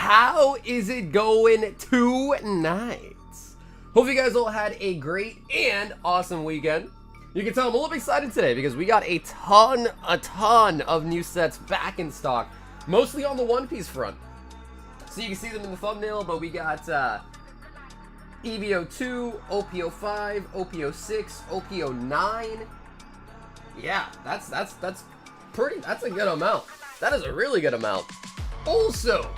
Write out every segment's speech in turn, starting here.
how is it going tonight? Hope you guys all had a great and awesome weekend. You can tell I'm a little bit excited today because we got a ton of new sets back in stock, mostly on the One Piece front. So you can see them in the thumbnail, but we got EVO2, OPO5, OPO6, OPO9. Yeah, that's a good amount. That is a really good amount. Also,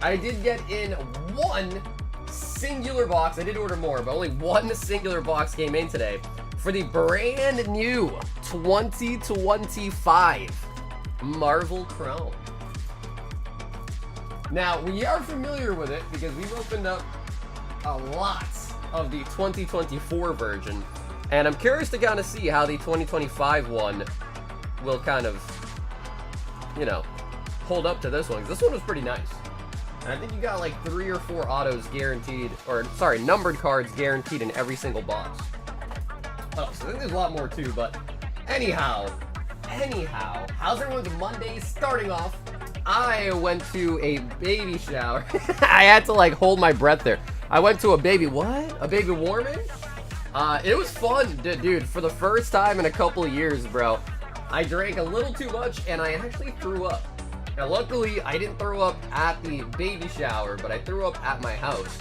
I did get in one singular box. I did order more, but only one singular box came in today for the brand new 2025 Marvel Crown. Now, we are familiar with it because we've opened up a lot of the 2024 version, and I'm curious to kind of see how the 2025 one will kind of, you know, hold up to this one, because this one was pretty nice. And I think you got like 3 or 4 autos guaranteed, or sorry, numbered cards guaranteed in every single box. Oh, so I think there's a lot more too, but anyhow, how's everyone's Monday starting off? I went to a baby shower. I had to like hold my breath there. I went to a baby warming? It was fun, dude. For the first time in a couple of years, bro, I drank a little too much and I actually threw up. Now, luckily, I didn't throw up at the baby shower, but I threw up at my house.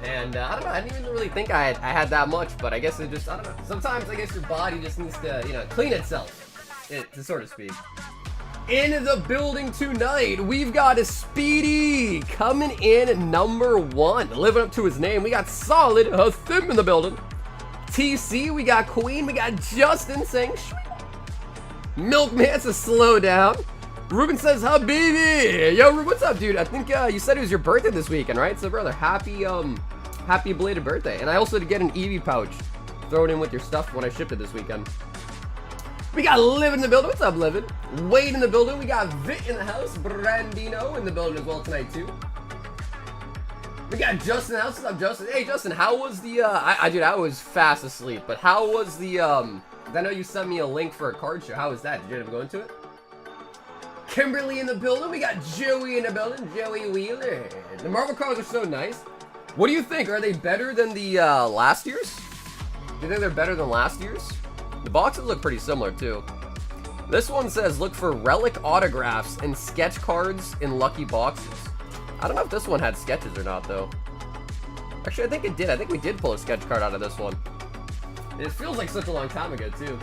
And I don't know, I didn't even really think I had that much, but I guess it just, I don't know. Sometimes I guess your body just needs to, you know, clean itself, to sort of speak. In the building tonight, we've got a Speedy coming in number 1, living up to his name. We got Solid Thim in the building. TC, we got Queen, we got Justin saying Milkman says slow down. Ruben says Habibi. Yo, Ruben, what's up, dude? I think you said it was your birthday this weekend, right? So, brother, happy belated birthday. And I also did get an Eevee pouch. Throw it in with your stuff when I shipped it this weekend. We got Liv in the building. What's up, Livin? Wade in the building. We got Vit in the house. Brandino in the building as well tonight, too. We got Justin in the house. What's up, Justin? Hey, Justin, how was the, dude, I was fast asleep, but how was the, I know you sent me a link for a card show. How was that? Did you ever go into it? Kimberly in the building. We got Joey in the building. Joey Wheeler. The Marvel cards are so nice. What do you think? Are they better than the, last year's? Do you think they're better than last year's? The boxes look pretty similar, too. This one says, look for relic autographs and sketch cards in lucky boxes. I don't know if this one had sketches or not, though. Actually, I think it did. I think we did pull a sketch card out of this one. It feels like such a long time ago, too.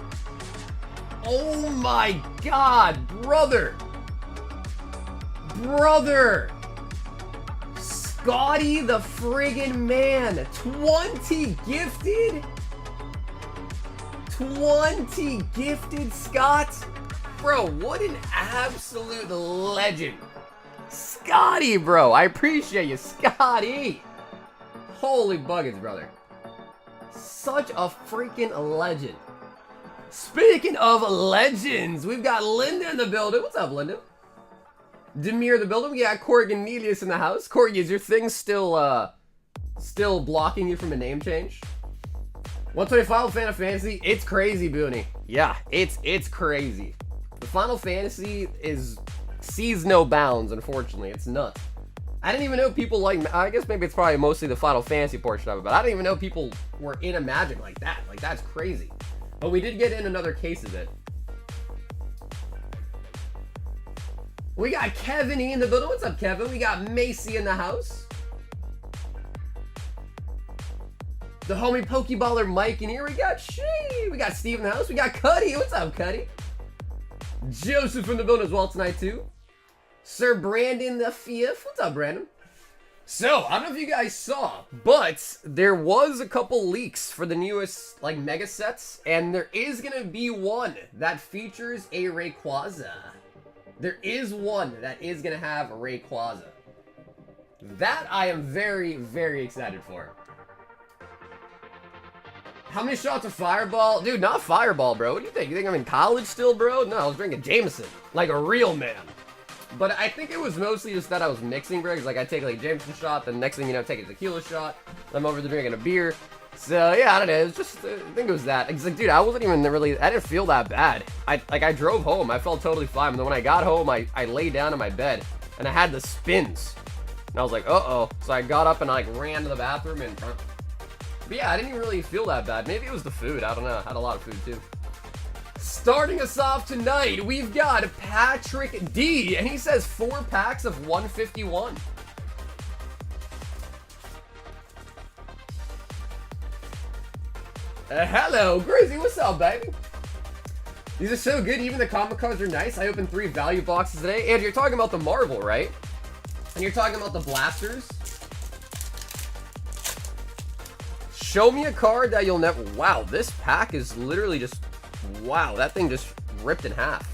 Oh my god, brother! Brother! Scotty the friggin' man! 20 gifted? 20 gifted, Scott? Bro, what an absolute legend. Scotty, bro. I appreciate you, Scotty. Holy buggets, brother. Such a freaking legend. Speaking of legends, we've got Linda in the building. What's up, Linda? Demir in the building. We got Corganelius in the house. Corgi, is your thing still blocking you from a name change? 125 Final Fantasy, it's crazy, Booney. Yeah, it's crazy. The Final Fantasy sees no bounds, unfortunately. It's nuts. I didn't even know people like, I guess maybe it's probably mostly the Final Fantasy portion of it, but I didn't even know people were into Magic like that. Like, that's crazy. But we did get in another case of it. We got Kevin E in the building. What's up, Kevin? We got Macy in the house. The homie Pokeballer Mike in here. We got we got Steve in the house. We got Cuddy. What's up, Cuddy? Joseph in the building as well tonight, too. Sir Brandon the Fifth. What's up, Brandon? So, I don't know if you guys saw, but there was a couple leaks for the newest, like, mega sets, and there is going to be one that features a Rayquaza. There is one that is going to have a Rayquaza. That I am very, very excited for. How many shots of Fireball? Dude, not Fireball, bro. What do you think? You think I'm in college still, bro? No, I was drinking Jameson. Like a real man. But I think it was mostly just that I was mixing, bro. Because, like, I take, like, Jameson shot. Then next thing you know, take a tequila shot. I'm over there drinking a beer. So, yeah, I don't know. It was just, I think it was that. It's like, dude, I wasn't even really, I didn't feel that bad. I drove home. I felt totally fine. And then when I got home, I lay down in my bed. And I had the spins. And I was like, uh-oh. So I got up and I like ran to the bathroom and... But yeah, I didn't really feel that bad. Maybe it was the food. I don't know. I had a lot of food too. Starting us off tonight, we've got Patrick D. And he says 4 packs of 151. Hello, Grizzy. What's up, baby? These are so good. Even the comic cards are nice. I opened 3 value boxes today. And you're talking about the Marvel, right? And you're talking about the blasters. Show me a card that you'll never... Wow, this pack is literally just... Wow, that thing just ripped in half.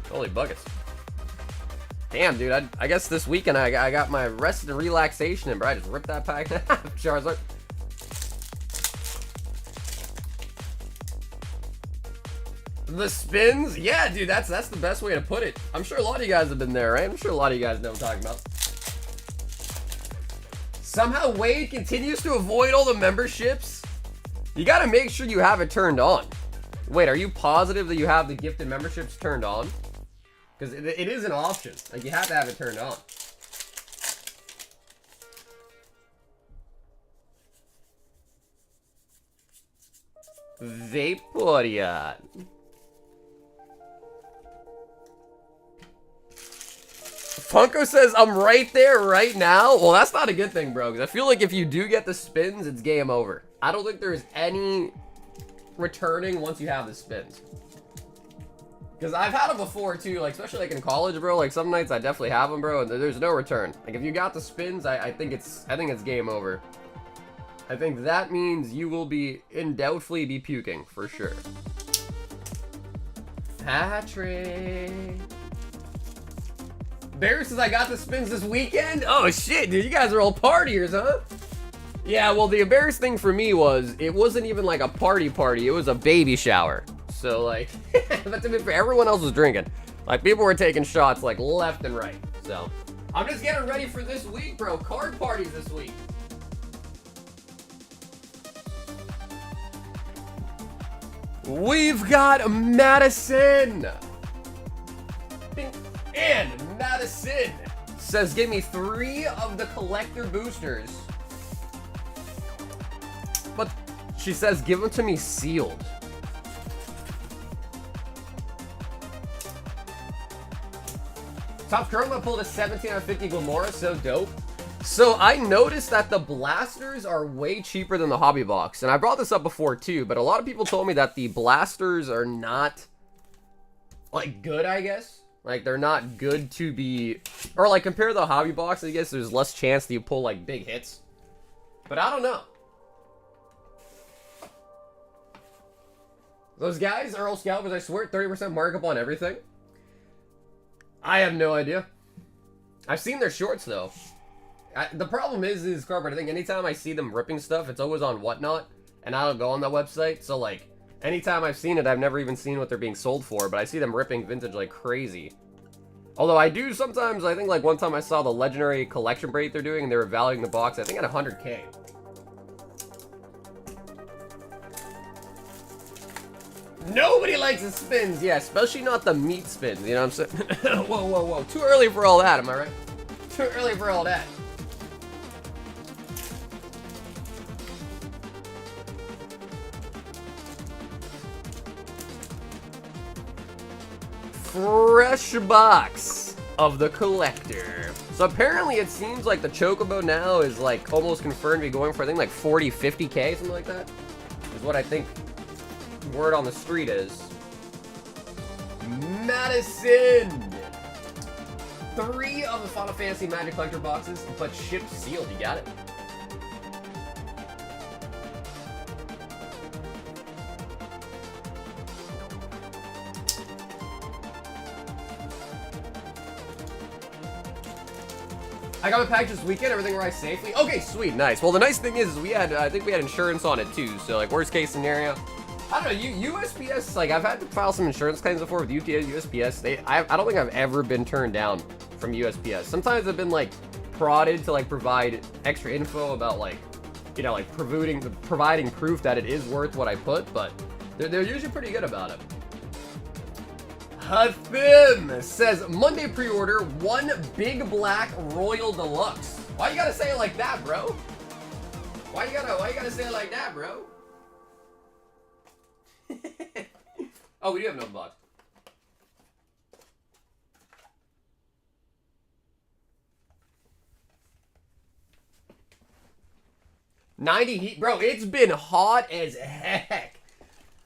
Holy buckets. Damn, dude. I guess this weekend I got my rest and relaxation and bro, I just ripped that pack in half. Charizard. The spins? Yeah, dude, that's the best way to put it. I'm sure a lot of you guys have been there, right? I'm sure a lot of you guys know what I'm talking about. Somehow Wade continues to avoid all the memberships. You gotta make sure you have it turned on. Wait, are you positive that you have the gifted memberships turned on? Because it is an option. Like, you have to have it turned on. Vaporeon. Funko says, I'm right there right now. Well, that's not a good thing, bro. Because I feel like if you do get the spins, it's game over. I don't think there's any returning once you have the spins. Because I've had them before, too. Like, especially like in college, bro. Like, some nights I definitely have them, bro. And there's no return. Like, if you got the spins, I think it's game over. I think that means you will undoubtedly be puking, for sure. Patrick. Bear says I got the spins this weekend. Oh shit, dude, you guys are all partiers, huh? Yeah, well, the embarrassing thing for me was it wasn't even like a party, it was a baby shower. So like, but to be fair, everyone else was drinking. Like, people were taking shots like left and right. So I'm just getting ready for this week, bro. Card parties this week. We've got Madison. And Madison says, give me 3 of the collector boosters. But she says, give them to me sealed. Top Chroma pulled a 17 out of 50 Glamora, so dope. So I noticed that the blasters are way cheaper than the hobby box. And I brought this up before too, but a lot of people told me that the blasters are not, like, good, I guess. Like, they're not good to be... Or, like, compared to the hobby box, I guess there's less chance that you pull, like, big hits. But I don't know. Those guys, Earl Scalpers, I swear, 30% markup on everything. I have no idea. I've seen their shorts, though. The problem is Carpet, I think anytime I see them ripping stuff, it's always on Whatnot. And I don't go on that website, so, like... Anytime I've seen it, I've never even seen what they're being sold for, but I see them ripping vintage like crazy. Although I do sometimes, I think like one time I saw the legendary collection break they're doing and they were valuing the box, I think at 100K. Nobody likes the spins, yeah, especially not the meat spins, you know what I'm saying? Whoa, whoa, whoa, too early for all that, am I right? Too early for all that. Fresh box of the collector. So apparently it seems like the Chocobo now is like almost confirmed to be going for, I think, like 40, 50K, something like that. Is what I think word on the street is. Madison! 3 of the Final Fantasy Magic Collector boxes, but shipped sealed. You got it. I got my package this weekend, everything arrived safely. Okay, sweet, nice. Well, the nice thing is we had, I think we had insurance on it too. So like, worst case scenario, I don't know, USPS, like I've had to file some insurance claims before with USPS. I don't think I've ever been turned down from USPS. Sometimes I've been like prodded to like provide extra info about like, you know, like providing proof that it is worth what I put, but they're usually pretty good about it. Hathim says, Monday pre-order, one big black Royal Deluxe. Why you gotta say it like that, bro? Why you gotta say it like that, bro? Oh, we do have no box. $90 heat, bro. It's been hot as heck,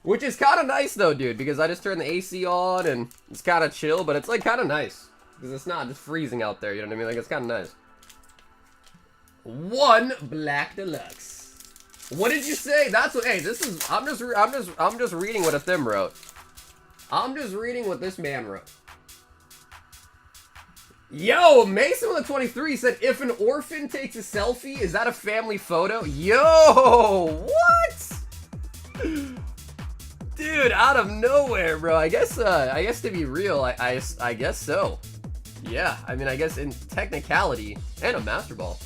which is kind of nice though, dude. Because I just turned the AC on and it's kind of chill, but it's like kind of nice because it's not just freezing out there. You know what I mean? Like it's kind of nice. One black deluxe. What did you say? That's what. Hey, this is. I'm just reading what Athim wrote. I'm just reading what this man wrote. Yo, Mason with a 23 said, if an orphan takes a selfie, is that a family photo? Yo, what? Dude, out of nowhere, bro. I guess to be real, I guess so. Yeah, I mean, I guess in technicality, and a Master Ball.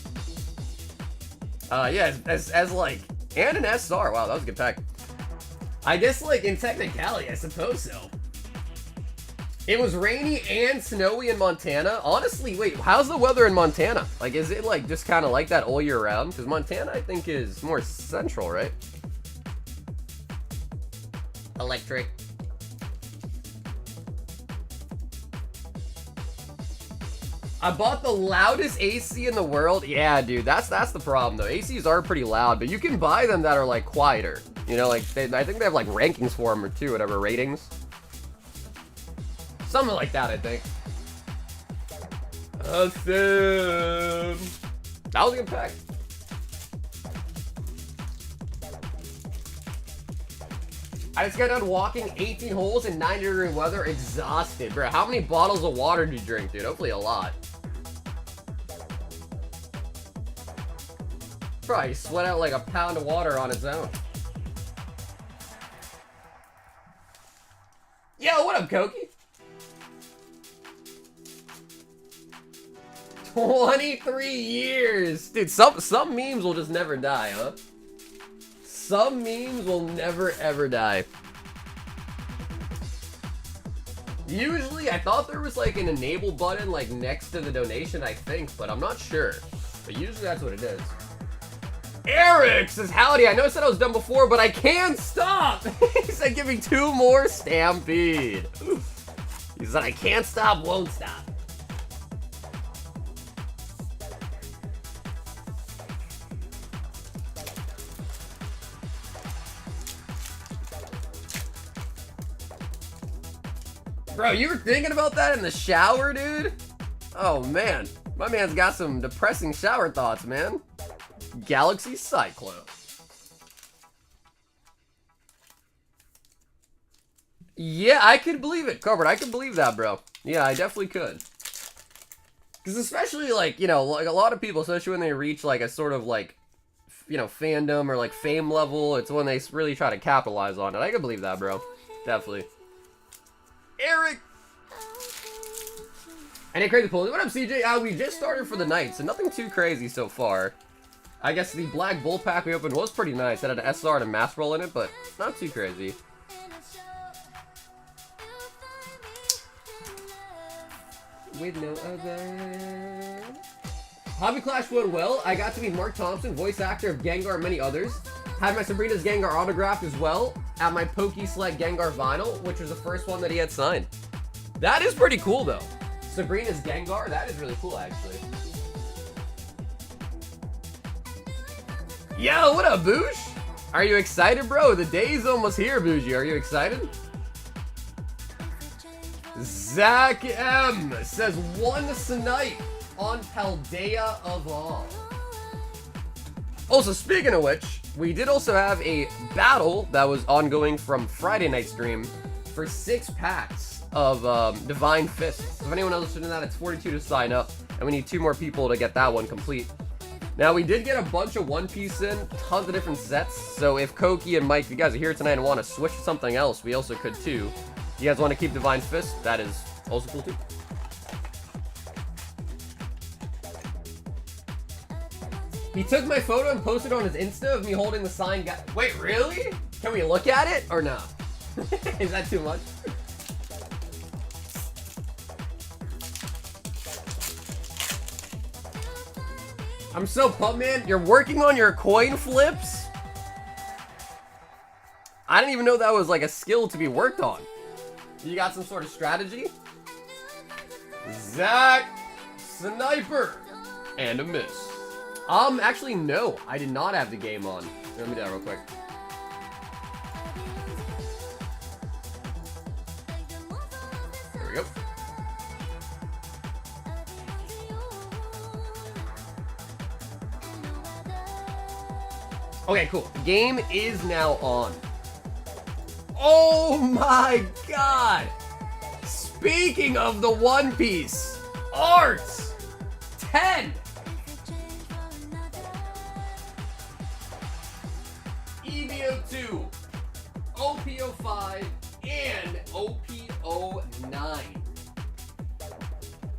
Yeah, as like, and an SR. Wow, that was a good pack. I guess, like, in technicality, I suppose so. It was rainy and snowy in Montana. Honestly, wait, how's the weather in Montana? Like, is it, like, just kind of like that all year round? Because Montana, I think, is more central, right? Electric. I bought the loudest AC in the world. Yeah, dude, that's the problem, though. ACs are pretty loud, but you can buy them that are, like, quieter. You know, like, I think they have, like, rankings for them, or two, whatever, ratings. Something like that, I think. Awesome. That was a good pack. I just got done walking 18 holes in 90-degree weather, exhausted. Bro, how many bottles of water do you drink, dude? Hopefully a lot. Probably sweat out like a pound of water on its own. Yo, what up, Koki? 23 years! Dude, some memes will just never die, huh? Some memes will never ever die. Usually, I thought there was like an enable button like next to the donation, I think, but I'm not sure. But usually that's what it is. Eric says, howdy, I know I said I was done before, but I can't stop! He said, give me 2 more Stampede. He said, I can't stop, won't stop. Bro, you were thinking about that in the shower, dude? Oh, man. My man's got some depressing shower thoughts, man. Galaxy Cyclone. Yeah, I could believe it, Corbett. I could believe that, bro. Yeah, I definitely could. Because especially, like, you know, like a lot of people, especially when they reach, like, a sort of, like, you know, fandom or, like, fame level, it's when they really try to capitalize on it. I could believe that, bro. Definitely. Eric! And crazy pull. What up, CJ? We just started for the night, so nothing too crazy so far. I guess the black bull pack we opened was pretty nice. It had an SR and a Master Ball in it, but not too crazy. With no other. Hobby Clash went well. I got to meet Mark Thompson, voice actor of Gengar and many others. Had my Sabrina's Gengar autographed as well at my Poke-Select Gengar vinyl, which was the first one that he had signed. That is pretty cool, though. Sabrina's Gengar, that is really cool, actually. Yo, what up, Boosh? Are you excited, bro? The day's almost here, Bougie. Are you excited? Zach M says, one snipe on Paldea of all. Also, speaking of which, we did also have a battle that was ongoing from Friday night stream for 6 packs of Divine Fists. If anyone else is doing that, it's 42 to sign up, and we need 2 more people to get that one complete. Now, we did get a bunch of One Piece in, tons of different sets, so if Koki and Mike, if you guys are here tonight and want to switch to something else, we also could too. If you guys want to keep Divine Fist, that is also cool too. He took my photo and posted on his Insta of me holding the signed guy. Wait, really? Can we look at it or no? Is that too much? I'm so pumped, man. You're working on your coin flips? I didn't even know that was like a skill to be worked on. You got some sort of strategy? Zach, sniper, and a miss. Actually, no. I did not have the game on. Let me do that real quick. There we go. Okay, cool. The game is now on. Oh my god! Speaking of the One Piece, Arts 10! EBO2, OPO5, and OPO9.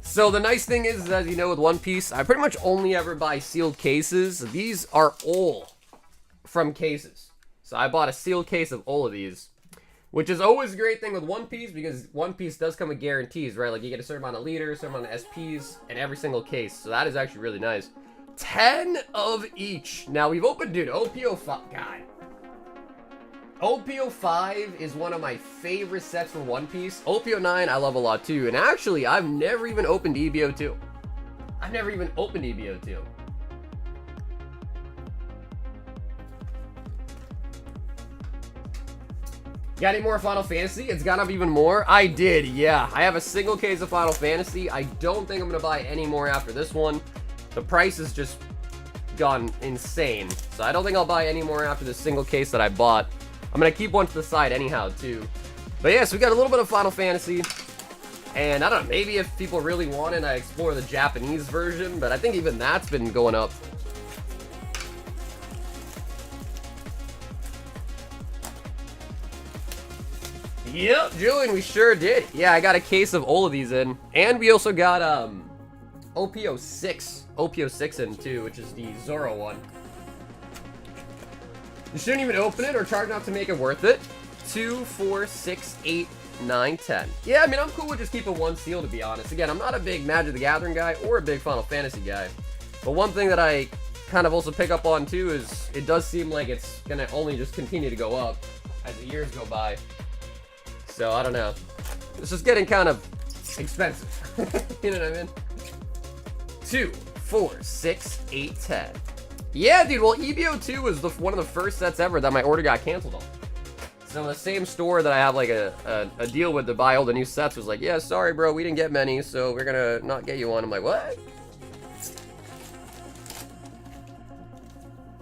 So the nice thing is, as you know, with One Piece, I pretty much only ever buy sealed cases. These are all from cases. So I bought a sealed case of all of these, which is always a great thing with One Piece, because One Piece does come with guarantees, right? Like, you get a certain amount of liters, a certain amount of SPs in every single case. So that is actually really nice. 10 of each. Now, we've opened, dude, OPO5. God. OPO5 is one of my favorite sets for One Piece. OPO9 I love a lot too. And actually, I've never even opened EBO2. I've never even opened EBO2. Got any more Final Fantasy? It's gone up even more. I did, yeah. I have a single case of Final Fantasy. I don't think I'm going to buy any more after this one. The price has just gone insane. So I don't think I'll buy any more after this single case that I bought. I'm going to keep one to the side anyhow, too. But yeah, so we got a little bit of Final Fantasy. And I don't know, maybe if people really want it, I explore the Japanese version. But I think even that's been going up. Yep, Julian, we sure did. Yeah, I got a case of all of these in. And we also got OPO6 in too, which is the Zoro one. You shouldn't even open it or charge enough to make it worth it. 2, 4, 6, 8, 9, 10. Yeah, I mean, I'm cool with just keeping one seal, to be honest. Again, I'm not a big Magic the Gathering guy or a big Final Fantasy guy. But one thing that I kind of also pick up on too is it does seem like it's going to only just continue to go up as the years go by. So, I don't know. It's just getting kind of expensive. You know what I mean? 2, 4, 6, 8, 10. Yeah, dude. Well, EBO2 was one of the first sets ever that my order got canceled on. So the same store that I have like a deal with to buy all the new sets was like, yeah, sorry, bro, we didn't get many, so we're gonna not get you one. I'm like, what?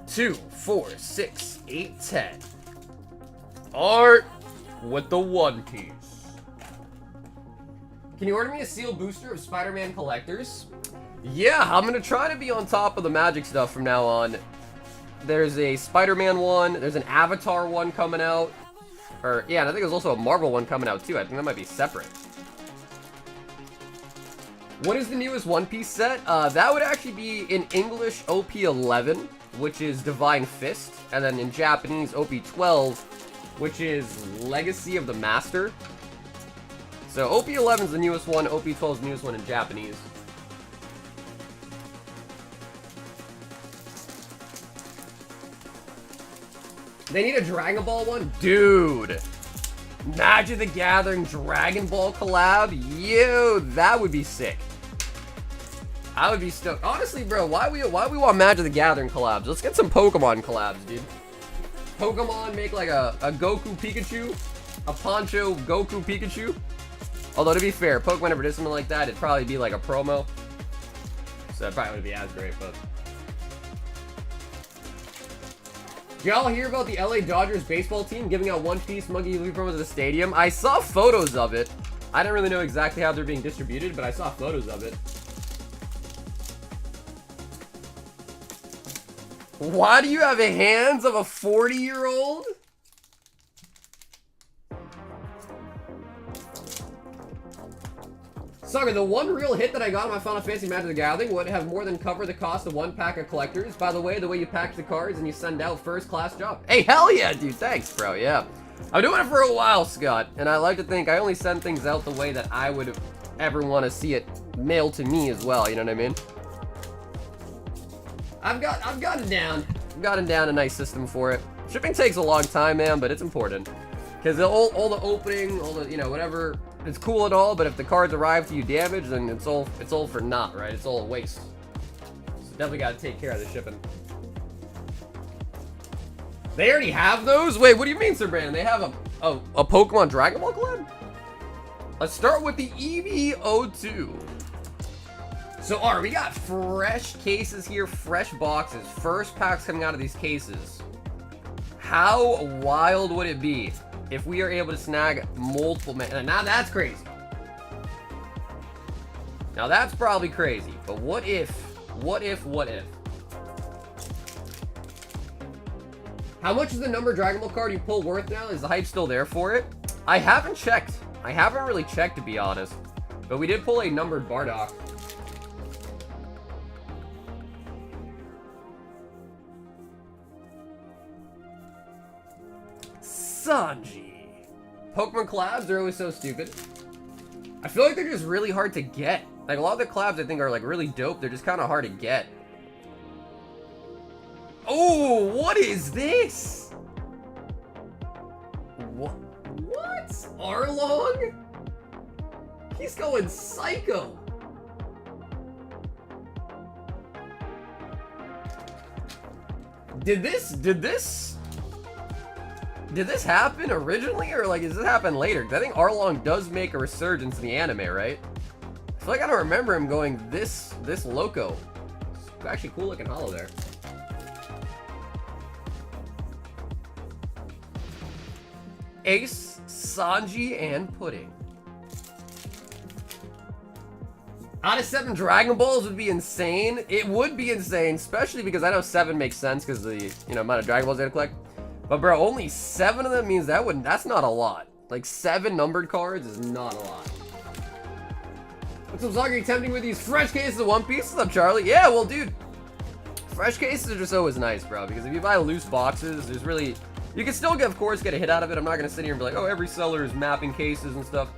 2, 4, 6, 8, 10. Art with the One Piece. Can you order me a sealed booster of Spider-Man collectors? Yeah, I'm gonna try to be on top of the Magic stuff from now on. There's a Spider-Man one, there's an Avatar one coming out. Or, yeah, and I think there's also a Marvel one coming out too. I think that might be separate. What is the newest One Piece set? That would actually be in English OP11, which is Divine Fist. And then in Japanese OP12, which is Legacy of the Master. So OP11 is the newest one, OP12 is the newest one in Japanese. They need a Dragon Ball one? Dude! Magic the Gathering Dragon Ball collab? Yo, that would be sick. I would be stoked. Honestly, bro, why we want Magic the Gathering collabs? Let's get some Pokemon collabs, dude. Pokemon make like a Goku Pikachu, a Poncho Goku Pikachu. Although to be fair, Pokemon ever did something like that, it'd probably be like a promo. So it probably wouldn't be as great, but. Y'all hear about the LA Dodgers baseball team giving out One Piece Monkey Leaf promos at the stadium? I saw photos of it. I didn't really know exactly how they're being distributed, but I saw photos of it. Why do you have the hands of a 40-year-old? Sorry, the one real hit that I got on my Final Fantasy Magic the Gathering would have more than covered the cost of one pack of collectors. By the way you pack the cards and you send out first-class job. Hey, hell yeah, dude. Thanks, bro. Yeah. I'm doing it for a while, Scott. And I like to think I only send things out the way that I would ever want to see it mailed to me as well. You know what I mean? I've gotten down. I've gotten down a nice system for it. Shipping takes a long time, man, but it's important. Because all the opening, all the, you know, whatever, it's cool and all, but if the cards arrive to you damaged, then it's all for naught, right? It's all a waste. So definitely gotta take care of the shipping. They already have those? Wait, what do you mean, Sir Brandon? They have a Pokemon Dragon Ball collab? Let's start with the EV02. So, we got fresh cases here, fresh boxes, first packs coming out of these cases. How wild would it be if we are able to snag multiple now that's crazy. Now that's probably crazy, but what if? How much is the number Dragon Ball card you pull worth now? Is the hype still there for it? I haven't checked. I haven't really checked, to be honest. But we did pull a numbered Bardock. Sanji. Pokemon collabs, they're always so stupid. I feel like they're just really hard to get. Like, a lot of the collabs I think are like really dope. They're just kind of hard to get. Oh, what is this? What? Arlong? He's going psycho. Did this happen originally, or like does this happen later? Because I think Arlong does make a resurgence in the anime, right? I feel like I don't remember him going this loco. It's actually cool looking holo there. Ace, Sanji, and Pudding. Out of 7 Dragon Balls would be insane. It would be insane, especially because I know 7 makes sense because the amount of Dragon Balls they had to collect. But bro, only 7 of them means that's not a lot. Like 7 numbered cards is not a lot. What's up, Zog? Are you tempting with these fresh cases of One Piece? What's up, Charlie? Yeah, well, dude, fresh cases are just always nice, bro. Because if you buy loose boxes, there's really, you can still, of course, get a hit out of it. I'm not gonna sit here and be like, oh, every seller is mapping cases and stuff.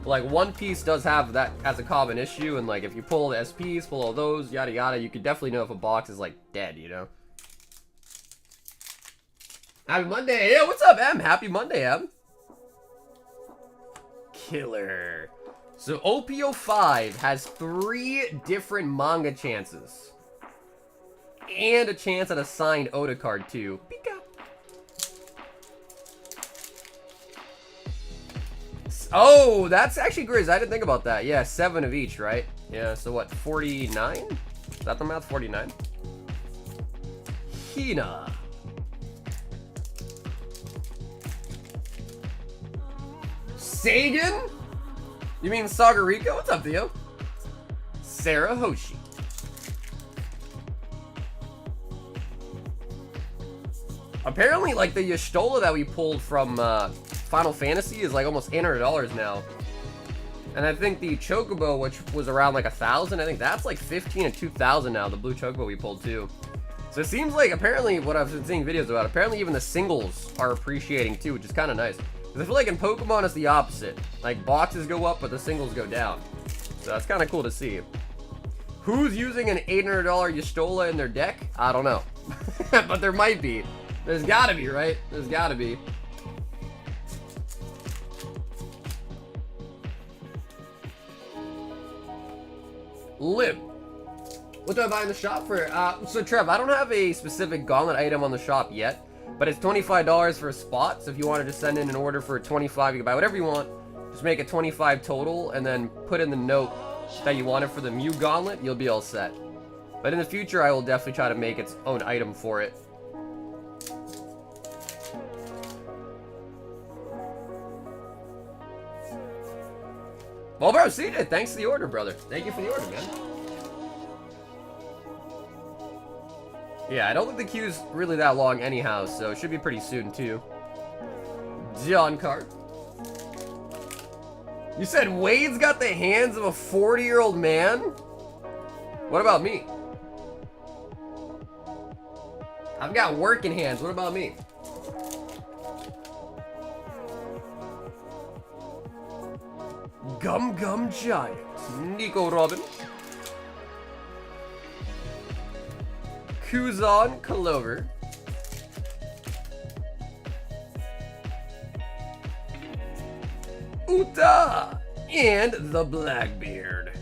But like One Piece does have that as a common issue, and like if you pull the SPs, pull all those, yada yada, you could definitely know if a box is like dead, you know. Happy Monday. Yeah, what's up, Em? Happy Monday, Em. Killer. So OPO5 has 3 different manga chances. And a chance at a signed Oda card, too. Pika. Oh, that's actually great. I didn't think about that. Yeah, 7 of each, right? Yeah, so what, 49? Is that the math? 49? Hina. Sagan? You mean Sagarika? What's up, Theo? Sarah Hoshi. Apparently, like, the Y'shtola that we pulled from Final Fantasy is like almost $800 now. And I think the Chocobo, which was around like 1,000, I think that's like 15 and 2,000 now, the blue Chocobo we pulled too. So it seems like, apparently, what I've been seeing videos about, apparently even the singles are appreciating too, which is kind of nice. Because I feel like in Pokemon it's the opposite. Like, boxes go up, but the singles go down. So that's kind of cool to see. Who's using an $800 Y'shtola in their deck? I don't know. But there might be. There's gotta be, right? There's gotta be. Lim. What do I buy in the shop for? So Trev, I don't have a specific gauntlet item on the shop yet. But it's $25 for a spot, so if you wanted to send in an order for 25, you can buy whatever you want. Just make it 25 total, and then put in the note that you want it for the Mew Gauntlet, you'll be all set. But in the future, I will definitely try to make its own item for it. Well, bro, see it. Thanks for the order, brother. Thank you for the order, man. Yeah, I don't think the queue's really that long anyhow, so it should be pretty soon, too. John Cart. You said Wade's got the hands of a 40-year-old man? What about me? I've got working hands. What about me? Gum Gum Giant. Nico Robin. Kuzan Clover. Uta! And the Blackbeard.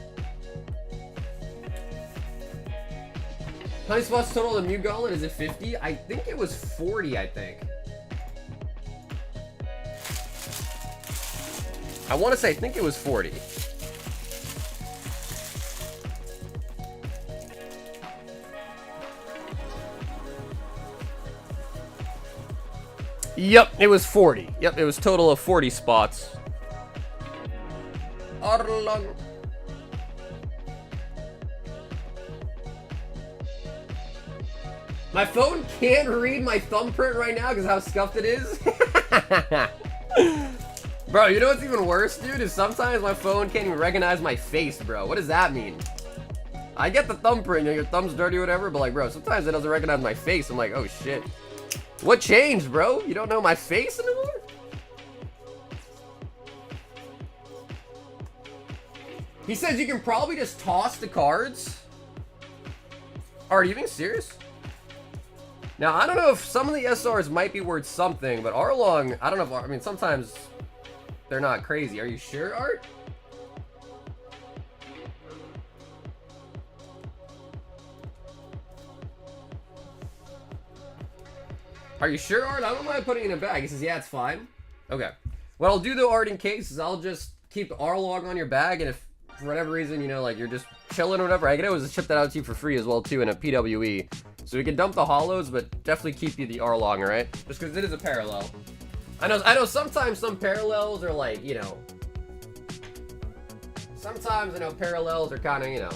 How many spots total in the Mew Gauntlet? Is it 50? I think it was 40, I think. I want to say, I think it was 40. Yep, it was 40. Yep, it was total of 40 spots. Arlong. My phone can't read my thumbprint right now because how scuffed it is. Bro, you know what's even worse, dude? Is sometimes my phone can't even recognize my face, bro. What does that mean? I get the thumbprint, you know, your thumb's dirty or whatever, but like, bro, sometimes it doesn't recognize my face. I'm like, oh shit. What changed, bro? You don't know my face anymore? He says you can probably just toss the cards. Are you being serious? Now, I don't know if some of the SRs might be worth something, but Arlong, I don't know if, I mean, sometimes they're not crazy. Are you sure, Art? Are you sure, Art? I don't mind putting it in a bag. He says, yeah, it's fine. Okay. What I'll do, though, Art, in case, is I'll just keep Arlong on your bag, and if for whatever reason, you know, like, you're just chilling or whatever, I can always ship that out to you for free as well, too, in a PWE. So we can dump the holos, but definitely keep you the Arlong, right? Just because it is a parallel. I know sometimes some parallels are like, you know... Sometimes, I know, parallels are kind of, you know,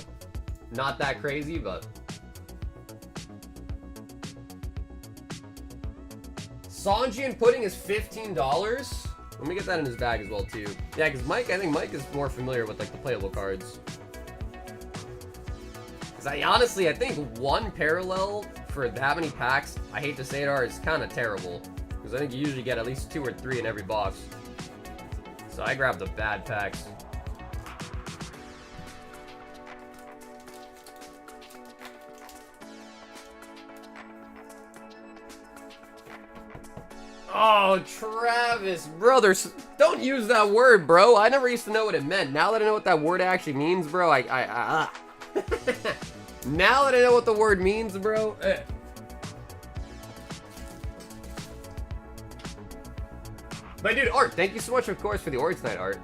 not that crazy, but... Sanjian Pudding is $15. Let me get that in his bag as well, too. Yeah, because Mike, I think Mike is more familiar with, like, the playable cards. Because I think one parallel for that many packs, I hate to say it, is kind of terrible. Because I think you usually get at least 2 or 3 in every box. So I grabbed the bad packs. Oh, Travis, brothers, don't use that word, bro. I never used to know what it meant. Now that I know what that word actually means, bro, now that I know what the word means, bro. But dude, Art, thank you so much, of course, for the Ort tonight, Art.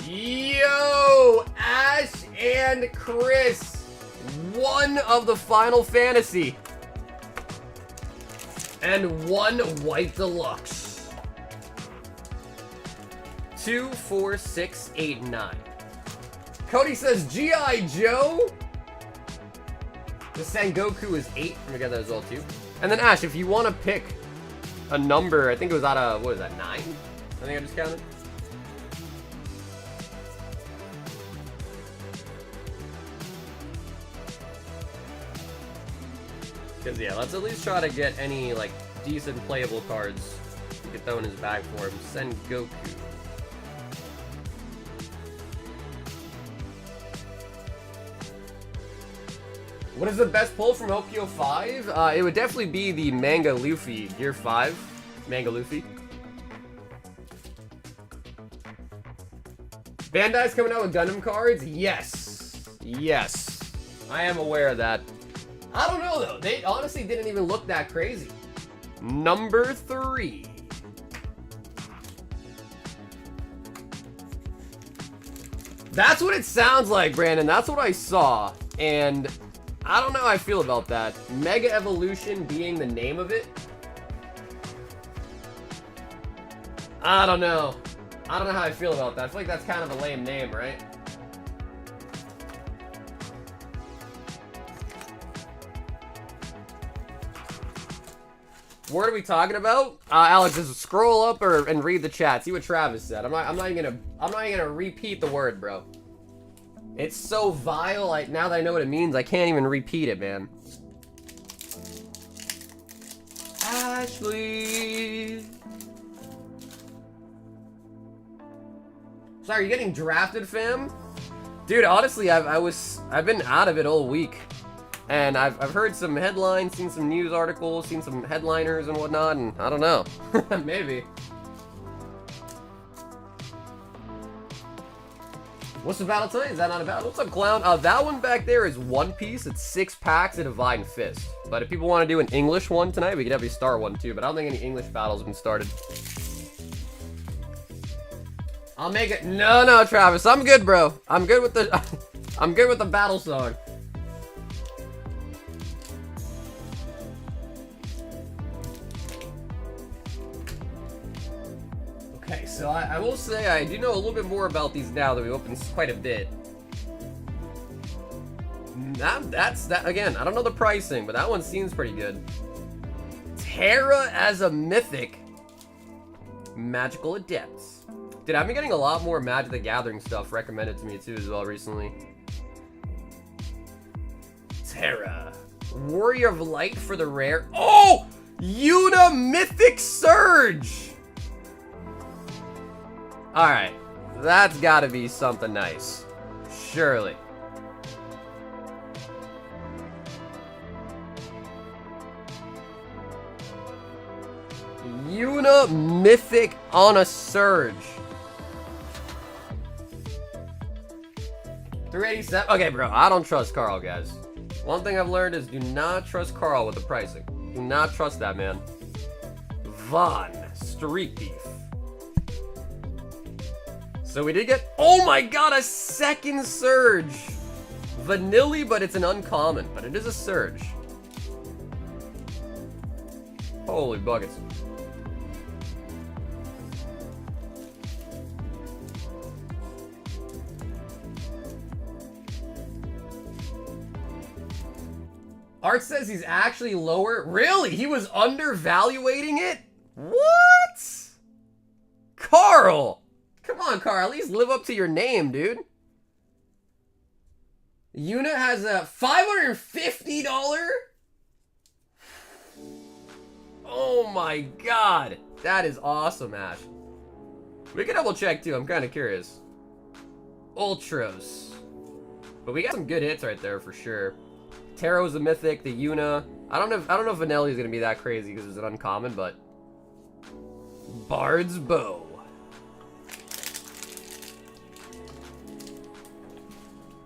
Yo, Ash and Chris, one of the Final Fantasy. And one White Deluxe. 2, 4, 6, 8, 9. Cody says G.I. Joe. The Sengoku is 8. I'm gonna get that as well too. And then Ash, if you want to pick a number, I think it was out of, what is that, 9? I think I just counted. Because, yeah, let's at least try to get any, like, decent playable cards we could throw in his bag for him. Sengoku. What is the best pull from OPO 5? It would definitely be the Manga Luffy Gear 5. Manga Luffy. Bandai's coming out with Gundam cards? Yes. Yes. I am aware of that. I don't know, though. They honestly didn't even look that crazy. Number 3. That's what it sounds like, Brandon. That's what I saw. And I don't know how I feel about that. Mega Evolution being the name of it. I don't know. I don't know how I feel about that. I feel like that's kind of a lame name, right? What are we talking about? Alex, just scroll up and read the chat. See what Travis said. I'm not even gonna repeat the word, bro. It's so vile. Now that I know what it means, I can't even repeat it, man. Ashley. Sorry, are you getting drafted, fam? Dude, honestly, I've been out of it all week. And I've heard some headlines, seen some news articles, seen some headliners and whatnot, and I don't know. Maybe. What's the battle tonight? Is that not a battle? What's up, Clown? That one back there is One Piece. It's 6 packs of Divine Fist. But if people want to do an English one tonight, we could have a Star one too. But I don't think any English battles have been started. I'll make it. No, Travis. I'm good, bro. I'm good with the. I'm good with the battle song. Okay, so I will say I do know a little bit more about these now that we opened quite a bit. That's that again. I don't know the pricing, but that one seems pretty good. Terra as a mythic. Magical Adepts. Dude, I've been getting a lot more Magic the Gathering stuff recommended to me too as well recently. Terra. Warrior of Light for the rare. Oh! Yuna Mythic Surge! Alright. That's gotta be something nice. Surely. Yuna Mythic on a Surge. 387. Okay, bro. I don't trust Carl, guys. One thing I've learned is do not trust Carl with the pricing. Do not trust that man. Vaughn. Street Thief. So we did get, oh my god, a second Surge. Vanilla, but it's an uncommon. But it is a Surge. Holy buckets. Art says he's actually lower. Really? He was undervaluating it? What? Carl! Come on, Carl. At least live up to your name, dude. Yuna has a $550? Oh my god. That is awesome, Ash. We can double check too. I'm kind of curious. Ultros. But we got some good hits right there for sure. Taro's a mythic, the Yuna. I don't know if Vanelli is gonna be that crazy because it's an uncommon, but Bard's Bow.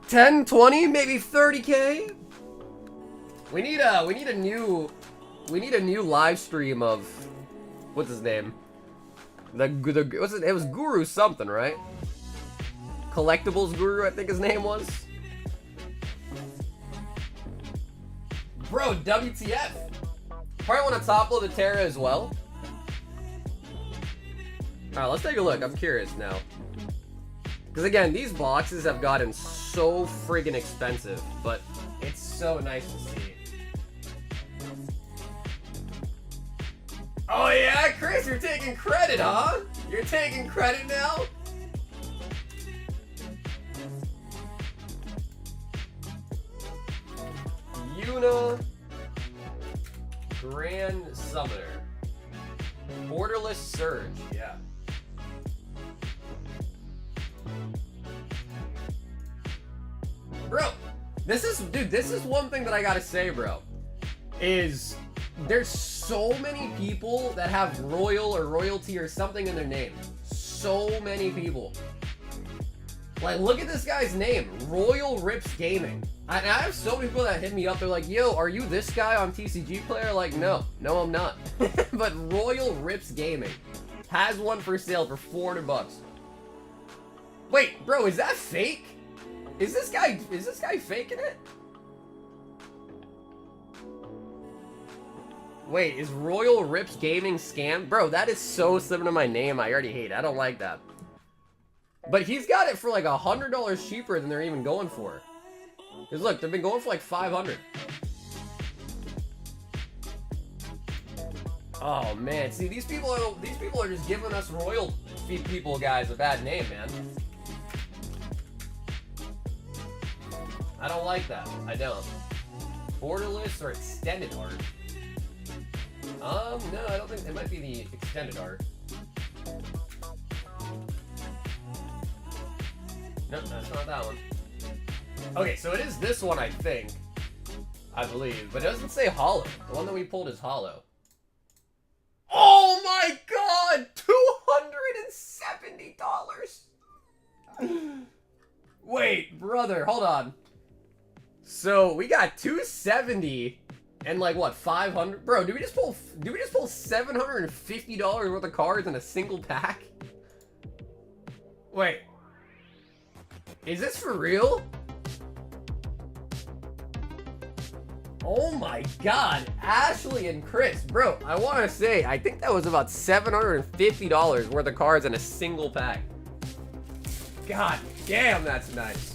$10, $20, maybe $30K. We need a new live stream of what's his name? What's it? It was Guru something, right? Collectibles Guru, I think his name was. Bro, WTF? Probably want to topple the Terra as well. Alright, let's take a look. I'm curious now. Because again, these boxes have gotten so friggin' expensive, but it's so nice to see. Oh yeah, Chris, you're taking credit, huh? You're taking credit now? Yuna, Grand Summoner, Borderless Surge, yeah. Bro, this is one thing that I gotta say, bro, is there's so many people that have royal or royalty or something in their name. So many people. Like, look at this guy's name, Royal Rips Gaming. I have so many people that hit me up. They're like, yo, are you this guy on TCG Player? Like, no, I'm not. But Royal Rips Gaming has one for sale for $400. Wait, bro, is that fake? Is this guy faking it? Wait, is Royal Rips Gaming scam? Bro, that is so similar to my name. I already hate it. I don't like that. But he's got it for like $100 cheaper than they're even going for. Because look, they've been going for like $500. Oh man, see these people are just giving us royal people guys a bad name, man. I don't like that. I don't. Borderless or extended art? No, I don't think it might be the extended art. Nope, that's not that one. Okay, so it is this one, I think. I believe. But it doesn't say holo. The one that we pulled is holo. Oh my god! $270! Wait, brother, hold on. So we got 270 and like what, 500? Bro, did we just pull $750 worth of cards in a single pack? Wait. Is this for real? Oh my god, Ashley and Chris. Bro, I want to say, I think that was about $750 worth of cards in a single pack. God damn, that's nice.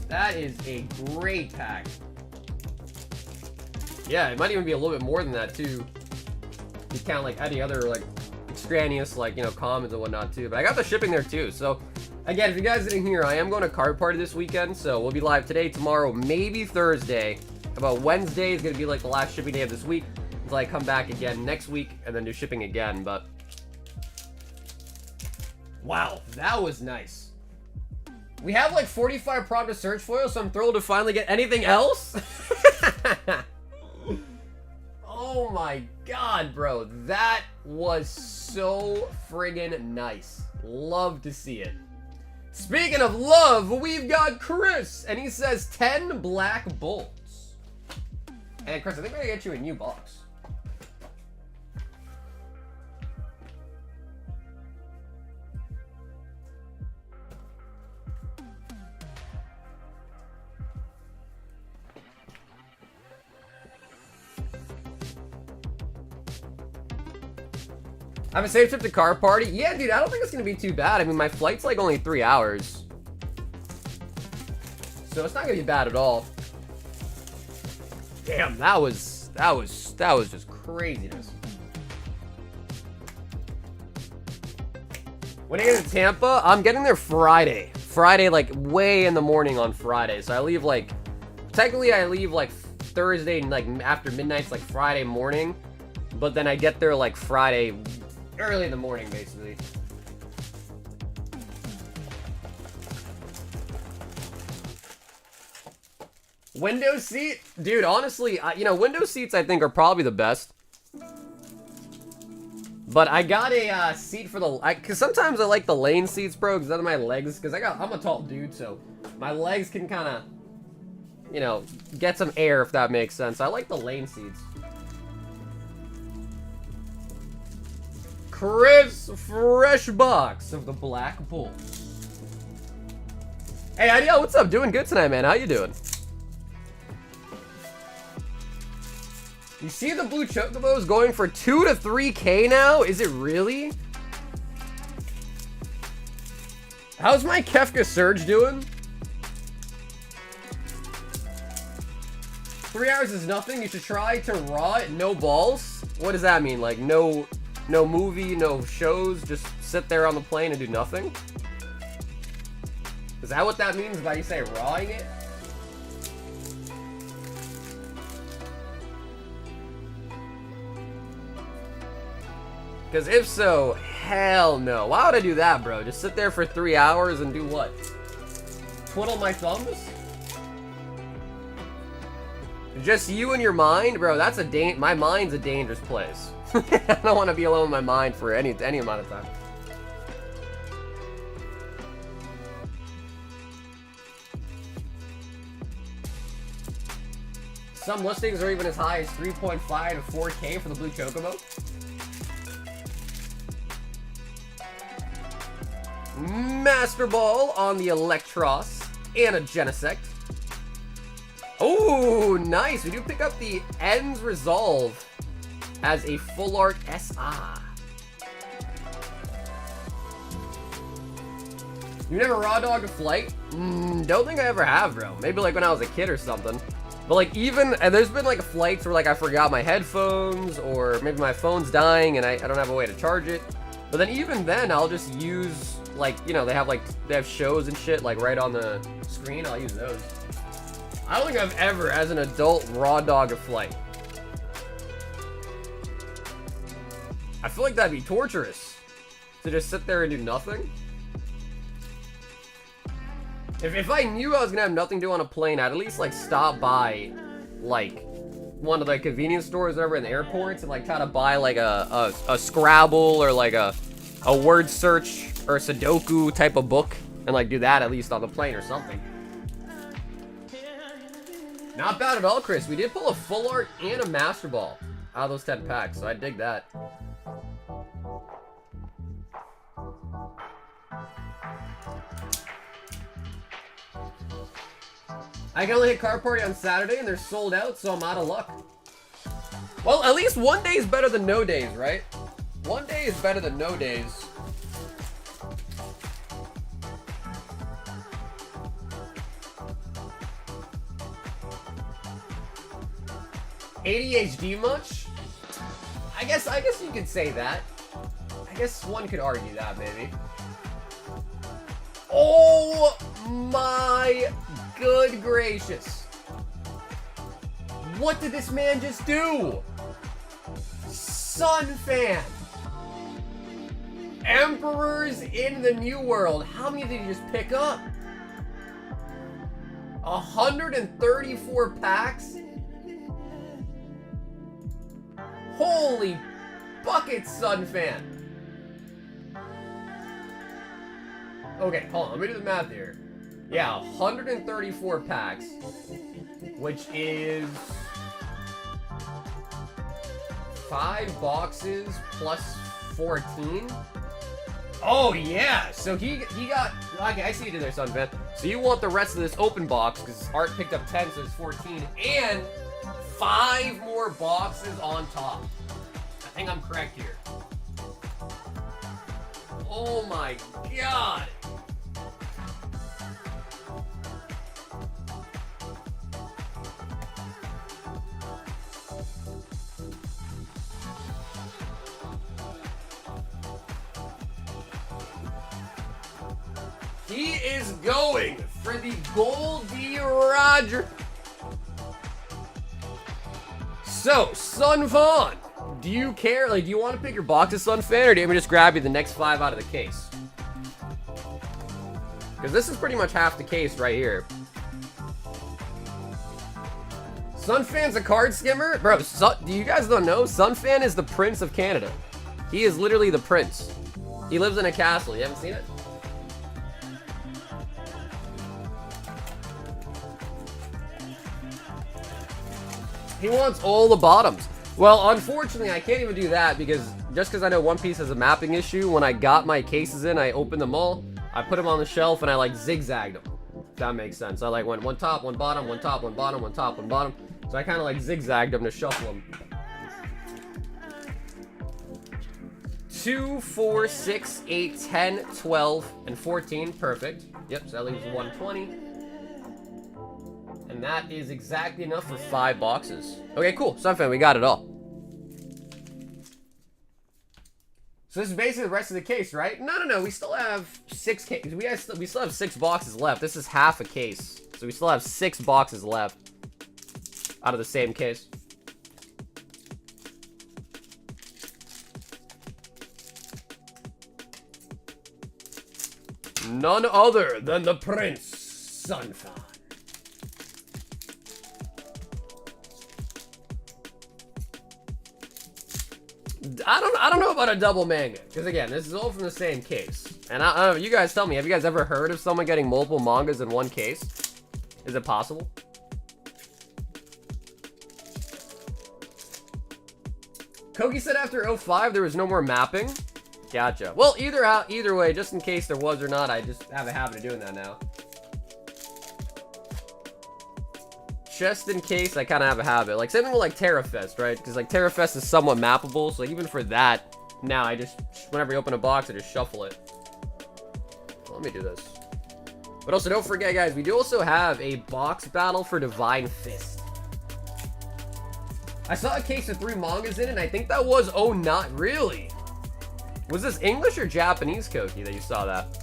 That is a great pack. Yeah, it might even be a little bit more than that too. You count like any other like extraneous like, you know, commons and whatnot too. But I got the shipping there too, so again, if you guys didn't hear, I am going to card party this weekend, so we'll be live today, tomorrow, maybe Thursday. About Wednesday is going to be like the last shipping day of this week until I come back again next week and then do shipping again, but wow, that was nice. We have like 45 prop to search foils, so I'm thrilled to finally get anything else. Oh my god, bro, that was so friggin' nice. Love to see it. Speaking of love, we've got Chris, and he says 10 black bolts. And Chris, I think we're gonna get you a new box. I have a safe trip to car party. Yeah, dude, I don't think it's gonna be too bad. I mean, my flight's like only 3 hours, so it's not gonna be bad at all. Damn, that was just craziness. When I get to Tampa, I'm getting there Friday. Friday, like way in the morning on Friday. So I leave like, technically I leave like Thursday, like after midnight, like Friday morning, but then I get there like Friday early in the morning, basically. Window seat? Dude, honestly, you know, window seats I think are probably the best. But I got a seat for the... Because sometimes I like the lane seats, bro, because then my legs... Because I'm a tall dude, so my legs can kind of, you know, get some air, if that makes sense. I like the lane seats. Chris, fresh box of the Black Bull. Hey, Ideal, what's up? Doing good tonight, man. How you doing? You see the blue chocobos going for 2 to 3K now? Is it really? How's my Kefka Surge doing? 3 hours is nothing. You should try to raw it. No balls? What does that mean? Like no movie, no shows, just sit there on the plane and do nothing? Is that what that means by you say rawing it? Because if so, hell no. Why would I do that, bro? Just sit there for 3 hours and do what? Twiddle my thumbs? Just you and your mind? Bro, that's my mind's a dangerous place. I don't want to be alone with my mind for any amount of time. Some listings are even as high as 3.5 to 4K for the blue chocobo. Master Ball on the Electros and a Genesect. Oh, nice. We do pick up the Ends Resolve as a full art SR. You never raw dogged a flight? Don't think I ever have, bro. Maybe like when I was a kid or something. But like and there's been like flights where like I forgot my headphones or maybe my phone's dying and I don't have a way to charge it. But then even then I'll just use like, you know, they have shows and shit like right on the screen. I'll use those. I don't think I've ever, as an adult, raw dog a flight. I feel like that'd be torturous to just sit there and do nothing. If I knew I was gonna have nothing to do on a plane, I'd at least like stop by like one of the convenience stores over in the airports and like try to buy like a Scrabble or like a word search or Sudoku type of book and like do that at least on the plane or something. Not bad at all, Chris. We did pull a full art and a master ball out of those 10 packs, so I dig that. I can only hit Card Party on Saturday and they're sold out, so I'm out of luck. Well, at least one day is better than no days, right? One day is better than no days. ADHD much? I guess you could say that. I guess one could argue that, maybe. Oh my good gracious. What did this man just do? Sun Fan. Emperors in the New World. How many did he just pick up? 134 packs? Holy bucket, Sun Fan. Okay, hold on. Let me do the math here. Yeah, 134 packs, which is 5 boxes plus 14. Oh yeah, so he got. Okay, I see you did there, Sun Fan. So you want the rest of this open box because Art picked up 10, so it's 14, and 5 more boxes on top. I think I'm correct here. Oh my god. He is going for the Goldie Roger. So, Sun Fan, do you care? Like, do you want to pick your boxes, Sun Fan, or do you want me to just grab you the next 5 out of the case? Because this is pretty much half the case right here. Sun Fan's a card skimmer? Bro, do you guys don't know? Sun Fan is the Prince of Canada. He is literally the prince. He lives in a castle. You haven't seen it? He wants all the bottoms. Well, unfortunately, I can't even do that because just because I know One Piece has a mapping issue, when I got my cases in, I opened them all, I put them on the shelf, and I like zigzagged them. If that makes sense. I like went one top, one bottom, one top, one bottom, one top, one bottom. So I kind of like zigzagged them to shuffle them. 2, 4, 6, 8, 10, 12, and 14. Perfect. Yep, so that leaves 120. And that is exactly enough for 5 boxes. Okay, cool. Sun Fan, we got it all. So this is basically the rest of the case, right? No. We still have 6 cases. We still have 6 boxes left. This is half a case. So we still have 6 boxes left out of the same case. None other than the Prince, Sun Fan. I don't know about a double manga, because again, this is all from the same case. And I don't know, you guys tell me, have you guys ever heard of someone getting multiple mangas in one case? Is it possible? Kogi said after 05 there was no more mapping. Gotcha. Well, either way, just in case there was or not, I just have a habit of doing that now. Just in case, I kind of have a habit. Like, same thing with, like, Terrafest, right? Because, like, Terrafest is somewhat mappable, so like, even for that, now I just, whenever you open a box, I just shuffle it. Let me do this. But also, don't forget, guys, we do also have a box battle for Divine Fist. I saw a case of 3 mangas in it, and I think that was, oh, not really. Was this English or Japanese, Koki, that you saw that?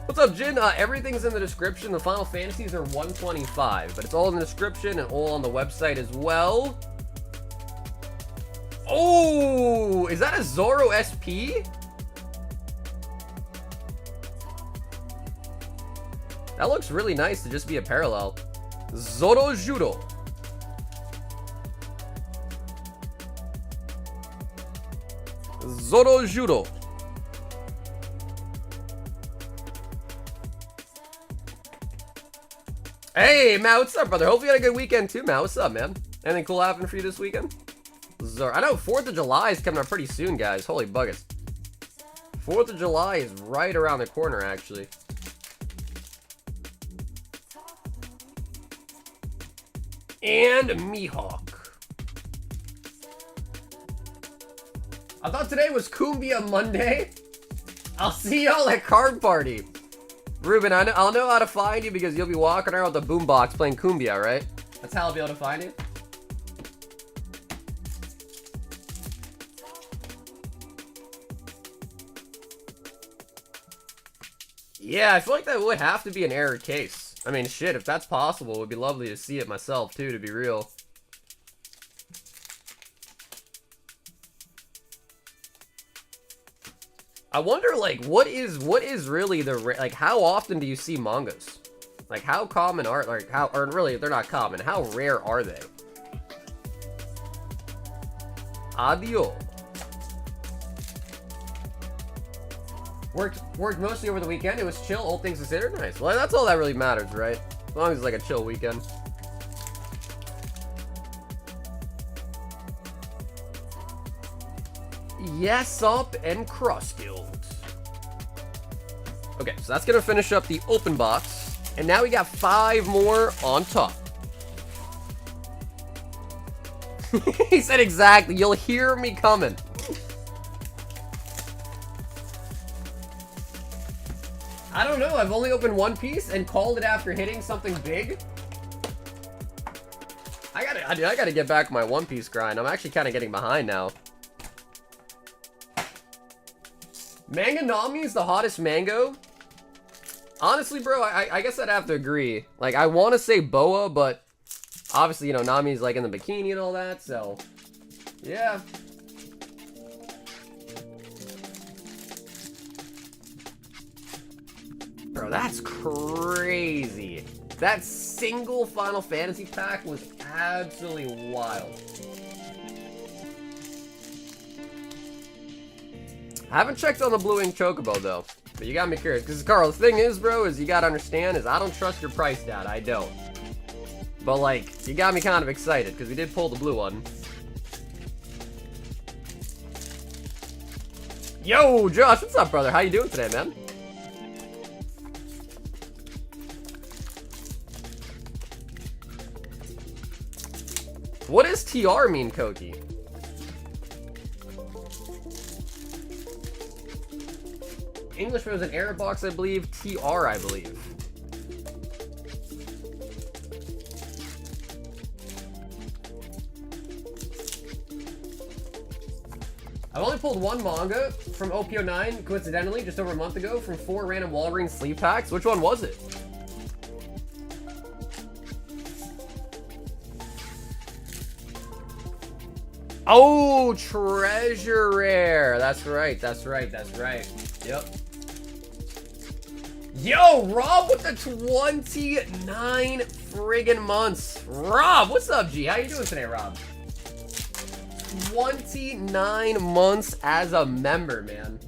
What's up, Jin? Everything's in the description. The Final Fantasies are 125, but it's all in the description and all on the website as well. Oh, is that a Zoro SP? That looks really nice to just be a parallel. Zoro Judo. Zoro Judo. Hey, Matt, what's up, brother? Hope you had a good weekend too, Matt. What's up, man? Anything cool happen for you this weekend? I know 4th of July is coming up pretty soon, guys. Holy buggers. 4th of July is right around the corner, actually. And Mihawk. I thought today was Kumbia Monday. I'll see y'all at Card Party. Ruben, I'll know how to find you because you'll be walking around with a boombox playing Kumbia, right? That's how I'll be able to find you. Yeah, I feel like that would have to be an error case. I mean, shit, if that's possible, it would be lovely to see it myself, too, to be real. I wonder, like, what is really the, like, how often do you see mangas? Like, how common are, like, how, or really, they're not common, how rare are they? Adio. Worked mostly over the weekend. It was chill, all things considered. Nice. Well, that's all that really matters, right? As long as it's like a chill weekend. Yes, up and cross guild. Okay, so that's gonna finish up the open box, and now we got 5 more on top. He said exactly. You'll hear me coming. I don't know. I've only opened one piece and called it after hitting something big. I gotta get back my One Piece grind. I'm actually kind of getting behind now. Manga Nami is the hottest mango. Honestly, bro, I guess I'd have to agree. Like, I want to say Boa, but obviously, you know, Nami's like in the bikini and all that, so yeah. Bro, that's crazy. That single Final Fantasy pack was absolutely wild. I haven't checked on the Blue Ink Chocobo, though. But you got me curious. Because, Carl, the thing is, bro, is you got to understand is I don't trust your price data. I don't. But, like, you got me kind of excited. Because we did pull the blue one. Yo, Josh, what's up, brother? How you doing today, man? What does TR mean, Koki? English was an error box, I believe. TR, I believe. I've only pulled one manga from OP09, coincidentally, just over a month ago, from 4 random Walgreens sleeve packs. Which one was it? Oh, Treasure Rare. That's right, that's right, that's right. Yep. Yo, Rob with the 29 friggin' months. Rob, what's up, G? How you doing today, Rob? 29 months as a member, man.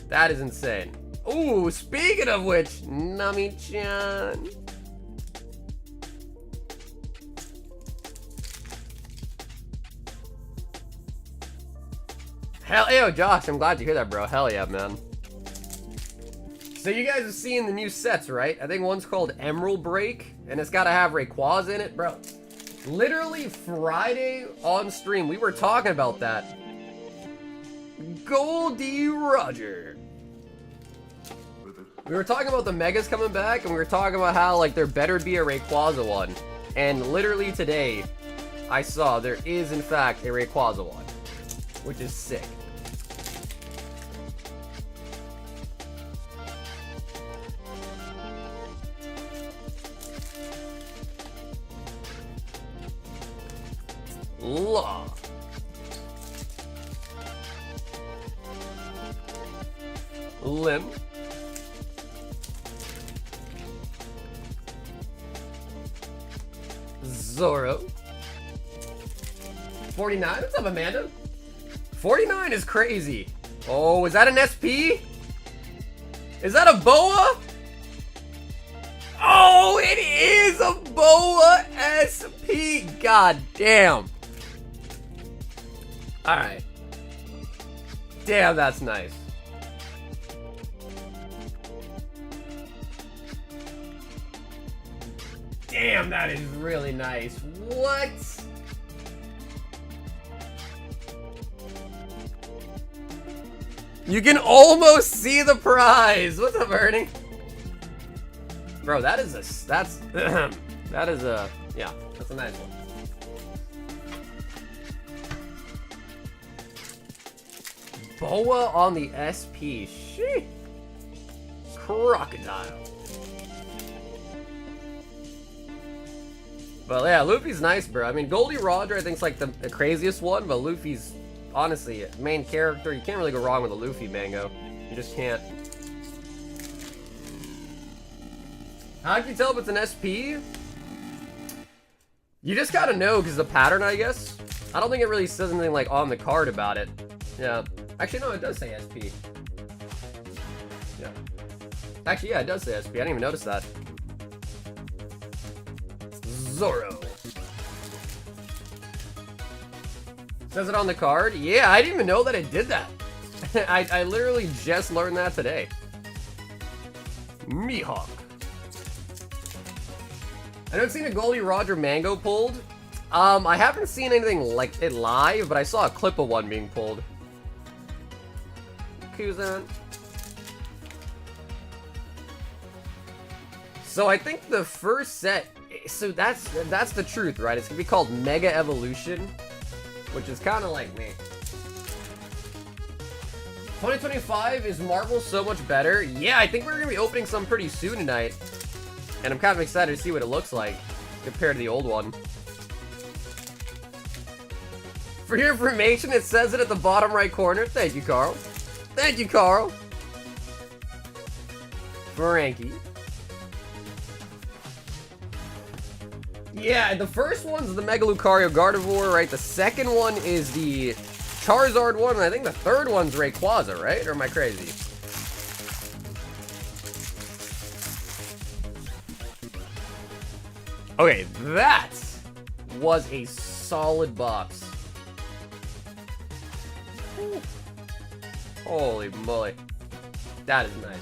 That is insane. Ooh, speaking of which, Nami-chan. Hell, yo, Josh, I'm glad to hear that, bro. Hell yeah, man. So you guys have seen the new sets, right? I think one's called Emerald Break, and it's got to have Rayquaza in it, bro. Literally Friday on stream, we were talking about that. Goldie Roger. We were talking about the Megas coming back, and we were talking about how, like, there better be a Rayquaza one. And literally today, I saw there is, in fact, a Rayquaza one. Which is sick. Law. Limb. Zoro. 49? What's up, Amanda? 49 is crazy. Oh, is that an SP? Is that a Boa? Oh, it is a Boa SP. God damn. Alright. Damn, that's nice. Damn, that is really nice. What? You can almost see the prize. What's up, Ernie? Bro, that is a, that's, that is a, yeah, that's a nice one. Boa on the SP. Sheesh. Crocodile. But yeah, Luffy's nice, bro. I mean, Goldie Roger I think's like the craziest one, but Luffy's honestly main character. You can't really go wrong with a Luffy mango. You just can't. How can you tell if it's an SP? You just gotta know because the pattern, I guess. I don't think it really says anything like on the card about it. Yeah. Actually, no, it does say SP. Yeah. Actually, yeah, it does say SP. I didn't even notice that. Zoro. Says it on the card? Yeah, I didn't even know that it did that. I literally just learned that today. Mihawk. I haven't seen a Goldie Roger mango pulled. I haven't seen anything like it live, but I saw a clip of one being pulled. Kuzan. So I think the first set, so that's the truth, right? It's gonna be called Mega Evolution, which is kind of like me. 2025 is Marvel so much better. Yeah, I think we're gonna be opening some pretty soon tonight, and I'm kind of excited to see what it looks like compared to the old one. For your information, it says it at the bottom right corner. Thank you, Carl. Thank you, Carl. Frankie. Yeah, the first one's the Mega Lucario Gardevoir, right? The second one is the Charizard one, and I think the third one's Rayquaza, right? Or am I crazy? Okay, that was a solid box. Holy moly. That is nice.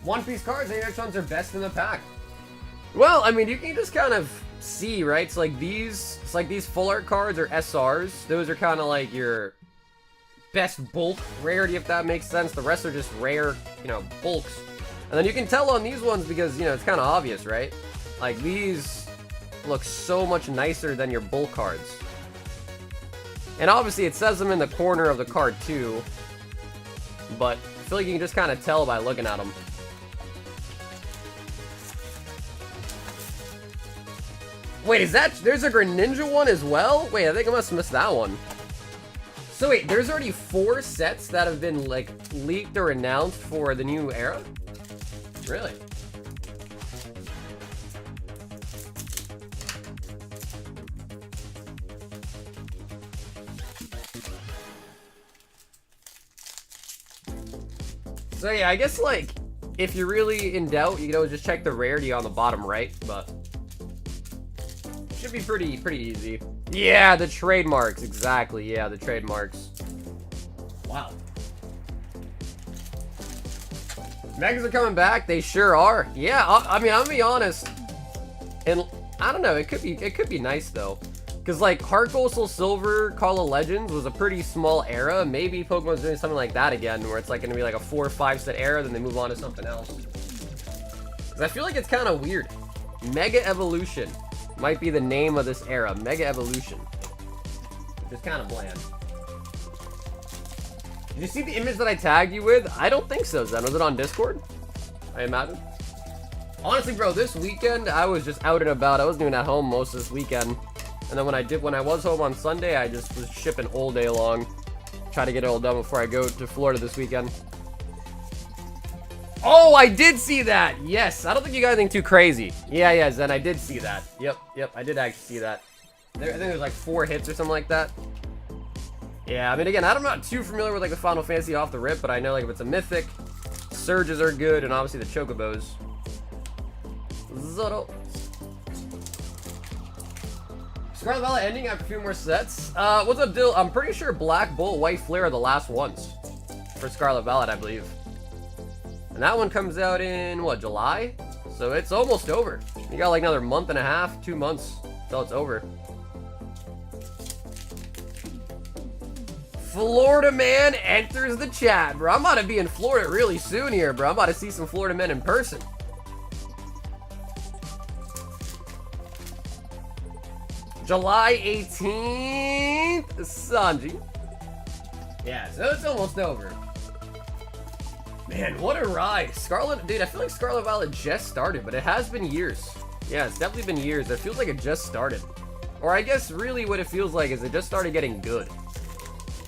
One Piece cards, any which ones are best in the pack? Well, I mean, you can just kind of see, right? It's like these full art cards or SRs. Those are kind of like your best bulk rarity, if that makes sense. The rest are just rare, you know, bulks. And then you can tell on these ones because, you know, it's kind of obvious, right? Like these look so much nicer than your bulk cards. And obviously it says them in the corner of the card too. But I feel like you can just kind of tell by looking at them. Wait, is that... There's a Greninja one as well? Wait, I think I must have missed that one. So wait, there's already 4 sets that have been, like, leaked or announced for the new era? Really? So yeah, I guess, like, if you're really in doubt, you can always just check the rarity on the bottom right, but... should be pretty easy. Yeah, the trademarks, exactly. Yeah, the trademarks. Wow. Megas are coming back. They sure are. Yeah, I mean, I'm gonna be honest. And I don't know. It could be nice though, because like Heart Gold, Soul Silver, Call of Legends was a pretty small era. Maybe Pokemon's doing something like that again, where it's like gonna be like a 4 or 5 set era, then they move on to something else. Because I feel like it's kind of weird. Mega Evolution might be the name of this era. Mega Evolution. Just kind of bland. Did you see the image that I tagged you with? I don't think so, Zen. Was it on Discord? I imagine. Honestly, bro, this weekend, I was just out and about. I wasn't even at home most of this weekend. And then when I was home on Sunday, I just was shipping all day long. Try to get it all done before I go to Florida this weekend. Oh, I did see that. Yes, I don't think you guys think too crazy. Yeah, Zen, I did see that. Yep, I did actually see that. I think there's like 4 hits or something like that. Yeah, I mean, again, I'm not too familiar with like the Final Fantasy off the rip, but I know like if it's a mythic, surges are good, and obviously the chocobos. Zoro. Scarlet Violet ending after a few more sets. What's up, Dill? I'm pretty sure Black Bull, White Flare are the last ones for Scarlet Violet, I believe. And that one comes out in, what, July? So it's almost over. You got like another month and a half, 2 months till it's over. Florida man enters the chat, bro. I'm about to be in Florida really soon here, bro. I'm about to see some Florida men in person. July 18th, Sanji. Yeah, so it's almost over. Man, what a ride. Scarlet, dude, I feel like Scarlet Violet just started, but it has been years. Yeah, it's definitely been years. It feels like it just started. Or I guess really what it feels like is it just started getting good.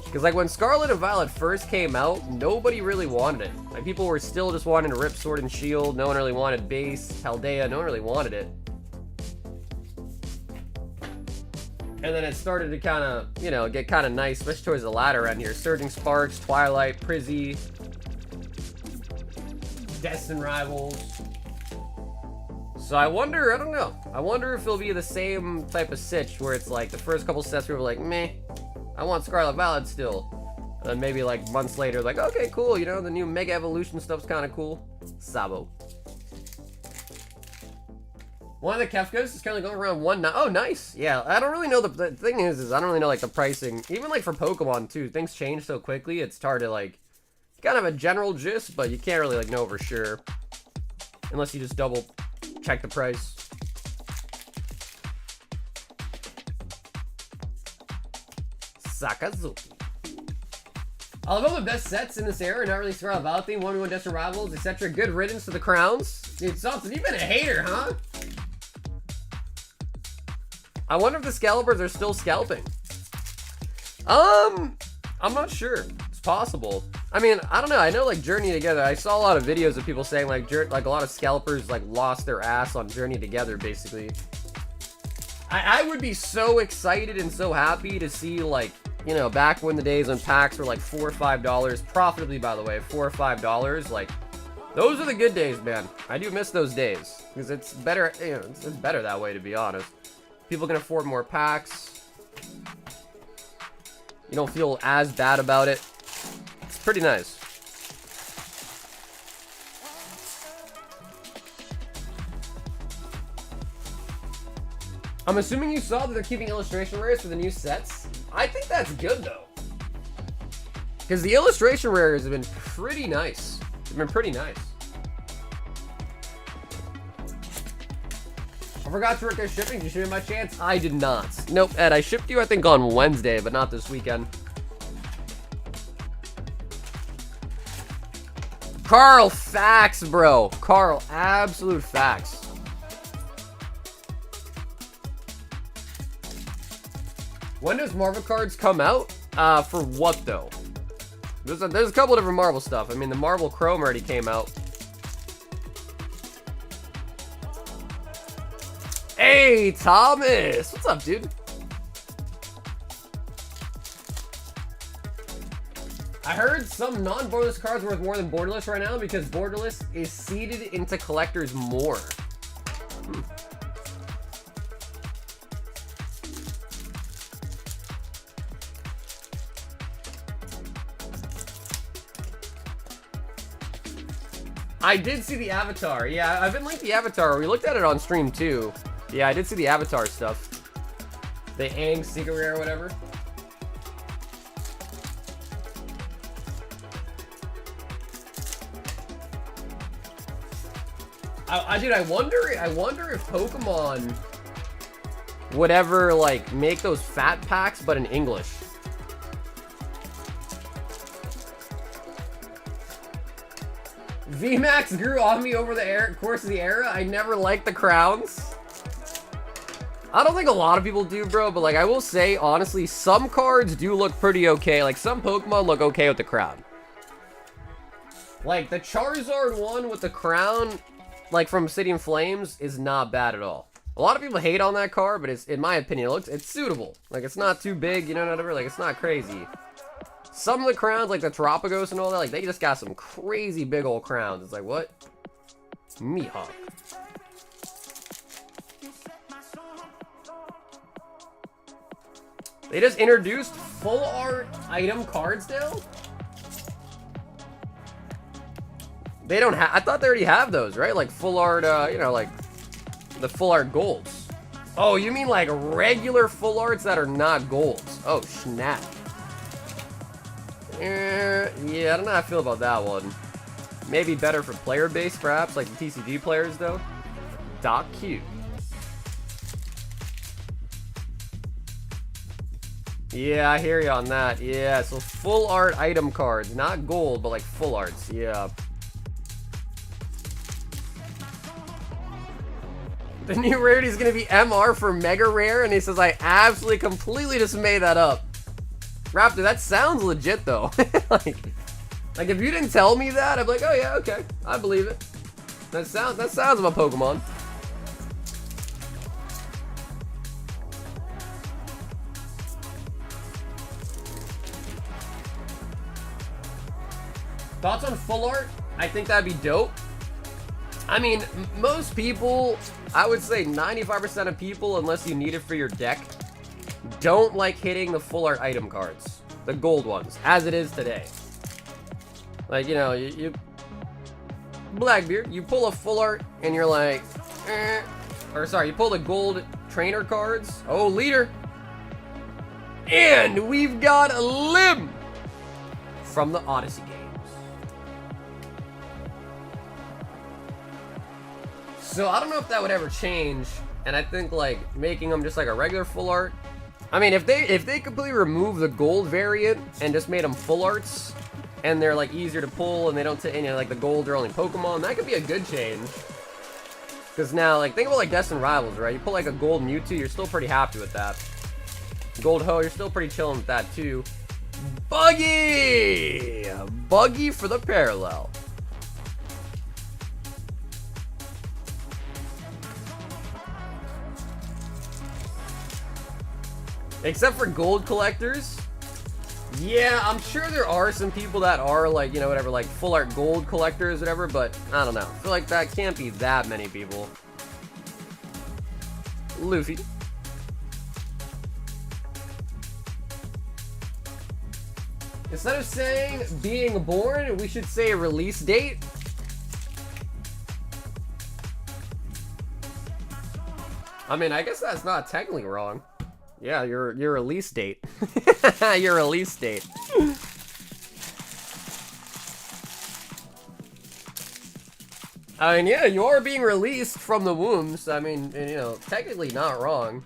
Because like when Scarlet and Violet first came out, nobody really wanted it. Like people were still just wanting to rip Sword and Shield. No one really wanted Base, Paldea. No one really wanted it. And then it started to kind of, you know, get kind of nice, especially towards the latter end here. Surging Sparks, Twilight, Prizzy, Destined Rivals. So I wonder, I don't know. I wonder if it'll be the same type of sitch where it's like the first couple sets where we're like, meh, I want Scarlet Violet still. And then maybe like months later, like, okay, cool, you know, the new Mega Evolution stuff's kind of cool. Sabo. One of the Kefkas is currently going around 1.9. Oh, nice. Yeah, I don't really know. The thing is I don't really know like the pricing. Even like for Pokemon too, things change so quickly. It's hard to like, kind of a general gist, but you can't really like know for sure. Unless you just double check the price. Sakazuki. I love all the best sets in this era, not really Scarlet Violet theme, 1v1 Destined Rivals, etc. Good riddance to the crowns. Dude, Salton, you've been a hater, huh? I wonder if the scalpers are still scalping. I'm not sure. It's possible. I mean, I don't know. I know like Journey Together. I saw a lot of videos of people saying like a lot of scalpers like lost their ass on Journey Together, basically. I would be so excited and so happy to see like, you know, back when the days when packs were like $4 or $5, profitably by the way, $4 or $5, like those are the good days, man. I do miss those days because it's better, you know, it's better that way, to be honest. People can afford more packs. You don't feel as bad about it. It's pretty nice. I'm assuming you saw that they're keeping illustration rares for the new sets. I think that's good though, because the illustration rares have been pretty nice. They've been pretty nice. I forgot to work out shipping. Did you ship me by chance? I did not. Nope, Ed, I shipped you I think on Wednesday, but not this weekend. Carl, facts, bro. Carl, absolute facts. When does Marvel cards come out? For what though? There's a couple different Marvel stuff. I mean, the Marvel Chrome already came out. Hey, Thomas! What's up, dude? I heard some non-borderless cards are worth more than borderless right now because borderless is seeded into collectors more. I did see the Avatar. Yeah, I've been linked the Avatar. We looked at it on stream too. Yeah, I did see the Avatar stuff. The Aang Secret Rare or whatever. Dude, I wonder if Pokemon would ever like make those fat packs, but in English. VMAX grew on me over the course of the era. I never liked the crowns. I don't think a lot of people do, bro, but like I will say, honestly, some cards do look pretty okay. Like some Pokemon look okay with the crown. Like, the Charizard one with the crown, like, from Obsidian Flames, is not bad at all. A lot of people hate on that card, but it's, in my opinion, it's suitable. Like, it's not too big, you know, whatever, like, it's not crazy. Some of the crowns, like the Teropagos and all that, like, they just got some crazy big old crowns. It's like, what? Mihawk. They just introduced full art item cards now? They don't have, I thought they already have those, right? Like full art, you know, like the full art golds. Oh, you mean like regular full arts that are not golds? Oh, snap. Yeah, I don't know how I feel about that one. Maybe better for player base, perhaps, like the TCG players, though. Doc Q. Yeah, I hear you on that. Yeah, so full art item cards. Not gold, but like full arts. Yeah. The new rarity is going to be MR for Mega Rare, and he says, I absolutely, completely just made that up. Raptor, that sounds legit, though. like, if you didn't tell me that, I'd be like, oh yeah, okay, I believe it. That sounds of a Pokemon. Thoughts on full art? I think that'd be dope. I mean, most people, I would say 95% of people, unless you need it for your deck, don't like hitting the full art item cards. The gold ones, as it is today. Like, you know, you Blackbeard, you pull a full art and you're like, eh. Or sorry, you pull the gold trainer cards. Oh, leader. And we've got a limb from the Odyssey games. So I don't know if that would ever change, and I think like making them just like a regular full art. I mean, if they completely remove the gold variant and just made them full arts, and they're like easier to pull, and they don't take, you know, like the gold are only Pokemon, that could be a good change. Because now, like, think about like Destined Rivals, right? You pull like a gold Mewtwo, you're still pretty happy with that. Gold Ho, you're still pretty chilling with that too. Buggy! Buggy for the parallel. Except for gold collectors. Yeah, I'm sure there are some people that are like, you know, whatever, like full art gold collectors, whatever, but I don't know. I feel like that can't be that many people. Luffy. Instead of saying being born, we should say a release date. I mean, I guess that's not technically wrong. Yeah, your release date. Your release date. I mean, yeah, you are being released from the wombs. I mean, you know, technically not wrong.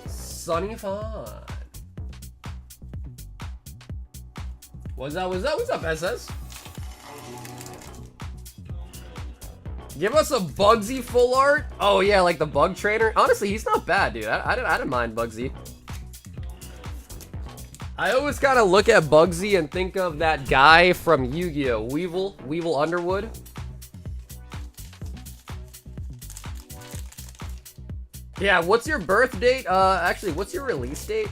Sunny Fawn. What's up, SS? Give us a Bugsy full art? Oh yeah, like the Bug Trainer. Honestly, he's not bad, dude. I didn't mind Bugsy. I always kind of look at Bugsy and think of that guy from Yu-Gi-Oh! Weevil Underwood. Yeah, what's your birth date? Actually, what's your release date?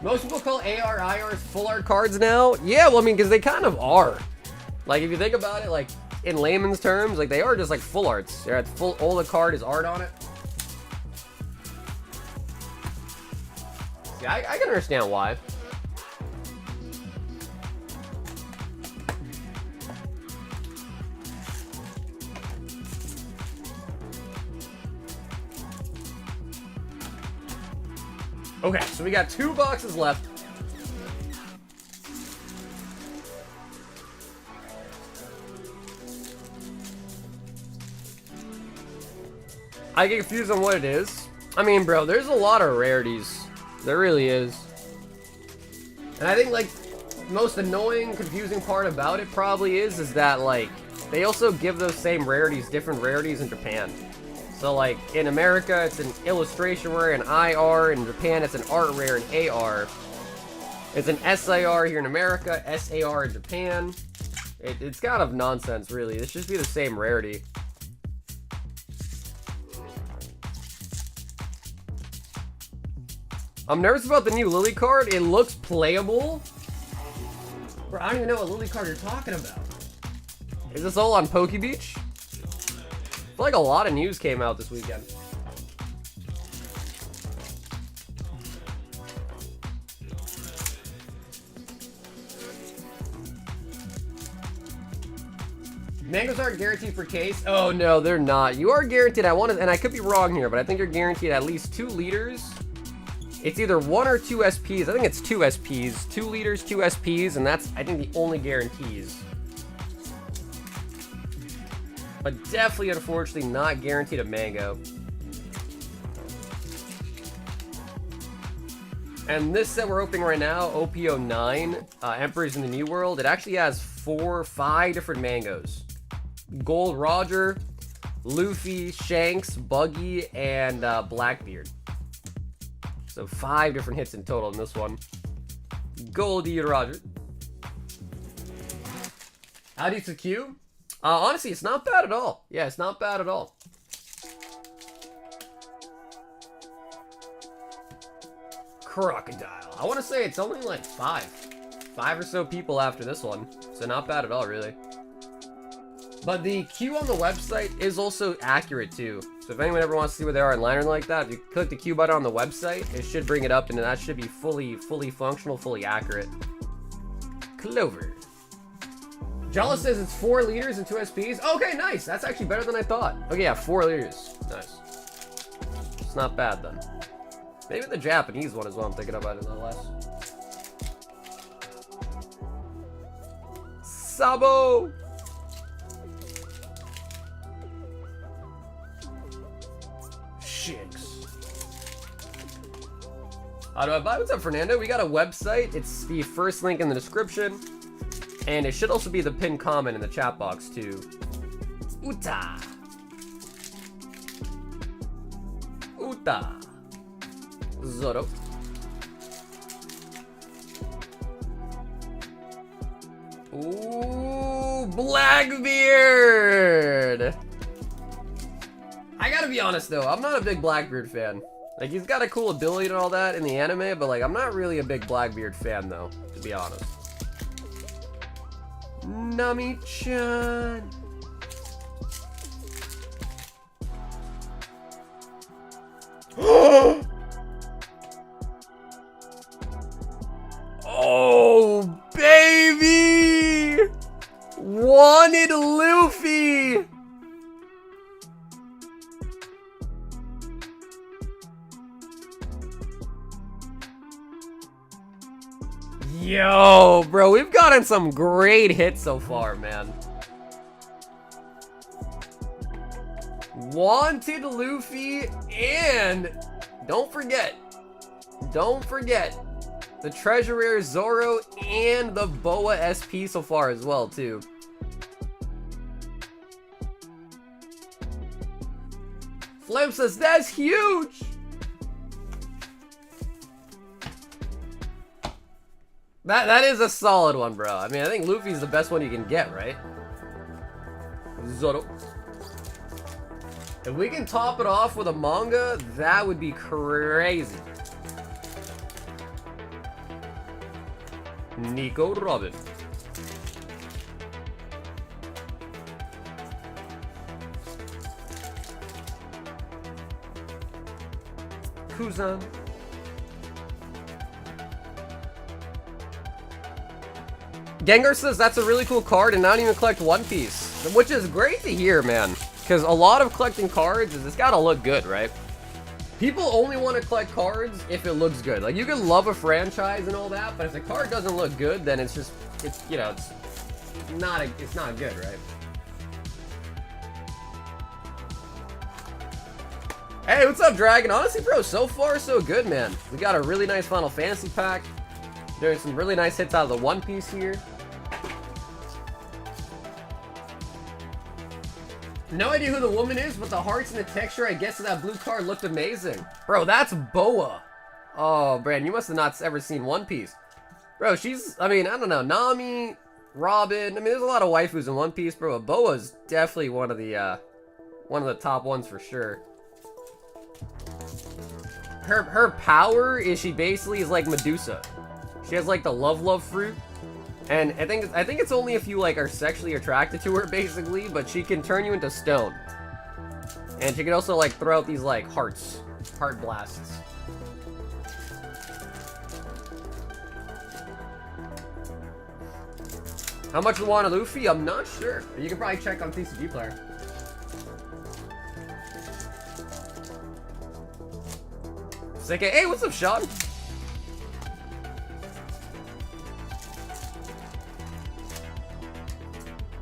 Most people call AR/IRs full art cards now. Yeah, well, I mean, because they kind of are. Like, if you think about it, like, in layman's terms, like, they are just, like, full arts. They're at full, all the card is art on it. Yeah, I can understand why. Okay, so we got 2 boxes left. I get confused on what it is. I mean, bro, there's a lot of rarities. There really is. And I think, like, most annoying, confusing part about it probably is that, like, they also give those same rarities, different rarities in Japan. So, like, in America, it's an illustration rare, an IR. In Japan, it's an art rare, an AR. It's an SAR here in America, SAR in Japan. It's kind of nonsense, really. It should be the same rarity. I'm nervous about the new Lily card. It looks playable. Bro, I don't even know what Lily card you're talking about. Is this all on Poke Beach? I feel like a lot of news came out this weekend. Mangoes aren't guaranteed for case. Oh no, they're not. You are guaranteed. And I could be wrong here, but I think you're guaranteed at least 2 liters. It's either 1 or 2 SPs. I think it's 2 SPs. 2 liters, 2 SPs, and that's, I think, the only guarantees. But definitely, unfortunately, not guaranteed a mango. And this set we're opening right now, OP09, Emperors in the New World, it actually has 5 different mangoes. Gold Roger, Luffy, Shanks, Buggy, and Blackbeard. So 5 different hits in total in this one. Goldie Roger. How do you secure? Honestly, it's not bad at all. Yeah, it's not bad at all. Crocodile. I want to say it's only like 5 or so people after this one. So not bad at all, really. But the queue on the website is also accurate too. So if anyone ever wants to see where they are in line or like that, if you click the queue button on the website, it should bring it up, and that should be fully functional, fully accurate. Clover. Jealous says it's 4 liters and 2 SPs. Okay, nice. That's actually better than I thought. Okay, yeah, 4 liters. Nice. It's not bad then. Maybe the Japanese one is what I'm thinking about, nonetheless. Sabo! Shigs. How do I buy? What's up, Fernando? We got a website. It's the first link in the description. And it should also be the pinned comment in the chat box, too. Uta. Uta. Zoro. Ooh, Blackbeard! I gotta be honest though, I'm not a big Blackbeard fan. Like, he's got a cool ability and all that in the anime, but like, I'm not really a big Blackbeard fan though, to be honest. Nami-chan. Oh, baby! Wanted Luffy! Yo, bro, we've gotten some great hits so far, man. Wanted Luffy, and don't forget, the Treasure Rare Zoro and the Boa SP so far as well, too. Flem says, that's huge! That is a solid one, bro. I mean, I think Luffy's the best one you can get, right? Zoro. If we can top it off with a manga, that would be crazy. Nico Robin. Kuzan. Gengar says that's a really cool card and not even collect One Piece, which is great to hear, man. Because a lot of collecting cards is it's gotta look good, right? People only want to collect cards if it looks good. Like, you can love a franchise and all that, but if the card doesn't look good, then it's just, you know, it's not good, right? Hey, what's up, Dragon? Honestly, bro, so far so good, man. We got a really nice Final Fantasy pack. Doing some really nice hits out of the One Piece here. No idea who the woman is, but the hearts and the texture, I guess, of that blue card looked amazing. Bro, that's Boa. Oh, Brandon, you must have not ever seen One Piece. Bro, she's, I mean, I don't know, Nami, Robin, I mean, there's a lot of waifus in One Piece, bro, but Boa's definitely one of the top ones for sure. Her power is she basically is like Medusa. She has like the love fruit. And I think it's only if you like are sexually attracted to her basically, but she can turn you into stone. And she can also like throw out these like heart blasts. How much you want a Luffy? I'm not sure. You can probably check on TCG Player. Sick. Hey, what's up, Sean?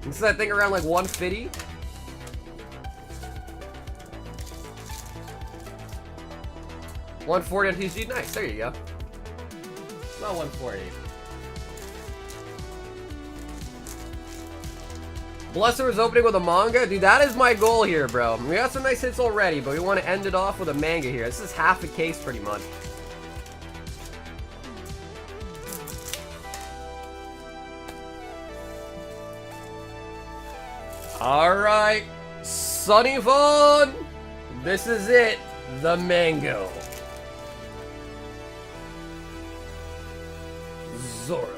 This is that thing around like 150. $140 on TCG. Nice. There you go. Not 140. Blesser is opening with a manga. Dude, that is my goal here, bro. We got some nice hits already, but we want to end it off with a manga here. This is half a case, pretty much. Alright. Sunny Vaughn. This is it. The mango. Zoro.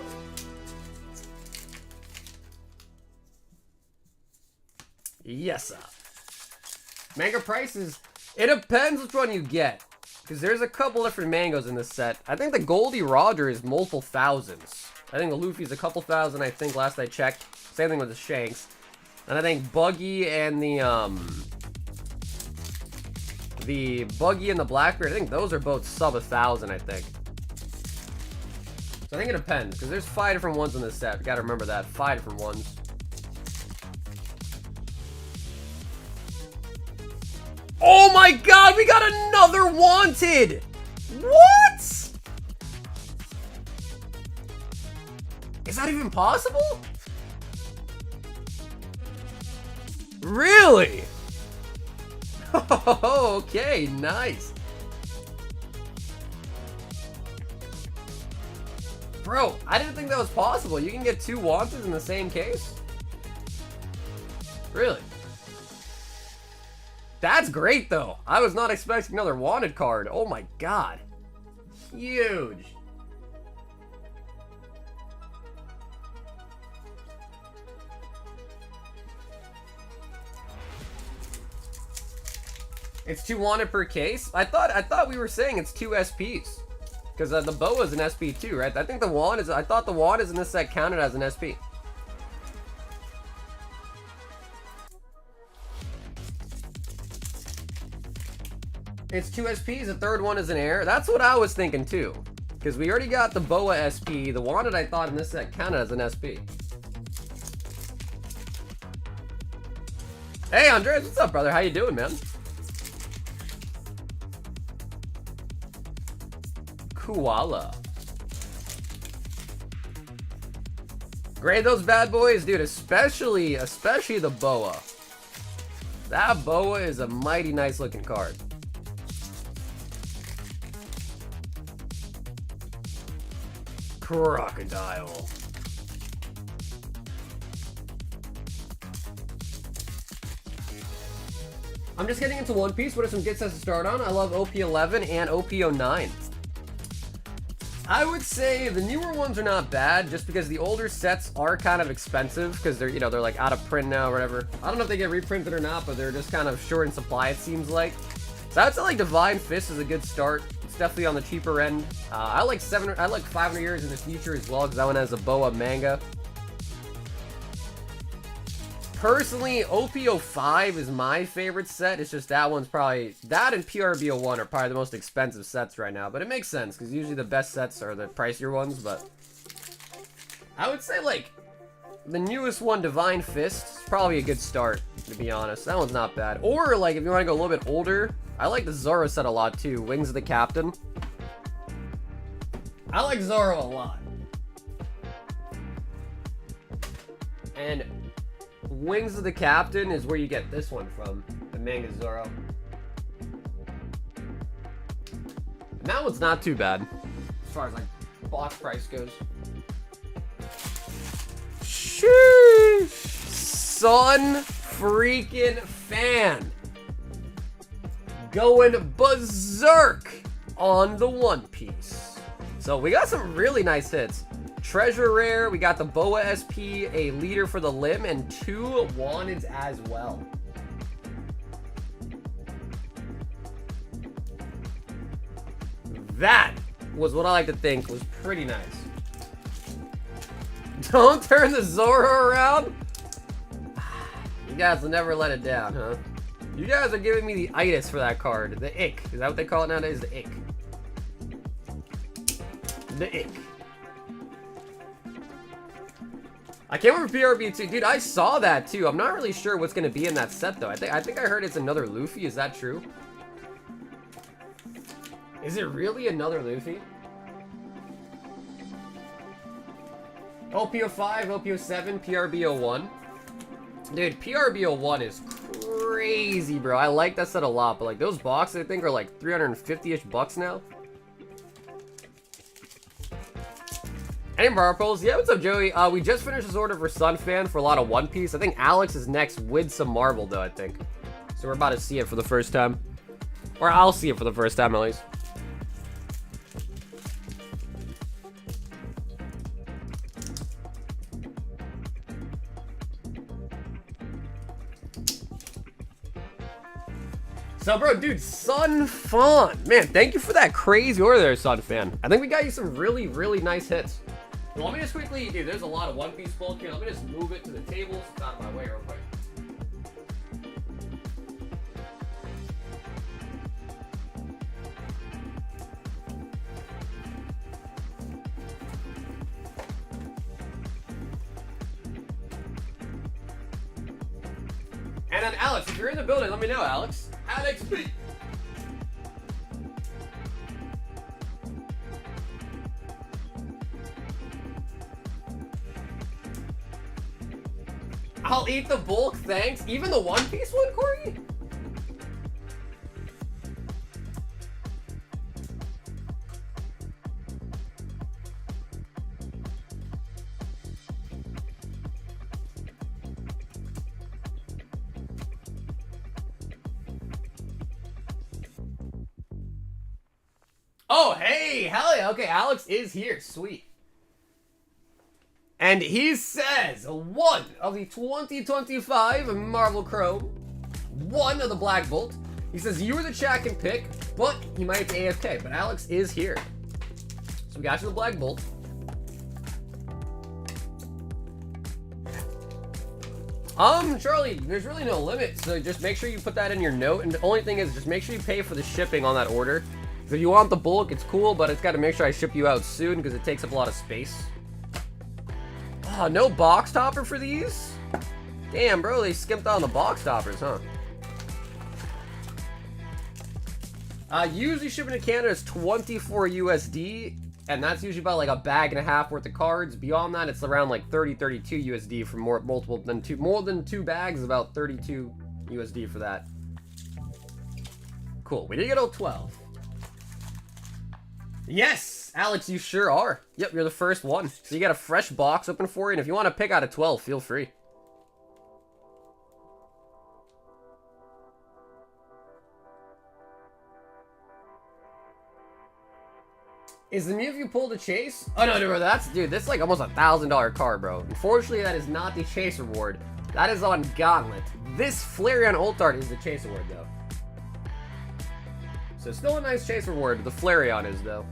Yes, sir. Manga prices, it depends which one you get. Because there's a couple different mangoes in this set. I think the Goldie Roger is multiple thousands. I think the Luffy's a couple thousand, I think, last I checked. Same thing with the Shanks. And I think Buggy and the Buggy and the Blackbeard, I think those are both sub 1,000, I think. So I think it depends, because there's 5 different ones in this set. You gotta remember that. 5 different ones. Oh my god, we got another Wanted! What? Is that even possible? Really? Oh, okay, nice. Bro, I didn't think that was possible. You can get 2 Wanteds in the same case? Really? That's great, though. I was not expecting another Wanted card. Oh my god. Huge. It's 2 Wanted per case? I thought we were saying it's 2 SPs. Because the Boa's an SP too, right? I think the Wand is, I thought the Wand is in this set counted as an SP. It's 2 SPs, the third one is an air. That's what I was thinking too. Because we already got the Boa SP. The Wanted I thought in this set counted as an SP. Hey Andres, what's up, brother? How you doing, man? Koala. Grade those bad boys, dude, especially the Boa. That Boa is a mighty nice looking card. Crocodile. I'm just getting into One Piece. What are some good sets to start on? I love OP11 and OP09. I would say the newer ones are not bad, just because the older sets are kind of expensive, because they're, you know, they're like out of print now or whatever. I don't know if they get reprinted or not, but they're just kind of short in supply, it seems like. So I would say like Divine Fist is a good start. It's definitely on the cheaper end. I like 500 Years in the Future as well, because that one has a Boa manga. Personally, OP05 is my favorite set. It's just that one's probably... That and PRB01 are probably the most expensive sets right now. But it makes sense, because usually the best sets are the pricier ones, but... I would say, like, the newest one, Divine Fist, is probably a good start, to be honest. That one's not bad. Or, like, if you want to go a little bit older, I like the Zoro set a lot, too. Wings of the Captain. I like Zoro a lot. And Wings of the Captain is where you get this one from, the Manga Zoro. And that one's not too bad, as far as like box price goes. Sheesh! Son freaking fan. Going berserk on the One Piece. So we got some really nice hits. Treasure Rare, we got the Boa SP, a leader for the limb, and 2 wanteds as well. That was what I like to think was pretty nice. Don't turn the Zoro around. You guys will never let it down, huh? You guys are giving me the itis for that card. The ick. Is that what they call it nowadays? The ick. The ick. I can't remember PRB2. Dude, I saw that too. I'm not really sure what's going to be in that set though. I think I heard it's another Luffy. Is that true? Is it really another Luffy? OPO5, OPO7, PRB01. Dude, PRB01 is crazy, bro. I like that set a lot, but like those boxes I think are like 350-ish bucks now. Any Marples? Yeah, what's up, Joey? We just finished this order for Sunfan for a lot of One Piece. I think Alex is next with some Marvel, though, I think. So we're about to see it for the first time. Or I'll see it for the first time, at least. So, bro, dude, Sunfan. Man, thank you for that crazy order there, Sunfan. I think we got you some really, really nice hits. Well, let me just quickly, dude, there's a lot of One Piece bulk here. Let me just move it to the tables. It's out of my way real quick. And then, Alex, if you're in the building, let me know, Alex. Alex B. I'll eat the bulk, thanks. Even the One Piece one, Corey? Oh, hey, hell yeah. Okay, Alex is here. Sweet. And he says, 1 of the 2025 Marvel Chrome, 1 of the Black Bolt. He says, you were the chat can pick, but he might be AFK. But Alex is here. So we got you the Black Bolt. Charlie, there's really no limit. So just make sure you put that in your note. And the only thing is, just make sure you pay for the shipping on that order. If you want the bulk, it's cool, but it's got to make sure I ship you out soon because it takes up a lot of space. Oh, no box topper for these? Damn, bro, they skimped on the box toppers, huh? Usually shipping to Canada is 24 USD, and that's usually about like a bag and a half worth of cards. Beyond that, it's around like 32 USD for more than two bags, about 32 USD for that. Cool, we did get all 12. Yes, Alex, you sure are. Yep, you're the first one. So you got a fresh box open for you, and if you want to pick out of 12, feel free. Is the Mewtwo pull the chase? Oh, no, bro, dude, that's like almost $1,000 card, bro. Unfortunately, that is not the chase reward. That is on Gauntlet. This Flareon Ultart is the chase reward, though. So still a nice chase reward. The Flareon is, though.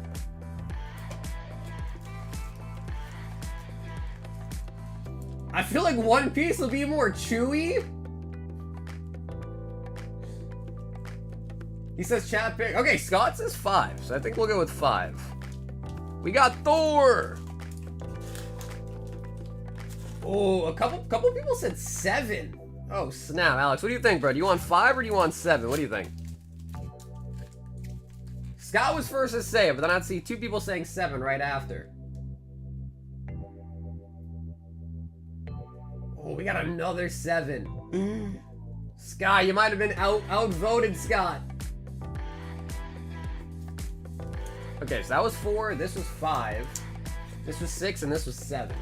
I feel like One Piece will be more chewy. He says chat pick. Okay, Scott says 5, so I think we'll go with 5. We got Thor. Oh, a couple people said 7. Oh, snap. Alex, what do you think, bro? Do you want 5 or do you want 7? What do you think? Scott was first to say it, but then I'd see 2 people saying 7 right after. Oh, we got another 7. Scott, you might have been outvoted, Scott. Okay, so that was 4, this was 5, this was 6, and this was 7.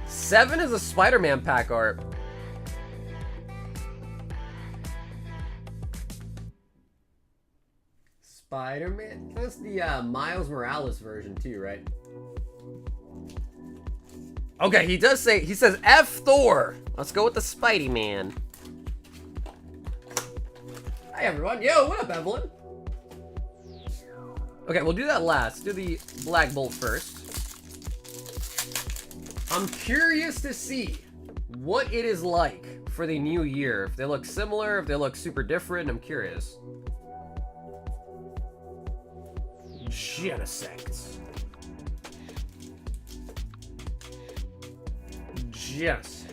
7 is a Spider-Man pack art. Spider-Man? That's the Miles Morales version too, right? Okay, he does say, he says F Thor. Let's go with the Spidey Man. Hi everyone. Yo, what up, Evelyn? Okay, we'll do that last. Do the Black Bolt first. I'm curious to see what it is like for the new year. If they look similar, if they look super different, I'm curious. Genesect. Genesect.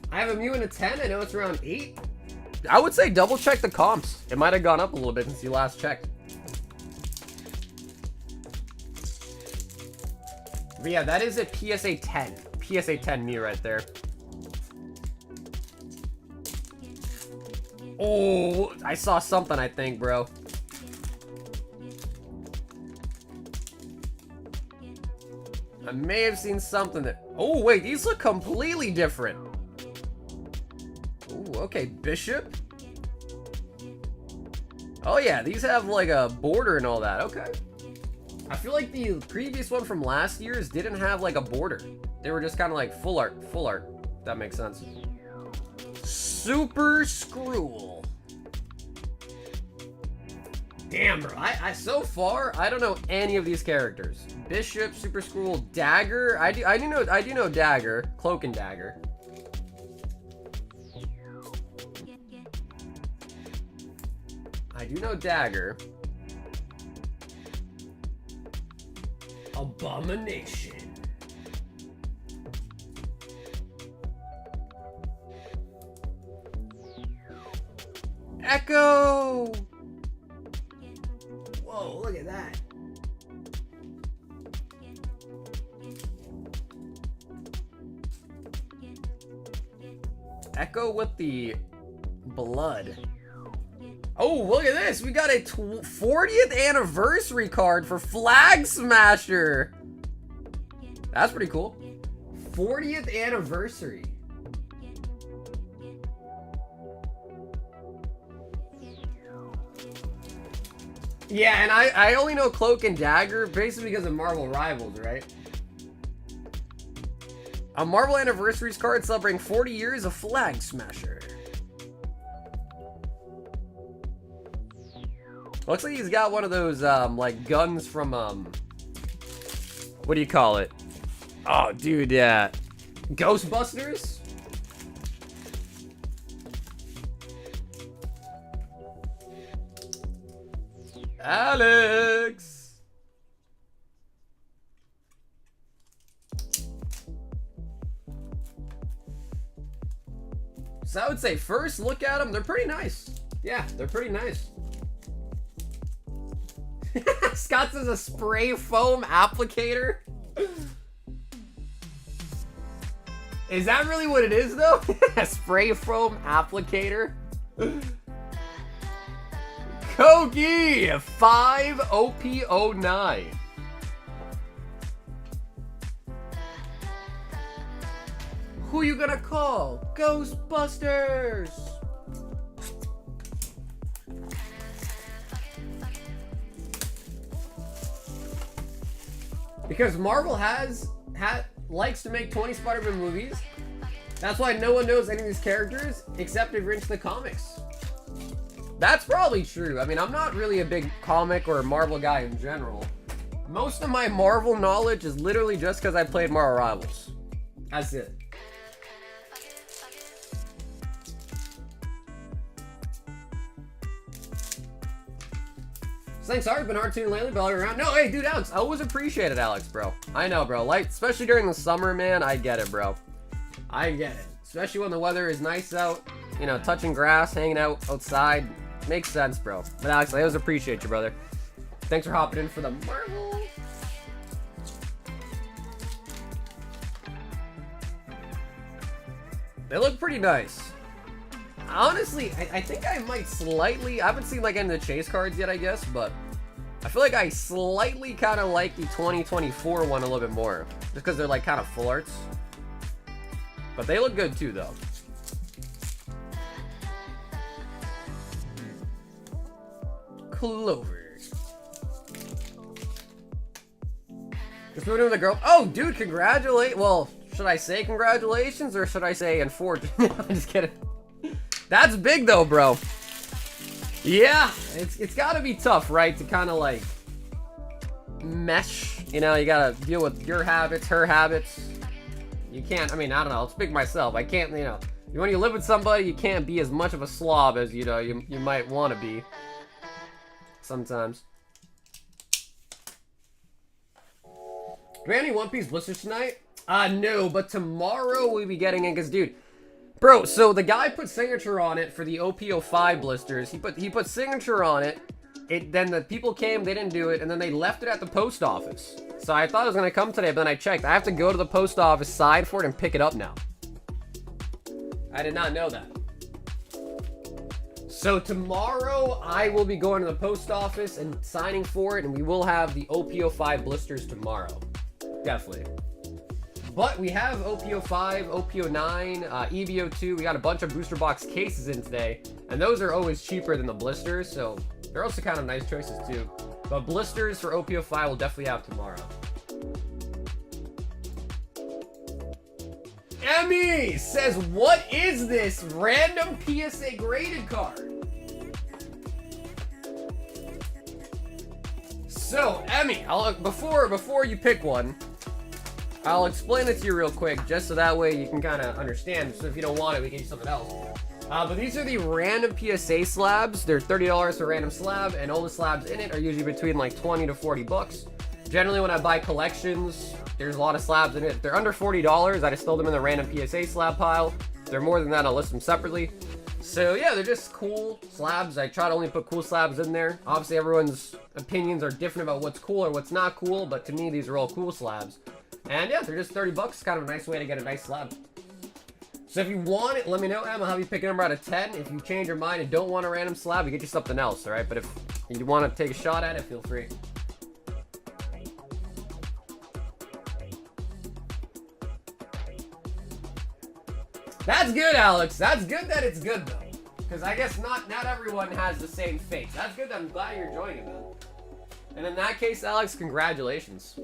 I have a Mew and a 10. I know it's around 8. I would say double check the comps. It might have gone up a little bit since you last checked. But yeah, that is a PSA 10. PSA 10 Mew right there. Oh, I saw something, I think, bro. I may have seen something that... Oh, wait, these look completely different. Ooh, okay, Bishop. Oh, yeah, these have, like, a border and all that. Okay. I feel like the previous one from last year's didn't have, like, a border. They were just kind of like full art. Full art. If that makes sense. Super Skrull. Damn, bro. I so far, I don't know any of these characters. Bishop, Super Skrull, Dagger. I do know Dagger. Cloak and Dagger. I do know Dagger. Abomination. Echo. Whoa, look at that. Echo with the blood. Oh, look at this. We got a 40th anniversary card for Flag Smasher. That's pretty cool. 40th anniversary. Yeah, and I only know Cloak and Dagger basically because of Marvel Rivals, right? A Marvel Anniversaries card celebrating 40 years of Flag Smasher. Looks like he's got one of those, like, guns from, what do you call it? Oh, dude, yeah. Ghostbusters? Alex! So I would say first look at them, they're pretty nice. Yeah, they're pretty nice. Scott says a spray foam applicator. Is that really what it is, though? A spray foam applicator? Kogi 5OP09. Who you gonna call? Ghostbusters! Because Marvel likes to make 20 Spider-Man movies. That's why no one knows any of these characters except if you're into the comics. That's probably true. I mean, I'm not really a big comic or Marvel guy in general. Most of my Marvel knowledge is literally just because I played Marvel Rivals. That's it. Thanks, sorry, been hard tuning lately, but all around. No, hey, dude, Alex, I always appreciate it, Alex, bro. I know, bro. Like, especially during the summer, man, I get it, bro. I get it. Especially when the weather is nice out. you know, touching grass, hanging out outside. Makes sense, bro. But Alex, I always appreciate you, brother. Thanks for hopping in for the Marvel. They look pretty nice. Honestly, I think I might slightly... I haven't seen, like, any of the chase cards yet, I guess, but... I feel like I slightly kind of like the 2024 one a little bit more. Just because they're, like, kind of full arts. But they look good, too, though. Clover. Just moving with the girl. Oh, dude, congratulate. Well, should I say congratulations or should I say unfortunate? I'm just kidding. That's big though, bro. Yeah, it's gotta be tough, right? To kind of like mesh. You know, you gotta deal with your habits, her habits. You can't. I mean, I don't know. I'll speak myself. I can't. You know, when you live with somebody, you can't be as much of a slob as you know you might want to be. Sometimes. Do we have any One Piece blisters tonight? No, but tomorrow we'll be getting in, because, dude, bro, so the guy put signature on it for the OP05 blisters. He put signature on it. Then the people came, they didn't do it, and then they left it at the post office. So I thought it was going to come today, but then I checked. I have to go to the post office side for it and pick it up now. I did not know that. So tomorrow, I will be going to the post office and signing for it, and we will have the OP05 blisters tomorrow. Definitely. But we have OP05, OP09, EVO2. We got a bunch of booster box cases in today, and those are always cheaper than the blisters, so they're also kind of nice choices too. But blisters for OP05 we'll definitely have tomorrow. Emmy says, what is this random PSA graded card? So, Emmy, before you pick one, I'll explain it to you real quick, just so that way you can kind of understand. So if you don't want it, we can use something else. But these are the random PSA slabs. They're $30 for a random slab, and all the slabs in it are usually between like 20 to 40 bucks. Generally, when I buy collections, there's a lot of slabs in it. If they're under $40, I just throw them in the random PSA slab pile. If they're more than that, I'll list them separately. So yeah, they're just cool slabs. I try to only put cool slabs in there. Obviously, everyone's opinions are different about what's cool or what's not cool, but to me, these are all cool slabs. And yeah, they're just 30 bucks. Kind of a nice way to get a nice slab. So if you want it, let me know, Em. I'll have you pick a number out of 10. If you change your mind and don't want a random slab, we get you something else, all right? But if you want to take a shot at it, feel free. That's good, Alex. That's good that it's good, though. Because I guess not everyone has the same face. That's good. I'm glad you're enjoying it, man. And in that case, Alex, congratulations.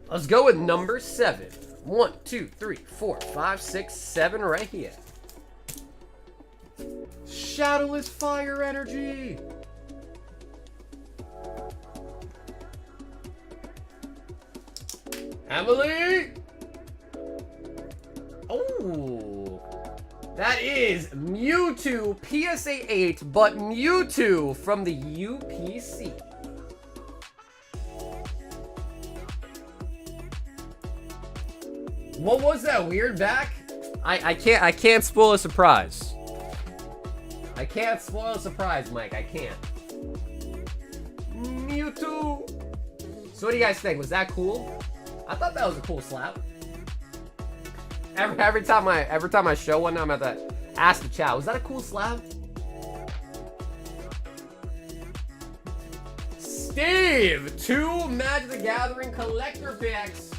Let's go with number 7. 1, 2, 3, 4, 5, 6, 7 right here. Shadowless Fire Energy. Emily. Oh, that is Mewtwo PSA 8, but Mewtwo from the UPC. What was that weird back? I can't spoil a surprise. I can't spoil a surprise, Mike. I can't. Mewtwo. So what do you guys think? Was that cool? I thought that was a cool slap. Every time I show one, I'm at that ask the chat. Was that a cool slab? Steve, 2 Magic the Gathering collector packs.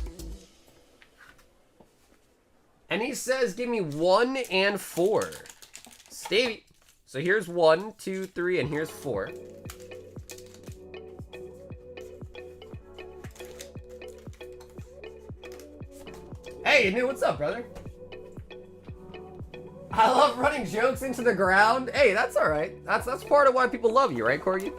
And he says, give me 1 and 4. Stevie. So here's 1, 2, 3, and here's 4. Hey, Anu, what's up, brother? I love running jokes into the ground. Hey, that's all right. That's part of why people love you, right, Corgi?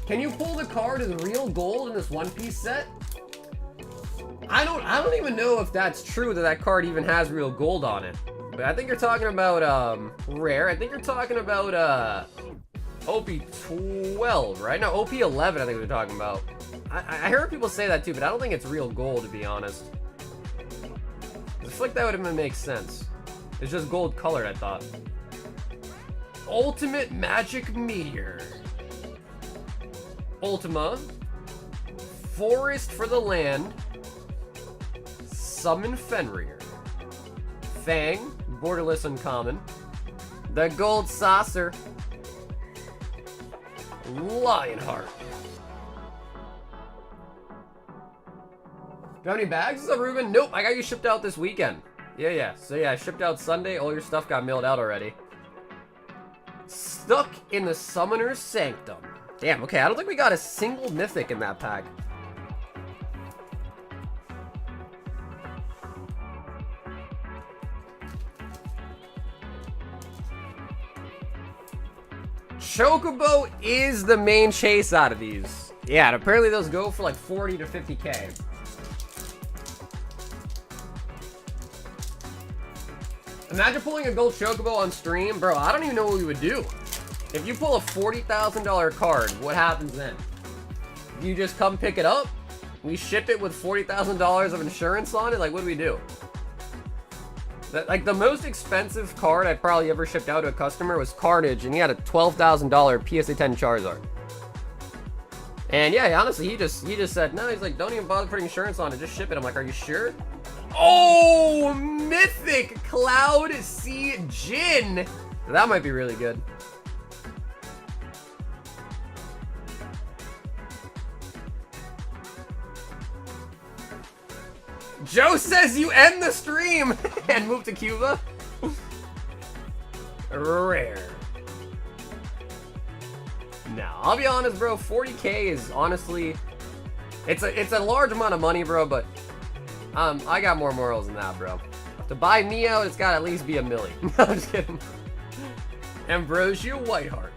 Can you pull the card as real gold in this One Piece set? I don't even know if that's true that card even has real gold on it. But I think you're talking about rare. I think you're talking about OP12, right? No, OP11 I think we're talking about. I heard people say that too, but I don't think it's real gold, to be honest. I feel like that would have make sense. It's just gold colored, I thought. Ultimate Magic Meteor. Ultima. Forest for the Land. Summon Fenrir. Fang. Borderless Uncommon. The Gold Saucer. Lionheart. Do you have any bags? What's up, Ruben? Nope, I got you shipped out this weekend. Yeah. So yeah, I shipped out Sunday. All your stuff got mailed out already. Stuck in the Summoner's Sanctum. Damn, okay, I don't think we got a single mythic in that pack. Chocobo is the main chase out of these. Yeah, and apparently those go for like 40 to 50k. Imagine pulling a gold Chocobo on stream. Bro, I don't even know what we would do. If you pull a $40,000 card, what happens then? You just come pick it up? We ship it with $40,000 of insurance on it? Like, what do we do? Like, the most expensive card I probably ever shipped out to a customer was Carnage, and he had a $12,000 PSA 10 Charizard. And yeah, honestly, he just said, no, he's like, don't even bother putting insurance on it, just ship it. I'm like, are you sure? Oh, Mythic Cloud Sea Jin. That might be really good. Joe says you end the stream and move to Cuba. Rare. No, I'll be honest, bro. 40k is honestly, it's a large amount of money, bro. But I got more morals than that, bro. To buy me out, it's gotta at least be $1 million. No, I'm just kidding. Ambrosia Whiteheart.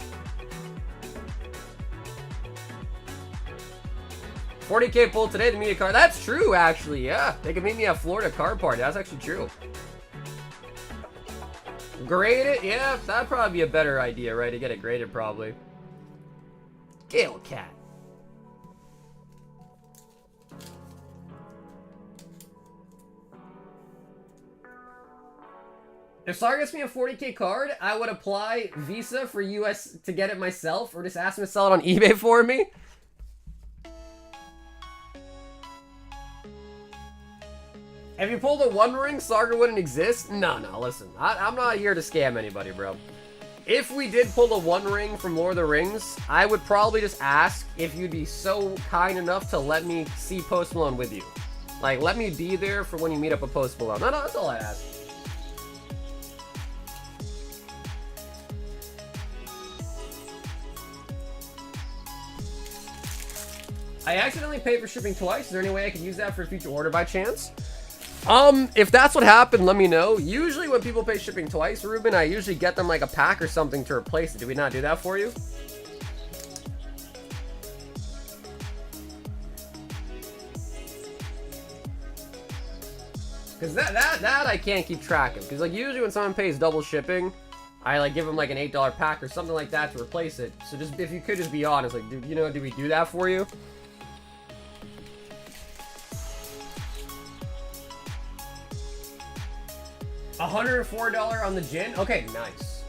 40k pull today to meet a card. That's true, actually. Yeah, they can meet me at Florida Card Party. That's actually true. Grade it? Yeah, that'd probably be a better idea, right? To get it graded, probably. Gale Cat. If Sar gets me a 40k card, I would apply Visa for US to get it myself, or just ask him to sell it on eBay for me. If you pulled a One Ring, Sarga wouldn't exist? No, listen. I'm not here to scam anybody, bro. If we did pull a One Ring from Lord of the Rings, I would probably just ask if you'd be so kind enough to let me see Post Malone with you. Like, let me be there for when you meet up with Post Malone. No, that's all I ask. I accidentally paid for shipping twice. Is there any way I could use that for a future order by chance? If that's what happened, let me know. Usually when people pay shipping twice, Ruben, I usually get them like a pack or something to replace it. Did we not do that for you? Because that I can't keep track of. Because like usually when someone pays double shipping, I like give them like an $8 pack or something like that to replace it. So just if you could just be honest, like, dude, you know, did we do that for you? $104 on the Jin? Okay, nice.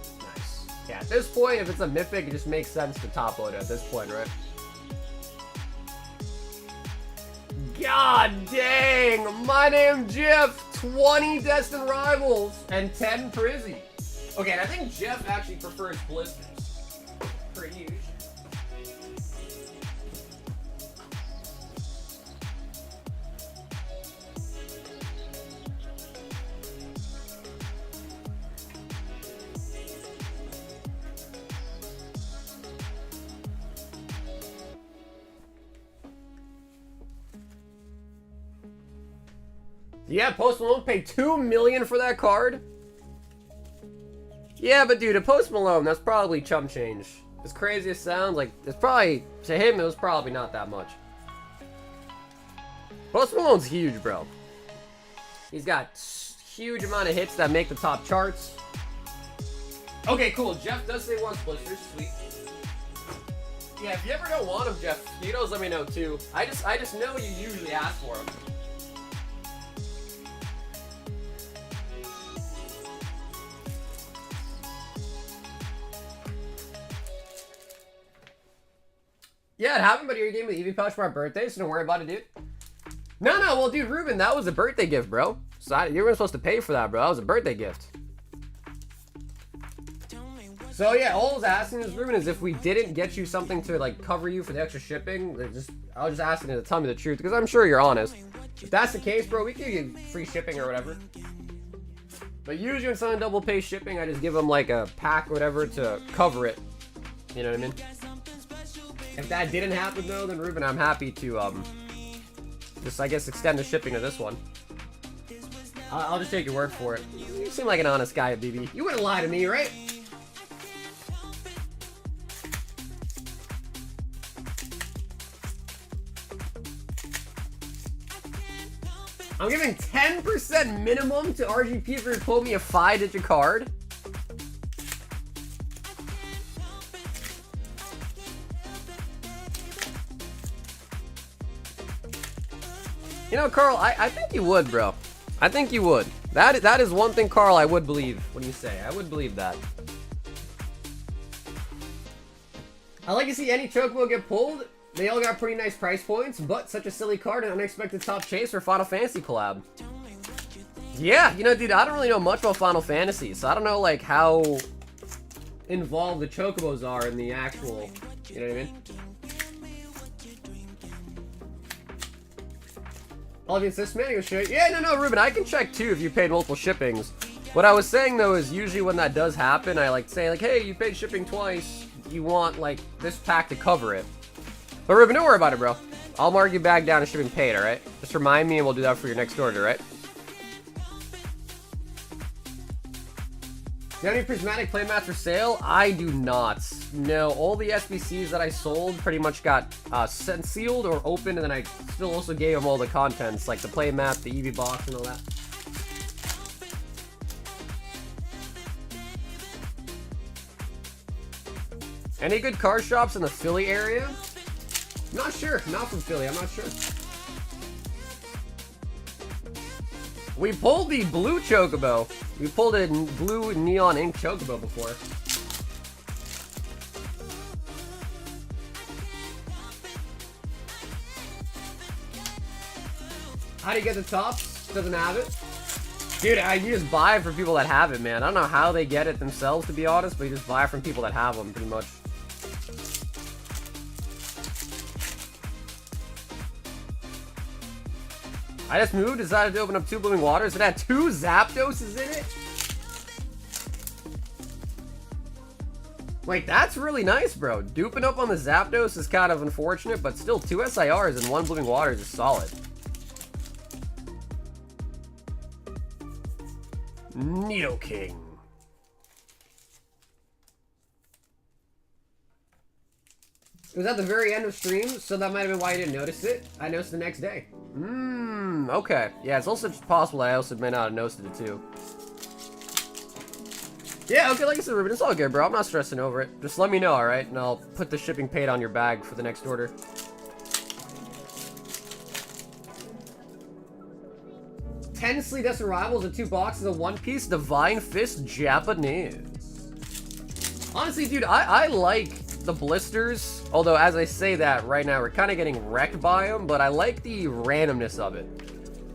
Yeah, at this point, if it's a mythic, it just makes sense to top load it at this point, right? God dang! My name Jeff, 20 Destined Rivals, and 10 Prizzy. Okay, and I think Jeff actually prefers blisters. Pretty huge. Yeah, Post Malone paid $2 million for that card. Yeah, but dude, a Post Malone, that's probably chump change. As crazy as it sounds, like, it's probably, to him, it was probably not that much. Post Malone's huge, bro. He's got huge amount of hits that make the top charts. Okay, cool. Jeff does say he wants blisters. Sweet. Yeah, if you ever don't want them, Jeff, you know, let me know too. I just know you usually ask for them. Yeah, it happened, but you gave me the EV pouch for my birthday, so don't worry about it, dude. No, well, dude, Ruben, that was a birthday gift, bro. So you weren't supposed to pay for that, bro. That was a birthday gift. So yeah, all I was asking is, Ruben, is if we didn't get you something to like cover you for the extra shipping, I was just asking you to tell me the truth because I'm sure you're honest. If that's the case, bro, we can get free shipping or whatever. But usually when someone double pays shipping, I just give them like a pack or whatever to cover it. You know what I mean? If that didn't happen though, then Ruben, I'm happy to just I guess extend the shipping to this one. I'll just take your word for it. You seem like an honest guy, BB. You wouldn't lie to me, right? I'm giving 10% minimum to RGP if you pull me a 5-digit card. You know, Carl, I think you would, bro. I think you would. That is one thing, Carl, I would believe. What do you say? I would believe that. I like to see any Chocobo get pulled. They all got pretty nice price points, but such a silly card and unexpected top chase for Final Fantasy collab. Yeah, you know, dude, I don't really know much about Final Fantasy, so I don't know, like, how involved the Chocobos are in the actual, you know what I mean? All the this manual shit. Yeah, no, Ruben, I can check too if you paid multiple shippings. What I was saying though is usually when that does happen, I like say like, hey, you paid shipping twice. You want like this pack to cover it. But Ruben, don't worry about it, bro. I'll mark you back down to shipping paid, all right? Just remind me and we'll do that for your next order, right? Do you have any prismatic playmats for sale? I do not. No, all the SBCs that I sold pretty much got sent sealed or opened, and then I still also gave them all the contents, like the playmat, the EV box, and all that. Any good card shops in the Philly area? Not sure. Not from Philly. I'm not sure. We pulled the blue Chocobo. We pulled a blue neon ink Chocobo before. How do you get the tops? Doesn't have it? Dude, you just buy it from people that have it, man. I don't know how they get it themselves, to be honest, but you just buy it from people that have them, pretty much. I just moved, decided to open up 2 Blooming Waters. It had 2 Zapdoses in it? Wait, that's really nice, bro. Duping up on the Zapdos is kind of unfortunate, but still 2 SIRs and 1 Blooming Waters is solid. Nidoking. It was at the very end of stream, so that might have been why you didn't notice it. I noticed the next day. Okay. Yeah, it's also possible I also may not have noticed it too. Yeah, okay, like I said, Ruben, it's all good, bro. I'm not stressing over it. Just let me know, alright? And I'll put the shipping paid on your bag for the next order. Ten Sleep Destined Rivals and 2 boxes of One Piece Divine Fist Japanese. Honestly, dude, I like the blisters, although as I say that right now we're kind of getting wrecked by them, but I like the randomness of it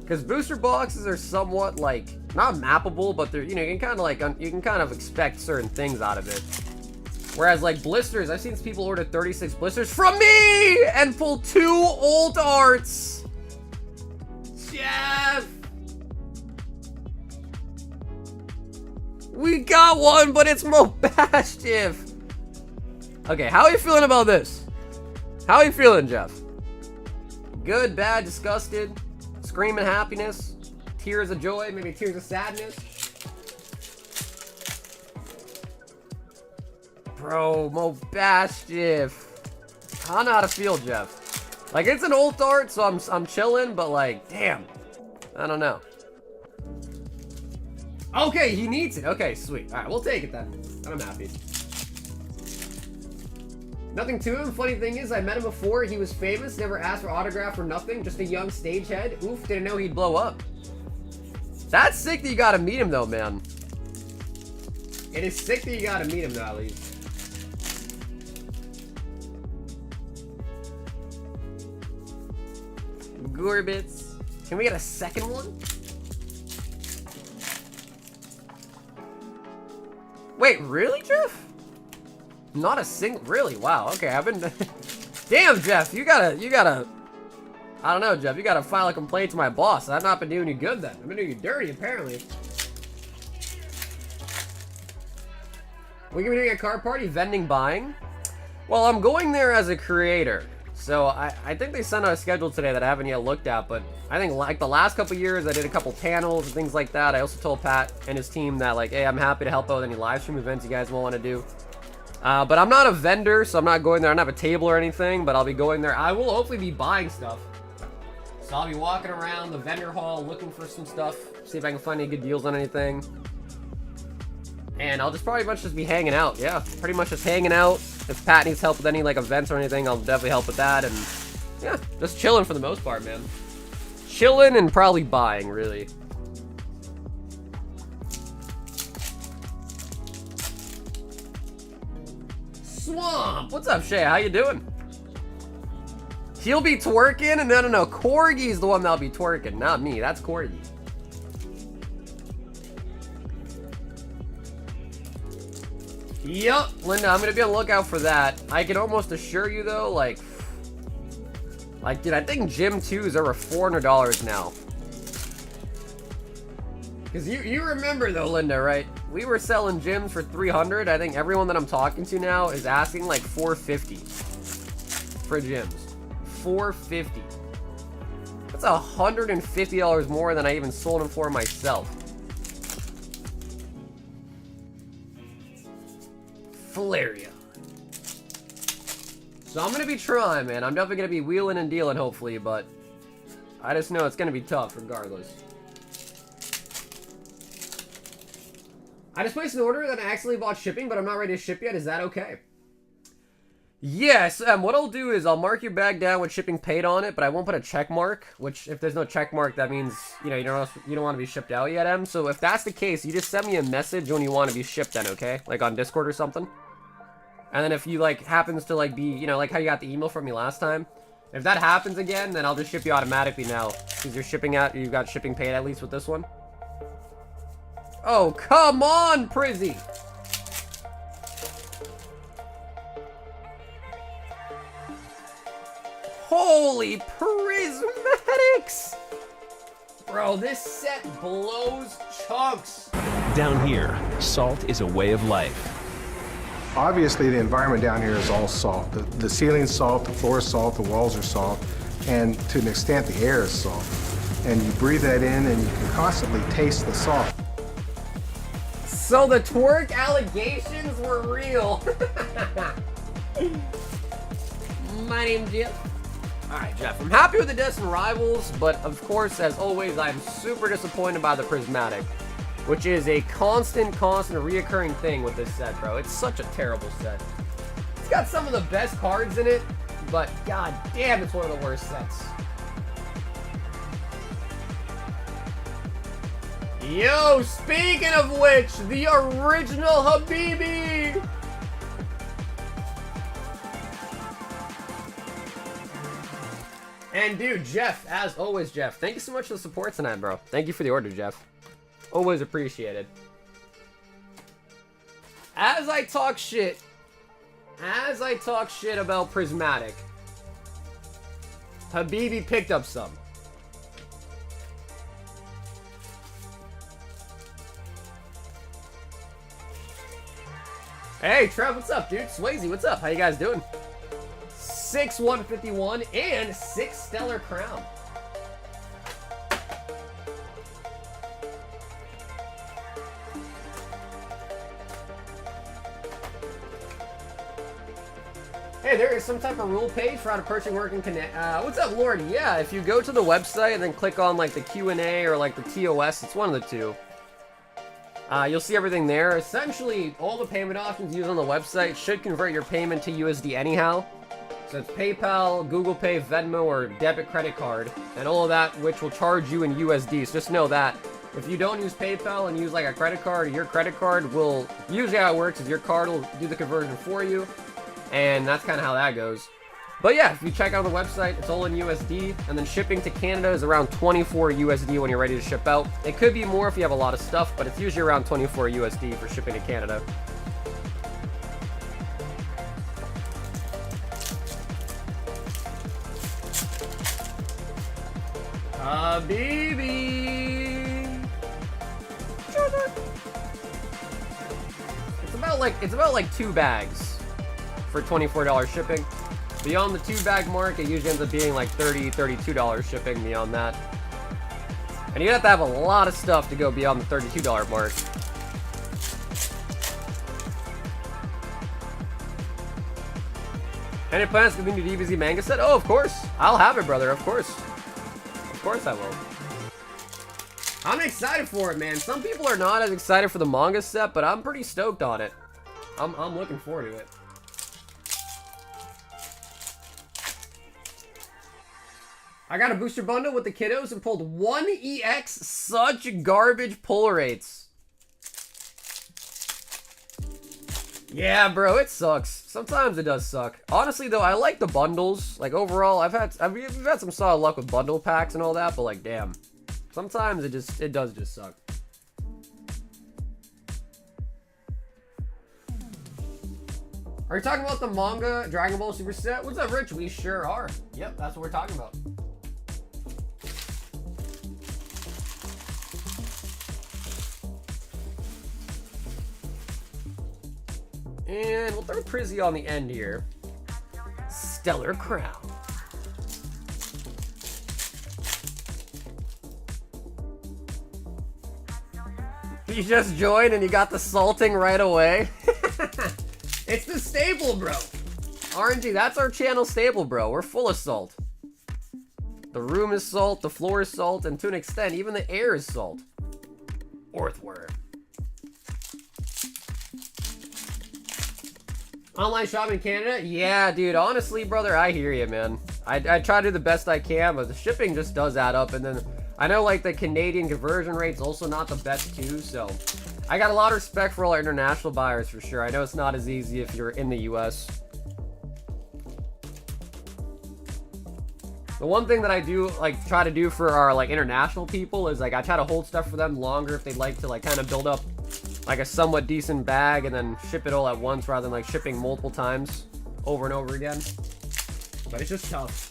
because booster boxes are somewhat like not mappable, but they're, you know, you can kind of expect certain things out of it, whereas like blisters, I've seen people order 36 blisters from me and pull 2 old arts. Jeff, we got one, but it's Mobastif. Okay, how are you feeling about this? How are you feeling, Jeff? Good, bad, disgusted, screaming happiness, tears of joy, maybe tears of sadness? Bro, Mobastif. I don't know how to feel, Jeff. Like, it's an old art, so I'm chilling, but like, damn. I don't know. Okay, he needs it. Okay, sweet. Alright, we'll take it then. I'm happy. Nothing to him. Funny thing is, I met him before. He was famous, never asked for autograph or nothing. Just a young stagehead. Oof, didn't know he'd blow up. That's sick that you gotta meet him, though, man. It is sick that you gotta meet him, though, at least. Gorbits. Can we get a second one? Wait, really, Jeff? Not a single, really? Wow, okay, I've been... Damn, Jeff, you gotta... I don't know, Jeff, you gotta file a complaint to my boss. I've not been doing you good then. I've been doing you dirty, apparently. We gonna be doing a card party, vending, buying? Well, I'm going there as a creator. So I think they sent out a schedule today that I haven't yet looked at, but I think like the last couple years I did a couple panels and things like that. I also told Pat and his team that like, hey, I'm happy to help out with any live stream events you guys will want to do. But I'm not a vendor, so I'm not going there. I don't have a table or anything, but I'll be going there. I will hopefully be buying stuff. So I'll be walking around the vendor hall looking for some stuff, see if I can find any good deals on anything. And I'll just pretty much just be hanging out. Yeah, pretty much just hanging out. If Pat needs help with any like events or anything, I'll definitely help with that. And yeah, just chilling for the most part, man. Chilling and probably buying, really. Swamp, what's up, Shay? How you doing? He'll be twerking, and no, Corgi's the one that'll be twerking, not me. That's Corgi. Yup, Linda, I'm gonna be on the lookout for that. I can almost assure you though, like, dude, I think Gym 2s are over $400 now. Cause you remember though, Linda, right? We were selling gyms for $300. I think everyone that I'm talking to now is asking like $450 for gyms. $450. That's $150 more than I even sold them for myself. Flareon. So I'm gonna be trying, man. I'm definitely gonna be wheeling and dealing, hopefully, but I just know it's gonna be tough regardless. I just placed an order that I accidentally bought shipping, but I'm not ready to ship yet. Is that okay? Yes. What I'll do is I'll mark your bag down with shipping paid on it, but I won't put a check mark. Which, if there's no check mark, that means you don't want to be shipped out yet, Em. So if that's the case, you just send me a message when you want to be shipped, then, okay? Like on Discord or something. And then if you like happens to like be, like how you got the email from me last time. If that happens again, then I'll just ship you automatically now, because you've got shipping paid at least with this one. Oh, come on, Prizzy! Holy prismatics! Bro, this set blows chunks. Down here, salt is a way of life. Obviously, the environment down here is all salt. The ceiling's salt, the floor is salt, the walls are salt, and to an extent, the air is salt. And you breathe that in, and you can constantly taste the salt. So the twerk allegations were real. My name's Jeff. Alright, Jeff, I'm happy with the Destined Rivals, but of course, as always, I'm super disappointed by the Prismatic, which is a constant reoccurring thing with this set, bro. It's such a terrible set. It's got some of the best cards in it, but god damn, it's one of the worst sets. Yo, speaking of which, the original Habibi! And dude, Jeff, as always, Jeff, thank you so much for the support tonight, bro. Thank you for the order, Jeff. Always appreciated. As I talk shit about Prismatic, Habibi picked up some. Hey, Trev, what's up, dude? Swayze, what's up? How you guys doing? 6 151 and 6 Stellar Crown. Hey, there is some type of rule page for how to purchase working connect. What's up, Lord? Yeah, if you go to the website and then click on like the Q&A or like the TOS, it's one of the two. You'll see everything there. Essentially, all the payment options used on the website should convert your payment to USD anyhow. So it's PayPal, Google Pay, Venmo, or debit credit card, and all of that, which will charge you in USD. So just know that if you don't use PayPal and use like a credit card, your credit card will, usually how it works is your card will do the conversion for you, and that's kind of how that goes. But yeah, if you check out the website, it's all in USD, and then shipping to Canada is around 24 USD when you're ready to ship out. It could be more if you have a lot of stuff, but it's usually around 24 USD for shipping to Canada. Baby. It's about like 2 bags for $24 shipping. Beyond the 2-bag mark, it usually ends up being like $30, $32 shipping beyond that. And you have to have a lot of stuff to go beyond the $32 mark. Any plans for the new DBZ manga set? Oh, of course. I'll have it, brother. Of course. Of course I will. I'm excited for it, man. Some people are not as excited for the manga set, but I'm pretty stoked on it. I'm looking forward to it. I got a booster bundle with the kiddos and pulled 1 EX. Such garbage pull rates. Yeah, bro, it sucks. Sometimes it does suck. Honestly, though, I like the bundles. Like, overall, we've had some solid luck with bundle packs and all that, but, like, damn. Sometimes it does just suck. Are you talking about the manga Dragon Ball Super set? What's up, Rich? We sure are. Yep, that's what we're talking about. And we'll throw Prizzy on the end here. Stellar Crown. You just joined and you got the salting right away. It's the staple, bro. RNG, that's our channel staple, bro. We're full of salt. The room is salt, the floor is salt, and to an extent, even the air is salt. Earthworm. Online shopping in Canada? Yeah, dude, honestly, brother, I hear you, man. I try to do the best I can, but the shipping just does add up, and then I know, like, the Canadian conversion rate's also not the best, too, so I got a lot of respect for all our international buyers, for sure. I know it's not as easy if you're in the US. The one thing that I do, like, try to do for our, like, international people is, like, I try to hold stuff for them longer if they'd like to, like, kind of build up like a somewhat decent bag and then ship it all at once rather than like shipping multiple times over and over again. But it's just tough.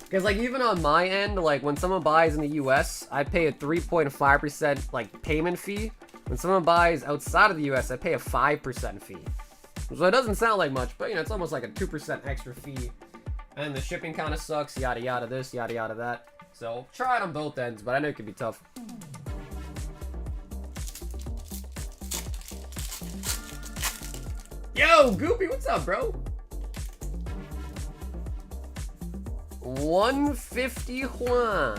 Because like even on my end, like when someone buys in the US, I pay a 3.5% like payment fee. When someone buys outside of the US, I pay a 5% fee. So it doesn't sound like much, but you know, it's almost like a 2% extra fee. And the shipping kind of sucks, yada yada this, yada yada that. So try it on both ends, but I know it can be tough. Yo, Goopy, what's up, bro? 151.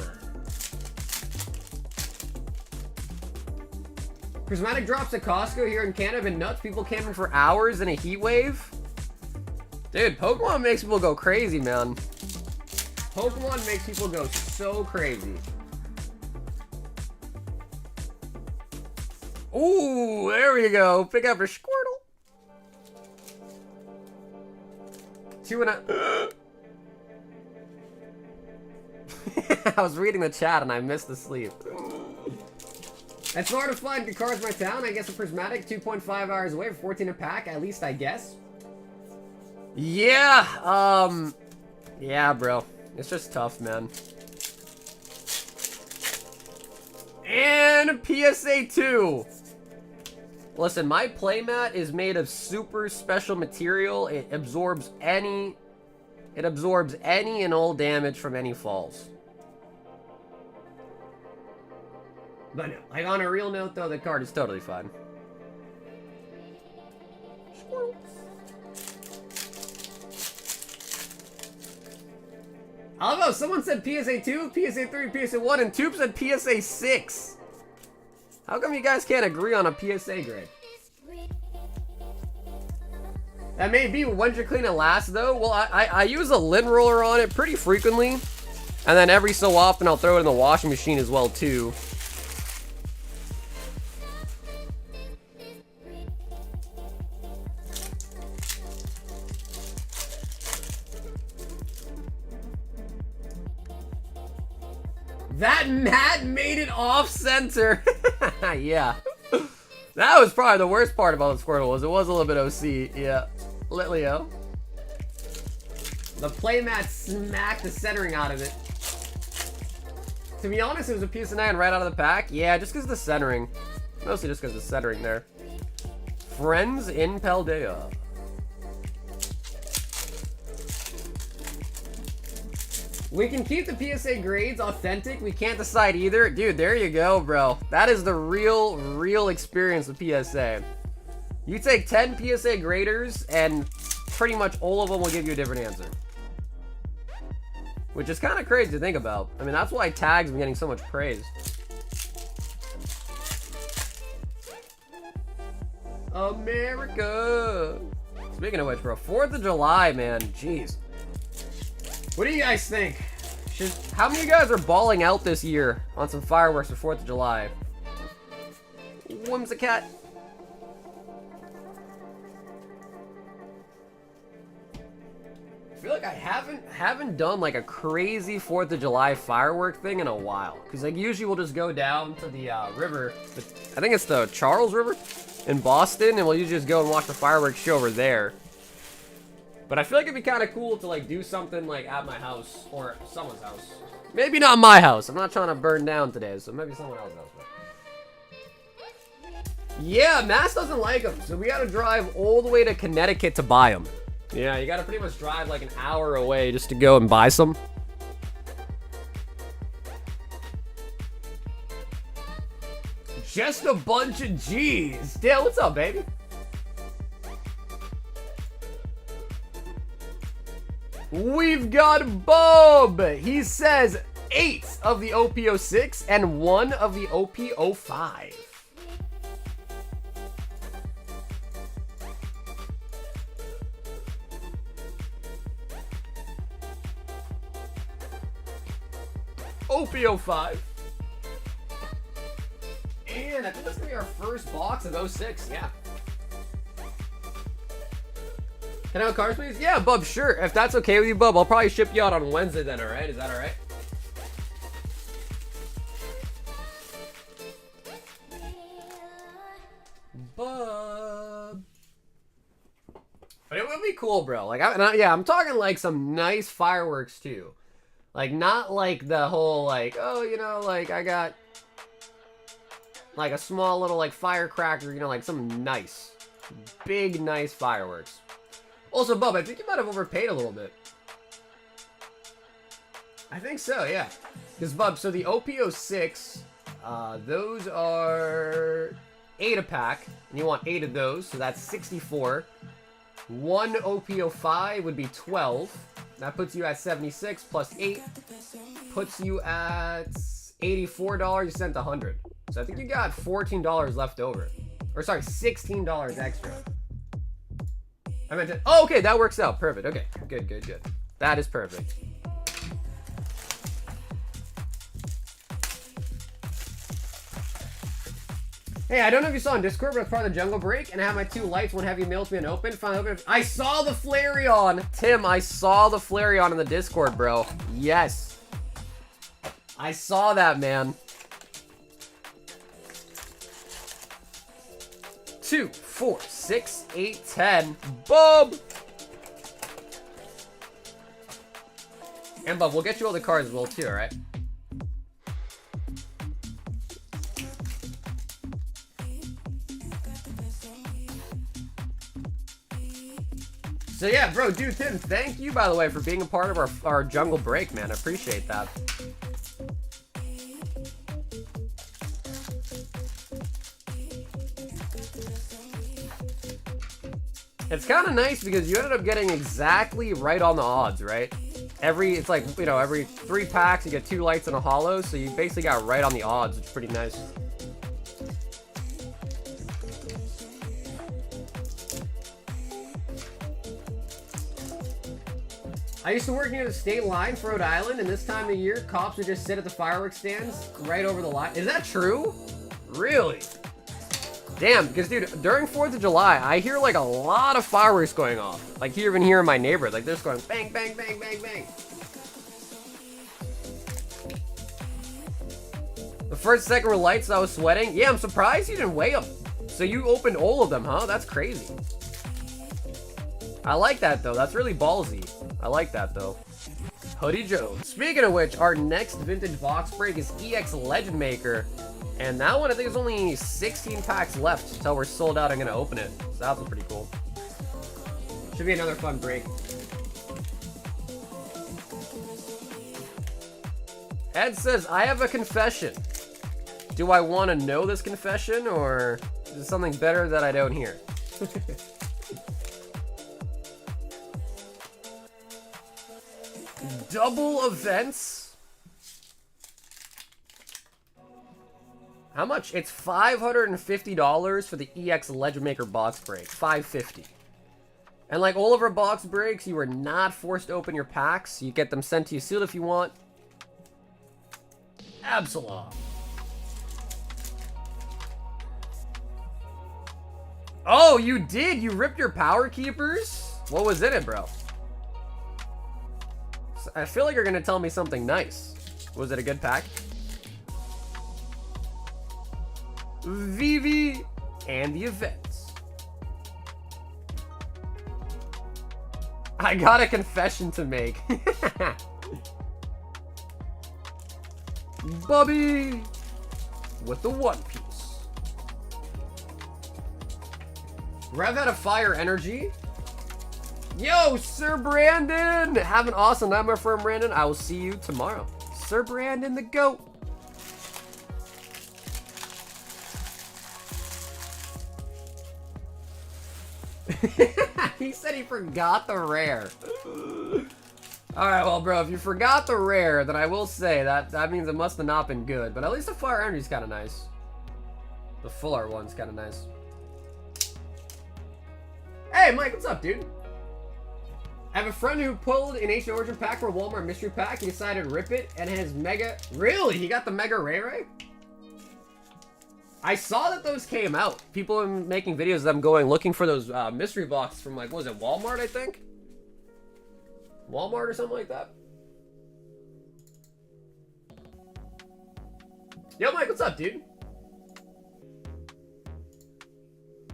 Prismatic drops at Costco here in Canada have been nuts. People camping for hours in a heat wave. Dude, Pokemon makes people go crazy, man. Pokemon makes people go so crazy. Ooh, there we go. Pick up a Squirtle. 2.5. I was reading the chat and I missed the sleep. It's hard to find good cards in my town. I guess a prismatic 2.5 hours away for 14 a pack, at least I guess. Yeah, yeah, bro. It's just tough, man. And PSA 2. Listen, my playmat is made of super special material. It absorbs any and all damage from any falls. But no, like on a real note though, the card is totally fine. I don't know, someone said PSA 2, PSA 3, PSA 1, and Tube said PSA 6. How come you guys can't agree on a PSA grade? That may be, when'd you clean it last though? Well, I use a lint roller on it pretty frequently. And then every so often I'll throw it in the washing machine as well too. That Matt made it off center. Yeah. That was probably the worst part about the Squirtle was it was a little bit OC. Yeah. Litleo. The playmat smacked the centering out of it. To be honest, it was a PS9 right out of the pack. Yeah, just because of the centering. Mostly just because of the centering there. Friends in Paldea. We can keep the PSA grades authentic. We can't decide either. Dude, there you go, bro. That is the real experience with PSA. You take 10 PSA graders, and pretty much all of them will give you a different answer. Which is kind of crazy to think about. I mean, that's why tags have been getting so much praise. America. Speaking of which, bro, 4th of July, man. Jeez. What do you guys think? How many of you guys are balling out this year on some fireworks for 4th of July? Whimsicat. I feel like I haven't done like a crazy 4th of July firework thing in a while. Because like usually we'll just go down to the river. I think it's the Charles River in Boston. And we'll usually just go and watch the fireworks show over there. But I feel like it'd be kind of cool to like do something like at my house or someone's house. Maybe not my house. I'm not trying to burn down today, so maybe someone else's house. Yeah, Mass doesn't like them, so we gotta drive all the way to Connecticut to buy them. Yeah, you gotta pretty much drive like an hour away just to go and buy some. Just a bunch of G's. Dale, what's up, baby? We've got Bob. He says 8 of the OP06 and 1 of the OP05. OP05. And I think that's gonna be our first box of 06, yeah. Can I have cards, please? Yeah, Bub, sure. If that's okay with you, Bub, I'll probably ship you out on Wednesday then, alright? Is that alright? Bub. But it would be cool, bro. Like, I'm talking like some nice fireworks, too. Like, not like the whole, like, oh, you know, like, I got, like, a small little, like, firecracker, you know, like, some nice, big, nice fireworks. Also, Bub, I think you might have overpaid a little bit. I think so, yeah. Because, Bub, so the OP06, those are 8 a pack, and you want 8 of those, so that's 64. 1 OP05 would be 12. That puts you at 76 plus 8. Puts you at $84. You sent 100. So I think you got $14 left over. Or sorry, $16 extra. I meant to, oh, okay, that works out. Perfect. Okay, good, good, good. That is perfect. Hey, I don't know if you saw on Discord, but it's part of the jungle break, and I have my 2 lights, one heavy mail to me and open. Finally open. I saw the Flareon! Tim, I saw the Flareon in the Discord, bro. Yes. I saw that, man. 2, 4, 6, 8, 10. Bob! And Bob, we'll get you all the cards as well, too, alright? So yeah, bro, dude, Tim, thank you, by the way, for being a part of our jungle break, man. I appreciate that. It's kind of nice because you ended up getting exactly right on the odds, right? It's like, you know, every 3 packs, you get 2 lights and a holo, so you basically got right on the odds, which is pretty nice. I used to work near the state line for Rhode Island, and this time of year, cops would just sit at the fireworks stands right over the line. Is that true? Really? Damn, because, dude, during 4th of July, I hear, like, a lot of fireworks going off. Like, even here in my neighborhood. Like, they're just going bang, bang, bang, bang, bang. first and second were lights, so I was sweating. Yeah, I'm surprised you didn't weigh them. So you opened all of them, huh? That's crazy. I like that, though. That's really ballsy. I like that, though. Hoodie Jones. Speaking of which, our next vintage box break is EX Legend Maker. And that one, I think, is only 16 packs left until we're sold out. I'm going to open it. So that was pretty cool. Should be another fun break. Ed says, I have a confession. Do I want to know this confession, or is it something better that I don't hear? Double events? How much? It's $550 for the EX Legend Maker box break. $550. And like all of our box breaks, you are not forced to open your packs. You get them sent to you sealed if you want. Absalom. Oh, you did? You ripped your power keepers? What was in it, bro? I feel like you're gonna tell me something nice. Was it a good pack? Vivi and the events. I got a confession to make. Bubby with the One Piece. Rev out of Fire Energy. Yo, Sir Brandon! Have an awesome night, my friend Brandon. I will see you tomorrow. Sir Brandon the GOAT. He said he forgot the rare. Alright, well, bro, if you forgot the rare, then I will say that means it must have not been good. But at least the Fire Energy's kind of nice. The full art one's kind of nice. Hey, Mike, what's up, dude? I have a friend who pulled an Ancient Origin pack for a Walmart mystery pack. He decided to rip it and his mega... Really? He got the Mega Ray? I saw that those came out. People are making videos of them going looking for those mystery boxes from, like, what was it, Walmart, I think? Walmart or something like that. Yo, Mike, what's up, dude?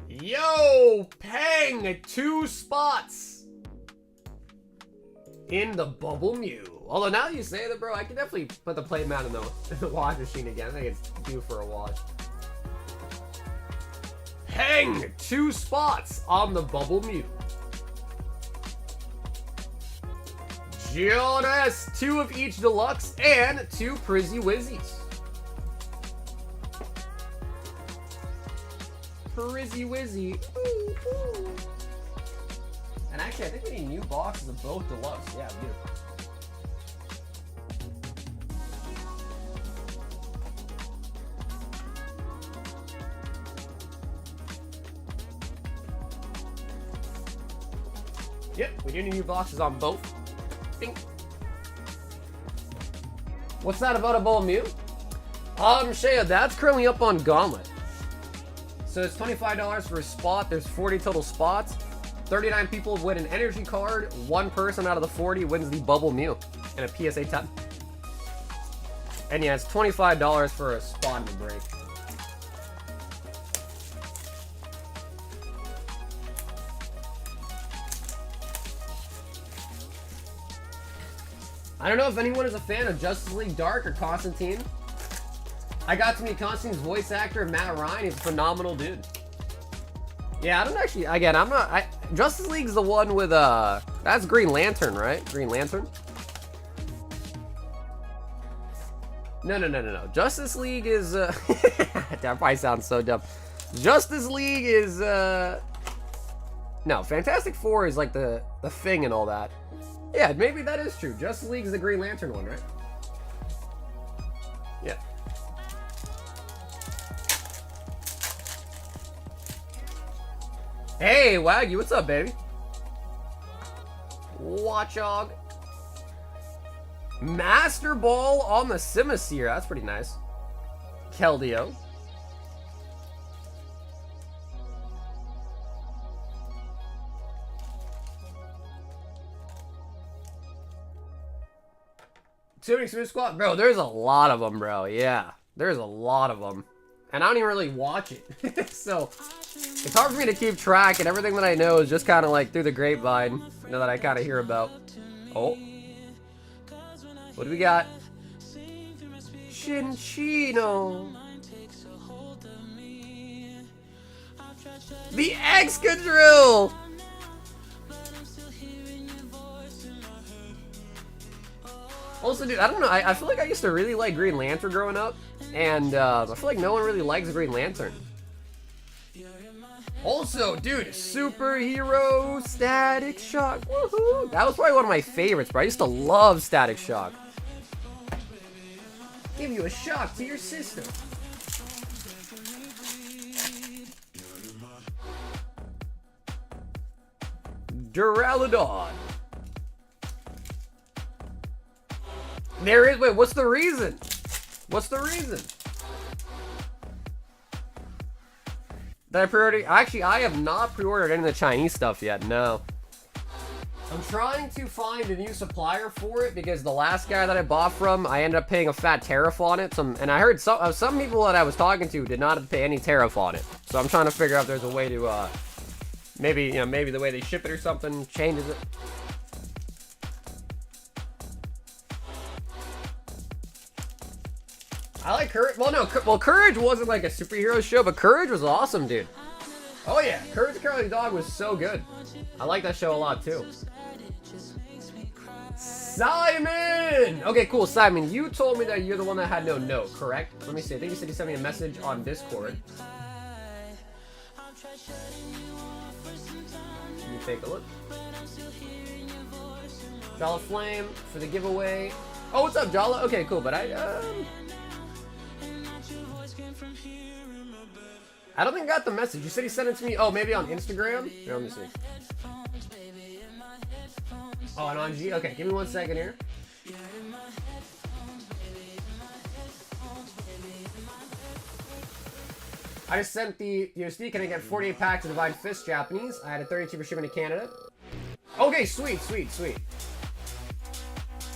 Yo, Peng, 2 spots in the Bubble Mew. Although now that you say that, bro, I can definitely put the plate mat in the wash machine again. I think it's due for a wash. Peng, 2 spots on the Bubble Mew. Jonas, 2 of each deluxe and 2 Prizzy Wizzies. Prizzy Wizzy. Ooh, ooh. And actually, I think we need new boxes of both deluxe. Yeah, we do. Yep, we do need new boxes on both. Bing. What's that about a Bubble Mew? Shea, that's currently up on Gauntlet. So it's $25 for a spot. There's 40 total spots. 39 people win an energy card. 1 person out of the 40 wins the Bubble Mew and a PSA 10. And yeah, it's $25 for a spot in the break. I don't know if anyone is a fan of Justice League Dark or Constantine. I got to meet Constantine's voice actor, Matt Ryan. He's a phenomenal dude. Yeah, I don't actually, again, I'm not, Justice League's the one with, that's Green Lantern, right? Green Lantern? No. Justice League is, that probably sounds so dumb. Justice League is, no, Fantastic Four is like the Thing and all that. Yeah, maybe that is true. Justice League is the Green Lantern one, right? Yeah. Hey, Waggy, what's up, baby? Watchog. Master Ball on the Simisear. That's pretty nice. Keldeo. Too many Smooth Squad? Bro, there's a lot of them, bro. Yeah. There's a lot of them. And I don't even really watch it. So, it's hard for me to keep track, and everything that I know is just kind of like through the grapevine. You know, that I kind of hear about. Oh. What do we got? Chinchino. The Excadrill! Also, dude, I don't know. I feel like I used to really like Green Lantern growing up. And I feel like no one really likes Green Lantern. Also, dude, Superhero Static Shock. Woohoo! That was probably one of my favorites, bro. I used to love Static Shock. Give you a shock to your system. Duraludon. There is. Wait, what's the reason? What's the reason? Did I pre-order? Actually, I have not pre-ordered any of the Chinese stuff yet. No. I'm trying to find a new supplier for it because the last guy that I bought from, I ended up paying a fat tariff on it. And I heard some people that I was talking to did not pay any tariff on it. So I'm trying to figure out if there's a way to, maybe the way they ship it or something changes it. I like Courage. Well, no, Courage wasn't like a superhero show, but Courage was awesome, dude. Oh yeah, Courage the Cowardly Dog was so good. I like that show a lot too. Simon! Okay, cool, Simon. You told me that you're the one that had no note, correct? Let me see. I think you said you sent me a message on Discord. Let me take a look. Jala Flame for the giveaway. Oh, what's up, Jala? Okay, cool, but I don't think I got the message. You said he sent it to me. Oh, maybe on Instagram? Here, let me see. Oh, and on G? Okay, give me 1 second here. I just sent the USD. Can I get 48 packs of Divine Fist Japanese? I had a 32 for shipping to Canada. Okay, sweet, sweet, sweet.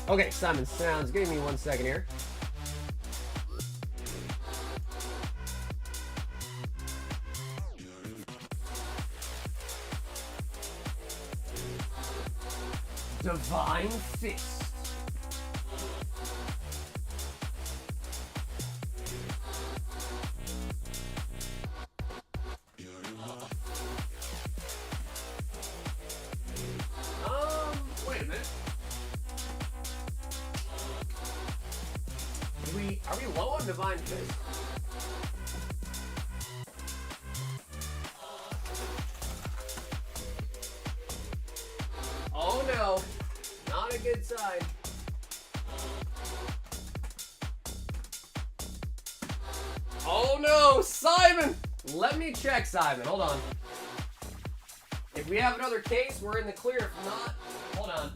Okay, Simon, sounds. Give me 1 second here. Divine Fist. Wait a minute. Are we low on Divine Fist? Oh no, not a good sign. Oh no, Simon! Let me check, Simon. Hold on. If we have another case, we're in the clear. If not, hold on.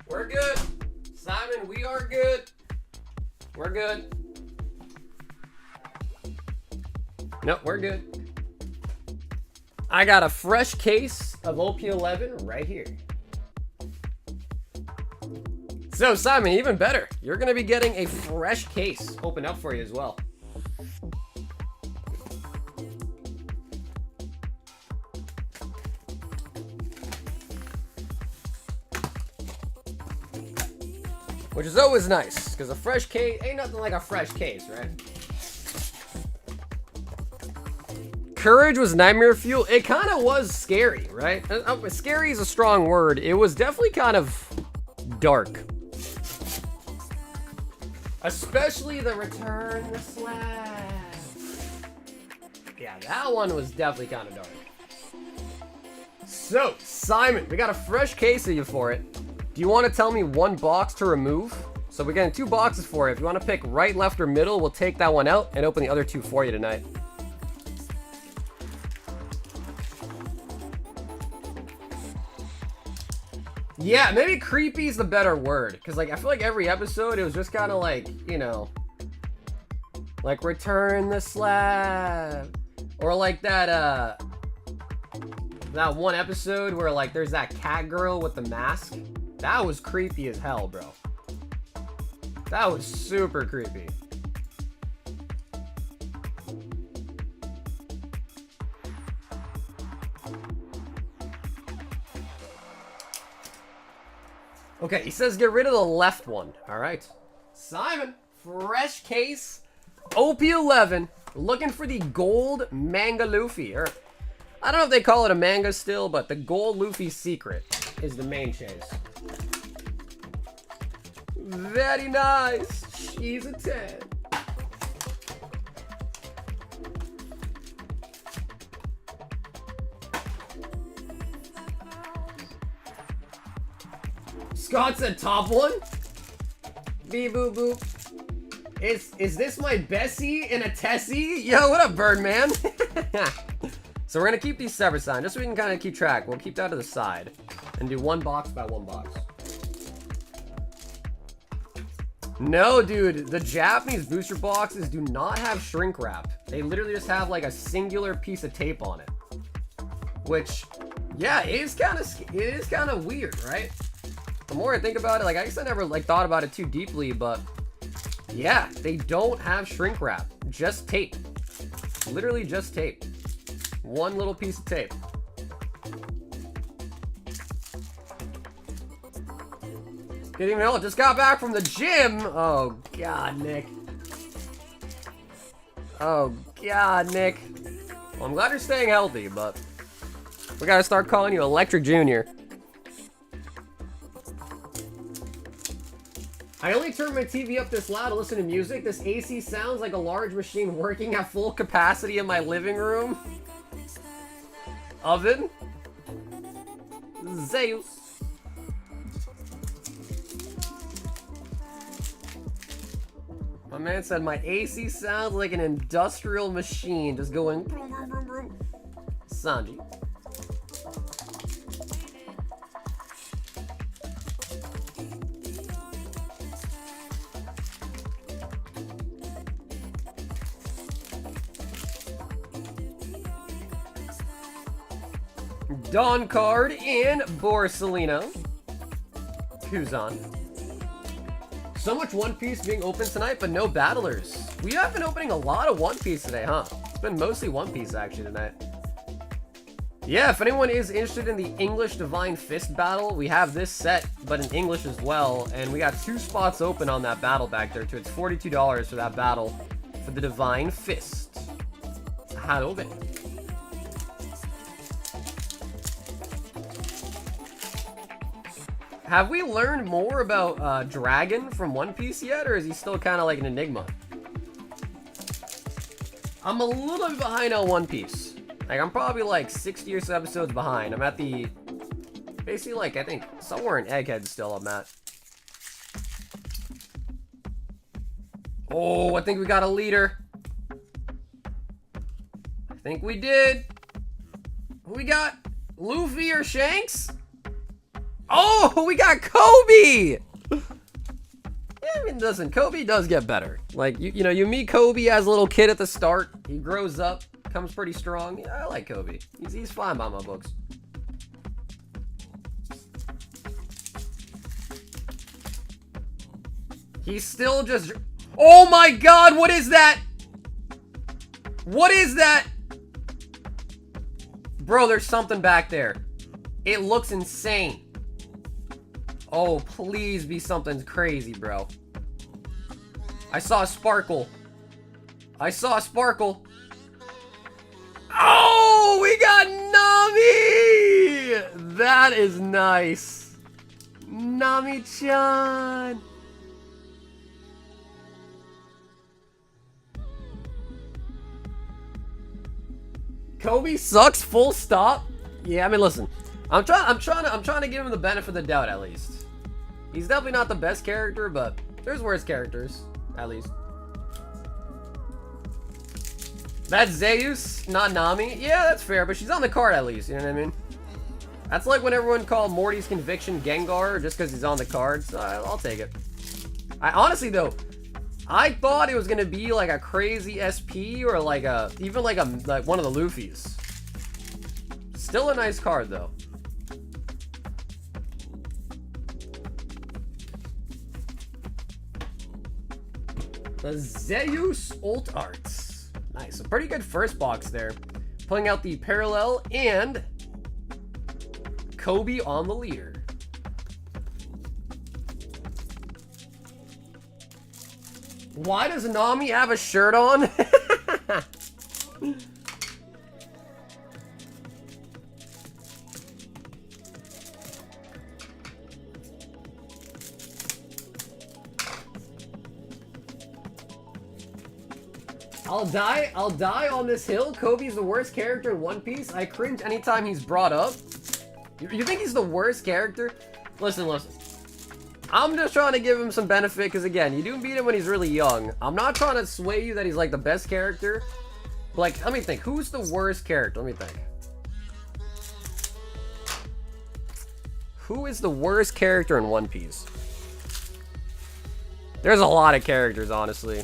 We're good. Simon, we are good. We're good. Nope, we're good. I got a fresh case of OP11 right here. So, Simon, even better. You're going to be getting a fresh case opened up for you as well. Which is always nice, because a fresh case, ain't nothing like a fresh case, right? Courage was nightmare fuel. It kind of was scary, right? Scary is a strong word. It was definitely kind of dark. Especially the Return the Slash. Yeah, that one was definitely kind of dark. So, Simon, we got a fresh case of you for it. Do you want to tell me one box to remove? So we're getting 2 boxes for it. If you want to pick right, left, or middle, we'll take that one out and open the other 2 for you tonight. Yeah, maybe creepy is the better word. Because, like, I feel like every episode, it was just kind of like, you know, like, return the slab. Or like that one episode where, like, there's that cat girl with the mask. That was creepy as hell, bro. That was super creepy. Okay, he says get rid of the left one. All right. Simon, fresh case, OP11, looking for the gold manga Luffy. Or, I don't know if they call it a manga still, but the gold Luffy secret is the main chase. Very nice. She's a 10. Scott said top one. Beep boop boop. Is this my Bessie in a Tessie? Yo, what up, Birdman? So we're gonna keep these separate signs just so we can kind of keep track. We'll keep that to the side and do 1 box by 1 box. No, dude, the Japanese booster boxes do not have shrink wrap. They literally just have like a singular piece of tape on it. Which, yeah, it is kind of weird, right? The more I think about it, like, I guess I never like thought about it too deeply, but yeah, they don't have shrink wrap, just tape. Literally just tape. 1 little piece of tape. Good evening, all. Just got back from the gym. Oh God, Nick. Oh God, Nick. Well, I'm glad you're staying healthy, but we gotta start calling you Electric Junior. I only turned my TV up this loud to listen to music. This AC sounds like a large machine working at full capacity in my living room. Oven. Zeus. My man said my AC sounds like an industrial machine just going vroom, vroom, vroom, vroom. Sanji. Dawn card in Borsalino. Who's on? So much One Piece being open tonight, but no battlers. We have been opening a lot of One Piece today, huh? It's been mostly One Piece actually tonight. Yeah, if anyone is interested in the English Divine Fist battle, we have this set, but in English as well. And we got 2 spots open on that battle back there too. It's $42 for that battle for the Divine Fist. Hello there. Have we learned more about Dragon from One Piece yet, or is he still kind of like an enigma? I'm a little bit behind on One Piece. Like, I'm probably like 60 or so episodes behind. I'm at the, basically like, I think somewhere in Egghead still I'm at. Oh, I think we got a leader. I think we did. Who we got? Luffy or Shanks? Oh, we got Kobe! Yeah, I mean, listen, Kobe does get better. Like, you know, you meet Kobe as a little kid at the start. He grows up, comes pretty strong. Yeah, I like Kobe. He's fine by my books. He's still just... Oh my God, what is that? What is that? Bro, there's something back there. It looks insane. Oh, please be something crazy, bro. I saw a sparkle. I saw a sparkle. Oh, we got Nami! That is nice. Nami-chan. Kobe sucks, full stop. Yeah, I mean, listen, I'm trying to give him the benefit of the doubt at least. He's definitely not the best character, but there's worse characters, at least. That's Zeus, not Nami. Yeah, that's fair, but she's on the card at least, you know what I mean? That's like when everyone called Morty's Conviction Gengar just because he's on the card, so I'll take it. I honestly, though, I thought it was gonna be like a crazy SP or like even like one of the Luffy's. Still a nice card though. The Zeus Ult Arts. Nice, a pretty good first box there. Pulling out the Parallel and Kobe on the leader. Why does Nami have a shirt on? I'll die on this hill. Kobe's the worst character in One Piece. I cringe anytime he's brought up. You think he's the worst character? Listen. I'm just trying to give him some benefit, because again, you do beat him when he's really young. I'm not trying to sway you that he's like the best character. Like, let me think. Who's the worst character? Let me think. Who is the worst character in One Piece? There's a lot of characters, honestly.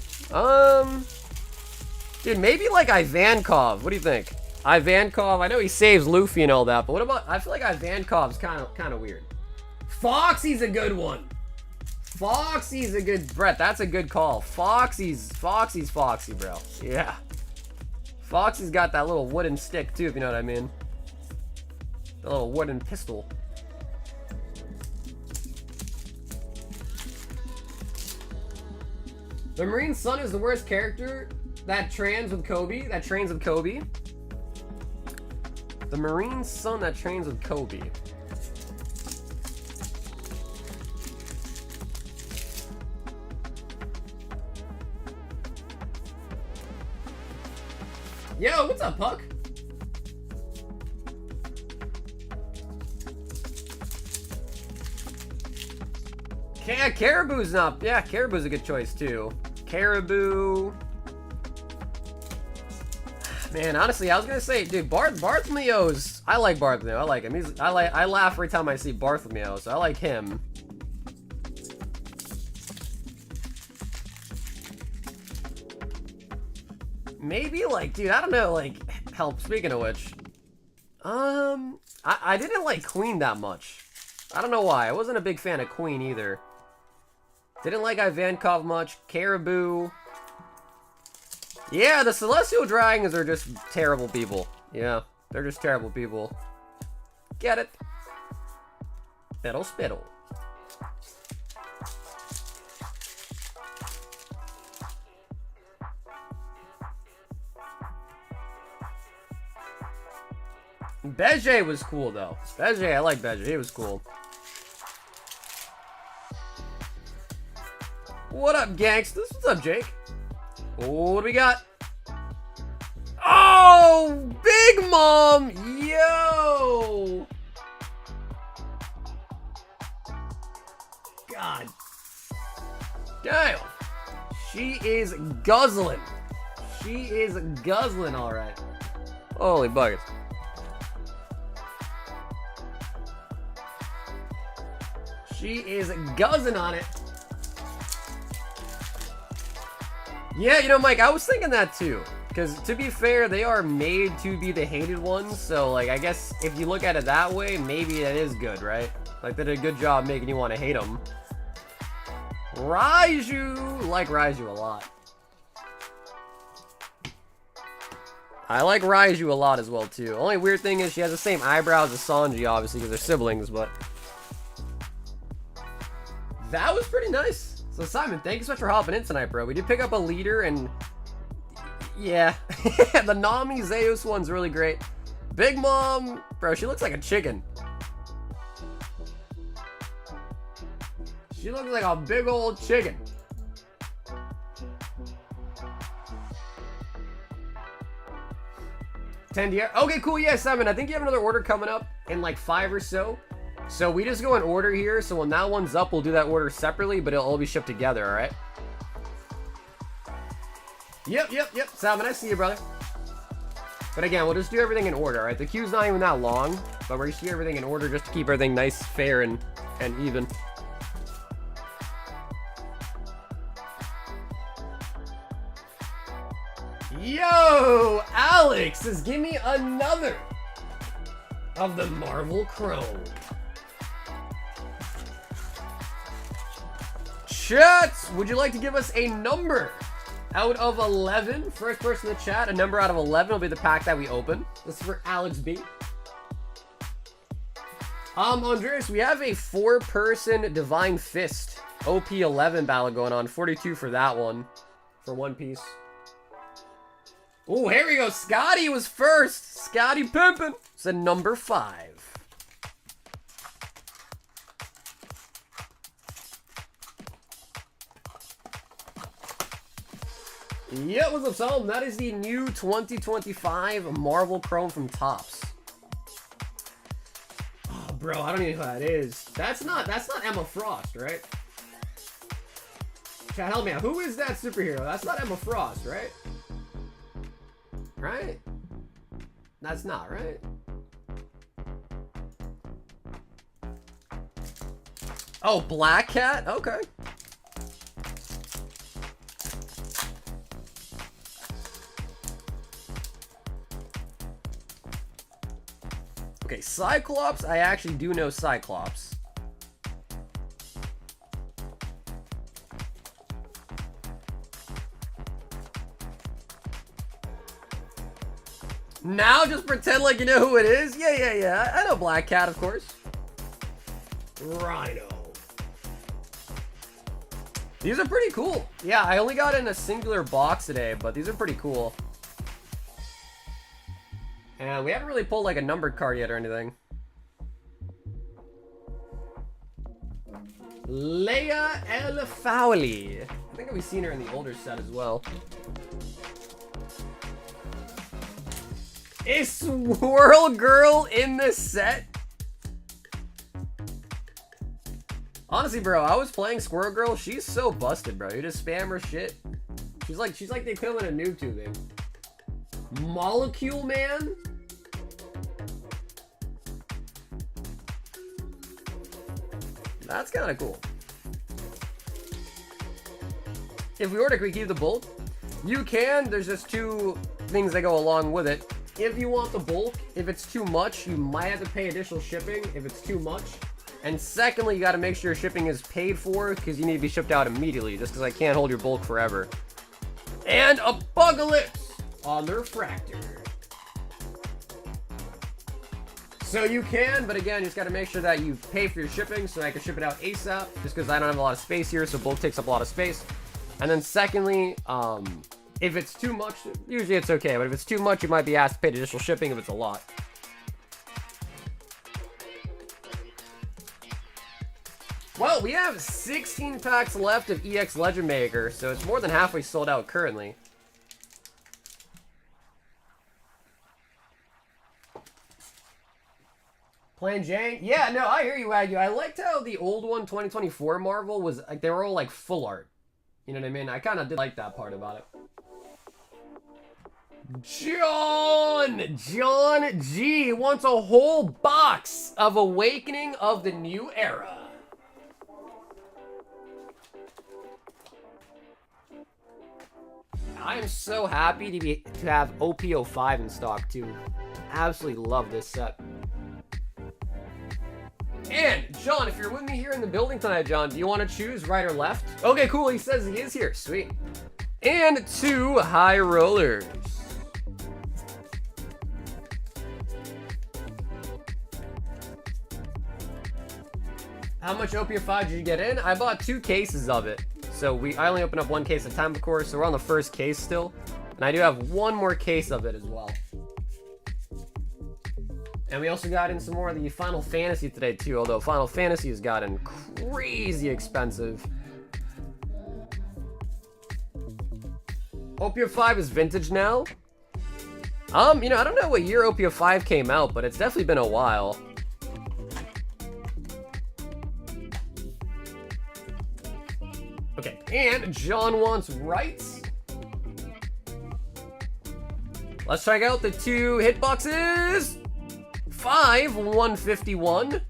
Dude, maybe like Ivankov. What do you think? Ivankov, I know he saves Luffy and all that, but what about, I feel like Ivankov's kind of weird. Foxy's a good one. Foxy's a good, Brett, that's a good call. Foxy's Foxy, bro. Yeah. Foxy's got that little wooden stick too, if you know what I mean. The little wooden pistol. The Marine Sun is the worst character that trains with Kobe. The Marine Sun that trains with Kobe. Yo, what's up, Puck? Caribou's not... Yeah, Caribou's a good choice, too. Caribou... Man, honestly, I was gonna say, dude, Bartholomew's... I like Bartholomew. I like him. I laugh every time I see Bartholomew, so I like him. Maybe, like, dude, I don't know, like, help, speaking of which. I didn't like Queen that much. I don't know why. I wasn't a big fan of Queen either. Didn't like Ivankov much. Caribou. Yeah, the Celestial Dragons are just terrible people. Yeah, they're just terrible people. Get it? Spittle, spittle. Beje was cool, though. Beje, I like Beje. He was cool. What up, gangsters? What's up, Jake? What do we got? Oh, Big Mom! Yo! God. Damn. She is guzzling. She is guzzling, alright. Holy buckets. She is guzzling on it. Yeah, you know, Mike, I was thinking that too. Because, to be fair, they are made to be the hated ones. So, like, I guess if you look at it that way, maybe that is good, right? Like, they did a good job making you want to hate them. Raiju! Like Raiju a lot. I like Raiju a lot as well, too. Only weird thing is she has the same eyebrows as Sanji, obviously, because they're siblings, but... That was pretty nice. So, Simon, thank you so much for hopping in tonight, bro. We did pick up a leader, and... Yeah. The Nami Zeus one's really great. Big Mom... Bro, she looks like a chicken. She looks like a big old chicken. 10 DR. Okay, cool. Yeah, Simon, I think you have another order coming up in like 5 or so. So we just go in order here. So when that one's up, we'll do that order separately, but it'll all be shipped together, all right? Yep. Simon, I see you, brother. But again, we'll just do everything in order, all right? The queue's not even that long, but we're just do everything in order just to keep everything nice, fair, and even. Yo, Alex says, give me another of the Marvel Chrome. Chat, would you like to give us a number out of 11? First person in the chat, a number out of 11 will be the pack that we open. This is for Alex B. Andreas, we have a 4-person Divine Fist OP 11 battle going on. 42 for that one, for one piece. Oh, here we go. Scotty was first. Scotty Pimpin'. It's a number 5. Yeah, what's up, Solomon? That is the new 2025 Marvel Chrome from Topps. Oh, bro, I don't even know who that is. That's not Emma Frost, right? Chat, help me out. Who is that superhero? That's not Emma Frost, right? Right? That's not, right? Oh, Black Cat? Okay. Okay, Cyclops, I actually do know Cyclops. Now just pretend like you know who it is? Yeah. I know Black Cat, of course. Rhino. These are pretty cool. Yeah, I only got in a singular box today, but these are pretty cool. And we haven't really pulled like a numbered card yet or anything. Leia El Fowley. I think we've seen her in the older set as well. Is Swirl Girl in this set? Honestly, bro, I was playing Squirrel Girl. She's so busted, bro. You just spam her shit. She's like the equivalent of noob tubing. Molecule Man? That's kind of cool. If we order, can we keep the bulk? You can. There's just 2 things that go along with it. If you want the bulk, if it's too much, you might have to pay additional shipping if it's too much. And secondly, you got to make sure shipping is paid for because you need to be shipped out immediately just because I can't hold your bulk forever. And Apocalypse on the Refractor. So you can, but again, you just got to make sure that you pay for your shipping so I can ship it out ASAP just because I don't have a lot of space here, so bulk takes up a lot of space. And then secondly, if it's too much, usually it's okay, but if it's too much, you might be asked to pay additional shipping if it's a lot. Well, we have 16 packs left of EX Legend Maker, so it's more than halfway sold out currently. Plan Jane? Yeah, no, I hear you, Wagyu. I liked how the old one, 2024 Marvel, was like they were all like full art. You know what I mean? I kind of did like that part about it. John G wants a whole box of Awakening of the New Era. I am so happy to have OP05 in stock too. Absolutely love this set. And John, if you're with me here in the building tonight, John, do you want to choose right or left? Okay, cool. He says he is here. Sweet. And 2 high rollers. How much OP5 did you get in? I bought 2 cases of it. So I only open up 1 case at a time, of course. So we're on the first case still. And I do have 1 more case of it as well. And we also got in some more of the Final Fantasy today too, although Final Fantasy has gotten crazy expensive. OP5 is vintage now. You know, I don't know what year OPO5 came out, but it's definitely been a while. Okay, and John wants rights. Let's check out the 2 hitboxes. 5 151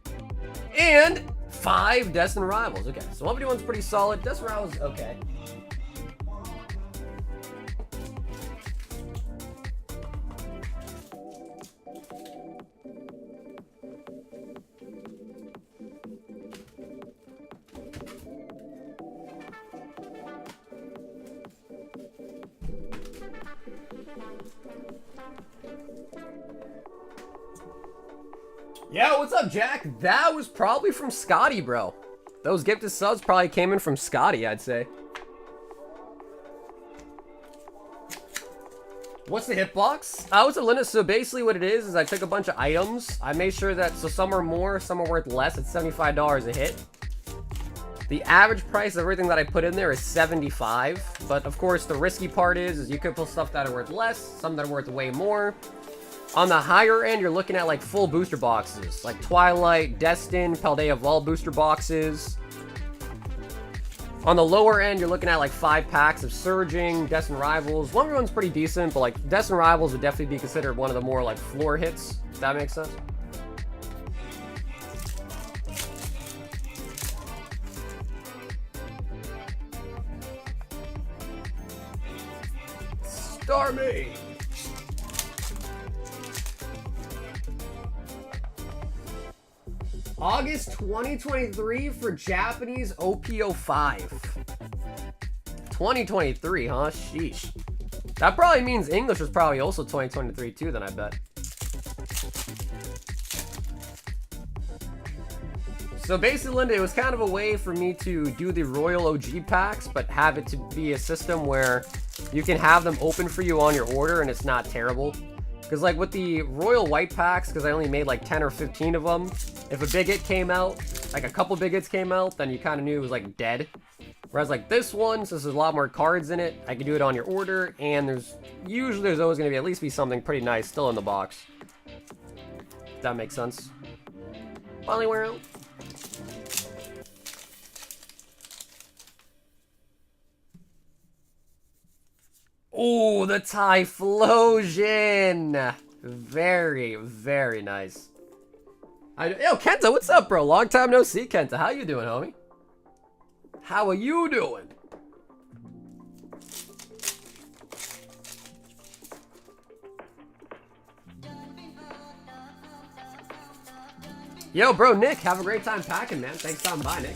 and 5 Destined Rivals. Okay, so 151's pretty solid. Destined Rivals, okay. Yo, what's up, Jack? That was probably from Scotty, bro. Those gifted subs probably came in from Scotty, I'd say. What's the hitbox? I was a limit, so basically what it is I took a bunch of items. I made sure that, so some are more, some are worth less. It's $75 a hit. The average price of everything that I put in there is $75. But of course, the risky part is you could pull stuff that are worth less, some that are worth way more. On the higher end, you're looking at like full booster boxes, like Twilight, Destined, Paldea Vault booster boxes. On the lower end, you're looking at like 5 packs of Surging, Destined Rivals. One one's pretty decent, but like Destined Rivals would definitely be considered one of the more like floor hits, if that makes sense. Starmie! August 2023 for Japanese OPO5. 2023, huh? Sheesh. That probably means English was probably also 2023 too, then I bet. So basically, Linda, it was kind of a way for me to do the Royal OG packs, but have it to be a system where you can have them open for you on your order and it's not terrible. Because like with the Royal White packs, because I only made like 10 or 15 of them, if a big hit came out, like a couple big hits came out, then you kind of knew it was like dead. Whereas like this one, since there's a lot more cards in it, I can do it on your order, and there's always going to be at least be something pretty nice still in the box. If that makes sense. Finally wear out. Oh, the Typhlosion! Very, very nice. Yo, Kenta, what's up, bro? Long time no see, Kenta. How you doing, homie? How are you doing? Yo, bro, Nick, have a great time packing, man. Thanks for stopping by, Nick.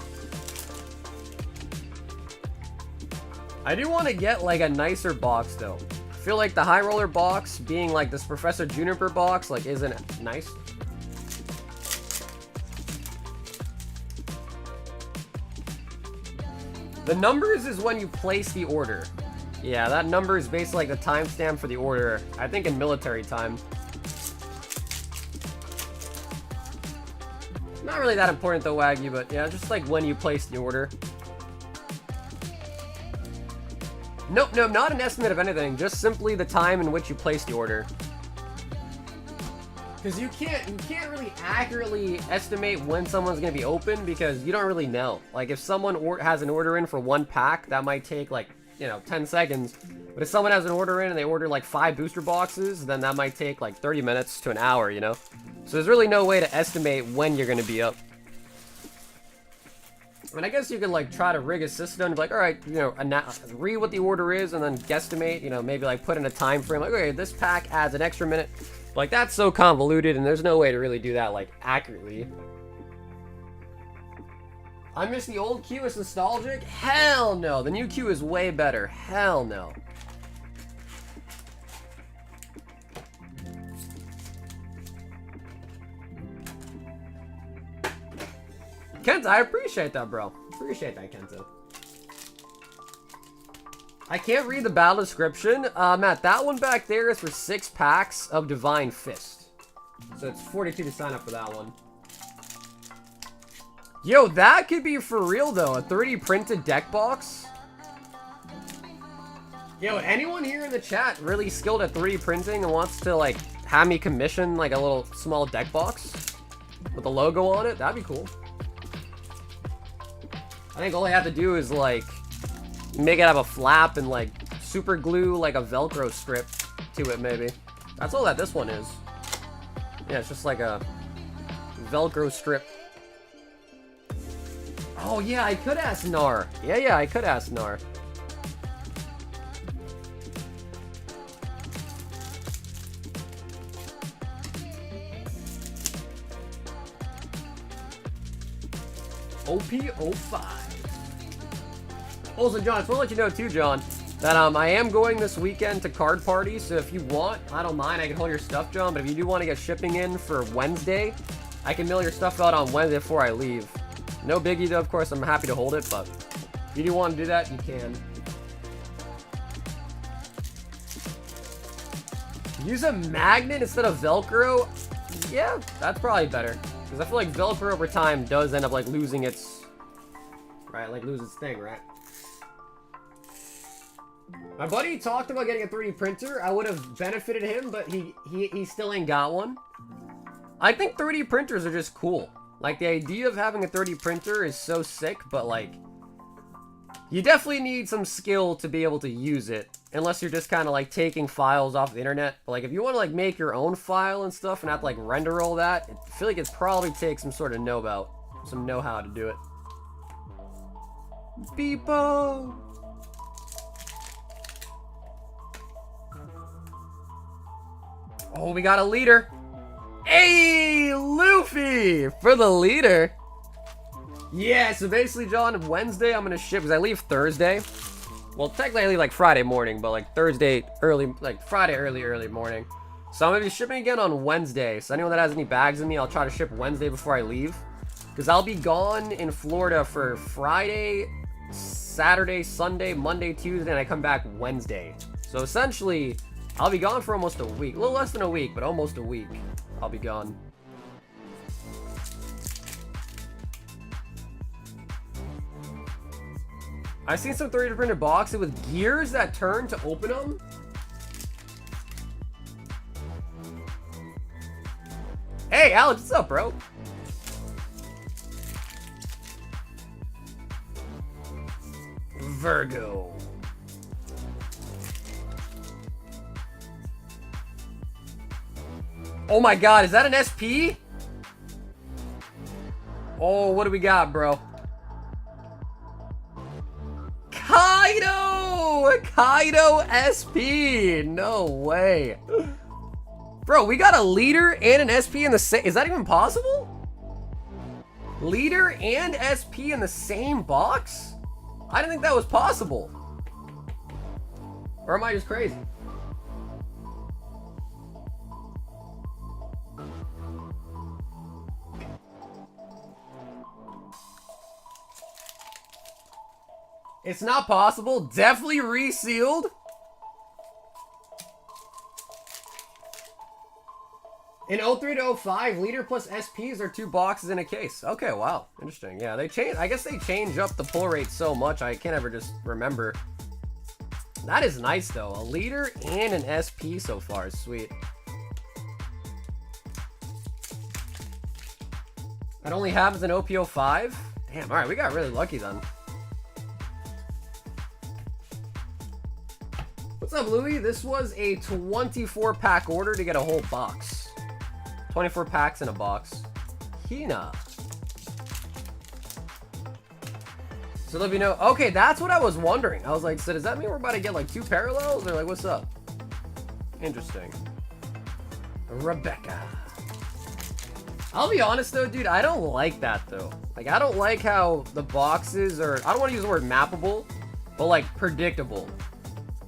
I do want to get like a nicer box though. I feel like the high roller box being like this Professor Juniper box like isn't nice. The numbers is when you place the order. Yeah, that number is basically like the timestamp for the order. I think in military time. Not really that important though, Wagyu, but yeah, just like when you place the order. Nope, no, not an estimate of anything, just simply the time in which you place the order. Because you can't really accurately estimate when someone's going to be open because you don't really know. Like if someone has an order in for 1 pack, that might take like, you know, 10 seconds. But if someone has an order in and they order like 5 booster boxes, then that might take like 30 minutes to an hour, you know? So there's really no way to estimate when you're going to be up. I mean, I guess you could like try to rig a system, like, all right, you know, read what the order is and then guesstimate, you know, maybe like put in a time frame, like, okay, this pack adds an extra minute. Like, that's so convoluted and there's no way to really do that, like, accurately. I miss the old queue, it's nostalgic? Hell no, the new queue is way better. Hell no. Kenta, I appreciate that, bro. Appreciate that, Kenta. I can't read the battle description. Matt, that one back there is for 6 packs of Divine Fist. So it's 42 to sign up for that one. Yo, that could be for real, though. A 3D printed deck box. Yo, anyone here in the chat really skilled at 3D printing and wants to, like, have me commission, like, a little small deck box with a logo on it? That'd be cool. I think all I have to do is, like, make it have a flap and, like, super glue, like, a Velcro strip to it, maybe. That's all that this one is. Yeah, it's just like a Velcro strip. Oh, yeah, I could ask Nar. Yeah, I could ask Nar. OP05. Also, John, I just want to let you know too, John, that I am going this weekend to card party, so if you want, I don't mind, I can hold your stuff, John, but if you do want to get shipping in for Wednesday, I can mail your stuff out on Wednesday before I leave. No biggie though, of course, I'm happy to hold it, but if you do want to do that, you can. Use a magnet instead of Velcro? Yeah, that's probably better. Because I feel like Velcro over time does end up like losing its... Right, like lose its thing, right? My buddy talked about getting a 3D printer. I would have benefited him, but he still ain't got one. I think 3D printers are just cool. Like, the idea of having a 3D printer is so sick, but like... You definitely need some skill to be able to use it. Unless you're just kind of like taking files off the internet. But like, if you want to like make your own file and stuff and have to like render all that, I feel like it probably takes some sort of know-how to do it. Beepo! Oh, we got a leader. Hey, Luffy for the leader. Yeah, so basically, John, Wednesday I'm going to ship, because I leave Thursday. Well, technically I leave like Friday morning, but like Thursday early, like Friday early morning. So I'm going to be shipping again on Wednesday. So anyone that has any bags in me, I'll try to ship Wednesday before I leave. Because I'll be gone in Florida for Friday, Saturday, Sunday, Monday, Tuesday, and I come back Wednesday. So essentially, I'll be gone for almost a week. A little less than a week, but almost a week. I'll be gone. I've seen some 3D printed boxes with gears that turn to open them. Hey, Alex, what's up, bro? Virgo. Oh my god, is that an SP? Oh, what do we got, bro? Kaido SP! No way. Bro, we got a leader and an SP in the same... Is that even possible? Leader and SP in the same box? I didn't think that was possible. Or am I just crazy? It's not possible. Definitely resealed. In 03 to 05, leader plus SPs are 2 boxes in a case. Okay, wow. Interesting. Yeah, they change. I guess they change up the pull rate so much, I can't ever just remember. That is nice, though. A leader and an SP so far is sweet. That only happens in OP05? Damn, alright, we got really lucky then. What's up, Louie? This was a 24-pack order to get a whole box. 24 packs in a box. Hina. So let me know. Okay, that's what I was wondering. I was like, so does that mean we're about to get like 2 parallels? Or like, what's up? Interesting. Rebecca. I'll be honest though, dude, I don't like that though. Like, I don't like how the boxes are, I don't want to use the word mappable, but like predictable.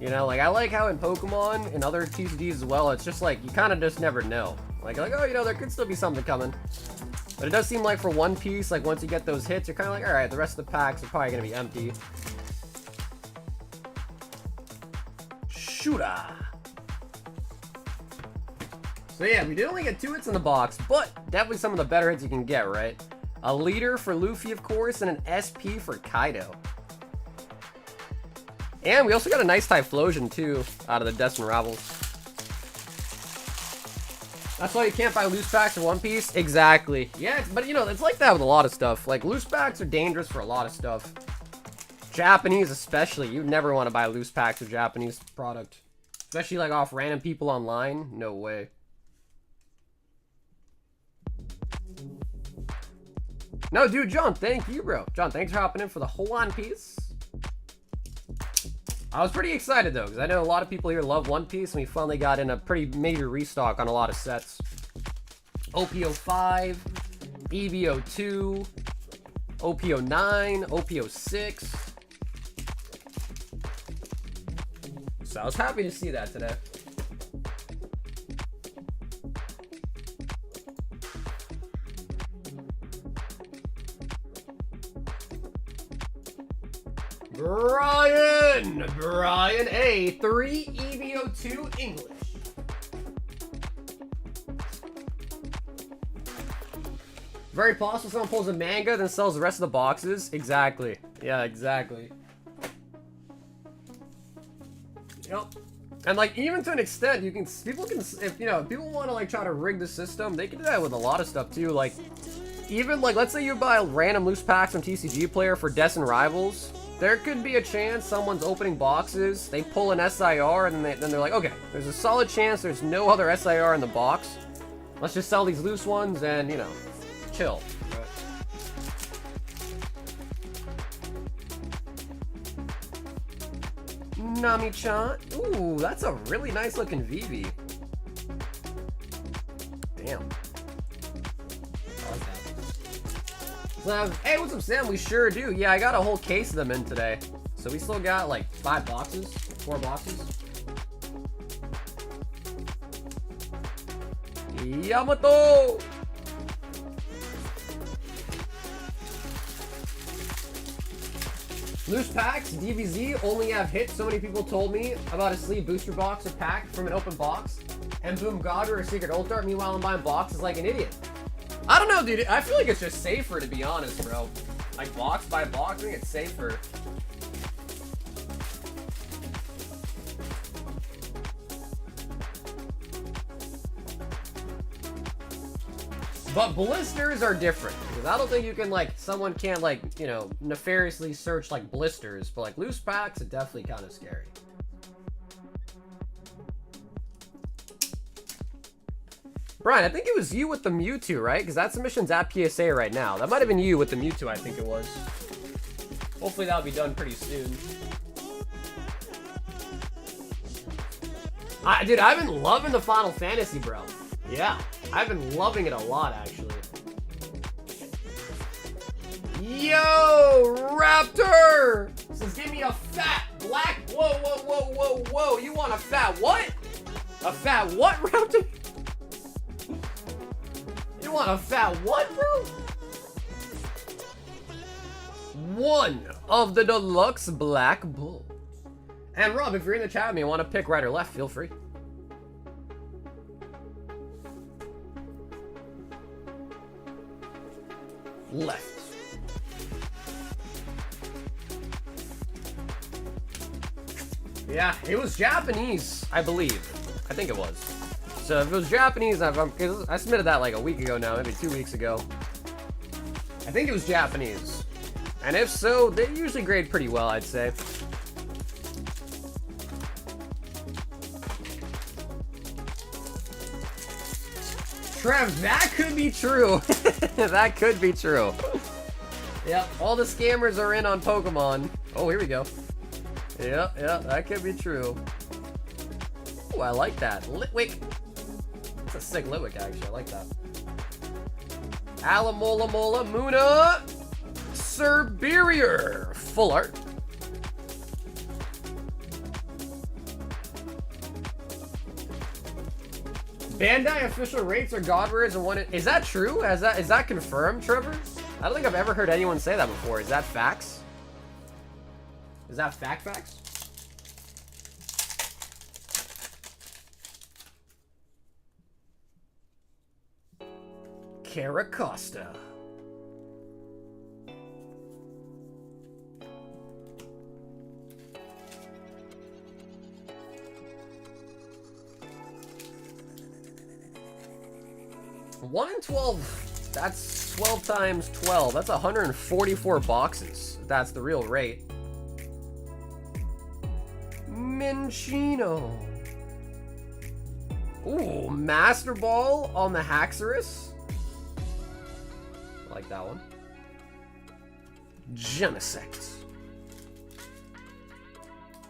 You know, like I like how in Pokemon and other TCGs as well, it's just like, you kind of just never know. Like, oh, you know, there could still be something coming. But it does seem like for One Piece, like once you get those hits, you're kind of like, all right, the rest of the packs are probably going to be empty. Shooter. So yeah, we did only get 2 hits in the box, but definitely some of the better hits you can get, right? A leader for Luffy, of course, and an SP for Kaido. And we also got a nice Typhlosion, too, out of the Destined Rivals. That's why you can't buy loose packs of One Piece? Exactly. Yeah, but you know, it's like that with a lot of stuff. Like, loose packs are dangerous for a lot of stuff. Japanese especially. You'd never want to buy loose packs of Japanese product. Especially, like, off random people online. No way. No, dude, John, thank you, bro. John, thanks for hopping in for the whole One Piece. I was pretty excited, though, because I know a lot of people here love One Piece, and we finally got in a pretty major restock on a lot of sets. OPO5, EVO2, OPO9, OPO6. So I was happy to see that today. Brian A. 3 EVO2 English. Very possible someone pulls a manga, then sells the rest of the boxes. Exactly. Yeah, exactly. Yep. And like, even to an extent, people can, if you know, people want to like try to rig the system, they can do that with a lot of stuff too. Like, even like, let's say you buy random loose packs from TCG Player for Destined Rivals. There could be a chance someone's opening boxes, they pull an SIR, and then they're like, okay, there's a solid chance there's no other SIR in the box. Let's just sell these loose ones and, you know, chill. Nami-chan. Ooh, that's a really nice looking Vivi. Damn. I like that. So, hey, what's up, Sam? We sure do. Yeah, I got a whole case of them in today. So we still got like 4 boxes. Yamato! Loose packs, DBZ, only have hit. So many people told me about a sleeve booster box or pack from an open box. And boom, God or a secret ult. Meanwhile, I'm buying boxes like an idiot. I don't know, dude. I feel like it's just safer, to be honest, bro. Like, box by box, I think it's safer. But blisters are different, because I don't think you can, like, someone can't, like, you know, nefariously search, like, blisters. But, like, loose packs, it's definitely kind of scary. Brian, I think it was you with the Mewtwo, right? Because that submission's at PSA right now. That might have been you with the Mewtwo, I think it was. Hopefully that'll be done pretty soon. Dude, I've been loving the Final Fantasy, bro. Yeah, I've been loving it a lot, actually. Yo, Raptor! Says, give me a fat black... Whoa, whoa, whoa, whoa, whoa. You want a fat what? A fat what, Raptor? You want a fat what, bro? One of the deluxe Black Bull. And Rob, if you're in the chat and you want to pick right or left, feel free. Left. Yeah, it was Japanese, I believe. I think it was. So if it was Japanese, I submitted that like a week ago now, maybe 2 weeks ago. I think it was Japanese. And if so, they usually grade pretty well, I'd say. Trev, that could be true. That could be true. Yep, all the scammers are in on Pokemon. Oh, here we go. Yep, that could be true. Ooh, I like that. Litwick. That's a sick Litwick, actually. I like that. Alamola Mola Muna Cerberior. Full art. Bandai official rates are God rares and one. Is that true? Is that confirmed, Trevor? I don't think I've ever heard anyone say that before. Is that facts? Is that facts? Caracosta. 1 in 12. That's 12 times 12. That's 144 boxes. That's the real rate. Minchino. Ooh, Master Ball on the Haxorus. I like that one. Genesect.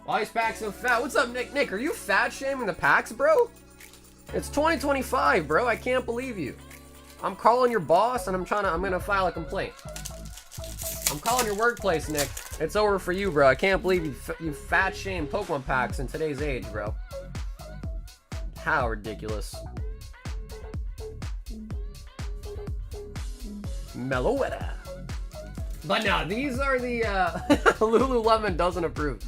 Why is pack so fat? What's up, Nick? Nick, are you fat shaming the packs, bro? It's 2025, bro. I can't believe you. I'm calling your boss and I'm gonna file a complaint. I'm calling your workplace, Nick. It's over for you, bro. I can't believe you fat shame Pokemon packs in today's age, bro. How ridiculous. Meloetta. But no, these are the Lululemon doesn't approve.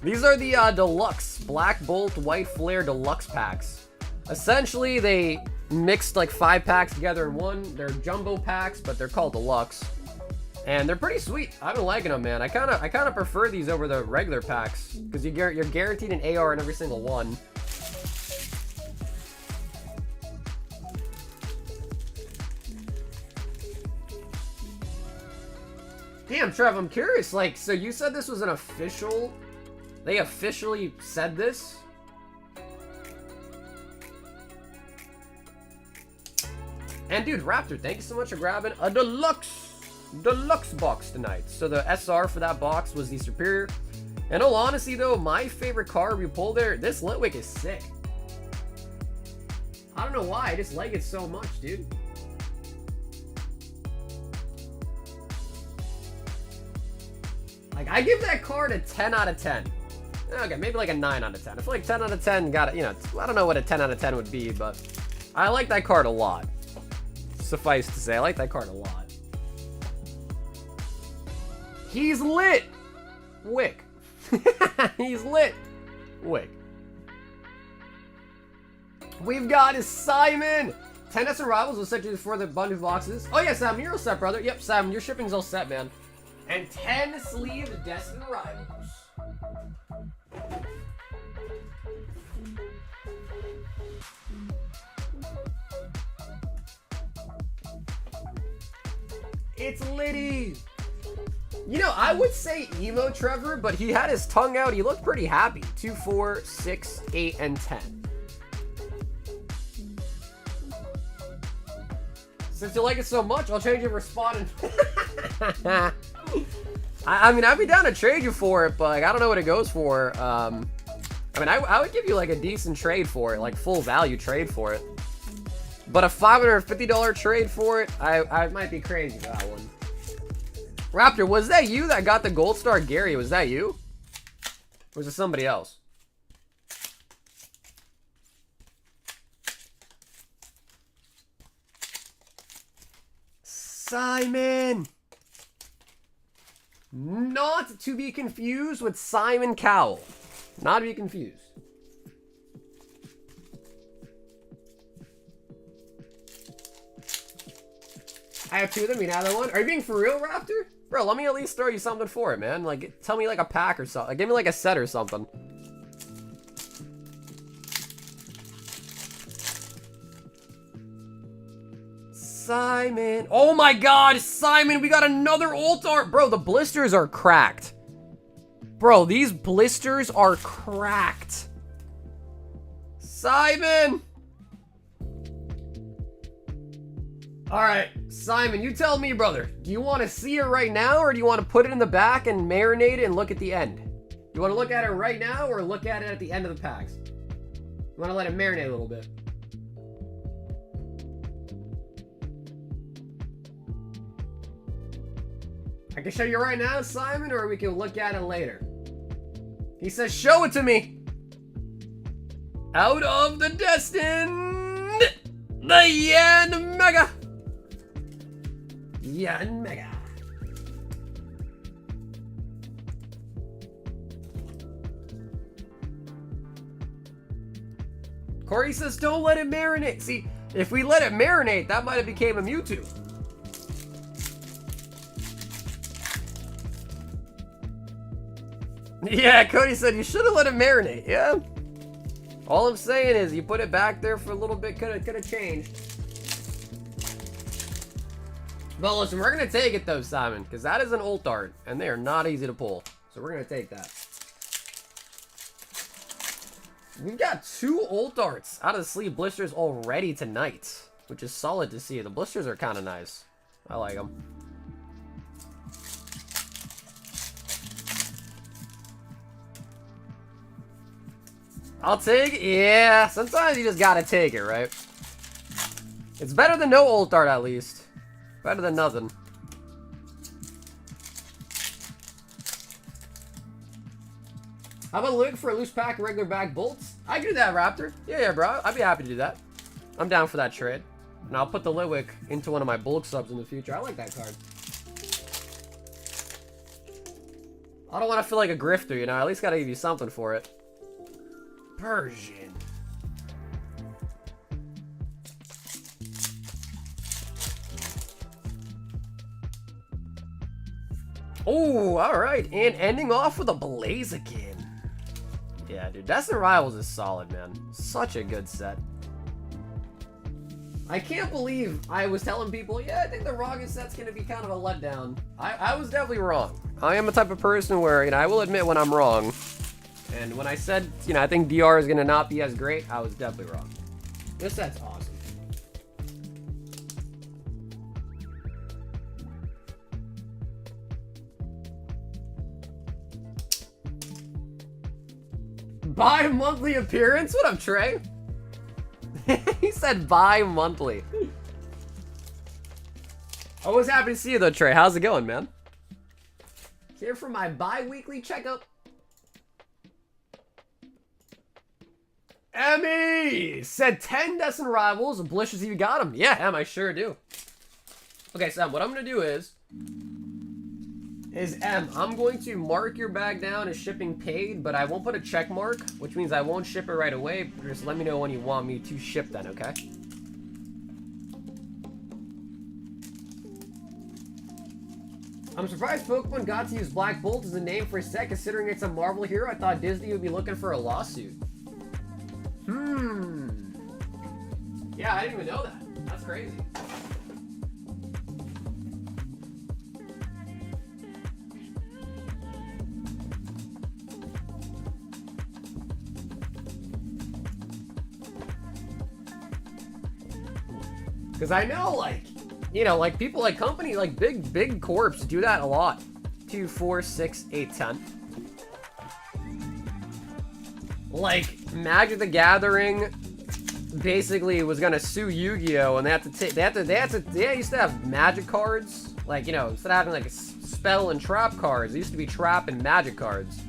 These are the deluxe Black Bolt White Flare deluxe packs. Essentially, they mixed like 5 packs together in one. They're jumbo packs, but they're called deluxe, and they're pretty sweet. I've been liking them, man. I kind of prefer these over the regular packs because you're guaranteed an AR in every single one. Damn, Trev, I'm curious. Like, so you said this was an official? They officially said this? And dude, Raptor, thank you so much for grabbing a deluxe box tonight. So the SR for that box was the superior. And all honesty though, my favorite card we pulled there, this Litwick is sick. I don't know why, I just like it so much, dude. Like, I give that card a 10 out of 10. Okay, maybe like a 9 out of 10. I feel like 10 out of 10 got it, you know, I don't know what a 10 out of 10 would be, but I like that card a lot. Suffice to say, I like that card a lot. He's lit! Wick. He's lit! Wick. We've got is Simon! 10 S&V Rivals was sent to you for the bundle boxes. Oh yeah, Sam, you're all set, brother. Yep, Sam, your shipping's all set, man. And 10 sleeve Destined Rivals. It's Liddy. You know, I would say emo Trevor, but he had his tongue out. He looked pretty happy. 2, 4, 6, 8, and 10. Since you like it so much, I'll change your respawn and I mean, I'd be down to trade you for it, but like, I don't know what it goes for. I mean, I would give you like a decent trade for it, like full value trade for it. But a $550 trade for it, I might be crazy for that one. Raptor, was that you that got the Gold Star Gary? Was that you? Or was it somebody else? Simon! Not to be confused with Simon Cowell. Not to be confused. I have 2 of them, you have the one. Are you being for real, Raptor? Bro, let me at least throw you something for it, man. Like, tell me like a pack or something. Like, give me like a set or something. Simon. Oh my god, Simon, we got another alt art. Bro, the blisters are cracked. Bro, these blisters are cracked. Simon. Alright, Simon, you tell me, brother. Do you want to see it right now, or do you want to put it in the back and marinate it and look at the end? You want to look at it right now, or look at it at the end of the packs? You want to let it marinate a little bit. I can show you right now, Simon, or we can look at it later. He says, show it to me. Out of the Destined, the Yan Mega. Yan Mega. Corey says, don't let it marinate. See, if we let it marinate, that might have became a Mewtwo. Yeah, Cody said you should have let it marinate. Yeah. All I'm saying is you put it back there for a little bit, could have changed. But listen, we're going to take it though, Simon, because that is an ult art, and they are not easy to pull. So we're going to take that. We've got 2 ult arts out of the sleeve blisters already tonight, which is solid to see. The blisters are kind of nice. I like them. I'll take it. Yeah, sometimes you just gotta take it, right? It's better than no ult art, at least. Better than nothing. How about look for a loose pack of regular bag bolts? I can do that, Raptor. Yeah, bro. I'd be happy to do that. I'm down for that trade. And I'll put the Litwick into one of my bulk subs in the future. I like that card. I don't want to feel like a grifter, you know? I at least gotta give you something for it. Persian. Oh, alright. And ending off with a Blaziken. Yeah, dude. Destined Rivals is solid, man. Such a good set. I can't believe I was telling people, yeah, I think the Raga set's going to be kind of a letdown. I was definitely wrong. I am the type of person where, you know, I will admit when I'm wrong. And when I said, you know, I think DR is going to not be as great, I was definitely wrong. This set's awesome. Bi-monthly appearance? What up, Trey? He said bi-monthly. Always happy to see you though, Trey. How's it going, man? Here for my bi-weekly checkup. Emmy said 10 Destined Rivals. Blisters, you got them. Yeah, Em, I sure do. Okay, Sam, what I'm going to do is Em, I'm going to mark your bag down as shipping paid, but I won't put a check mark, which means I won't ship it right away. Just let me know when you want me to ship then, okay? I'm surprised Pokemon got to use Black Bolt as a name for a set, considering it's a Marvel hero. I thought Disney would be looking for a lawsuit. Yeah, I didn't even know that. That's crazy. Because I know, like, you know, like people like company, like big corps do that a lot. 2, 4, 6, 8, 10. Like Magic the Gathering basically was gonna sue Yu-Gi-Oh, and they used to have Magic cards, like, you know, instead of having like spell and trap cards, they used to be trap and Magic cards.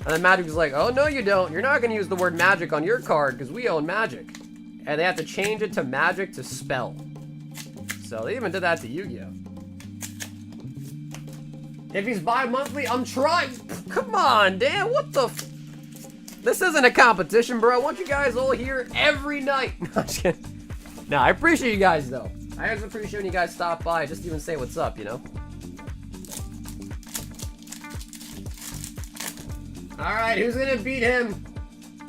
And then Magic was like, oh no you don't, you're not gonna use the word Magic on your card because we own Magic. And they have to change it to Magic to spell. So they even did that to Yu-Gi-Oh. If he's bi-monthly, I'm trying. Come on, Dan, what the f... This isn't a competition, bro. I want you guys all here every night. No, I appreciate you guys, though. I always appreciate when you guys stop by, just even say what's up, you know? Alright, who's gonna beat him?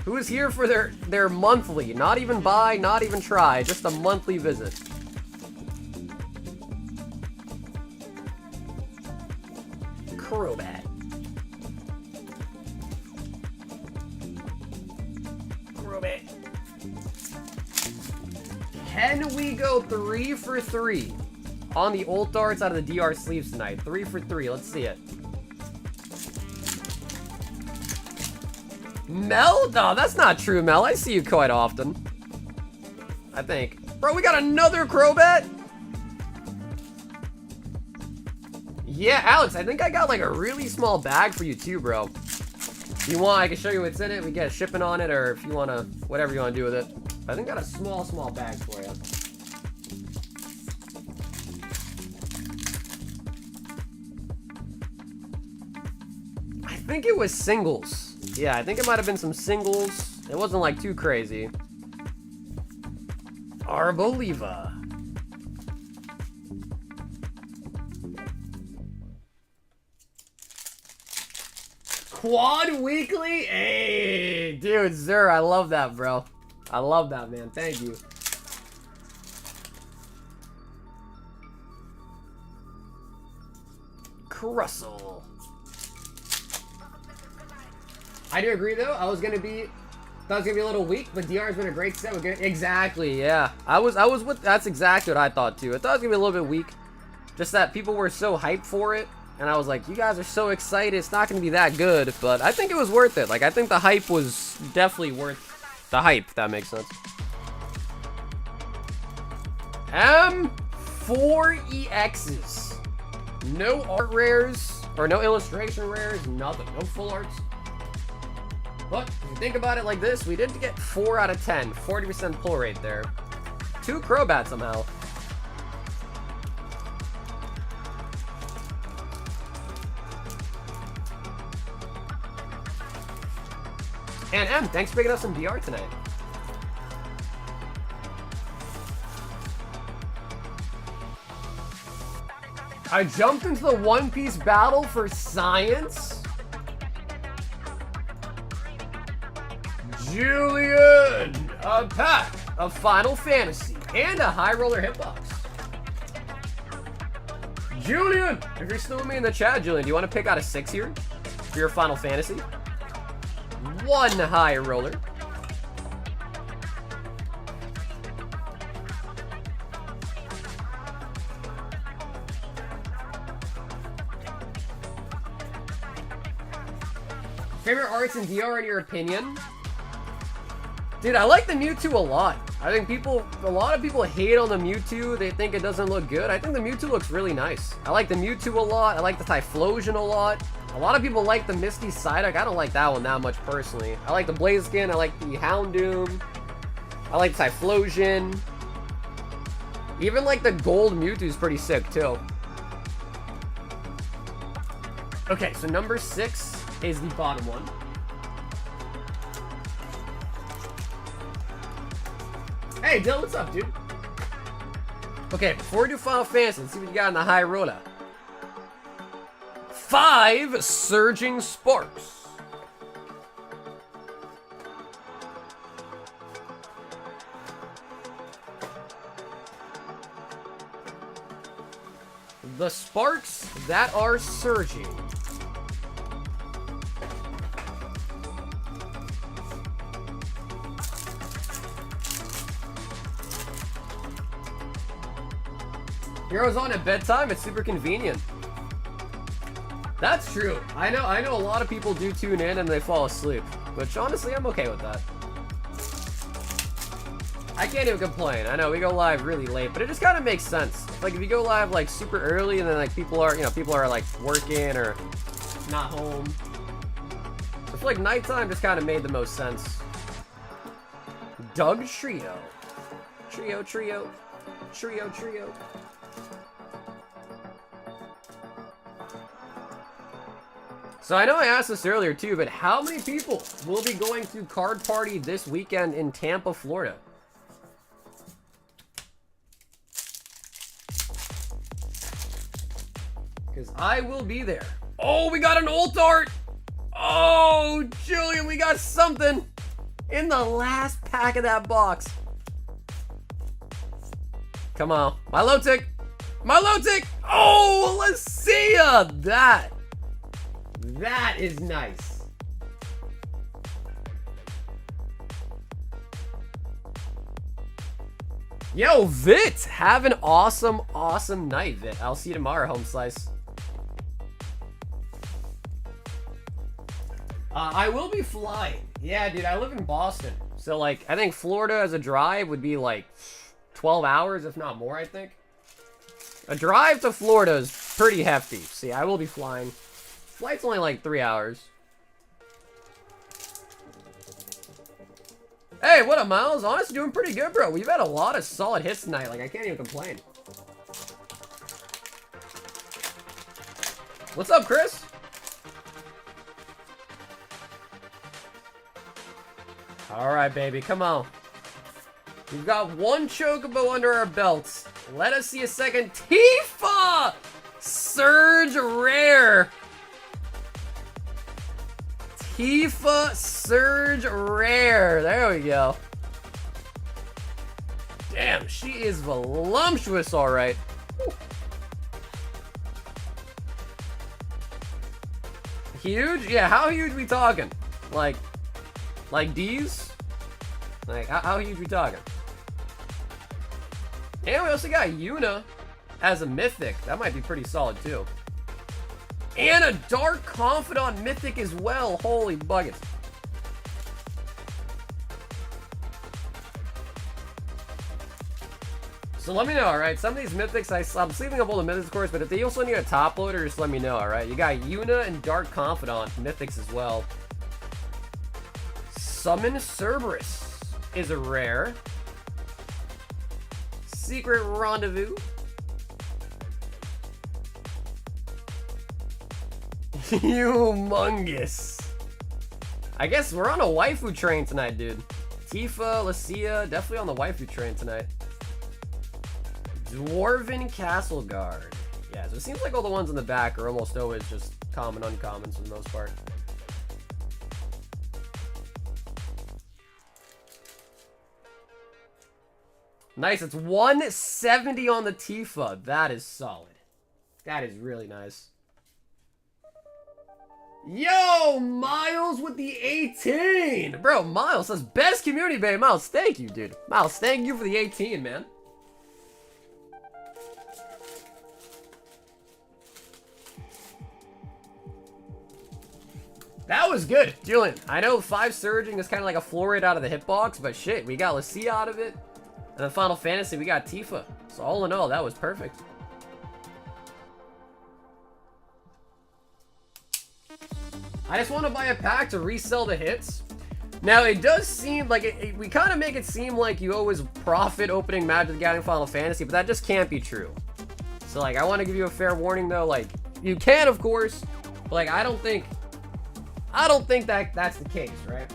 Who's here for their monthly? Not even buy, not even try, just a monthly visit. Crobat. Crobat. Can we go 3 for 3 on the ult darts out of the DR sleeves tonight? 3 for 3, let's see it. Mel? No, that's not true, Mel. I see you quite often. I think. Bro, we got another Crobat? Yeah, Alex, I think I got like a really small bag for you too, bro. If you want, I can show you what's in it. We get shipping on it, or if you want to, whatever you want to do with it. I think I got a small bag for you. I think it was singles. Yeah, I think it might have been some singles. It wasn't like too crazy. Arboliva. Quad weekly? Hey, dude, Zur, I love that, bro. I love that, man. Thank you. Crustle. I do agree though. Thought it was gonna be a little weak, but DR has been a great set. Exactly, yeah. I was with. That's exactly what I thought too. I thought it was gonna be a little bit weak, just that people were so hyped for it, and I was like, you guys are so excited. It's not gonna be that good, but I think it was worth it. Like I think the hype was definitely worth the hype. If that makes sense. 4 EXs. No art rares or no illustration rares. Nothing. No full arts. But if you think about it like this, we did get 4 out of 10. 40% pull rate there. 2 Crobat somehow. And M, thanks for picking up some DR tonight. I jumped into the One Piece battle for science. Julian, a pack of Final Fantasy and a high roller hitbox. Julian, if you're still with me in the chat, Julian, do you want to pick out a 6 here for your Final Fantasy? 1 high roller. Favorite arts in DR in your opinion? Dude, I like the Mewtwo a lot. I think a lot of people hate on the Mewtwo. They think it doesn't look good. I think the Mewtwo looks really nice. I like the Mewtwo a lot. I like the Typhlosion a lot. A lot of people like the Misty Psyduck. I don't like that one that much personally. I like the Blaziken. I like the Houndoom. I like Typhlosion. Even like the gold Mewtwo is pretty sick too. Okay, so number 6 is the bottom one. Hey, Dylan, what's up, dude? Okay, before we do Final Fantasy, let's see what you got in the high roller. 5 Surging Sparks. The sparks that are surging. Heroes on at bedtime, it's super convenient. That's true. I know a lot of people do tune in and they fall asleep, which honestly I'm okay with that. I can't even complain. I know we go live really late, but it just kind of makes sense. Like if you go live like super early and then like people are like working or not home. I feel like nighttime just kind of made the most sense. Doug Trio. Trio. So I know I asked this earlier too, but how many people will be going to Card Party this weekend in Tampa, Florida? Because I will be there. Oh, we got an ult art! Oh, Julian, we got something in the last pack of that box. Come on. Milotic! Oh, let's see ya! That is nice. Yo, Vit! Have an awesome night, Vit. I'll see you tomorrow, home slice. I will be flying. Yeah, dude, I live in Boston. So, like, I think Florida as a drive would be, like, 12 hours, if not more, I think. A drive to Florida is pretty hefty. See, I will be flying. Flight's only, like, 3 hours. Hey, what up, Miles? Honestly, doing pretty good, bro. We've had a lot of solid hits tonight. Like, I can't even complain. What's up, Chris? Alright, baby, come on. We've got 1 Chocobo under our belts. Let us see a second Tifa! Surge Rare. Tifa Surge Rare. There we go. Damn, she is voluptuous, alright. Huge? Yeah, how huge we talking? Like D's? Like, how huge we talking? And we also got Yuna as a mythic. That might be pretty solid too. And a Dark Confidant mythic as well. Holy buckets. So let me know, alright? Some of these mythics, I'm sleeving up all the mythics, of course, but if they also need a top loader, just let me know, alright? You got Yuna and Dark Confidant mythics as well. Summon Cerberus is a rare. Secret Rendezvous. Humongous. I guess we're on a waifu train tonight, dude. Tifa, Lucia, definitely on the waifu train tonight. Dwarven Castle Guard. Yeah, so it seems like all the ones in the back are almost always just common uncommons for the most part. Nice, it's 170 on the Tifa. That is solid. That is really nice. Yo, Miles with the 18. Bro, Miles says best community, babe. Miles, thank you, dude. Miles, thank you for the 18, man. That was good, Julian. I know 5 Surging is kind of like a floor rate out of the hitbox, but shit, we got Lucia out of it. And then Final Fantasy, we got Tifa. So all in all, that was perfect. I just want to buy a pack to resell the hits. Now, it does seem like, we kind of make it seem like you always profit opening Magic the Gathering Final Fantasy, but that just can't be true. So, like, I want to give you a fair warning, though. Like, you can, of course, but, like, I don't think that that's the case, right?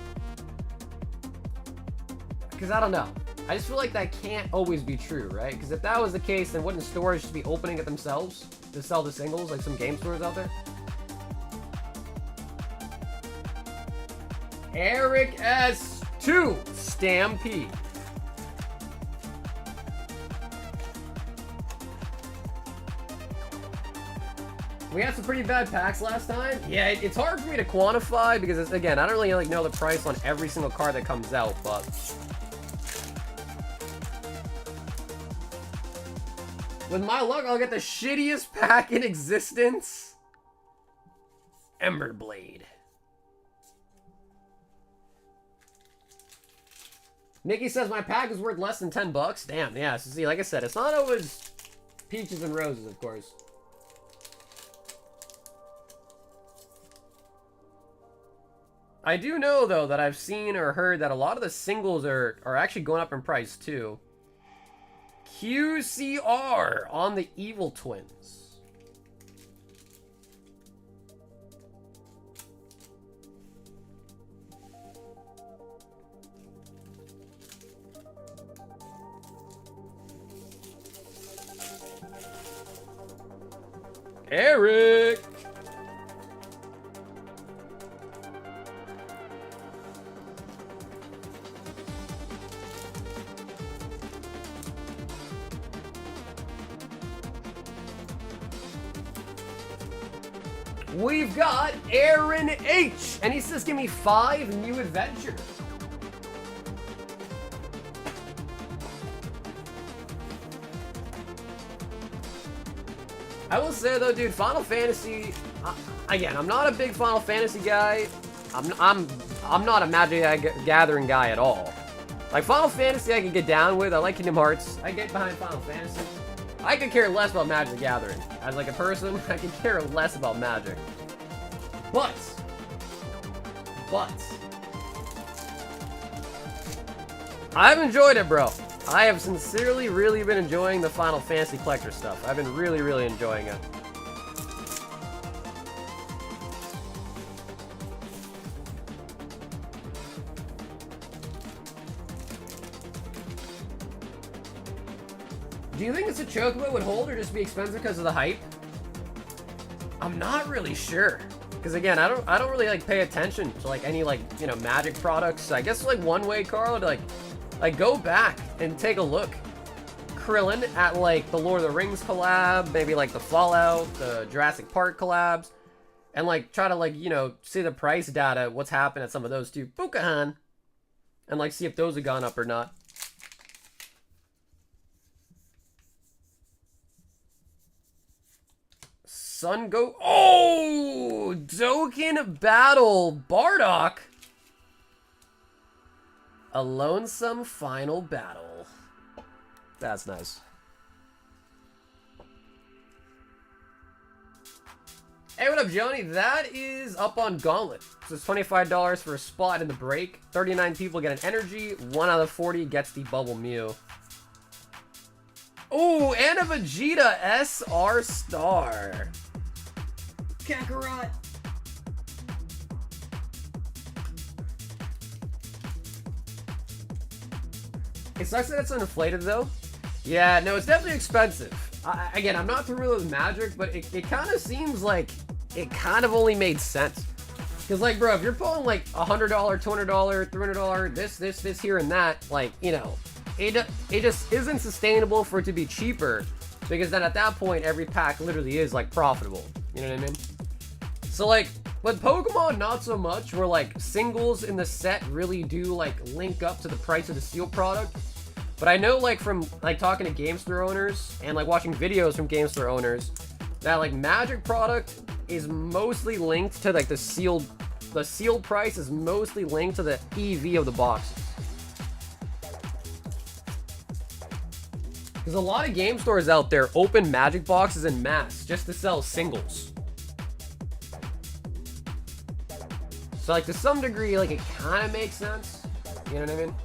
Because I don't know. I just feel like that can't always be true, right? Because if that was the case, then wouldn't stores just be opening it themselves to sell the singles, like some game stores out there? Eric S2 Stampede. We had some pretty bad packs last time. Yeah, it's hard for me to quantify because, it's, again, I don't really like know the price on every single card that comes out, but with my luck, I'll get the shittiest pack in existence. Emberblade. Nikki says my pack is worth less than 10 bucks. Damn, yeah. So see, like I said, it's not always peaches and roses, of course. I do know, though, that I've seen or heard that a lot of the singles are actually going up in price, too. QCR on the Evil Twins. Eric! We've got Aaron H. And he says, give me 5 new adventures. I will say though, dude, Final Fantasy, again, I'm not a big Final Fantasy guy. I'm not a Magic Gathering guy at all. Like, Final Fantasy I can get down with. I like Kingdom Hearts. I get behind Final Fantasy. I could care less about Magic the Gathering. As like a person, I could care less about Magic. But I've enjoyed it, bro. I have sincerely really been enjoying the Final Fantasy Collector stuff. I've been really, really enjoying it. Do you think it's a Chocobo would hold or just be expensive because of the hype? I'm not really sure. Because again, I don't really like pay attention to like any like, you know, Magic products. I guess like one way, Carl, to like go back and take a look, Krillin, at like the Lord of the Rings collab, maybe like the Fallout, the Jurassic Park collabs, and like try to like, you know, see the price data, what's happened at some of those too. Pokemon. And like see if those have gone up or not. Sun Go. Oh! Dokkan Battle Bardock. A lonesome final battle. That's nice. Hey, what up, Johnny? That is up on Gauntlet. So it's $25 for a spot in the break. 39 people get an energy. 1 out of 40 gets the Bubble Mew. Oh, and a Vegeta SR Star. Kakarot. It sucks that it's inflated, though. Yeah, no, it's definitely expensive. Again, I'm not familiar with Magic, but it kind of seems like it kind of only made sense. Because, like, bro, if you're pulling, like, $100, $200, $300, this, here, and that, like, you know, it just isn't sustainable for it to be cheaper. Because then at that point, every pack literally is, like, profitable. You know what I mean? So, like, with Pokemon, not so much, where, like, singles in the set really do, like, link up to the price of the sealed product. But I know, like, from, like, talking to GameStore owners and, like, watching videos from GameStore owners, that, like, Magic product is mostly linked to, like, the sealed price is mostly linked to the EV of the boxes. Because a lot of game stores out there open Magic boxes en masse just to sell singles. So, like, to some degree, like, it kind of makes sense. You know what I mean?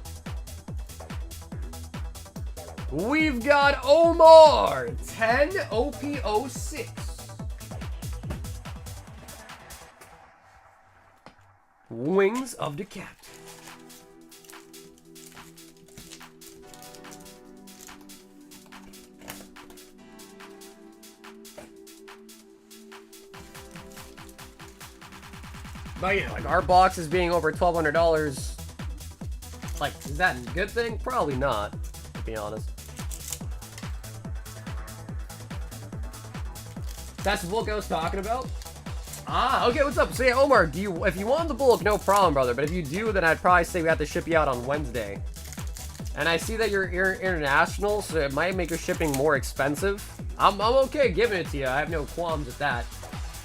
We've got Omar, 10 OP06. Wings of the Captain. But yeah, like our boxes being over $1,200, like, is that a good thing? Probably not, to be honest. That's the book I was talking about? Ah, okay, what's up? So yeah, Omar, if you want the bulk, no problem, brother. But if you do, then I'd probably say we have to ship you out on Wednesday. And I see that you're international, so it might make your shipping more expensive. I'm okay giving it to you. I have no qualms with that.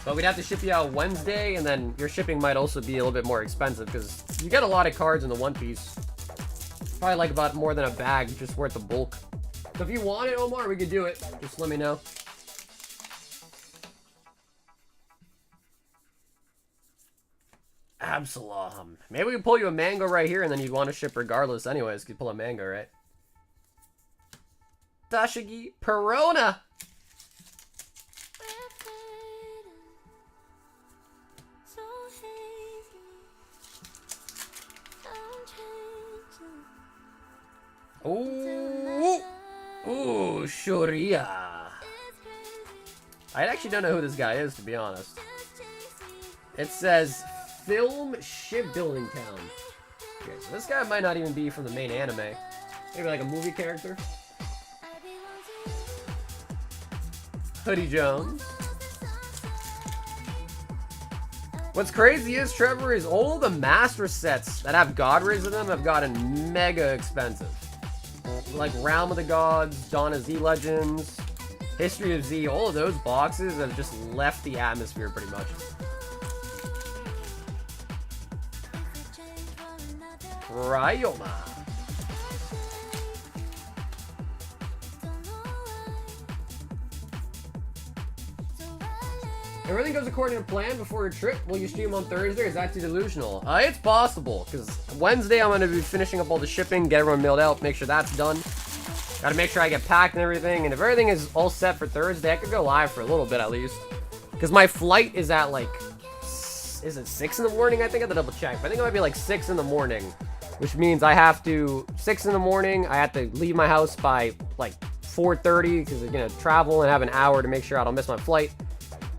But we'd have to ship you out Wednesday, and then your shipping might also be a little bit more expensive because you get a lot of cards in the one piece. Probably like about more than a bag just worth the bulk. So if you want it, Omar, we could do it. Just let me know. Absalom. Maybe we can pull you a mango right here, and then you'd want to ship regardless anyways. You could pull a mango, right? Tashigi Perona. Ooh, ooh, Shoria. I actually don't know who this guy is, to be honest. It says Film Shipbuilding Town. Okay, so this guy might not even be from the main anime. Maybe like a movie character. Hoodie Jones. What's crazy is, Trevor, is all the master sets that have God Rays in them have gotten mega expensive. Like Realm of the Gods, Dawn of Z Legends, History of Z, all of those boxes have just left the atmosphere pretty much. Ryoma. Everything goes according to plan before your trip. Will you stream on Thursday? Is that too delusional? It's possible, because Wednesday I'm going to be finishing up all the shipping, get everyone mailed out, make sure that's done. Got to make sure I get packed and everything. And if everything is all set for Thursday, I could go live for a little bit at least. Because my flight is at like, is it 6 in the morning? I think I have to double check. But I think it might be like 6 in the morning. Which means I have to, 6 in the morning, I have to leave my house by like 4:30 because I'm going to travel and have an hour to make sure I don't miss my flight.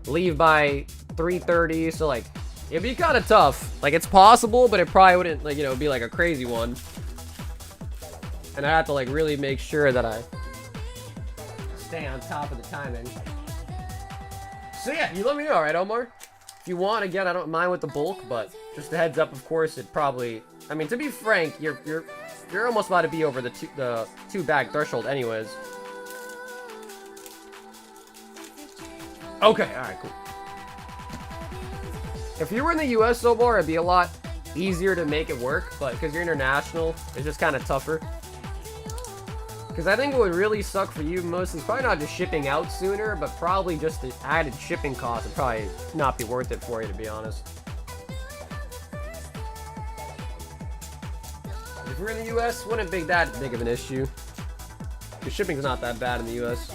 Leave by 3:30, so like it'd be kind of tough. Like, it's possible, but it probably wouldn't, like, you know, be like a crazy one. And I have to like really make sure that I stay on top of the timing. So yeah, you let me know, right, Omar? If If you want, again, I don't mind with the bulk, but just a heads up, of course, it probably... I mean, to be frank, you're almost about to be over the two bag threshold anyways. Okay, alright, cool. If you were in the US so far, it'd be a lot easier to make it work, but because you're international, it's just kind of tougher. Because I think what would really suck for you most is probably not just shipping out sooner, but probably just the added shipping cost would probably not be worth it for you, to be honest. If we're in the US, wouldn't be that big of an issue. Because shipping's not that bad in the US.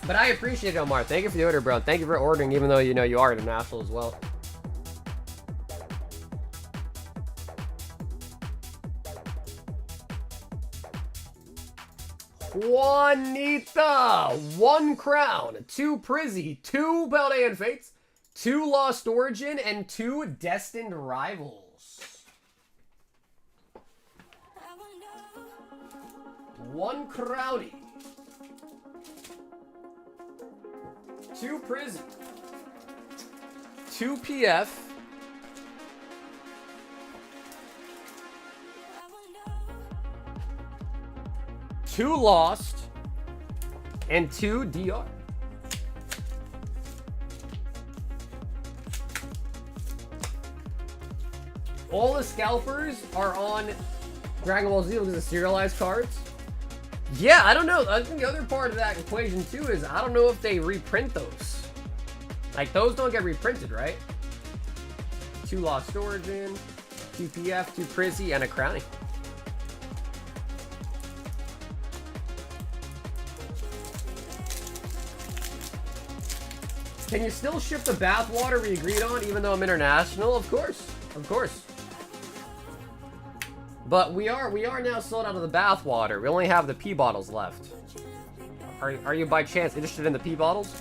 But I appreciate it, Omar. Thank you for the order, bro. Thank you for ordering, even though you know you are international as well. Juanita! 1 crown, 2 Prizzy, 2 Paldean Fates, 2 Lost Origin, and 2 Destined Rivals. 1 Crowdy. 2 Prizzy. 2 PF. 2 Lost. And 2 DR. All the scalpers are on Dragon Ball Z because of serialized cards. Yeah, I don't know. I think the other part of that equation too is I don't know if they reprint those. Like those don't get reprinted, right? 2 Lost Origin, 2 PF, 2 Prizzy, and a Crowning. Can you still ship the bathwater we agreed on even though I'm international? Of course. Of course. But we are now sold out of the bathwater. We only have the pee bottles left. Are you by chance interested in the pee bottles?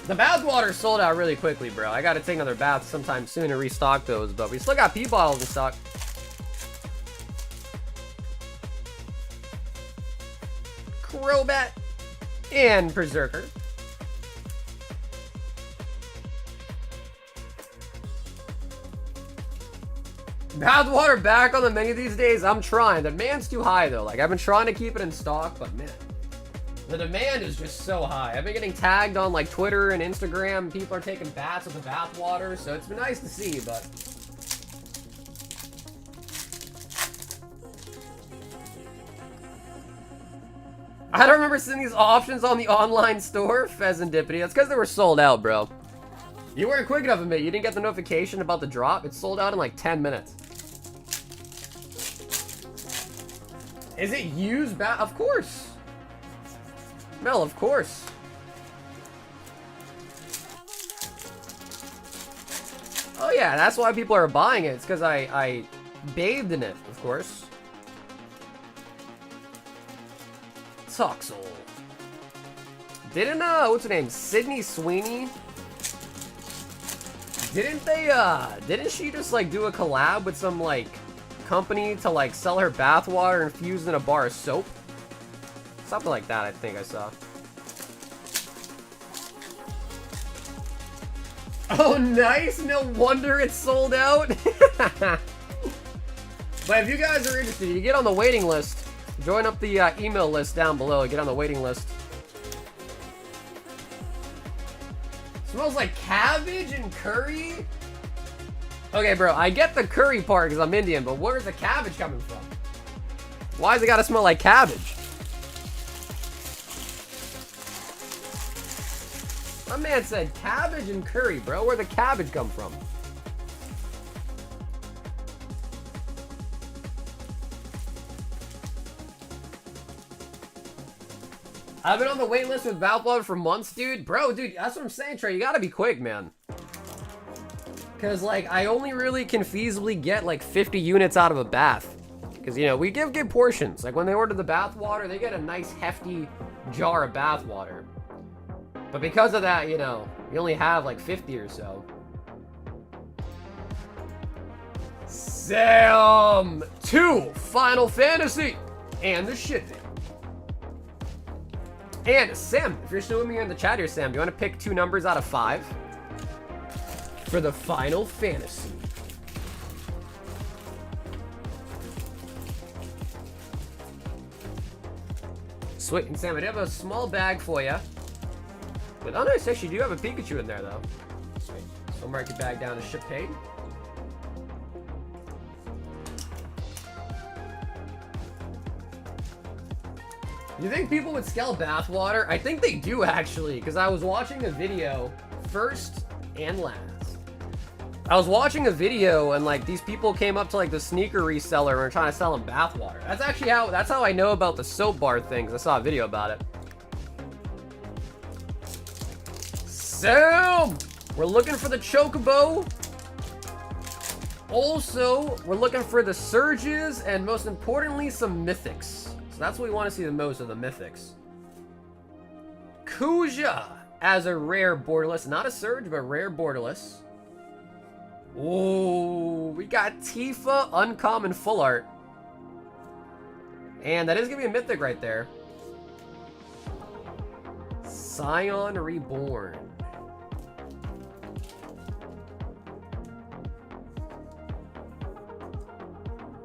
The bathwater sold out really quickly, bro. I gotta take another bath sometime soon to restock those, but we still got pee bottles in stock. Crobat and Berserker. Bathwater back on the menu these days. I'm trying. The demand's too high though. Like I've been trying to keep it in stock, but man, the demand is just so high. I've been getting tagged on like Twitter and Instagram. People are taking baths with the bathwater, so it's been nice to see. But I don't remember seeing these options on the online store, Pheasantipity. That's because they were sold out, bro. You weren't quick enough, admit. You didn't get the notification about the drop. It sold out in like 10 minutes. Is it used Of course. Mel, of course. Oh yeah, that's why people are buying it. It's because I bathed in it, of course. Toxel. Didn't, what's her name? Sydney Sweeney? Didn't she just like do a collab with some like company to like sell her bathwater infused in a bar of soap? Something like that, I think I saw. Oh, nice! No wonder it's sold out! But if you guys are interested, you get on the waiting list. Join up the email list down below. Get on the waiting list. Smells like cabbage and curry? Okay, bro, I get the curry part because I'm Indian, but where's the cabbage coming from? Why does it gotta smell like cabbage? My man said cabbage and curry, bro. Where'd the cabbage come from? I've been on the wait list with Valve for months, dude. Bro, dude, that's what I'm saying, Trey. You gotta be quick, man. Because, like, I only really can feasibly get, like, 50 units out of a bath. Because, you know, we give good portions. Like, when they order the bath water, they get a nice, hefty jar of bath water. But because of that, you know, you only have, like, 50 or so. Sam 2, Final Fantasy, and the shipping. And Sam, if you're still with me in the chat here, Sam, do you want to pick 2 numbers out of 5 for the Final Fantasy? Sweet. And Sam, I do have a small bag for you. But oh, nice. Actually, you do have a Pikachu in there, though. Sweet. So I'll mark your bag down as ship paid. You think people would scale bathwater? I think they do, actually, because I was watching a video first and last. I was watching a video and like these people came up to like the sneaker reseller and were trying to sell them bathwater. That's actually how I know about the soap bar thing, 'cause I saw a video about it. So we're looking for the Chocobo. Also, we're looking for the Surges and most importantly some Mythics. So that's what we want to see the most of, the Mythics. Kuja as a rare borderless, not a Surge, but rare borderless. Oh, we got Tifa uncommon full art. And that is going to be a Mythic right there. Scion Reborn.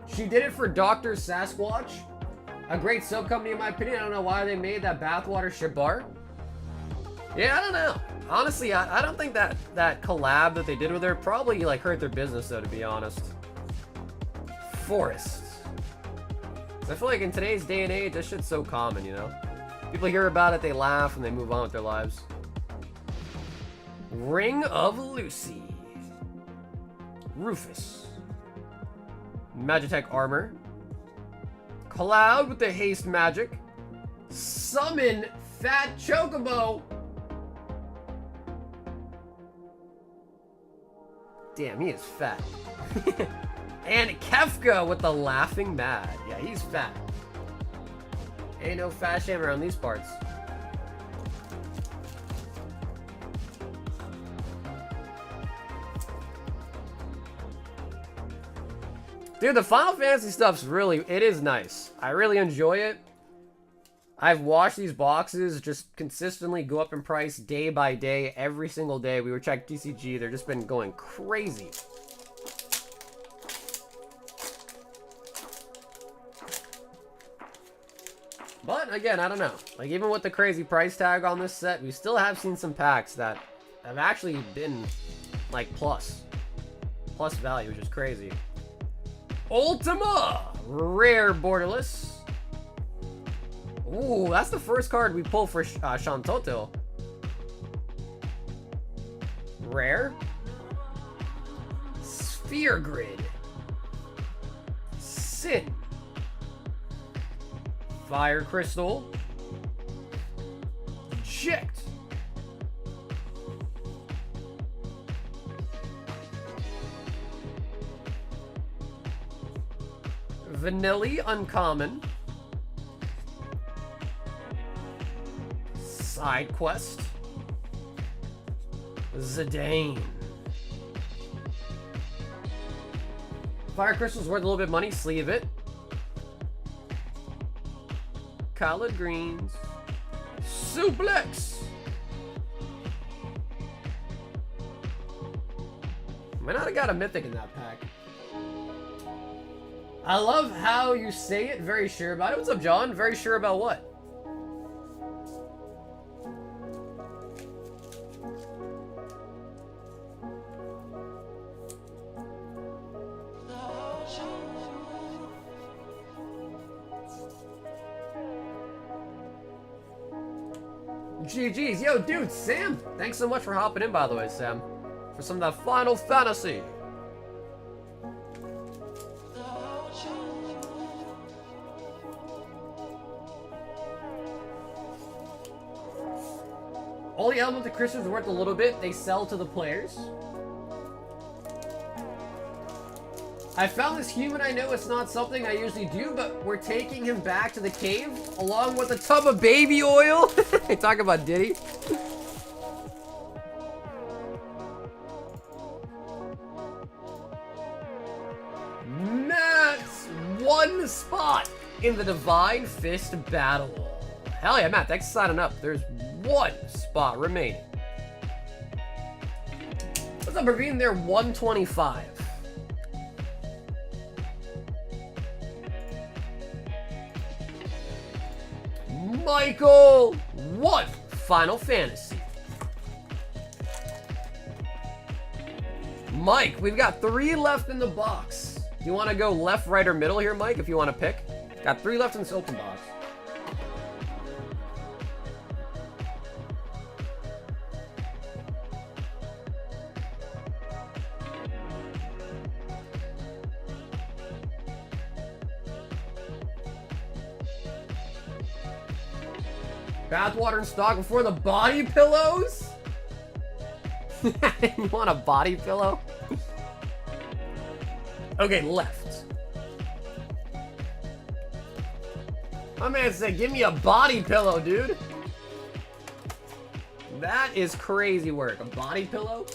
She did it for Dr. Sasquatch. A great soap company in my opinion. I don't know why they made that bathwater ship bar. Yeah, I don't know. Honestly, I don't think that collab that they did with her probably like hurt their business though, to be honest. Forest. I feel like in today's day and age, this shit's so common, you know? People hear about it, they laugh, and they move on with their lives. Ring of Lucy. Rufus. Magitech armor. Cloud with the haste magic. Summon Fat Chocobo. Damn, he is fat. And Kefka with the laughing mad. Yeah, he's fat. Ain't no fat shame around these parts. Dude, the Final Fantasy stuff's really, it is nice. I really enjoy it. I've watched these boxes just consistently go up in price day by day, every single day. We were checking GCG, they've just been going crazy. But again, I don't know. Like even with the crazy price tag on this set, we still have seen some packs that have actually been like plus value, which is crazy. Ultima! Rare borderless. Ooh, that's the first card we pull for Shantoto. Rare. Sphere Grid. Sin. Fire Crystal. Eject. Vanilli uncommon. Side quest. Zidane. Fire Crystal's worth a little bit of money, sleeve it. Collard greens. Suplex. Might not have got a mythic in that pack. I love how you say it, very sure about it. What's up, John? Very sure about what? GG's. Yo, dude, Sam, thanks so much for hopping in, by the way, Sam, for some of that Final Fantasy. All the elemental crystals are worth a little bit. They sell to the players. I found this human. I know it's not something I usually do, but we're taking him back to the cave along with a tub of baby oil. They talk about Diddy. Max, one spot in the Divine Fist battle. Hell yeah, Matt, thanks for signing up. There's one spot remaining. What's up, Ravine? They're 125. Michael, what? Final Fantasy. Mike, we've got 3 left in the box. Do you want to go left, right, or middle here, Mike, if you want to pick? Got 3 left in this open box. Bathwater in stock before the body pillows? You want a body pillow? Okay, left. My man said, give me a body pillow, dude. That is crazy work. A body pillow?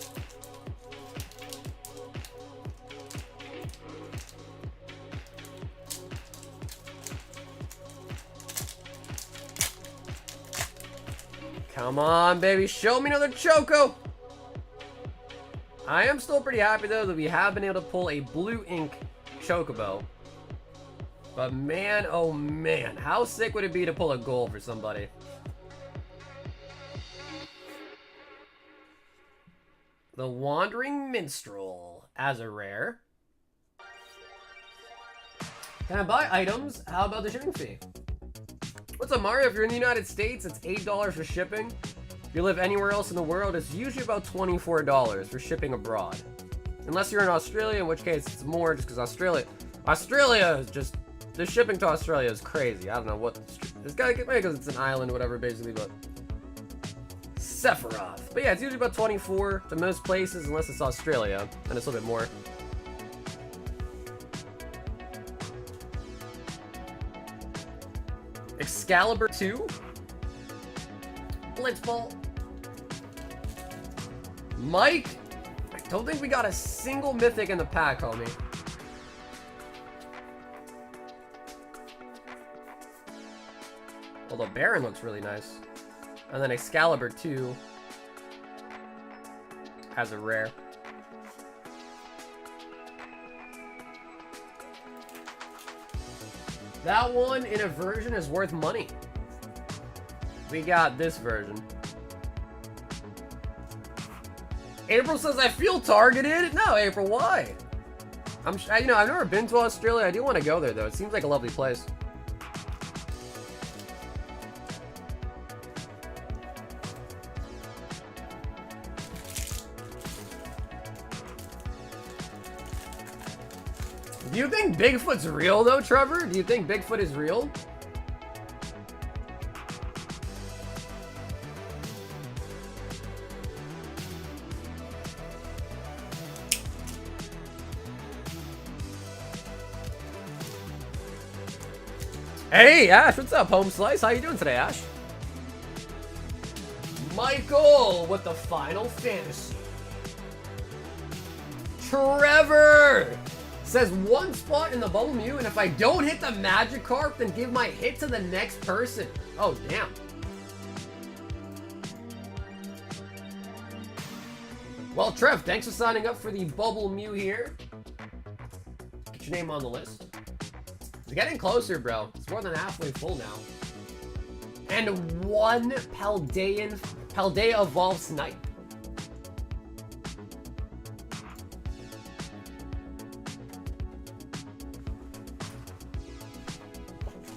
Come on, baby. Show me another Choco. I am still pretty happy, though, that we have been able to pull a blue ink Chocobo. But man, oh man, how sick would it be to pull a gold for somebody? The Wandering Minstrel as a rare. Can I buy items? How about the shipping fee? What's up, Mario? If you're in the United States, it's $8 for shipping. If you live anywhere else in the world, it's usually about $24 for shipping abroad. Unless you're in Australia, in which case it's more just because Australia is just, the shipping to Australia is crazy. I don't know what, it's gotta get because it's an island or whatever, basically, but Sephiroth. But yeah, it's usually about 24 to most places, unless it's Australia, and it's a little bit more. Excalibur 2. Blitzball. Mike. I don't think we got a single mythic in the pack, homie. Although Baron looks really nice. And then Excalibur 2 has a rare. That one in a version is worth money. We got this version. April says, I feel targeted. No, April, why? I've never been to Australia. I do want to go there, though. It seems like a lovely place. Do you think Bigfoot's real, though, Trevor? Do you think Bigfoot is real? Hey, Ash, what's up, Home Slice? How you doing today, Ash? Michael with the Final Fantasy. Trevor says 1 spot in the Bubble Mew, and if I don't hit the Magikarp, then give my hit to the next person. Oh, damn. Well, Trev, thanks for signing up for the Bubble Mew here. Get your name on the list. It's getting closer, bro. It's more than halfway full now. And 1 Paldea Evolved Snipe.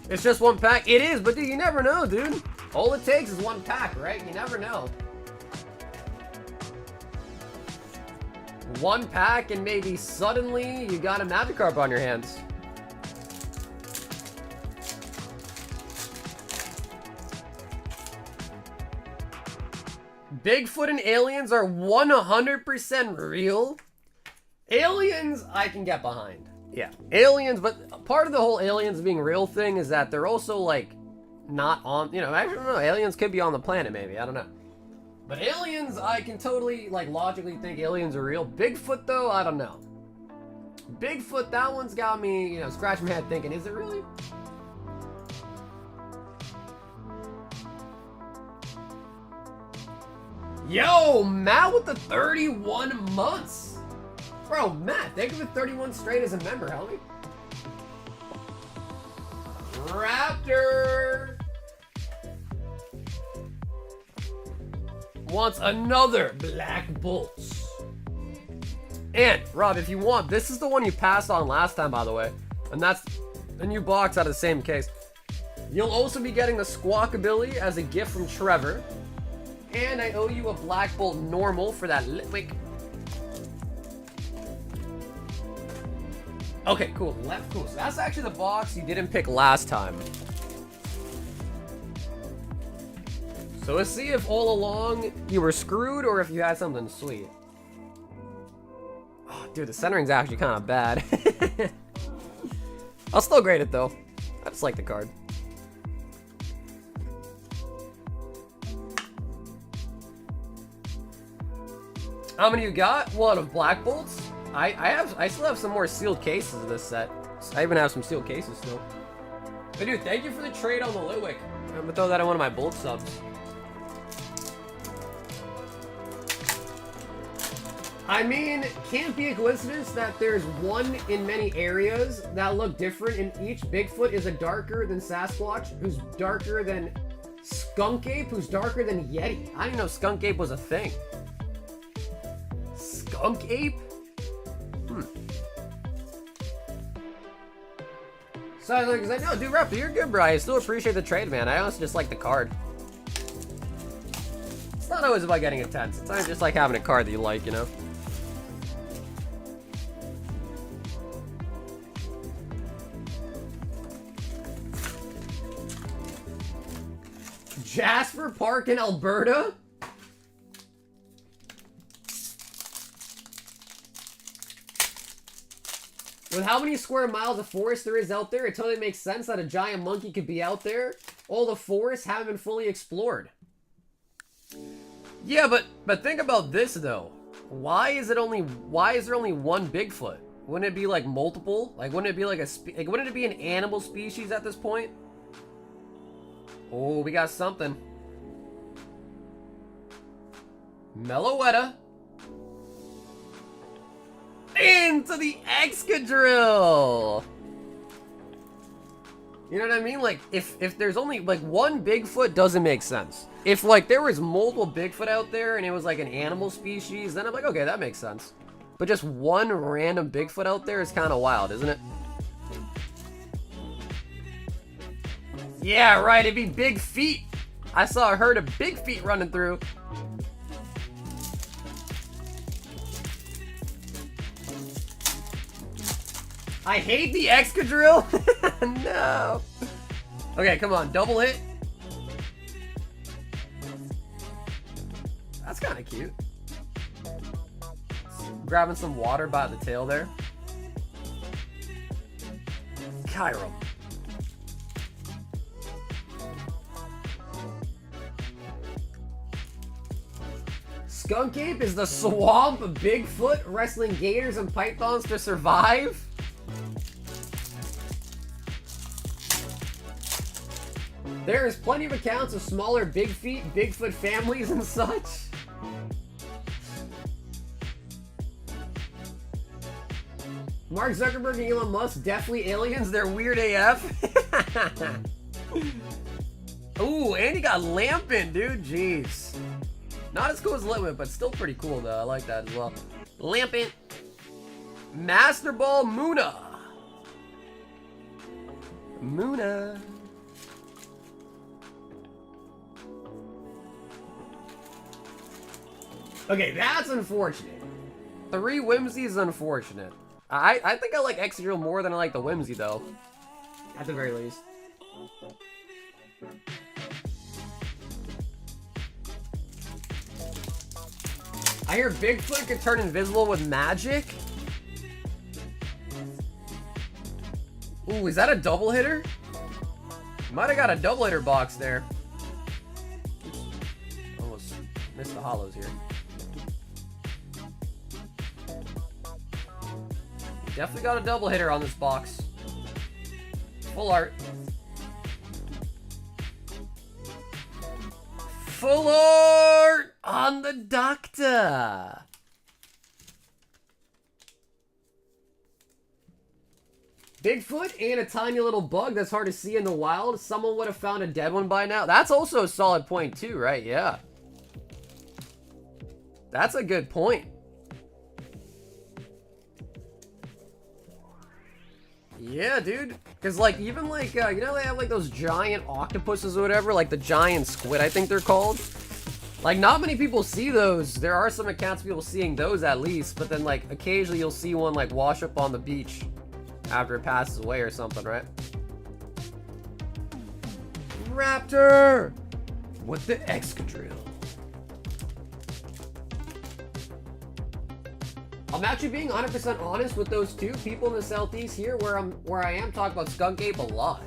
It's just 1 pack. It is, but dude, you never know, dude. All it takes is 1 pack, right? You never know. 1 pack and maybe suddenly you got a Magikarp on your hands. Bigfoot and aliens are 100% real. Aliens, I can get behind. Yeah, aliens, but part of the whole aliens being real thing is that they're also, like, not on, actually, I don't know, aliens could be on the planet, maybe, I don't know. But aliens, I can totally, like, logically think aliens are real. Bigfoot, though, I don't know. Bigfoot, that one's got me, scratching my head thinking, is it really? Yo, Matt with the 31 months. Bro, Matt, thank you for 31 straight as a member, homie. Raptor wants another Black Bolts. And, Rob, if you want, this is the one you passed on last time, by the way. And that's a new box out of the same case. You'll also be getting the Squawk ability as a gift from Trevor. And I owe you a Black Bolt normal for that Litwick. Okay, cool. Left, cool. So that's actually the box you didn't pick last time. So let's see if all along you were screwed or if you had something sweet. Oh, dude, the centering's actually kind of bad. I'll still grade it though. I just like the card. How many you got? What, of Black Bolts? I still have some more sealed cases of this set. I even have some sealed cases still. But dude, thank you for the trade on the Litwick. I'm gonna throw that in one of my Bolt subs. I mean, can't be a coincidence that there's one in many areas that look different, and each Bigfoot is a darker than Sasquatch, who's darker than Skunk Ape, who's darker than Yeti. I didn't know Skunk Ape was a thing. Skunk Ape? So I was like, no, dude, Raptor, you're good, bro. I still appreciate the trade, man. I honestly just like the card. It's not always about getting intense. It's just like having a card that you like, you know? Jasper Park in Alberta? With how many square miles of forest there is out there, it totally makes sense that a giant monkey could be out there. All the forests haven't been fully explored. Yeah, but think about this though. Why is there only one Bigfoot? Wouldn't it be like multiple? Like, wouldn't it be like wouldn't it be an animal species at this point? Oh, we got something. Meloetta. Into the Excadrill! You know what I mean? Like, if there's only, like, one Bigfoot, doesn't make sense. If, like, there was multiple Bigfoot out there and it was, like, an animal species, then I'm like, okay, that makes sense. But just one random Bigfoot out there is kind of wild, isn't it? Yeah, right, it'd be Big Feet. I saw a herd of Big Feet running through. I hate the Excadrill. No. Okay, come on. Double hit. That's kind of cute. Grabbing some water by the tail there. Chiral. Skunk Ape is the swamp of Bigfoot wrestling gators and pythons to survive? There is plenty of accounts of smaller Bigfoot families and such. Mark Zuckerberg and Elon Musk, definitely aliens. They're weird AF. Ooh, and he got Lampin, dude. Jeez. Not as cool as Litwick, but still pretty cool, though. I like that as well. Lampin. Master Ball Muna. Muna. Okay, that's unfortunate. 3 Whimsy is unfortunate. I think I like Excadrill more than I like the Whimsy, though. At the very least. I hear Bigfoot could turn invisible with magic. Ooh, is that a double hitter? Might have got a double hitter box there. Almost missed the holos here. Definitely got a double hitter on this box. Full art. Full art! Oh, on the doctor. Bigfoot and a tiny little bug that's hard to see in the wild. Someone would have found a dead one by now. That's also a solid point too, right? Yeah. That's a good point. Yeah, dude. Because, like, even, like, you know, they have, like, those giant octopuses or whatever, like the giant squid, I think they're called. Like, not many people see those. There are some accounts of people seeing those at least, but then, like, occasionally you'll see one, like, wash up on the beach after it passes away or something, right? Raptor! With the Excadrill. I'm actually being 100% honest with those two people in the southeast here where I am talking about skunk ape a lot.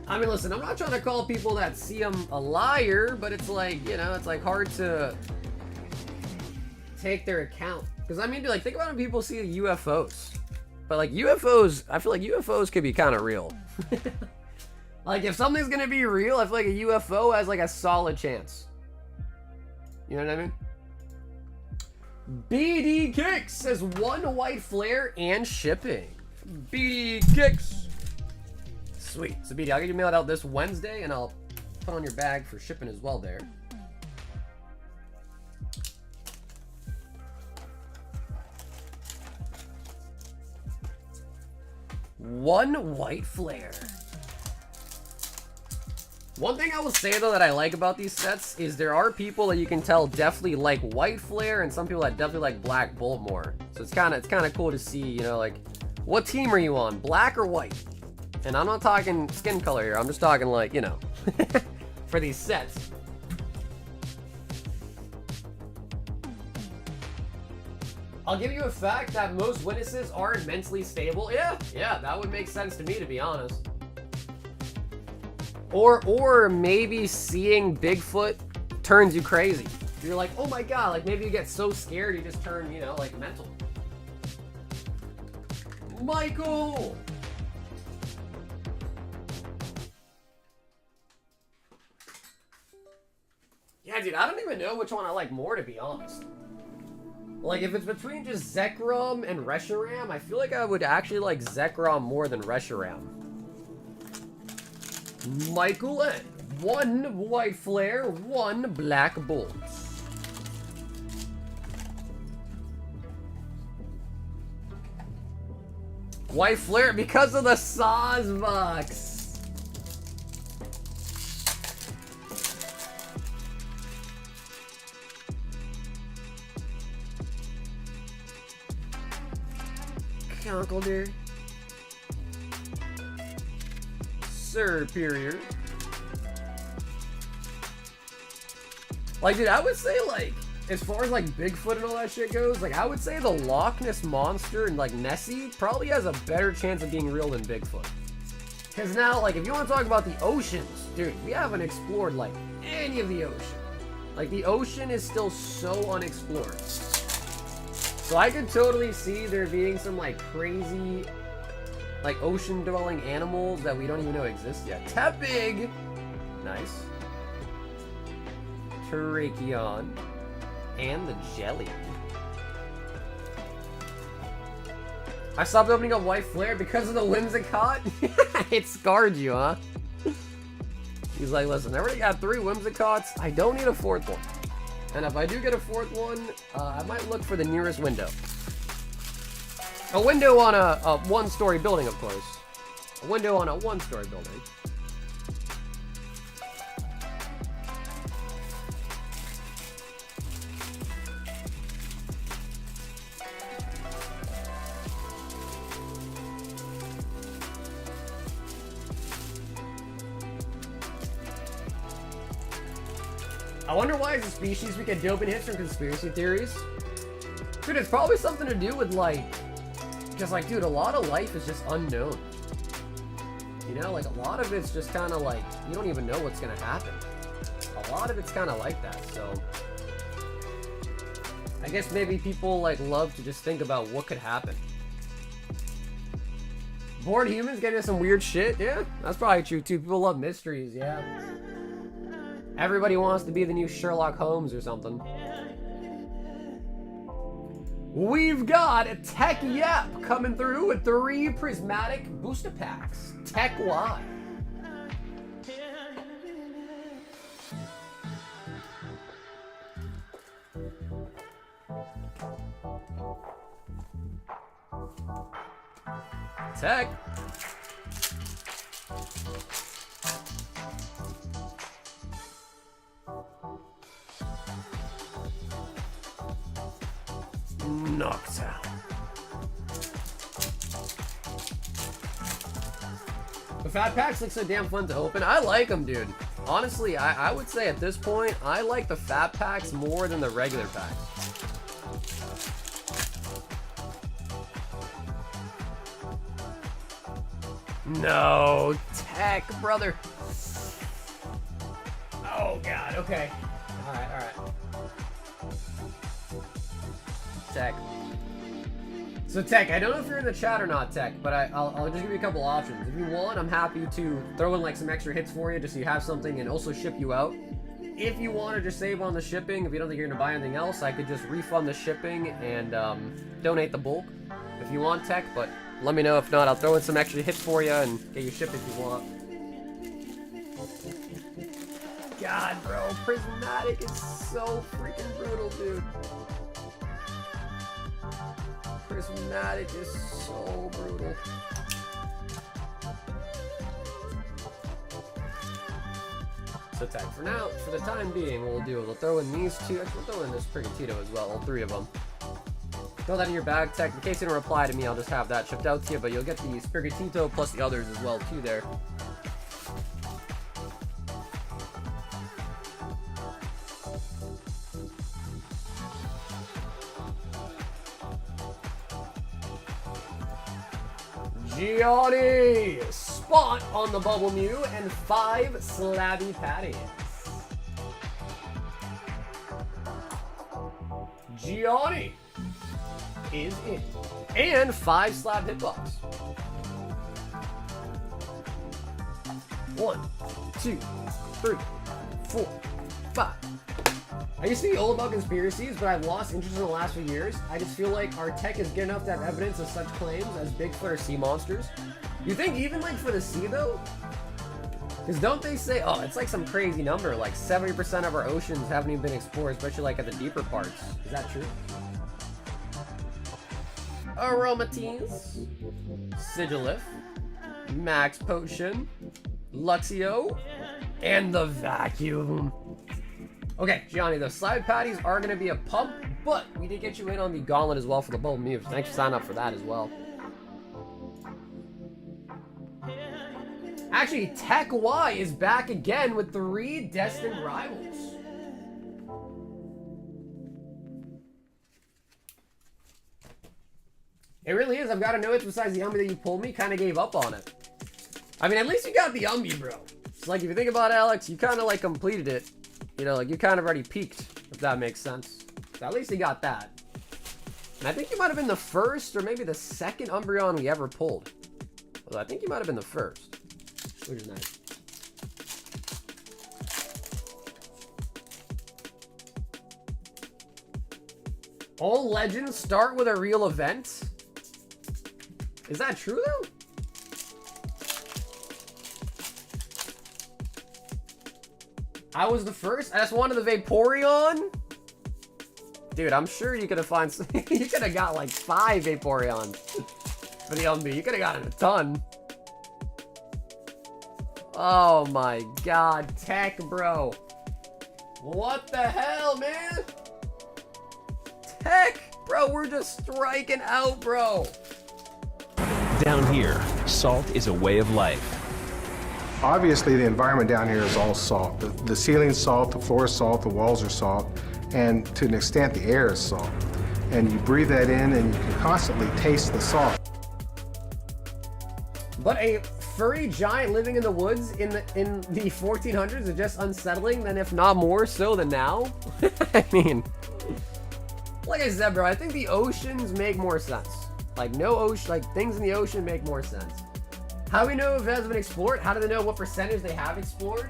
I mean, listen, I'm not trying to call people that see them a liar, but it's like, you know, it's like hard to take their account. Because I mean, like, think about when people see UFOs. But like UFOs, I feel like UFOs could be kind of real. Like if something's gonna be real, I feel like a UFO has like a solid chance. You know what I mean? BD Kicks says 1 white flare and shipping. BD Kicks. Sweet. So BD, I'll get you mailed out this Wednesday and I'll put on your bag for shipping as well there. One white flare. One thing I will say though that I like about these sets is there are people that you can tell definitely like white flare and some people that definitely like black bolt more. So it's kind of cool to see, you know, like what team are you on, black or white? And I'm not talking skin color here. I'm just talking like, you know, for these sets. I'll give you a fact that most witnesses aren't mentally stable. Yeah, that would make sense to me, to be honest. Or maybe seeing Bigfoot turns you crazy. You're like, oh my god, like maybe you get so scared you just turn, you know, like mental. Michael! Yeah, dude, I don't even know which one I like more, to be honest. Like, if it's between just Zekrom and Reshiram, I feel like I would actually like Zekrom more than Reshiram. Michael N. 1 white flare, 1 black bolt. White flare because of the Sawsbox. Uncle dear. Superior. Like, dude, I would say, like, as far as, like, Bigfoot and all that shit goes, like, I would say the Loch Ness Monster and, like, Nessie probably has a better chance of being real than Bigfoot. Because now, like, if you want to talk about the oceans, dude, we haven't explored, like, any of the ocean. Like, the ocean is still so unexplored. So I could totally see there being some like crazy like ocean dwelling animals that we don't even know exist yet. Tepig! Nice. Terrakion. And the jelly. I stopped opening up White Flare because of the Whimsicott? It scarred you, huh? He's like, listen, I already got 3 Whimsicots. I don't need a 4th one. And if I do get a 4th one, I might look for the nearest window. A window on a 1-story building, of course. A window on a 1-story building. I wonder why as a species we get doping hits from conspiracy theories. Dude, it's probably something to do with like, because like, dude, a lot of life is just unknown. You know, like a lot of it's just kind of like, you don't even know what's going to happen. A lot of it's kind of like that, so. I guess maybe people like love to just think about what could happen. Bored humans getting some weird shit, yeah, that's probably true too. People love mysteries, yeah. Everybody wants to be the new Sherlock Holmes or something. We've got a Tech Yep coming through with 3 prismatic booster packs. Tech Y. Tech. Noctowl. The fat packs look so damn fun to open. I like them, dude. Honestly, I would say at this point, I like the fat packs more than the regular packs. No, Tech, brother. Oh, God, okay. All right. Tech. So Tech, I don't know if you're in the chat or not, Tech, but I'll just give you a couple options. If you want, I'm happy to throw in like some extra hits for you just so you have something and also ship you out. If you want to just save on the shipping, if you don't think you're going to buy anything else, I could just refund the shipping and donate the bulk if you want, Tech, but let me know. If not, I'll throw in some extra hits for you and get you shipped if you want. God, bro, Prismatic is so freaking brutal, dude. Prismatic is so brutal. So Tech, for now, for the time being, what we'll throw in these 2. Actually, we'll throw in this Prigatito as well, all 3 of them. Throw that in your bag, Tech. In case you don't reply to me, I'll just have that shipped out to you, but you'll get the Sprigatito plus the others as well, too, there. Gianni! Spot on the Bubble Mew and 5 Slabby Patties. Gianni is in. And 5 slab hitbox. 1, 2, 3, 4, 5. I used to be all about conspiracies, but I've lost interest in the last few years. I just feel like our tech is good enough to have evidence of such claims as Bigfoot or sea monsters. You think even like for the sea though? Because don't they say, oh, it's like some crazy number, like 70% of our oceans haven't even been explored, especially like at the deeper parts. Is that true? Aromatines, Sigilif, Max Potion, Luxio, and the Vacuum. Okay, Gianni, the slide patties are going to be a pump, but we did get you in on the gauntlet as well for the Bold Moves. Thanks for signing up for that as well. Actually, Tech Y is back again with 3 Destined Rivals. It really is. I've got to know it besides the Umbi that you pulled me. Kind of gave up on it. I mean, at least you got the Umbi, bro. It's like, if you think about it, Alex, you kind of like completed it. You know, like you kind of already peaked, if that makes sense. So at least you got that. And I think you might have been the first or maybe the second Umbreon we ever pulled. Although I think you might have been the first, which is nice. All legends start with a real event? Is that true though? I was the first? I just wanted the Vaporeon? Dude, I'm sure you could have found some, you could have got like 5 Vaporeons for the Umbi. You could have gotten a ton. Oh my god, Tech, bro. What the hell, man? Tech, bro, we're just striking out, bro. Down here, salt is a way of life. Obviously, the environment down here is all salt. The ceiling's salt, the floor is salt, the walls are salt, and to an extent, the air is salt. And you breathe that in, and you can constantly taste the salt. But a furry giant living in the woods in the 1400s is just unsettling, then if not more so than now. I mean, like I said, bro, I think the oceans make more sense. Like no ocean, like things in the ocean make more sense. How do we know if it has been explored? How do they know what percentage they have explored?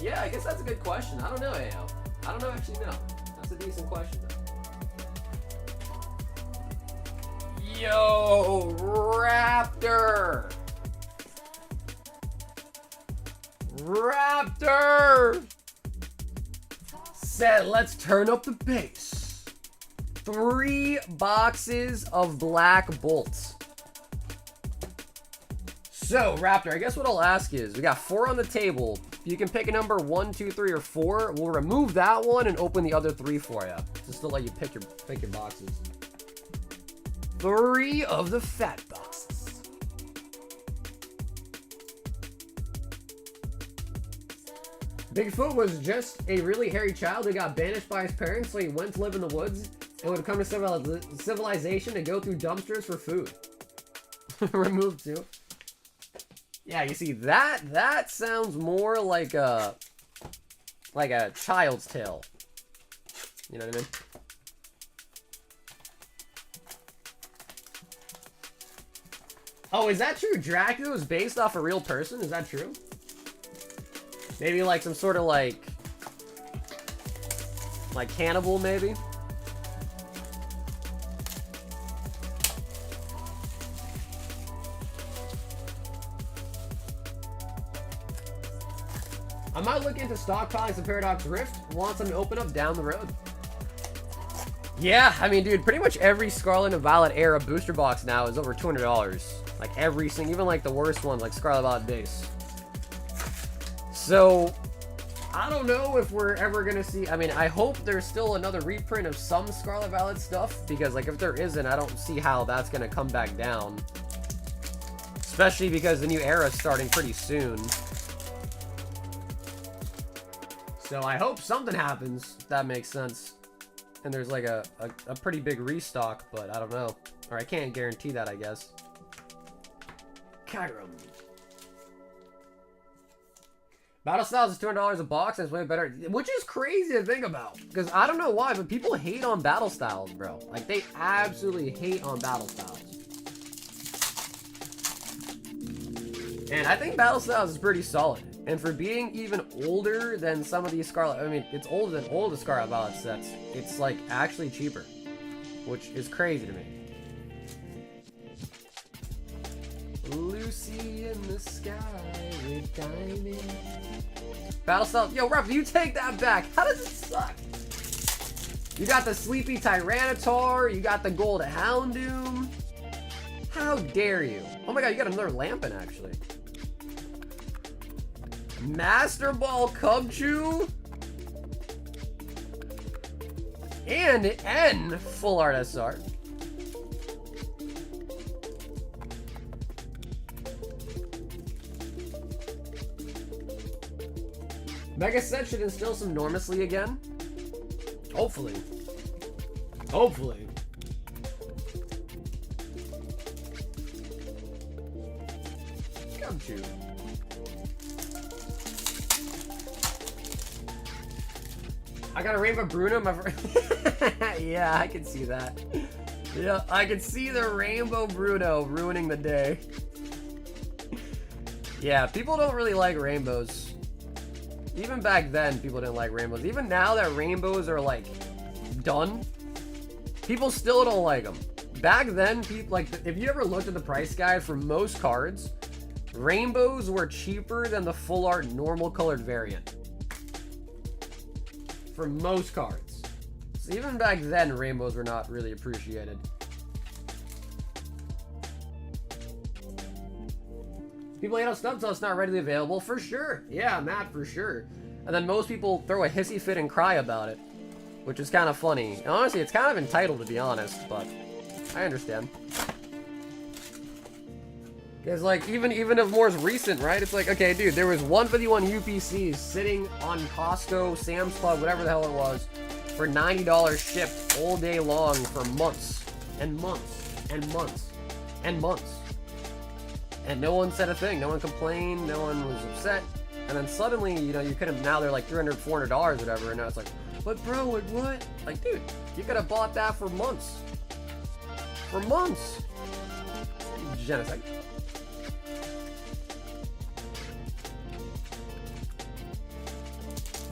Yeah, I guess that's a good question. I don't know, AO. I don't know, actually, no. That's a decent question, though. Yo, Raptor! Raptor! Said, let's turn up the bass. 3 boxes of black bolts. So, Raptor, I guess what I'll ask is, we got 4 on the table. You can pick a number 1, 2, 3, or 4. We'll remove that one and open the other 3 for you. Just to let you pick your boxes. 3 of the fat boxes. Bigfoot was just a really hairy child who got banished by his parents, so he went to live in the woods and would come to civilization to go through dumpsters for food. Remove 2. Yeah, you see, that sounds more like a child's tale. You know what I mean? Oh, is that true? Dracula was based off a real person? Is that true? Maybe like some sort of like cannibal, maybe? I might look into stockpiling some Paradox Rift. Want some to open up down the road. Yeah, I mean, dude, pretty much every Scarlet and Violet era booster box now is over $200. Like every single, even like the worst ones, like Scarlet Violet Base. So, I don't know if we're ever gonna see. I mean, I hope there's still another reprint of some Scarlet Violet stuff, because like if there isn't, I don't see how that's gonna come back down. Especially because the new era is starting pretty soon. So I hope something happens, if that makes sense. And there's like a pretty big restock, but I don't know. Or I can't guarantee that, I guess. Kyrum. Battle Styles is $200 a box, and it's way better. Which is crazy to think about. Because I don't know why, but people hate on Battle Styles, bro. Like, they absolutely hate on Battle Styles. And I think Battle Styles is pretty solid. And for being even older than some of these Scarlet, I mean, it's older than all the Scarlet Violet sets. It's like actually cheaper, which is crazy to me. Lucy in the sky with diamonds. Battlestyle, yo, Ruff, you take that back. How does it suck? You got the Sleepy Tyranitar. You got the Gold Houndoom. How dare you? Oh my god, you got another Lampin, actually. Master Ball Cubchoo and Full Art SR. Mega Set should instill some Enormously again. Hopefully. Hopefully. Cubchoo. I got a Rainbow Bruno, my yeah, I can see that. Yeah, I can see the Rainbow Bruno ruining the day. Yeah, people don't really like rainbows. Even back then, people didn't like rainbows. Even now that rainbows are, like, done, people still don't like them. Back then, people, like, if you ever looked at the price guide for most cards, rainbows were cheaper than the full art normal colored variant. For most cards. So even back then, rainbows were not really appreciated. People hate on Stub till it's not readily available. For sure. Yeah, Matt, for sure. And then most people throw a hissy fit and cry about it. Which is kind of funny. And honestly, it's kind of entitled, to be honest. But I understand. Because, like, even of more recent, right? It's like, okay, dude, there was 151 UPCs sitting on Costco, Sam's Club, whatever the hell it was, for $90 shipped all day long for months and months and months and months. And no one said a thing. No one complained. No one was upset. And then suddenly, you know, you could have, now they're like $300, $400 or whatever, and now it's like, but bro, what? Like, dude, you could have bought that for months. For months. Genocide.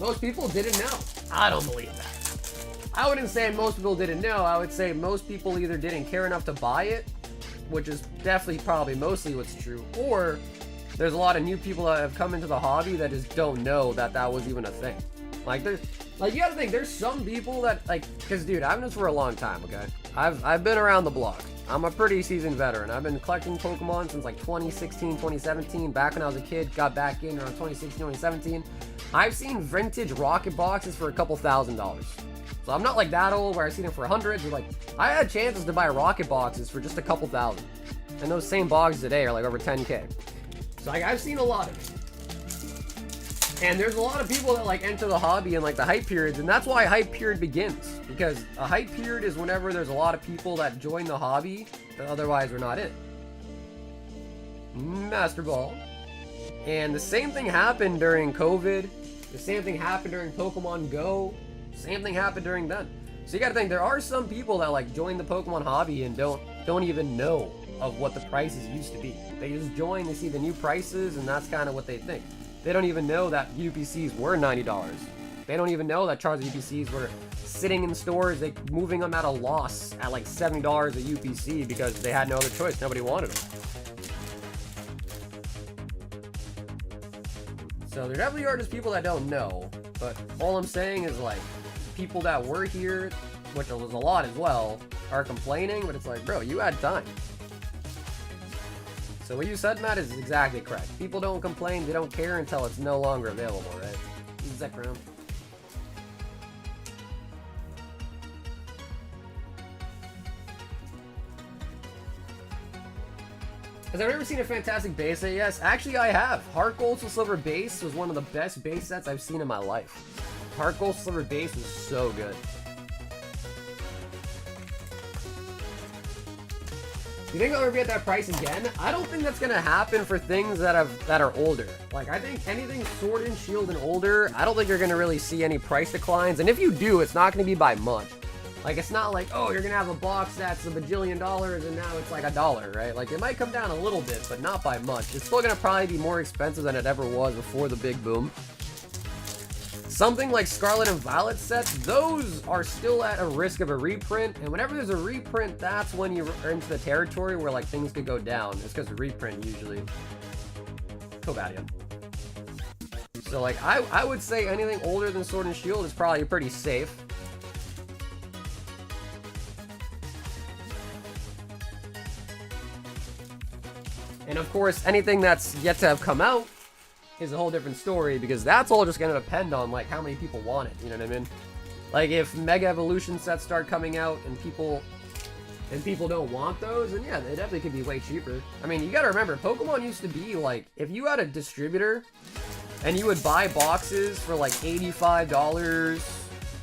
Most people didn't know. I don't believe that. I wouldn't say most people didn't know. I would say most people either didn't care enough to buy it, which is definitely probably mostly what's true, or there's a lot of new people that have come into the hobby that just don't know that that was even a thing. Like, there's, like, you gotta think, there's some people that, like, because, dude, I've been this for a long time, okay? I've been around the block. I'm a pretty seasoned veteran. I've been collecting Pokemon since, like, 2016, 2017. Back when I was a kid, got back in around 2016, 2017. I've seen vintage rocket boxes for a couple $1,000s. So I'm not like that old where I've seen it for hundreds, but like I had chances to buy rocket boxes for just a couple thousand. And those same boxes today are like over 10K. So like I've seen a lot of it. And there's a lot of people that like enter the hobby in like the hype periods, and that's why hype period begins. Because a hype period is whenever there's a lot of people that join the hobby that otherwise are not in. Master Ball. And the same thing happened during COVID. The same thing happened during Pokemon Go. Same thing happened during then. So you gotta think, there are some people that like join the Pokemon hobby and don't even know of what the prices used to be. They just join, they see the new prices, and that's kind of what they think. They don't even know that UPCs were $90. They don't even know that Charizard UPCs were sitting in stores, they moving them at a loss at like $70 a UPC because they had no other choice. Nobody wanted them. So there definitely are just people that don't know, but all I'm saying is like, people that were here, which was a lot as well, are complaining, but it's like, bro, you had time. So what you said, Matt, is exactly correct. People don't complain, they don't care until it's no longer available, right? Use that crown. Has anyone ever seen a fantastic base set? Yes, actually I have. Heart Gold Soul Silver base was one of the best base sets I've seen in my life. Heart Gold Silver base was so good. You think I'll ever be at that price again? I don't think that's gonna happen for things that are older. Like, I think anything Sword and Shield and older, I don't think you're gonna really see any price declines. And if you do, it's not gonna be by much. Like, it's not like, oh, you're gonna have a box that's $1 bajillion and now it's like $1, right? Like, it might come down a little bit, but not by much. It's still gonna probably be more expensive than it ever was before the big boom. Something like Scarlet and Violet sets, those are still at a risk of a reprint, and whenever there's a reprint, that's when you are into the territory where like things could go down. It's because of reprint usually. Cobadia. So like I would say anything older than Sword and Shield is probably pretty safe. And of course, anything that's yet to have come out is a whole different story, because that's all just gonna depend on like how many people want it, you know what I mean? Like if Mega Evolution sets start coming out and people don't want those, then yeah, they definitely could be way cheaper. I mean, you gotta remember, Pokemon used to be like, if you had a distributor and you would buy boxes for like $85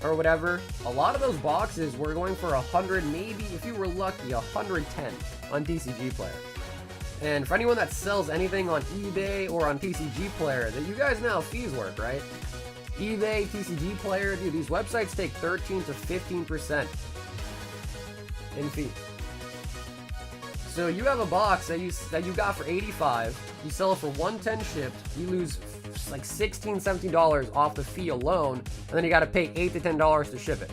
or whatever, a lot of those boxes were going for 100, maybe if you were lucky, 110 on TCG Player. And for anyone that sells anything on eBay or on TCG Player, that you guys know how fees work, right? eBay, TCG Player, dude, these websites take 13 to 15% in fees. So you have a box that you got for $85, you sell it for $110 shipped, you lose like $16, $17 off the fee alone, and then you got to pay $8 to $10 to ship it.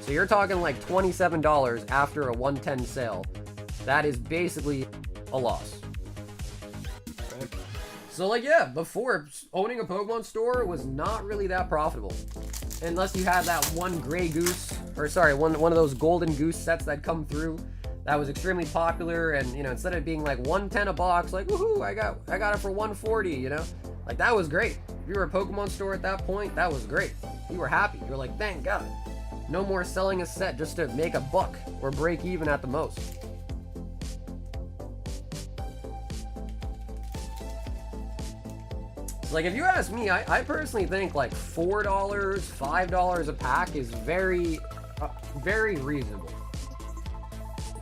So you're talking like $27 after a $110 sale. That is basically a loss. Right? So like, yeah, before, owning a Pokemon store was not really that profitable, unless you had that one gray goose, or sorry, one of those golden goose sets that come through that was extremely popular, and you know, instead of being like $110 a box, like woohoo, I got it for $140, you know, like that was great. If you were a Pokemon store at that point, that was great. You were happy. You were like, thank God, no more selling a set just to make a buck or break even at the most. Like, if you ask me, I personally think like $4, $5 a pack is very reasonable.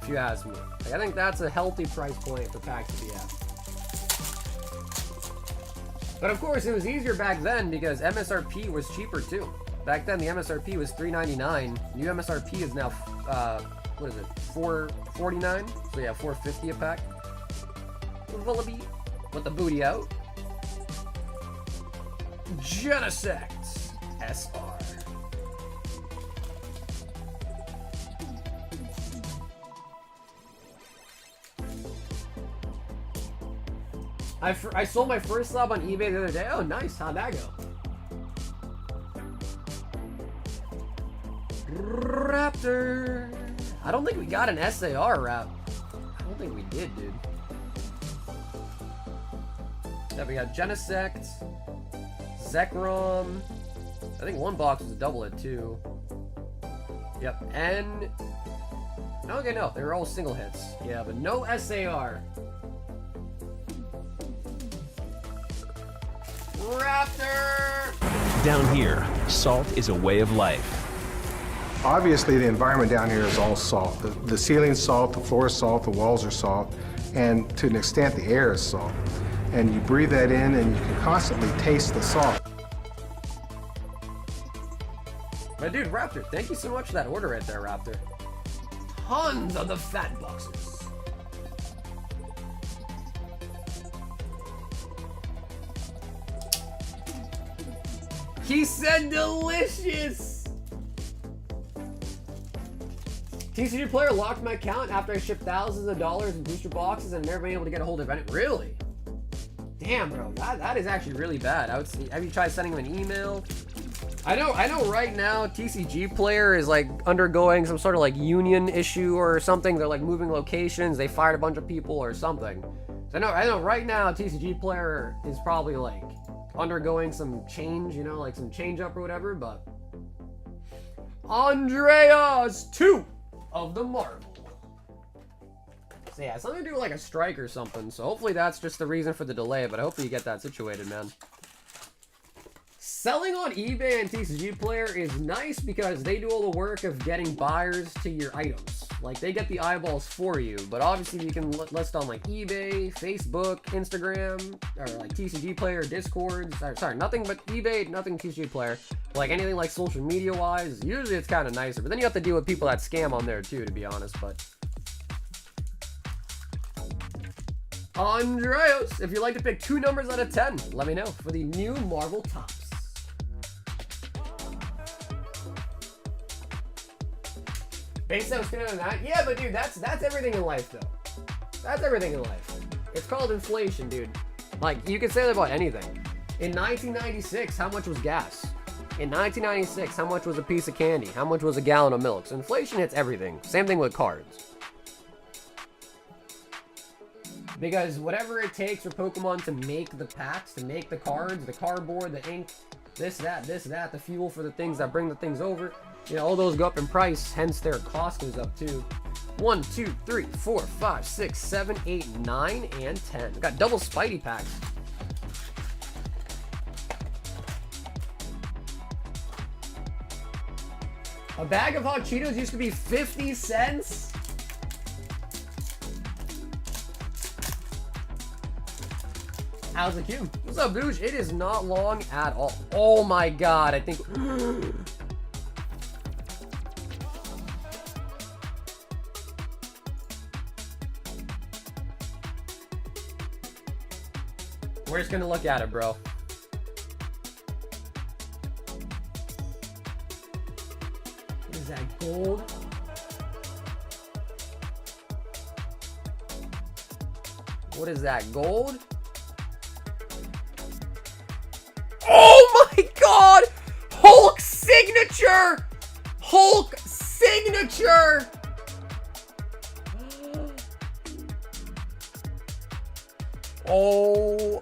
If you ask me, like, I think that's a healthy price point for packs to be at. But of course, it was easier back then because MSRP was cheaper too. Back then, the MSRP was $3.99. New MSRP is now what is it? $4.49. So yeah, $4.50 a pack. With the booty out. Genesect. SR. I sold my first sub on eBay the other day. Oh, nice. How'd that go? Raptor. I don't think we got an SAR wrap. I don't think we did, dude. Yeah, we got Genesect, Zekrom. I think one box was a double hit too. Yep, and okay, no, they were all single hits. Yeah, but no SAR. Raptor! Down here, salt is a way of life. Obviously, the environment down here is all salt. The ceiling's salt, the floor is salt, the walls are salt, and to an extent, the air is salt. And you breathe that in, and you can constantly taste the salt. My dude, Raptor, thank you so much for that order right there, Raptor. Tons of the fat boxes. He said delicious! TCG player locked my account after I shipped thousands of dollars in booster boxes and never been able to get a hold of it. Really? Damn, bro, that is actually really bad. I would see, have you tried sending him an email? I know right now TCG player is like undergoing some sort of like union issue or something. They're like moving locations. They fired a bunch of people or something. So I know right now TCG player is probably like undergoing some change, you know, like some change up or whatever, but Andreas 2 of the Marvel. So yeah, something to do with like a strike or something. So hopefully that's just the reason for the delay, but I hope you get that situated, man. Selling on eBay and TCG player is nice because they do all the work of getting buyers to your items. Like they get the eyeballs for you, but obviously you can list on like eBay, Facebook, Instagram, or like TCG player, Discord. Sorry, nothing but eBay, nothing TCG player. Like anything like social media wise, usually it's kind of nicer, but then you have to deal with people that scam on there too, to be honest. But Andreas, if you'd like to pick 2 numbers out of 10, let me know for the new Marvel Tops. Base set was spinning on that? Yeah, but dude, that's everything in life, though. That's everything in life. It's called inflation, dude. Like, you can say that about anything. In 1996, how much was gas? In 1996, how much was a piece of candy? How much was a gallon of milk? So inflation hits everything. Same thing with cards. Because whatever it takes for Pokemon to make the packs, to make the cards, the cardboard, the ink, this, that, the fuel for the things that bring the things over, you know, all those go up in price, hence their cost goes up too. 1, 2, 3, 4, 5, 6, 7, 8, 9, and 10. We got double Spidey packs. A bag of hot Cheetos used to be 50 cents? How's the queue? What's up, Boosh? It is not long at all. Oh my god, I think... We're just gonna look at it, bro. What is that, gold? What is that, gold? Oh my god! Hulk signature! Hulk signature! Oh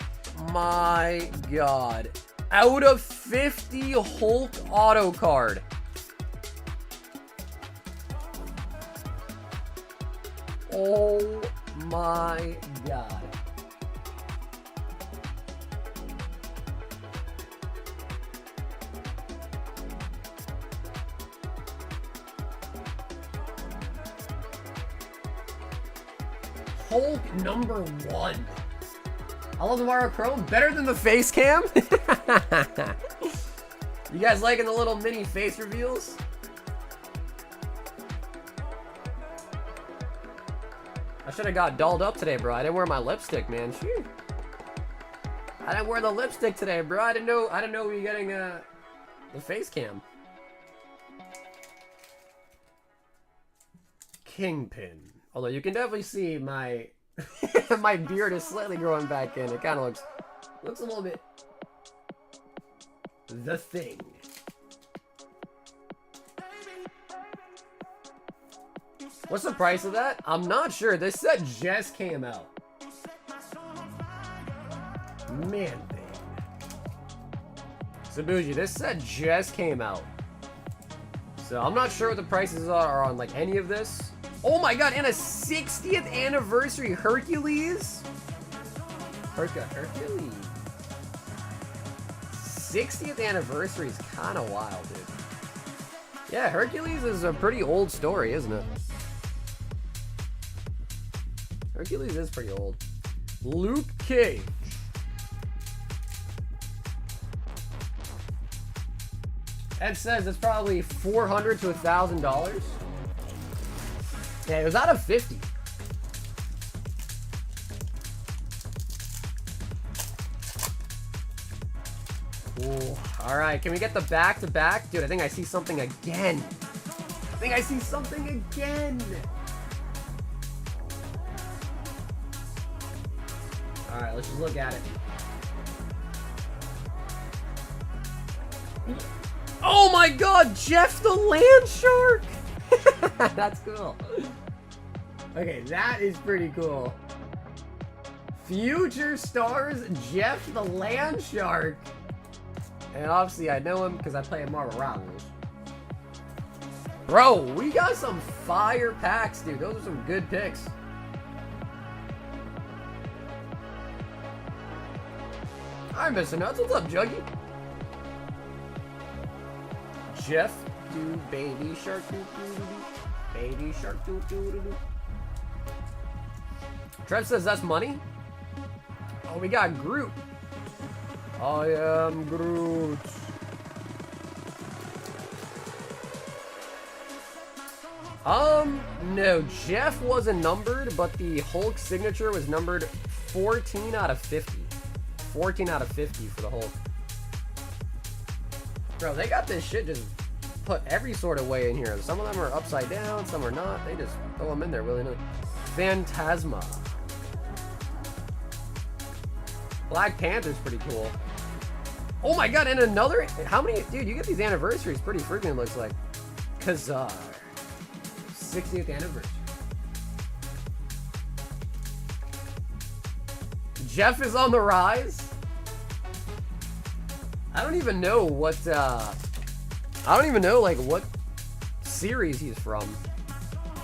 my god. Out of 50 Hulk auto card. Oh my god. Hulk #1. I love the Mario Chrome. Better than the face cam? You guys liking the little mini face reveals? I should have got dolled up today, bro. I didn't wear my lipstick, man. Shoot. I didn't wear the lipstick today, bro. I didn't know we were getting The face cam. Kingpin. Although you can definitely see my my beard is slightly growing back in. It kind of looks a little bit the Thing. What's the price of that? I'm not sure. This set just came out. Man thing. Sabuji, this set just came out. So I'm not sure what the prices are on like any of this. Oh my god, and a 60th anniversary Hercules? Hercules. 60th anniversary is kind of wild, dude. Yeah, Hercules is a pretty old story, isn't it? Hercules is pretty old. Luke Cage. Ed says it's probably $400 to $1,000. Yeah, it was out of 50. Ooh, all right, can we get the back-to-back? Dude, I think I see something again. All right, let's just look at it. Oh my god, Jeff the Land Shark! That's cool. Okay, that is pretty cool. Future Stars Jeff the Land Shark. And obviously I know him because I play Marvel Rivals. Bro, we got some fire packs, dude. Those are some good picks. Hi, Mr. Nuts. What's up, Juggy? Jeff, do baby shark, do do do, baby shark, do do do do. Trev says that's money. Oh, we got Groot. I am Groot. No, Jeff wasn't numbered, but the Hulk signature was numbered 14 out of 50. 14 out of 50 for the Hulk. Bro, they got this shit just put every sort of way in here. Some of them are upside down, some are not. They just throw them in there willy-nilly. Phantasma. Black Panther's pretty cool. Oh my god, and another... How many... Dude, you get these anniversaries pretty frequently, looks like. Kazar. 60th anniversary. Jeff is on the rise. I don't even know what, I don't even know, like, what series he's from.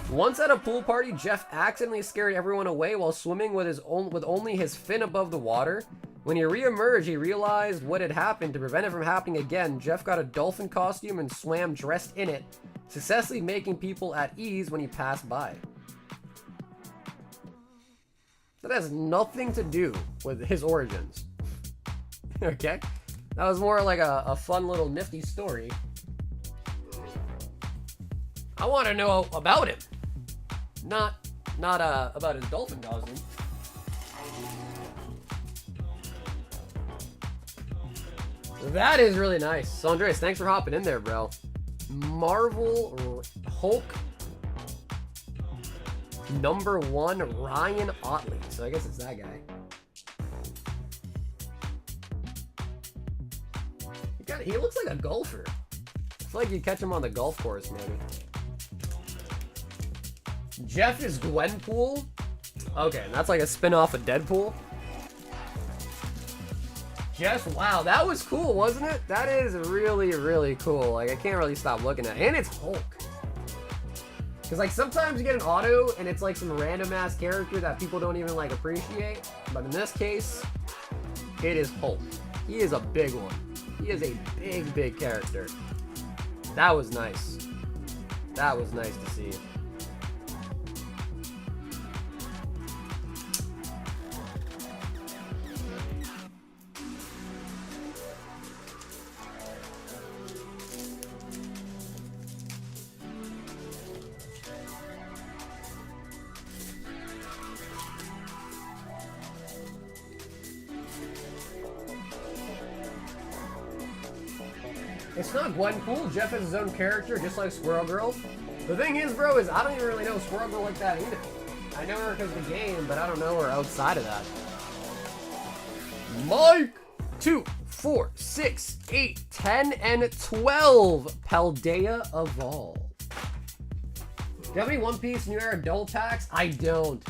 Once at a pool party, Jeff accidentally scared everyone away while swimming with only his fin above the water. When he re-emerged, he realized what had happened. To prevent it from happening again, Jeff got a dolphin costume and swam dressed in it, successfully making people at ease when he passed by. That has nothing to do with his origins. Okay? That was more like a fun little nifty story. I want to know about him. Not about his dolphin costume. That is really nice. So Andreas, thanks for hopping in there, bro. Marvel Hulk #1 Ryan Otley. So I guess it's that guy. He looks like a golfer. I feel like you'd catch him on the golf course, maybe. Jeff is Gwenpool. Okay, and that's like a spin-off of Deadpool. Jeff, wow, that was cool, wasn't it? That is really, really cool. Like, I can't really stop looking at it. And it's Hulk. Because, like, sometimes you get an auto, and it's, like, some random-ass character that people don't even, like, appreciate. But in this case, it is Hulk. He is a big one. He is a big, big character. That was nice. That was nice to see. It's not Gwenpool. Jeff has his own character, just like Squirrel Girl. The thing is, bro, is I don't even really know Squirrel Girl like that either. I know her because of the game, but I don't know her outside of that. Mike! 2, 4, 6, 8, 10, and 12. Paldea Evolve. Do you have any One Piece New Era Adult Packs? I don't.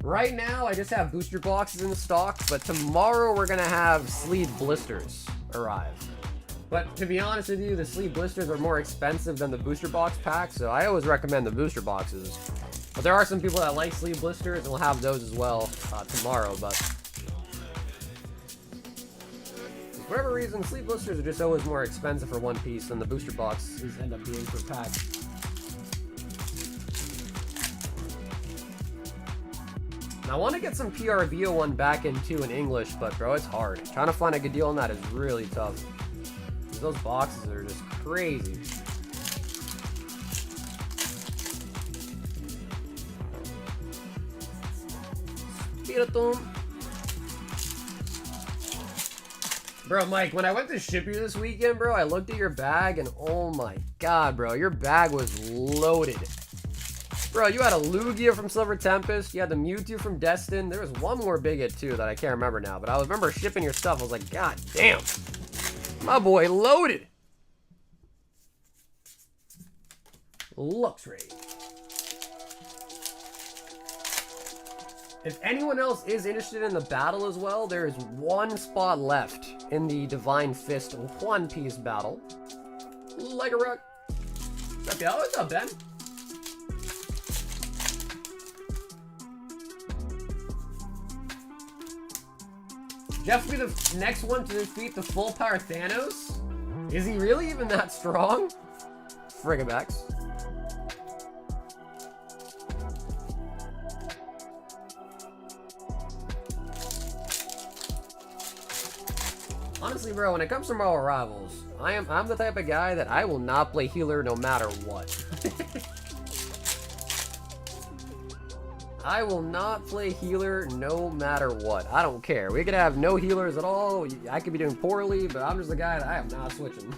Right now, I just have booster boxes in stock, but tomorrow we're going to have sleeve blisters arrive. But to be honest with you, the sleeve blisters are more expensive than the booster box packs, so I always recommend the booster boxes. But there are some people that like sleeve blisters, and we'll have those as well tomorrow, but for whatever reason, sleeve blisters are just always more expensive for One Piece than the booster boxes end up being per pack. Now, I want to get some PRVO one back into in English, but bro, it's hard. Trying to find a good deal on that is really tough. Those boxes are just crazy. Spiritomb. Bro, Mike, when I went to ship you this weekend, bro, I looked at your bag and oh my god, bro, your bag was loaded. Bro, you had a Lugia from Silver Tempest, you had the Mewtwo from Destined, there was one more big hit too that I can't remember now, but I remember shipping your stuff, I was like, god damn. My boy loaded. Luxray. If anyone else is interested in the battle as well, there is one spot left in the Divine Fist One Piece battle. Like a rock. What's up, y'all? What's up, Ben? Jeff will be the next one to defeat the full power Thanos? Is he really even that strong? Frigabacks. Honestly, bro, when it comes to Marvel Rivals, I'm the type of guy that I will not play healer no matter what. I will not play healer no matter what. I don't care. We could have no healers at all. I could be doing poorly, but I'm just the guy that I am not switching.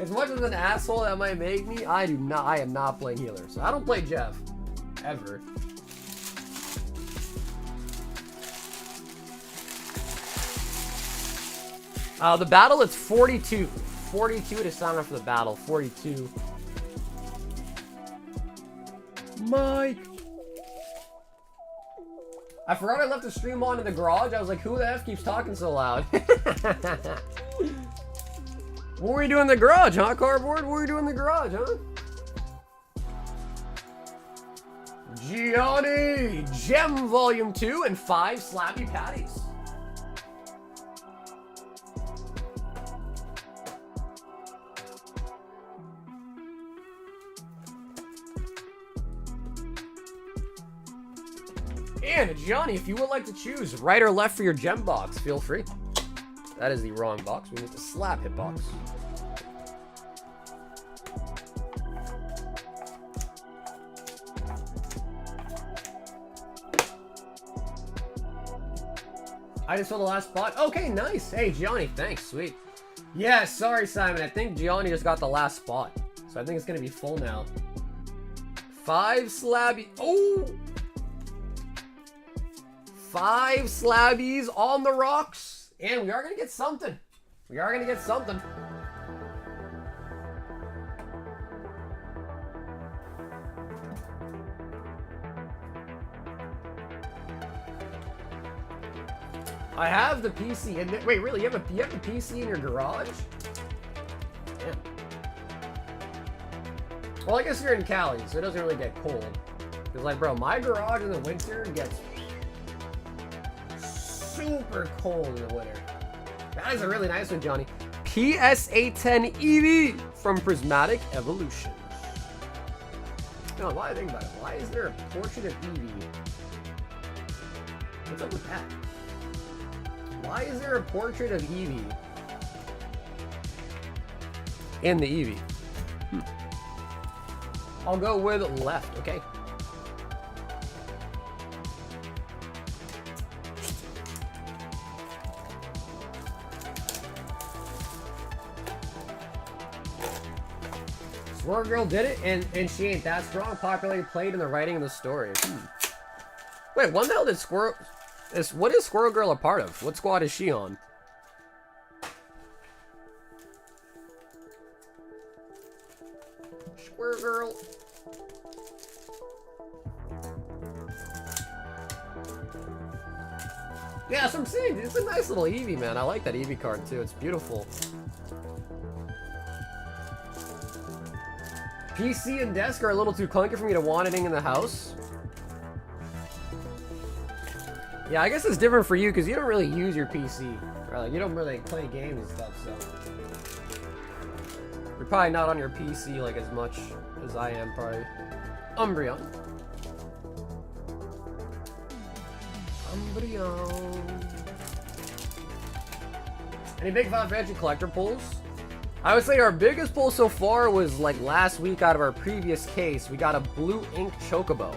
As much as an asshole that might make me, I am not playing healer. So I don't play Jeff. Ever. The battle, it's 42. 42 to sign up for the battle. 42. Mike. I forgot I left the stream on in the garage. I was like, who the F keeps talking so loud? What were you doing in the garage, huh, Cardboard? What were you doing in the garage, huh? Gianni! Gem Volume 2 and 5 Slappy Patties. And Johnny, if you would like to choose right or left for your gem box, feel free. That is the wrong box. We need the slap hit box. I just saw the last spot. Okay, nice. Hey, Gianni, thanks. Sweet. Yeah, sorry, Simon. I think Gianni just got the last spot. So I think it's going to be full now. 5 slabby. Oh! 5 slabbies on the rocks. And we are going to get something. We are going to get something. I have the PC in there. Wait, really? You have the PC in your garage? Damn. Well, I guess you're in Cali, so it doesn't really get cold. Because, like, bro, my garage in the winter gets super cold in the winter. That is a really nice one, Johnny. PSA10 EV from Prismatic Evolution. No, why I think about it? Why is there a portrait of Eevee? What's up with that? Why is there a portrait of Eevee in the Eevee? I'll go with left, okay? Squirrel Girl did it, and she ain't that strong. Popularly played in the writing of the story. Wait, what the hell did Squirrel... what is Squirrel Girl a part of? What squad is she on? Squirrel Girl. Yeah, that's what I'm saying. It's a nice little Eevee, man. I like that Eevee card, too. It's beautiful. PC and desk are a little too clunky for me to want anything in the house. Yeah, I guess it's different for you because you don't really use your PC. Right? Like, you don't really play games and stuff, so... You're probably not on your PC, like, as much as I am, probably. Umbreon. Any big Final Fantasy collector pulls? I would say our biggest pull so far was like last week out of our previous case. We got a blue ink chocobo.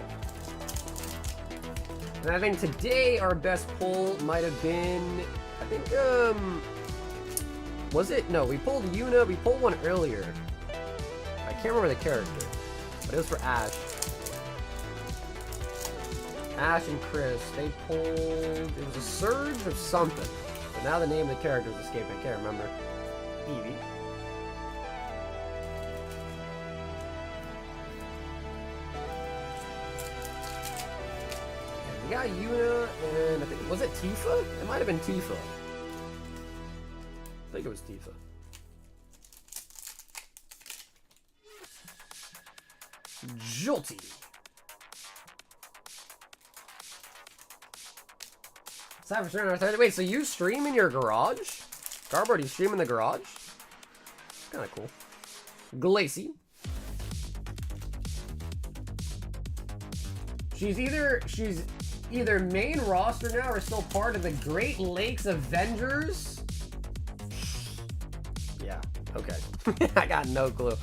And I think today our best pull might have been, I think, was it? No, we pulled Yuna. We pulled one earlier. I can't remember the character, but it was for Ash. Ash and Chris, they pulled, it was a Surge or something. But now the name of the character is escaping. I can't remember. Eevee. We got Yuna and I think, was it Tifa? It might have been Tifa. I think it was Tifa. Jolty. Wait, so you stream in your garage? Garbo, you stream in the garage? Kind of cool. Glacy. She's either main roster now or still part of the Great Lakes Avengers. Yeah, okay. I got no clue.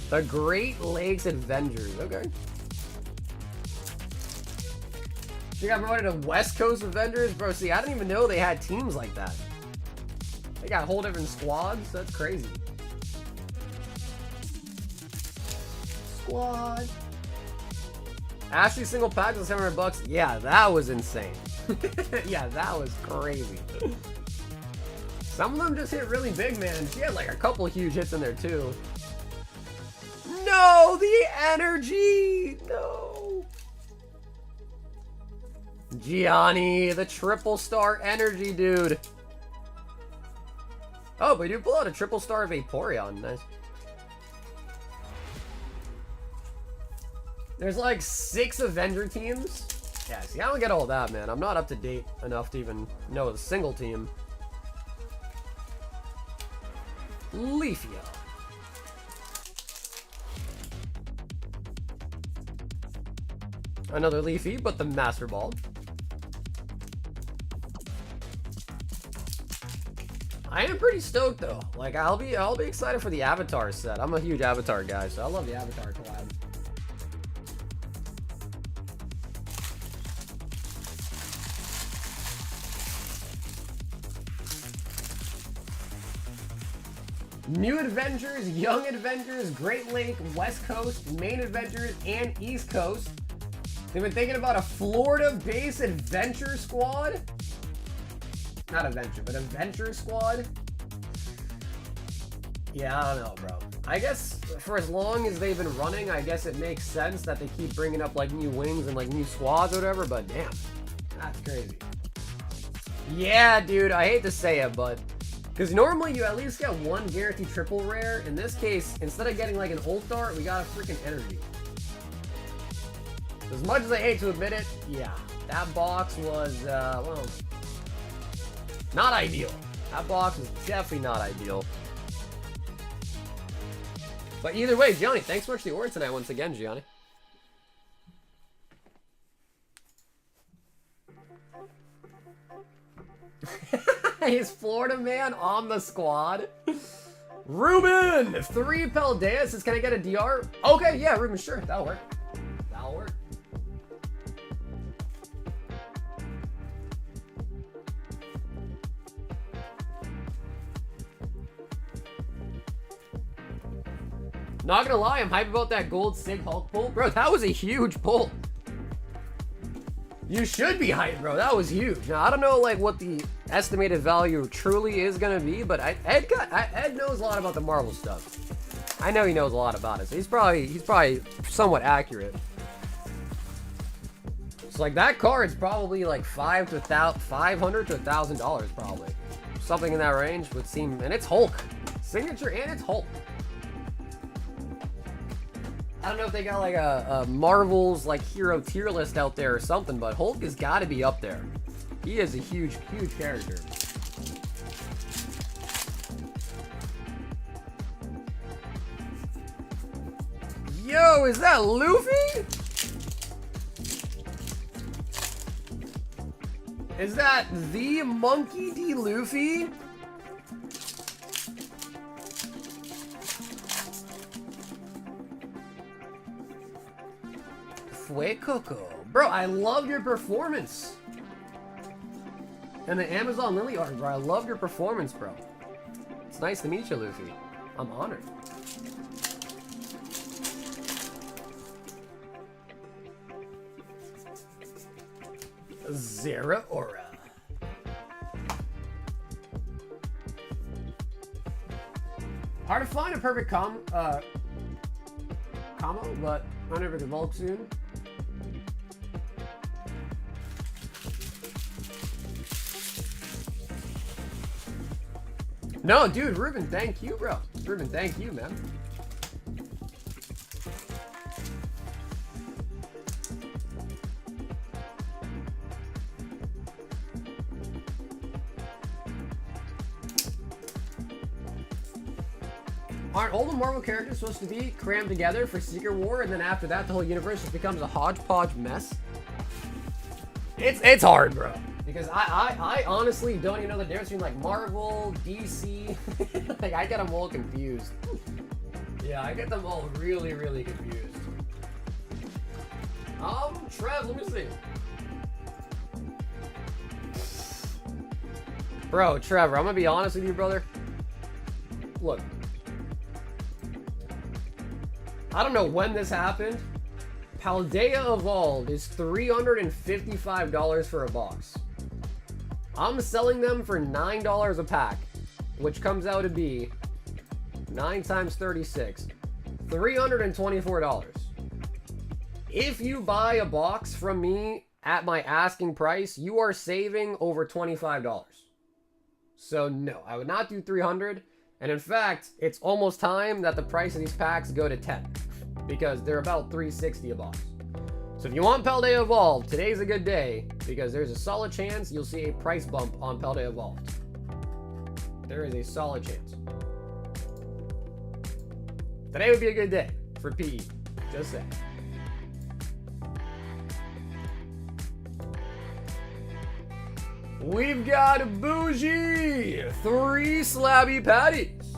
The Great Lakes Avengers, okay. She got promoted to West Coast Avengers? Bro, see, I didn't even know they had teams like that. They got whole different squads? That's crazy. Squad. Ashley single pack was $700. Yeah, that was insane. Yeah, that was crazy. Some of them just hit really big, man. She had like a couple huge hits in there, too. No, the energy! No. Gianni, the triple star energy, dude. Oh, but we do pull out a triple star Vaporeon. Nice. There's like 6 Avenger teams. Yeah, see, I don't get all that, man. I'm not up to date enough to even know a single team. Leafia. Another Leafy, but the Master Ball. I am pretty stoked though. Like I'll be excited for the Avatar set. I'm a huge Avatar guy, so I love the Avatar collab. New Adventures, Young Adventures, Great Lake, West Coast, Main Adventures, and East Coast. They've been thinking about a Florida-based adventure squad. Not adventure, but adventure squad. Yeah, I don't know, bro. I guess for as long as they've been running, I guess it makes sense that they keep bringing up like new wings and like new squads or whatever, but damn, that's crazy. Yeah, dude, I hate to say it, but because normally you at least get one guaranteed triple rare. In this case, instead of getting like an Ultar, we got a freaking energy. As much as I hate to admit it, yeah, that box was, well, not ideal. That box was definitely not ideal. But either way, Gianni, thanks so much for the order tonight once again, Gianni. Is Florida man on the squad? Ruben! 3 Peldeas says, can I get a DR? Okay, yeah, Ruben, sure, that'll work. That'll work. Not gonna lie, I'm hyped about that gold Sig Hulk pull. Bro, that was a huge pull. You should be hyped, bro. That was huge. Now, I don't know, like, what the estimated value truly is gonna be, but Ed knows a lot about the Marvel stuff. I know he knows a lot about it, so he's probably somewhat accurate. So, like, that card's probably, like, $500 to $1,000, probably. Something in that range would seem... And it's Hulk. Signature and it's Hulk. I don't know if they got like a Marvel's like hero tier list out there or something, but Hulk has got to be up there. He is a huge, huge character. Yo, is that Luffy? Is that the Monkey D. Luffy? Fue Coco. Bro, I love your performance. And the Amazon Lily art, bro. I love your performance, bro. It's nice to meet you, Luffy. I'm honored. Zera Aura. Hard to find a perfect combo, but I never evolve soon. No, dude, Ruben, thank you, bro. Ruben, thank you, man. Aren't all the Marvel characters supposed to be crammed together for Secret War, and then after that, the whole universe just becomes a hodgepodge mess? It's hard, bro. Because I honestly don't even know the difference between like Marvel, DC. Like I get them all confused. Yeah, I get them all really, really confused. Trev, let me see. Bro, Trevor, I'm gonna be honest with you, brother. Look. I don't know when this happened. Paldea Evolved is $355 for a box. I'm selling them for $9 a pack, which comes out to be 9 times 36, $324. If you buy a box from me at my asking price, you are saving over $25. So no, I would not do $300. And in fact, it's almost time that the price of these packs go to $10 because they're about $360 a box. So if you want Paldea Evolved, today's a good day because there's a solid chance you'll see a price bump on Paldea Evolved. There is a solid chance. Today would be a good day for PE. Just saying. We've got Bougie, 3 slabby patties,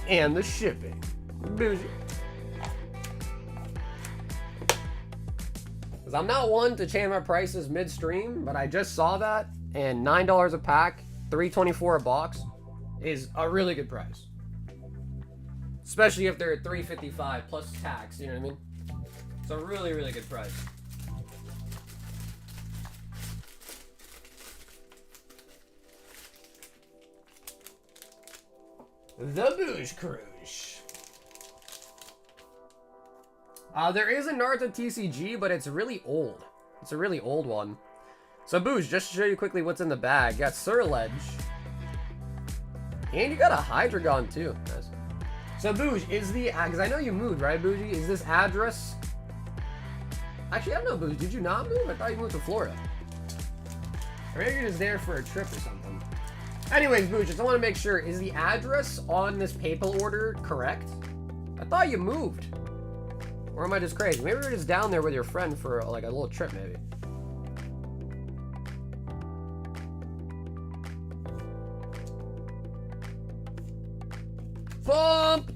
and the shipping. Bougie. Because I'm not one to change my prices midstream, but I just saw that, and $9 a pack, $324 a box, is a really good price. Especially if they're at $355 plus tax, you know what I mean? It's a really, really good price. The Bouge Cruise. There is a Naruto TCG, but it's really old. It's a really old one. So Bouge, just to show you quickly what's in the bag. You got Surledge. And you got a Hydreigon too. Nice. So Bouge, is the... Because I know you moved, right, Bougie? Is this address... Actually, I don't know, Bouge. Did you not move? I thought you moved to Florida. Or maybe you're just there for a trip or something. Anyways, Bouge, just want to make sure, is the address on this PayPal order correct? I thought you moved. Or am I just crazy? Maybe you're just down there with your friend for like a little trip, maybe. Bump!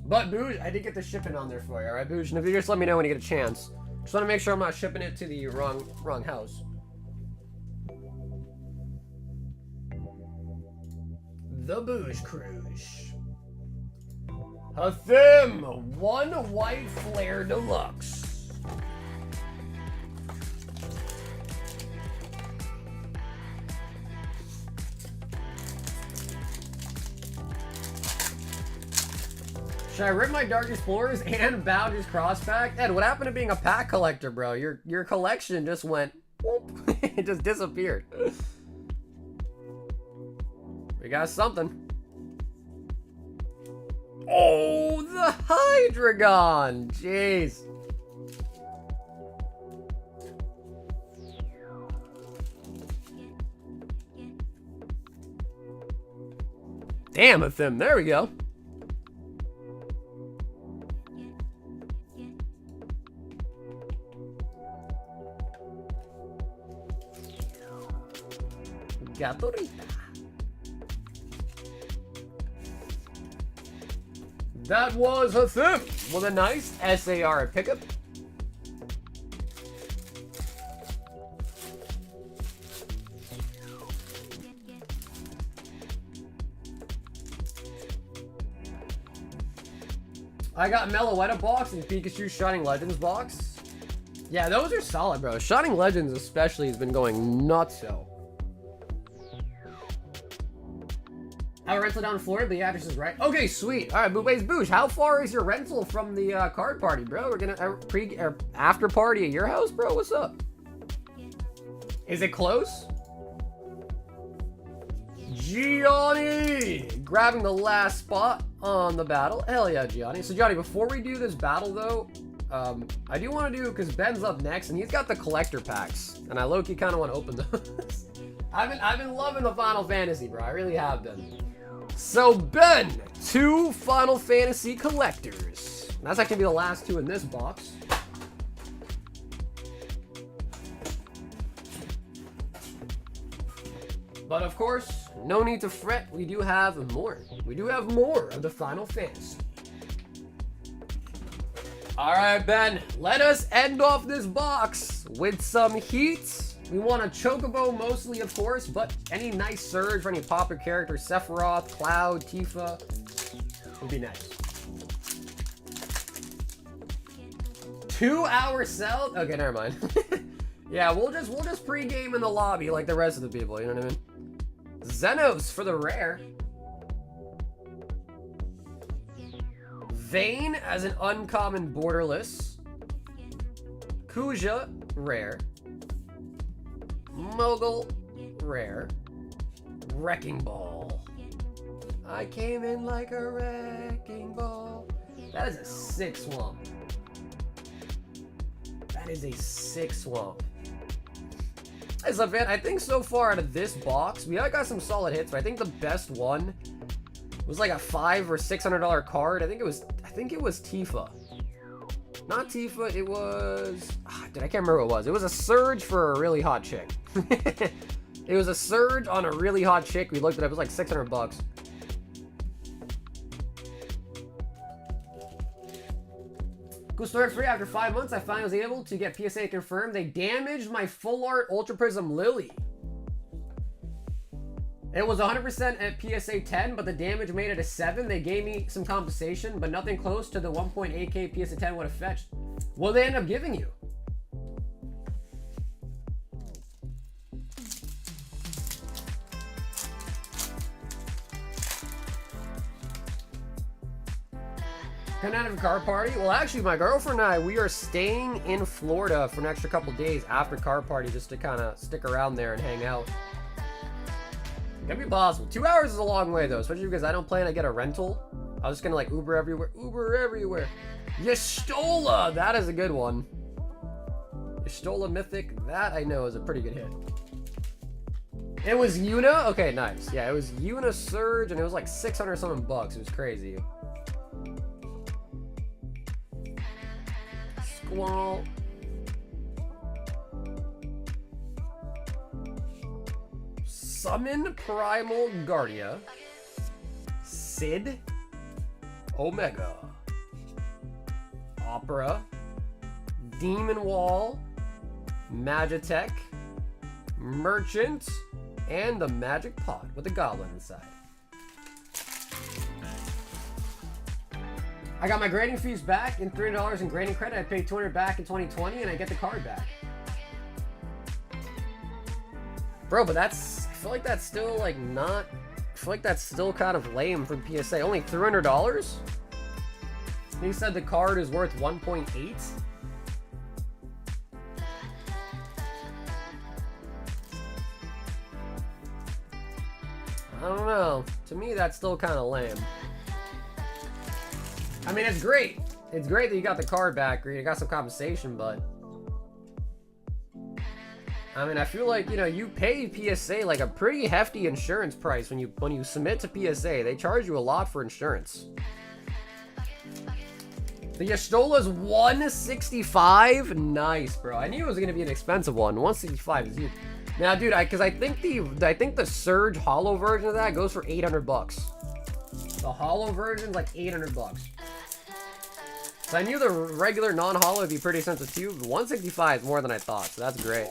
But Bouge, I did get the shipping on there for you, alright, Bouge? And if you just let me know when you get a chance. Just want to make sure I'm not shipping it to the wrong house. The Bouge Cruise. Hathim, one white flare deluxe. Should I rip my Dark Explorers and Boundaries Cross pack? Ed, what happened to being a pack collector, bro? Your collection just went, whoop. It just disappeared. We got something. Oh, the Hydreigon! Jeez. Damn, a Thim. There we go. Gatorita. That was a Thim with a nice SAR pickup. I got Meloetta box and Pikachu Shining Legends box. Yeah, those are solid, bro. Shining Legends especially has been going nuts, so. I have a rental down in Florida, but the address is right. Okay, sweet. All right, Boobays Boosh, how far is your rental from the card party, bro? We're gonna after party at your house, bro? What's up? Is it close? Gianni grabbing the last spot on the battle. Hell yeah, Gianni. So Gianni, before we do this battle though, I do want to do, because Ben's up next and he's got the collector packs, and I low-key kind of want to open those. I've been loving the Final Fantasy, bro. I really have been. So Ben, 2 Final Fantasy collectors. That's not gonna be the last 2 in this box. But of course, no need to fret. We do have more. We do have more of the Final Fantasy. All right, Ben, let us end off this box with some heat. We want a Chocobo mostly, of course, but any nice surge for any popper character, Sephiroth, Cloud, Tifa, would be nice. 2-hour sell? Okay, never mind. Yeah, we'll just pre-game in the lobby like the rest of the people, you know what I mean? Xenos for the rare. Vayne as an uncommon borderless. Kuja, rare. Mogul, rare. Wrecking Ball. I came in like a wrecking ball. That is a sick swamp. That is a sick swamp. Hey, Savant, I think so far out of this box, we got some solid hits, but I think the best one was like a $500 or $600 card. I think it was Tifa. Not Tifa, it was... Dude, I can't remember what it was. It was a surge for a really hot chick. It was a surge on a really hot chick. We looked it up. It was like $600. Cool story 3. After 5 months, I finally was able to get PSA confirmed. They damaged my full art Ultra Prism Lily. It was 100% at PSA 10, but the damage made it a 7. They gave me some compensation, but nothing close to the 1.8k PSA 10 would have fetched. What did they end up giving you? Coming out of a car party? Well, actually, my girlfriend and I, we are staying in Florida for an extra couple days after car party just to kind of stick around there and hang out. Gonna be possible. 2 hours is a long way though, especially because I don't plan to get a rental. I was just gonna like Uber everywhere. Uber everywhere. Yestola! That is a good one. Yestola Mythic, that I know is a pretty good hit. It was Yuna? Okay, nice. Yeah, it was Yuna Surge and it was like 600 something bucks. It was crazy. Squall. Summon Primal Guardia. Sid. Omega. Opera. Demon Wall. Magitech. Merchant. And the Magic Pot with a goblin inside. I got my grading fees back in $300 in grading credit. I paid $200 back in 2020 and I get the card back. Bro, but that's, I feel like that's still like not, I feel like that's still kind of lame from PSA. Only $300? He said the card is worth 1.8. I don't know. To me, that's still kind of lame. I mean, it's great. It's great that you got the card back, or you got some compensation, but I mean, I feel like, you know, you pay PSA like a pretty hefty insurance price when you submit to PSA. They charge you a lot for insurance. The Yastola's 165. Nice, bro. I knew it was gonna be an expensive one. 165 is huge. Now, dude, because I think the Surge Holo version of that goes for $800. The Holo version's like $800. So I knew the regular non-Holo would be pretty expensive too. But 165 is more than I thought, so that's great.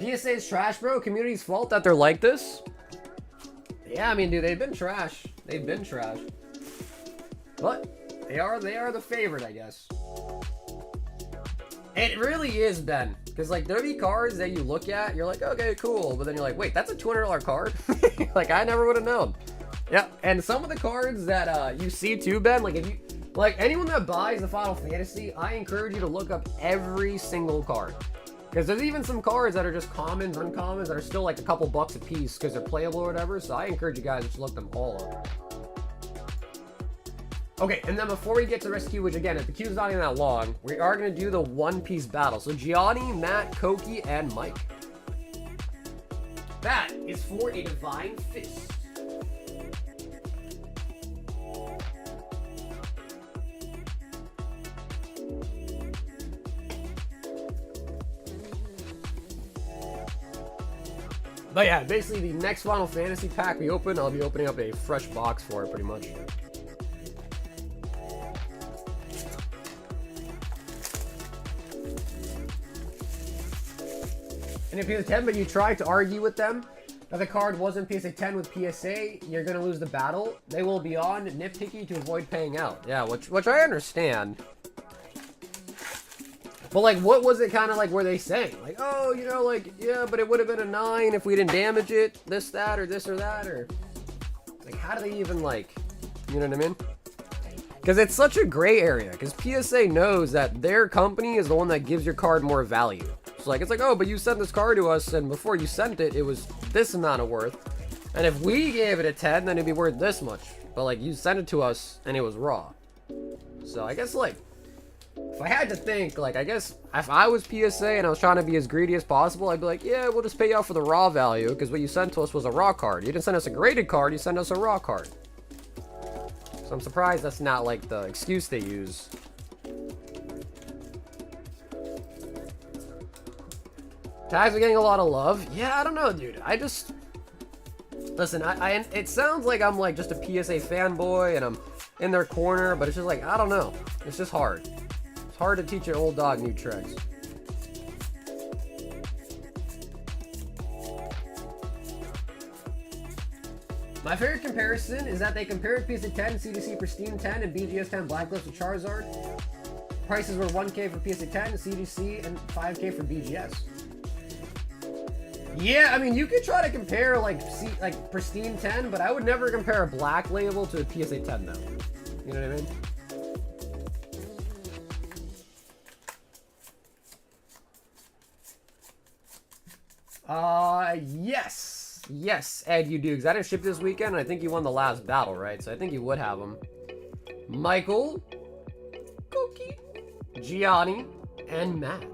PSA's trash, bro. Community's fault that they're like this. Yeah, I mean, dude, they've been trash. They've been trash. But they are the favorite, I guess. It really is, Ben. Because, like, there'll be cards that you look at, you're like, okay, cool. But then you're like, wait, that's a $200 card? Like, I never would have known. Yeah, and some of the cards that you see too, Ben, like, if you, like, anyone that buys the Final Fantasy, I encourage you to look up every single card. Because there's even some cards that are just commons, uncommons, that are still like a couple bucks a piece because they're playable or whatever. So I encourage you guys to look them all up. Okay, and then before we get to the rest of the queue, which again, if the queue's not even that long, we are going to do the one-piece battle. So Gianni, Matt, Koki, and Mike. That is for a Divine Fist. But yeah, basically the next Final Fantasy pack we open, I'll be opening up a fresh box for it pretty much. And if you're the 10, but you try to argue with them that the card wasn't PSA 10 with PSA, you're going to lose the battle. They will be on nitpicky to avoid paying out. Yeah, which I understand. But, like, what was it kind of like, were they saying? Like, oh, you know, like, yeah, but it would have been a 9 if we didn't damage it, this, that, or this or that, or... Like, how do they even, like, you know what I mean? Because it's such a gray area, because PSA knows that their company is the one that gives your card more value. So, like, it's like, oh, but you sent this card to us, and before you sent it, it was this amount of worth. And if we gave it a 10, then it'd be worth this much. But, like, you sent it to us, and it was raw. So, I guess, like... If I had to think, like, I guess if I was PSA and I was trying to be as greedy as possible, I'd be like, yeah, we'll just pay you out for the raw value, because what you sent to us was a raw card. You didn't send us a graded card, you sent us a raw card. So I'm surprised that's not, like, the excuse they use. Tags are getting a lot of love. Yeah, I don't know, dude. I just... Listen, it sounds like I'm, like, just a PSA fanboy and I'm in their corner, but it's just like, I don't know. It's just hard. It's hard to teach your old dog new tricks. My favorite comparison is that they compared PSA 10, CDC Pristine 10, and BGS 10 Blacklist with Charizard. Prices were 1K for PSA 10, CDC, and 5K for BGS. Yeah, I mean, you could try to compare, like, Pristine 10, but I would never compare a black label to a PSA 10, though. You know what I mean? Yes. Yes, Ed, you do. Because I didn't ship this weekend, and I think you won the last battle, right? So I think you would have them. Michael, Koki, Gianni, and Matt.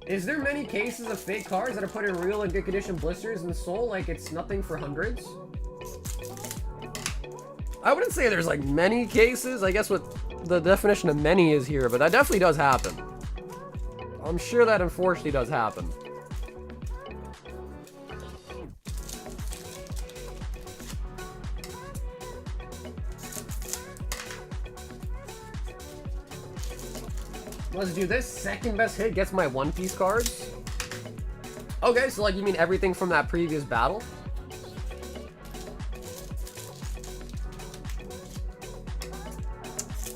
Is there many cases of fake cards that are put in real and good condition blisters and sold like it's nothing for hundreds? I wouldn't say there's like many cases. I guess what the definition of many is here, but that definitely does happen. I'm sure that unfortunately does happen. Let's do this. Second best hit gets my One Piece cards. Okay, so like you mean everything from that previous battle?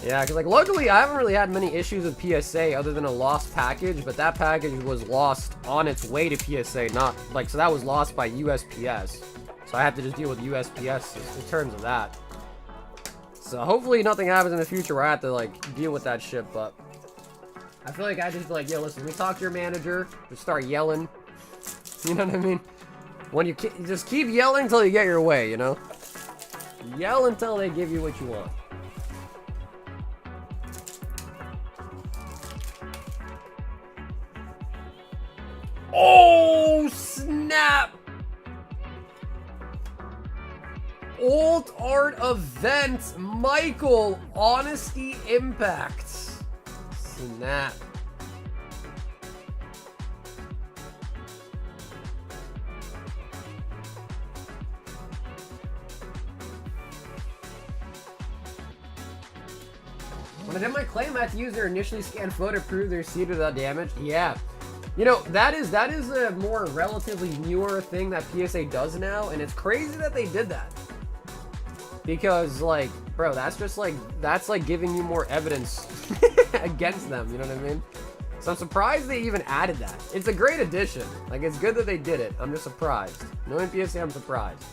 Yeah, because like luckily I haven't really had many issues with PSA other than a lost package, but that package was lost on its way to PSA, not like, so that was lost by USPS. So I have to just deal with USPS in terms of that. So hopefully nothing happens in the future where I have to like deal with that shit, but I feel like I just be like, yo, listen, we talk to your manager, just start yelling. You know what I mean? When you just keep yelling until you get your way, you know? Yell until they give you what you want. Oh, snap! Old art event, Michael, Honesty Impact. Snap. When I did my claim, I had to use their initially scanned photo to prove they're seeded without damage. Yeah. You know, that is a more relatively newer thing that PSA does now, and it's crazy that they did that. Because, like, bro, that's like giving you more evidence against them, you know what I mean? So I'm surprised they even added that. It's a great addition. Like, it's good that they did it. I'm just surprised. Knowing PSA, I'm surprised.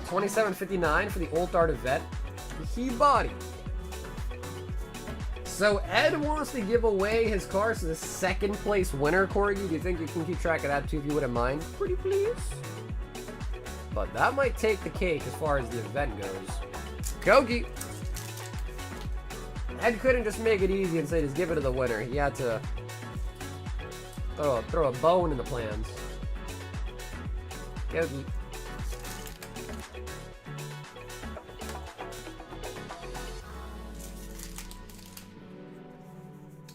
$27.59 for the Old Art event. He body. So Ed wants to give away his cards to the second place winner, Corgi. Do you think you can keep track of that too if you wouldn't mind? Pretty please. But that might take the cake as far as the event goes. Kogi. Ed couldn't just make it easy and say just give it to the winner. He had to throw a bone in the plans. Kogi.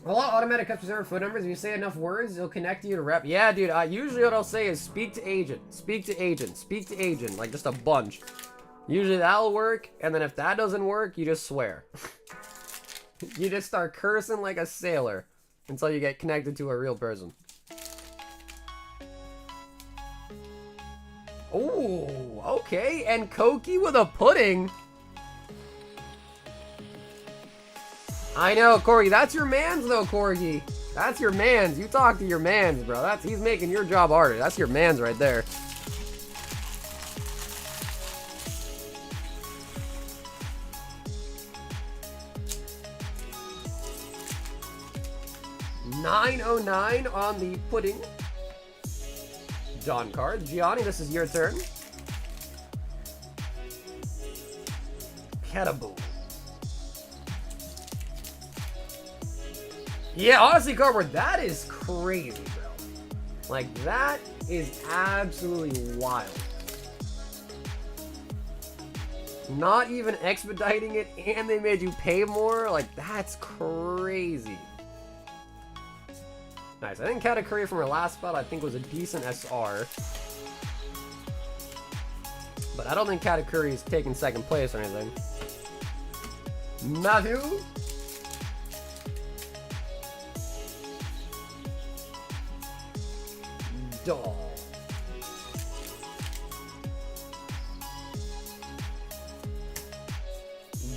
A lot of automatic customer phone numbers. If you say enough words, it'll connect you to rep. Yeah, dude. Usually what I'll say is speak to agent, speak to agent, speak to agent. Like just a bunch. Usually that'll work. And then if that doesn't work, you just swear. You just start cursing like a sailor until you get connected to a real person. Oh, okay. And Koki with a pudding. I know, Corgi. That's your mans, though, Corgi. That's your mans. You talk to your mans, bro. He's making your job harder. That's your mans right there. $9.09 on the pudding. John card. Gianni, this is your turn. Cataboom. Yeah, honestly, Cardboard, that is crazy, bro. Like, that is absolutely wild. Not even expediting it, and they made you pay more? Like, that's crazy. Nice. I think Katakuri from her last spot, I think, was a decent SR. But I don't think Katakuri is taking second place or anything. Matthew? Doll.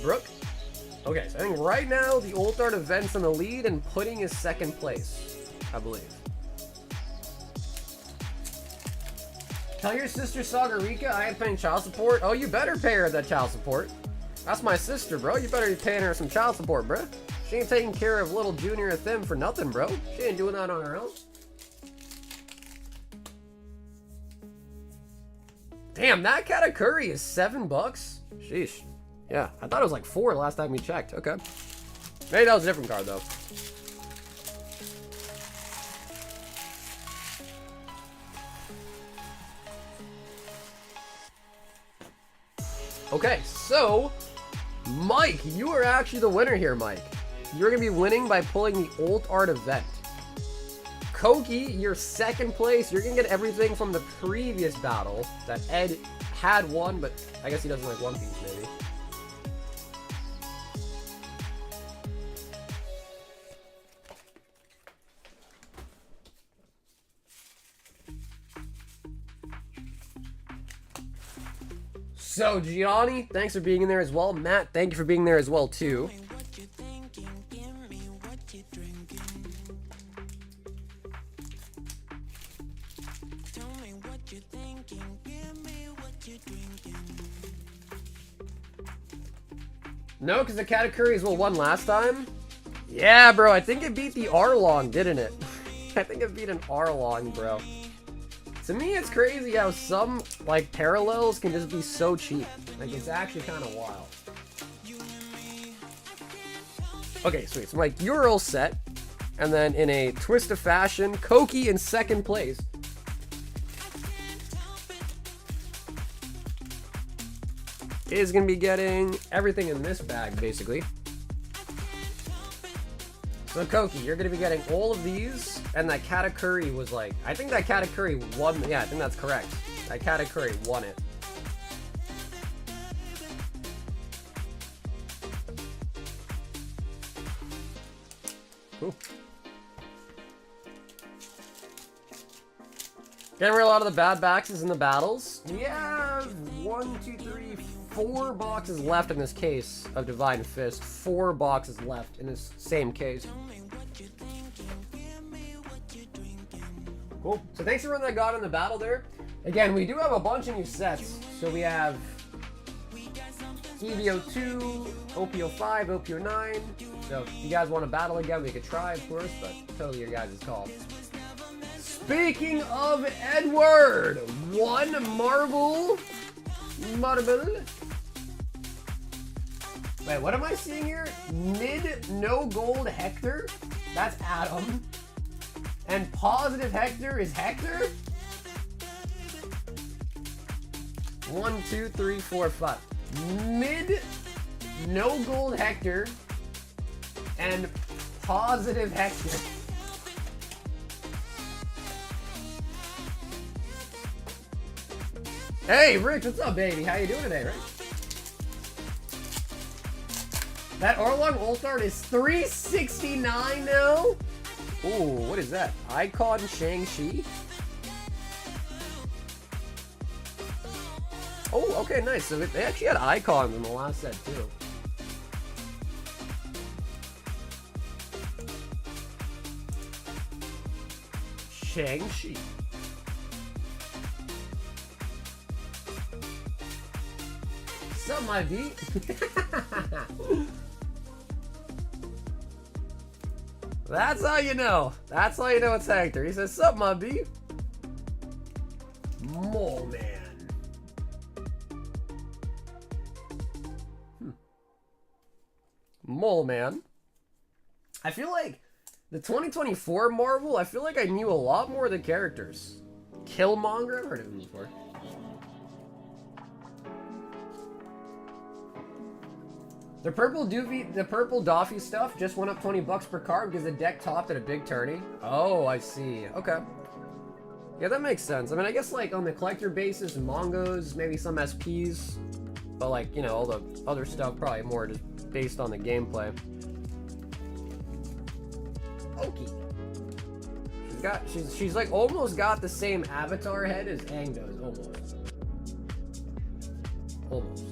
Brooke. Okay, so I think right now the Old Art event's in the lead and Pudding is second place, I believe. Tell your sister Sagarika I ain't paying child support. Oh, you better pay her that child support. That's my sister, bro. You better be paying her some child support, bro. She ain't taking care of little Junior Thim for nothing, bro. She ain't doing that on her own. Damn, that Katakuri is $7? Sheesh. Yeah, I thought it was like 4 last time we checked. Okay. Maybe that was a different card, though. Okay, so Mike, you are actually the winner here, Mike. You're going to be winning by pulling the Old Art event. Koki, you're second place. You're gonna get everything from the previous battle that Ed had won, but I guess he doesn't like One Piece, maybe. So, Gianni, thanks for being in there as well. Matt, thank you for being there as well, too. No, because the Katakuris won last time? Yeah, bro, I think it beat the Arlong, didn't it? I think it beat an Arlong, bro. To me, it's crazy how some, like, parallels can just be so cheap. Like, it's actually kind of wild. Okay, sweet. So, like, Ural set. And then in a twist of fashion, Koki in second place. Is going to be getting everything in this bag, basically. So, Koki, you're going to be getting all of these, and that Katakuri was like... I think that Katakuri won... Yeah, I think that's correct. That Katakuri won it. Cool. Getting rid of a lot of the bad boxes in the battles. We have 1, 2, 3, 4 boxes left in this case of Divine Fist. 4 boxes left in this same case. Cool. So thanks everyone that got in the battle there. Again, we do have a bunch of new sets. So we have EVO2, OPO5, OPO9. So if you guys want to battle again, we could try, of course, but totally your guys' call. Speaking of Edward, one marble. Wait, what am I seeing here? Mid no gold Hector? That's Adam. And positive Hector is Hector? 1, 2, 3, 4, 5. Mid no gold Hector and positive Hector. Hey, Rich, what's up, baby? How you doing today, Rich? That Arlong Ultart is $369 now? Ooh, what is that? Icon Shang-Chi? Oh, okay, nice. So they actually had icons in the last set, too. Shang-Chi. What's up, my B? That's how you know. That's how you know it's Hector. He says, sup, my B? Mole man. Mole man. I feel like the 2024 Marvel, I feel like I knew a lot more of the characters. Killmonger? I've heard of him before. The purple Doffy stuff just went up 20 bucks per card because the deck topped at a big tourney. Oh, I see. Okay. Yeah, that makes sense. I mean, I guess like on the collector basis, Mongos, maybe some SPs, but like, you know, all the other stuff probably more just based on the gameplay. Okie. She's like almost got the same avatar head as Aang does, almost. Almost.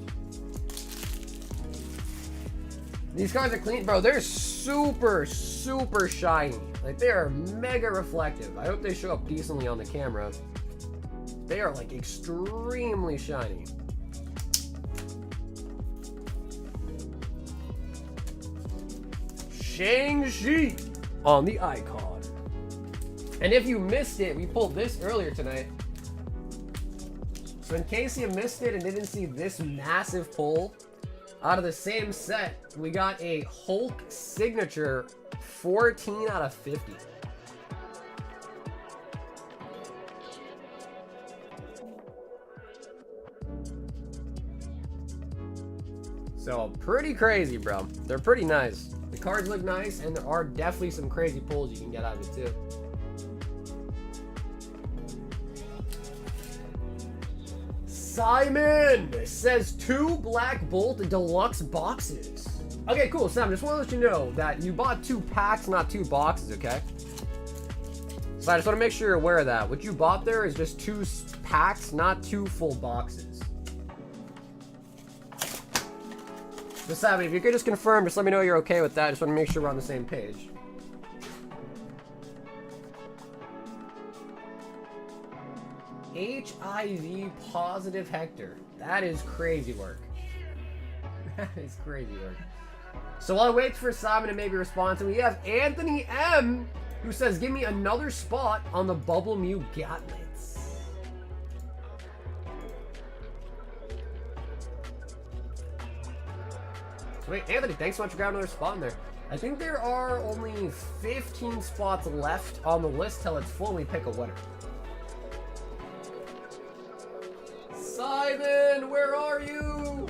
These cards are clean, bro. They're super, super shiny. Like, they are mega reflective. I hope they show up decently on the camera. They are, like, extremely shiny. Shang-Chi on the icon. And if you missed it, we pulled this earlier tonight. So in case you missed it and didn't see this massive pull, out of the same set, we got a Hulk signature 14 out of 50. So pretty crazy, bro. They're pretty nice. The cards look nice, and there are definitely some crazy pulls you can get out of it too. Simon says 2 Black Bolt deluxe boxes. Okay, cool, Simon. Just want to let you know that you bought 2 packs, not 2 boxes, okay? So I just want to make sure you're aware of that. What you bought there is just 2 packs, not 2 full boxes. So Simon, if you could just confirm, just let me know you're okay with that. Just want to make sure we're on the same page. HIV positive Hector. That is crazy work. That is crazy work. So while I wait for Simon to maybe respond to me, we have Anthony M, who says, give me another spot on the Bubble Mew gauntlets. So wait, Anthony, thanks so much for grabbing another spot in there. I think there are only 15 spots left on the list till it's full and we pick a winner. Simon, where are you?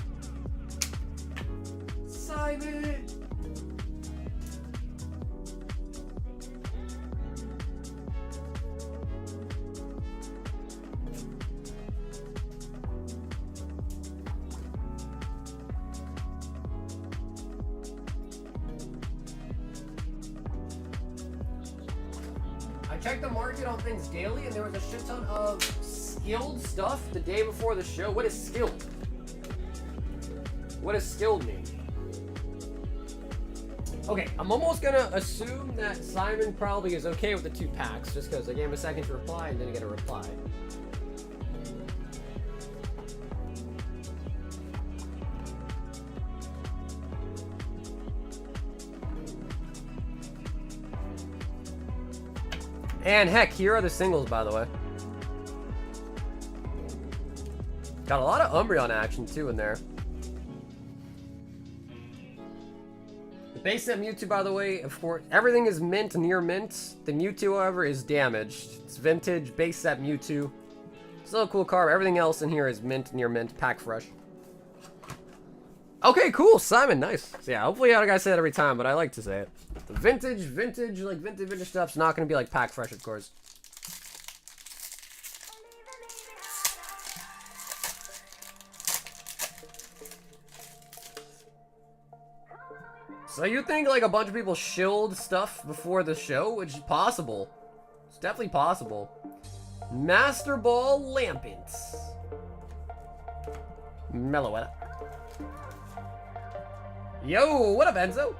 Simon! I checked the market on things daily and there was a shit ton of skilled stuff the day before the show. What is skilled? What does skilled mean? Okay, I'm almost gonna assume that Simon probably is okay with the 2 packs, just because I gave him a second to reply and didn't get a reply. And heck, here are the singles, by the way. Got a lot of Umbreon action too in there. The base set Mewtwo, by the way, of course, everything is mint, near mint. The Mewtwo, however, is damaged. It's vintage, base set Mewtwo. Still a cool card. Everything else in here is mint, near mint, pack fresh. Okay, cool, Simon, nice. So yeah, hopefully I gotta say that every time, but I like to say it. The vintage, like vintage stuff's not gonna be like pack fresh, of course. So you think like a bunch of people shilled stuff before the show, which is possible. It's definitely possible. Master Ball Lampants. Meloetta. Yo, what up, Enzo?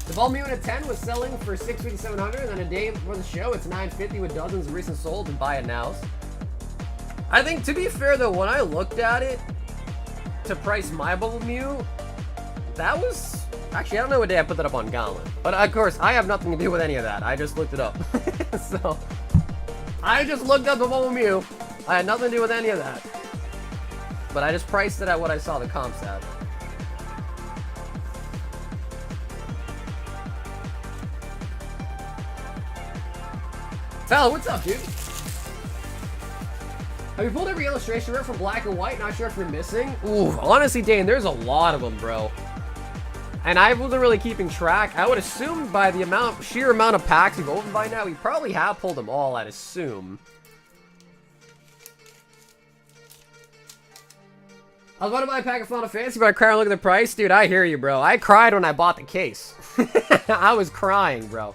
The Ball Mew in a 10 was selling for $650, $700, and then a day before the show, it's $950 with dozens of recent sold and buy it nows. I think, to be fair though, when I looked at it to price my Bubble Mew, that was... Actually, I don't know what day I put that up on Gauntlet. But of course, I have nothing to do with any of that. I just looked it up. So, I just looked up the Bubble Mew. I had nothing to do with any of that. But I just priced it at what I saw the comps at. Tyler, what's up, dude? Have you pulled every illustration rare from Black and White? Not sure if you're missing. Ooh, honestly, Dane, there's a lot of them, bro. And I wasn't really keeping track. I would assume by the sheer amount of packs we've opened by now, we probably have pulled them all, I'd assume. I was about to buy a pack of Final Fantasy, but I cried and look at the price. Dude, I hear you, bro. I cried when I bought the case. I was crying, bro.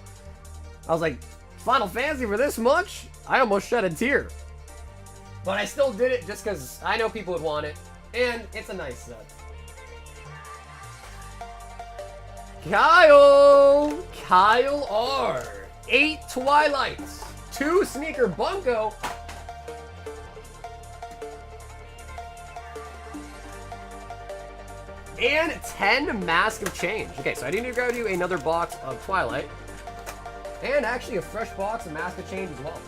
I was like, Final Fantasy for this much? I almost shed a tear. But I still did it just because I know people would want it. And it's a nice set. Kyle R. 8 Twilights. 2 Sneaker Bunko. And 10 Mask of Change. Okay, so I need to grab you another box of Twilight. And actually a fresh box of Mask of Change as well.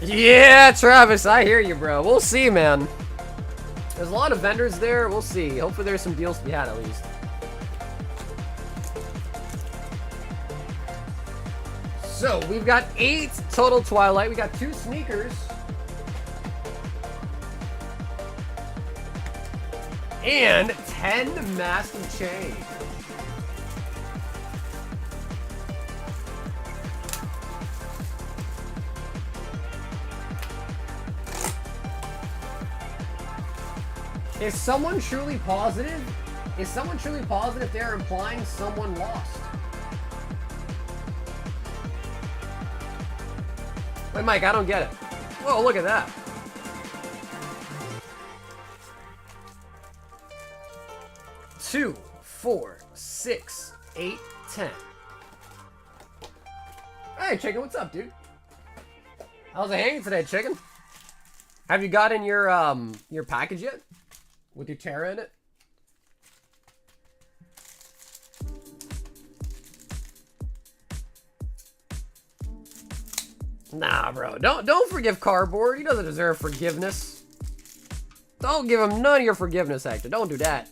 Yeah, Travis, I hear you, bro. We'll see, man. There's a lot of vendors there. We'll see. Hopefully there's some deals to be had at least. So, we've got 8 total Twilight. We got 2 sneakers. And 10 Mask and Chain. Is someone truly positive? Is someone truly positive they're implying someone lost? Wait, Mike, I don't get it. Whoa, look at that. Two, 4, 6, 8, 10. Hey, Chicken, what's up, dude? How's it hanging today, Chicken? Have you gotten your package yet? With your Terra in it? Nah, bro. Don't forgive Cardboard. He doesn't deserve forgiveness. Don't give him none of your forgiveness, Hector. Don't do that.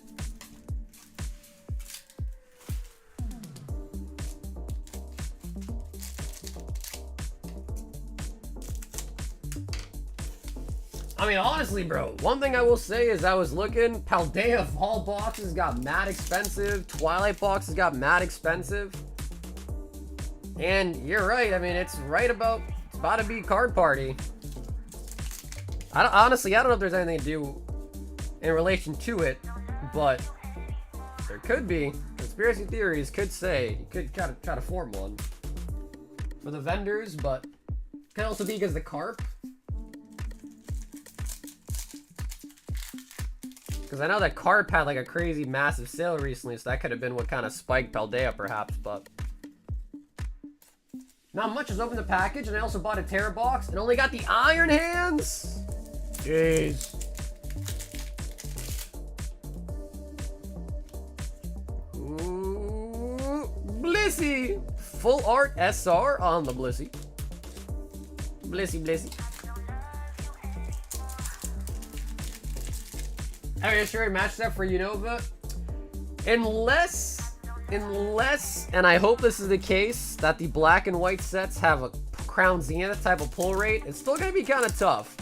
I mean, honestly, bro, one thing I will say is I was looking, Paldea Fall boxes got mad expensive, Twilight boxes got mad expensive. And you're right, I mean, it's about to be card party. Honestly, I don't know if there's anything to do in relation to it, but there could be. Conspiracy theories could say, you could try to form one for the vendors, but it could also be because the carp. Because I know that carp had like a crazy massive sale recently, so that could have been what kind of spiked Paldea perhaps, but not much. Just opened the package, and I also bought a Terra box and only got the Iron Hands. Jeez. Ooh, Blissey. Full art SR on the Blissey. Blissey, Blissey. I mean, sure, match that for Unova. Unless, and I hope this is the case, that the black and white sets have a Crown Zenith type of pull rate, it's still gonna be kind of tough.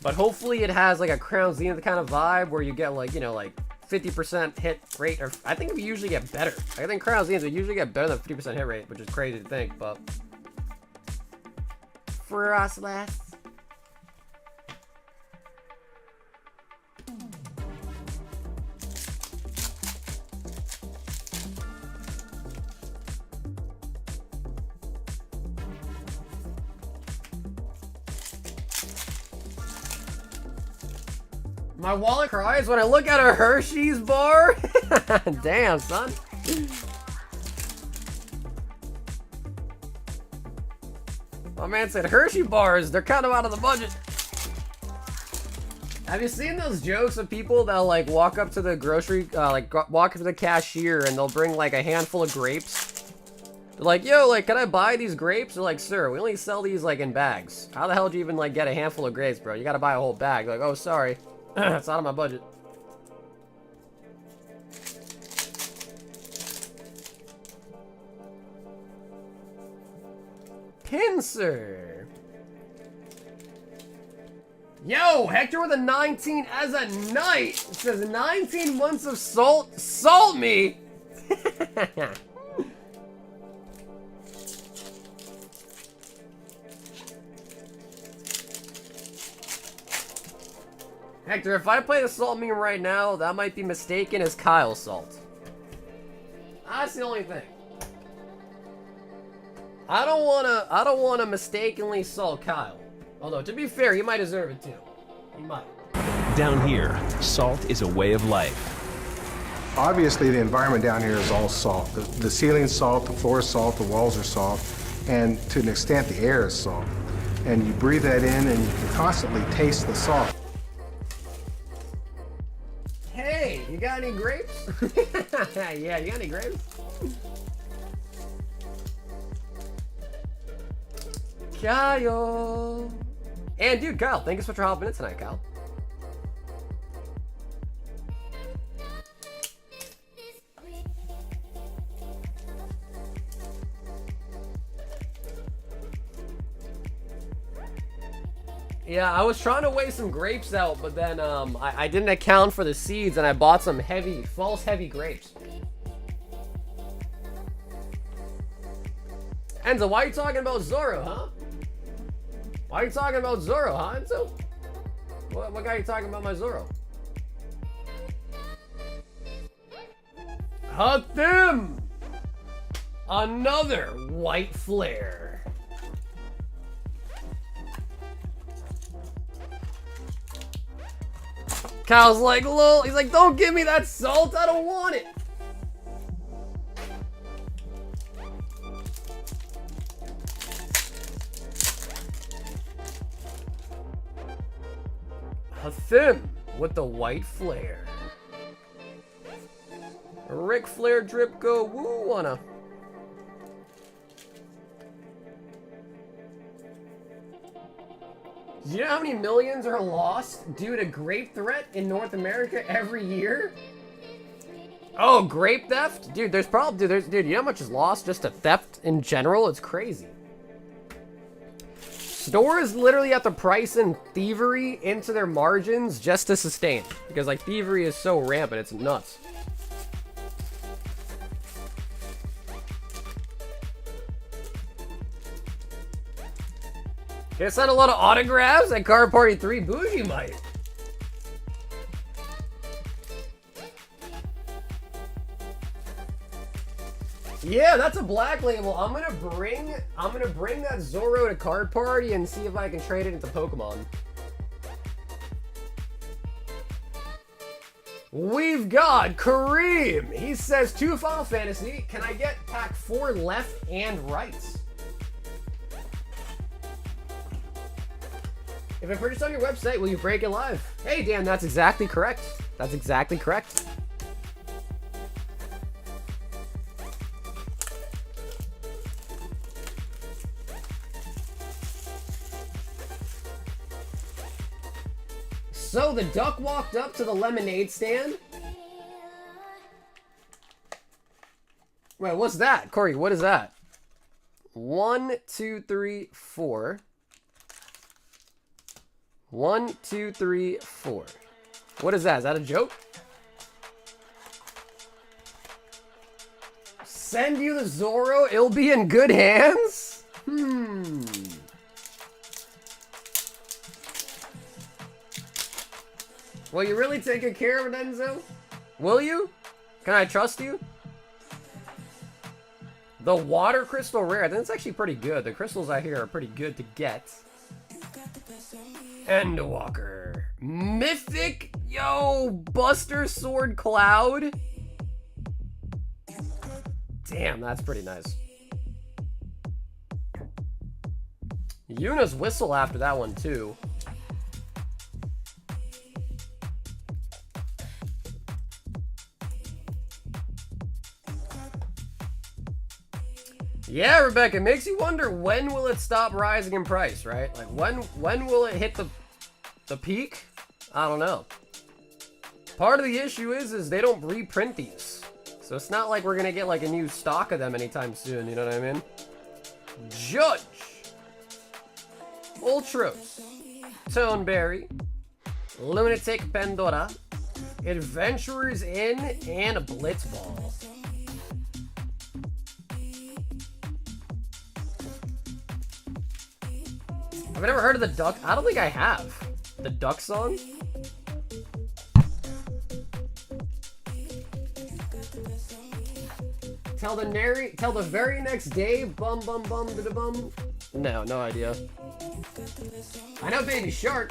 But hopefully it has like a Crown Zenith kind of vibe where you get like, you know, like 50% hit rate, or I think we usually get better. I think Crown Zenith would usually get better than 50% hit rate, which is crazy to think, but for us last. My wallet cries when I look at a Hershey's bar. Damn, son. My man said Hershey bars, they're kind of out of the budget. Have you seen those jokes of people that like walk up to the grocery, walk up to the cashier and they'll bring like a handful of grapes? They're like, yo, like, can I buy these grapes? They're like, sir, we only sell these like in bags. How the hell do you even like get a handful of grapes, bro? You gotta buy a whole bag. They're like, oh, sorry. It's out of my budget. Pincer. Yo, Hector with a 19 as a knight. It says 19 months of salt. Salt me. Hector, if I play the salt meme right now, that might be mistaken as Kyle Salt. That's the only thing. I don't wanna mistakenly salt Kyle. Although, to be fair, he might deserve it too. He might. Down here, salt is a way of life. Obviously, the environment down here is all salt. The ceiling's salt, the floor is salt, the walls are salt, and to an extent, the air is salt. And you breathe that in, and you can constantly taste the salt. Hey, you got any grapes? Yeah, you got any grapes? Kyle. And dude, Kyle, thank you so much for hopping in tonight, Kyle. Yeah, I was trying to weigh some grapes out, but then I didn't account for the seeds, and I bought some false heavy grapes. Enzo, why are you talking about Zoro, huh? Why are you talking about Zoro, huh, Enzo? What guy are you talking about my Zoro? Hatim! Another white flare. Kyle's like, lol. He's like, don't give me that salt. I don't want it. Hathim with the white flare. Ric Flair drip go woo wanna. Do you know how many millions are lost due to grape threat in North America every year? Oh, grape theft? Dude, there's probably, dude, you know how much is lost just to theft in general? It's crazy. Stores literally have to price in thievery into their margins just to sustain. Because, like, thievery is so rampant, it's nuts. Gonna send a lot of autographs at Card Party 3? Bougie might. Yeah, that's a black label. I'm gonna bring that Zoro to Card Party and see if I can trade it into Pokemon. We've got Kareem. He says 2 Final Fantasy. Can I get pack 4 left and right? If I purchase on your website, will you break it live? Hey, Dan, that's exactly correct. That's exactly correct. So the duck walked up to the lemonade stand. Wait, what's that? Corey, what is that? 1, 2, 3, 4. 1, 2, 3, 4. What is that? Is that a joke? Send you the Zoro. It'll be in good hands? Will you really take good care of it, Enzo? Will you? Can I trust you? The water crystal rare. I think it's actually pretty good. The crystals I hear are pretty good to get. Endwalker. Mythic. Yo, Buster Sword Cloud. Damn, that's pretty nice. Yuna's Whistle after that one, too. Yeah, Rebecca, it makes you wonder when will it stop rising in price, right? Like when will it hit the peak? I don't know. Part of the issue is they don't reprint these. So it's not like we're gonna get like a new stock of them anytime soon, you know what I mean? Judge. Ultros. Toneberry. Lunatic Pandora. Adventurers Inn and Blitzball. I've never heard of the duck. I don't think I have. The duck song? Till the very next day, bum bum bum da da bum. No idea. I know Baby Shark.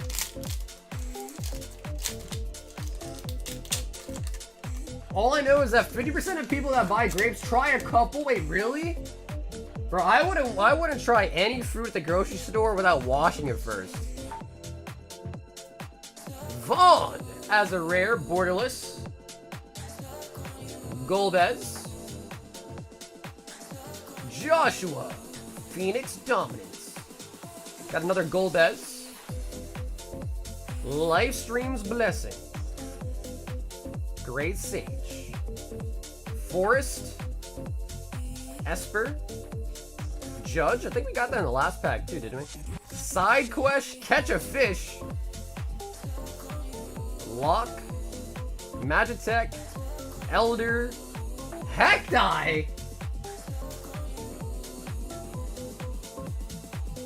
All I know is that 50% of people that buy grapes try a couple. Wait, really? Bro, I wouldn't try any fruit at the grocery store without washing it first. Vaughn as a rare borderless. Golbez. Joshua. Phoenix Dominance. Got another Golbez. Lifestream's Blessing. Great Sage. Forest. Esper. Judge. I think we got that in the last pack too, didn't we? Side Quest. Catch a Fish. Lock. Magitech. Elder. Hecti!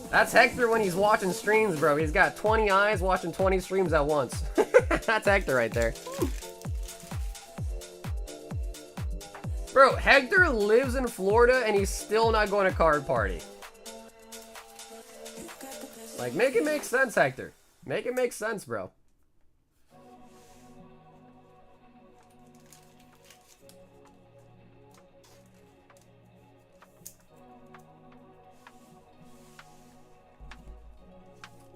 That's Hector when he's watching streams, bro. He's got 20 eyes watching 20 streams at once. That's Hector right there. Bro, Hector lives in Florida and he's still not going to card party. Like, make it make sense, Hector. Make it make sense, bro.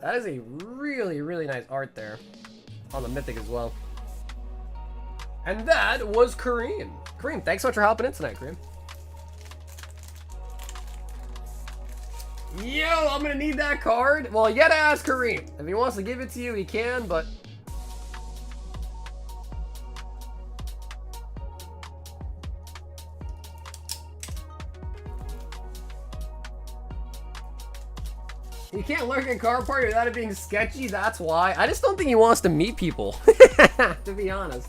That is a really, really nice art there. On the Mythic as well. And that was Kareem. Kareem, thanks so much for helping in tonight, Kareem. Yo, I'm gonna need that card. Well, you gotta ask Kareem. If he wants to give it to you, he can, but... You can't lurk in card party without it being sketchy, that's why. I just don't think he wants to meet people, to be honest.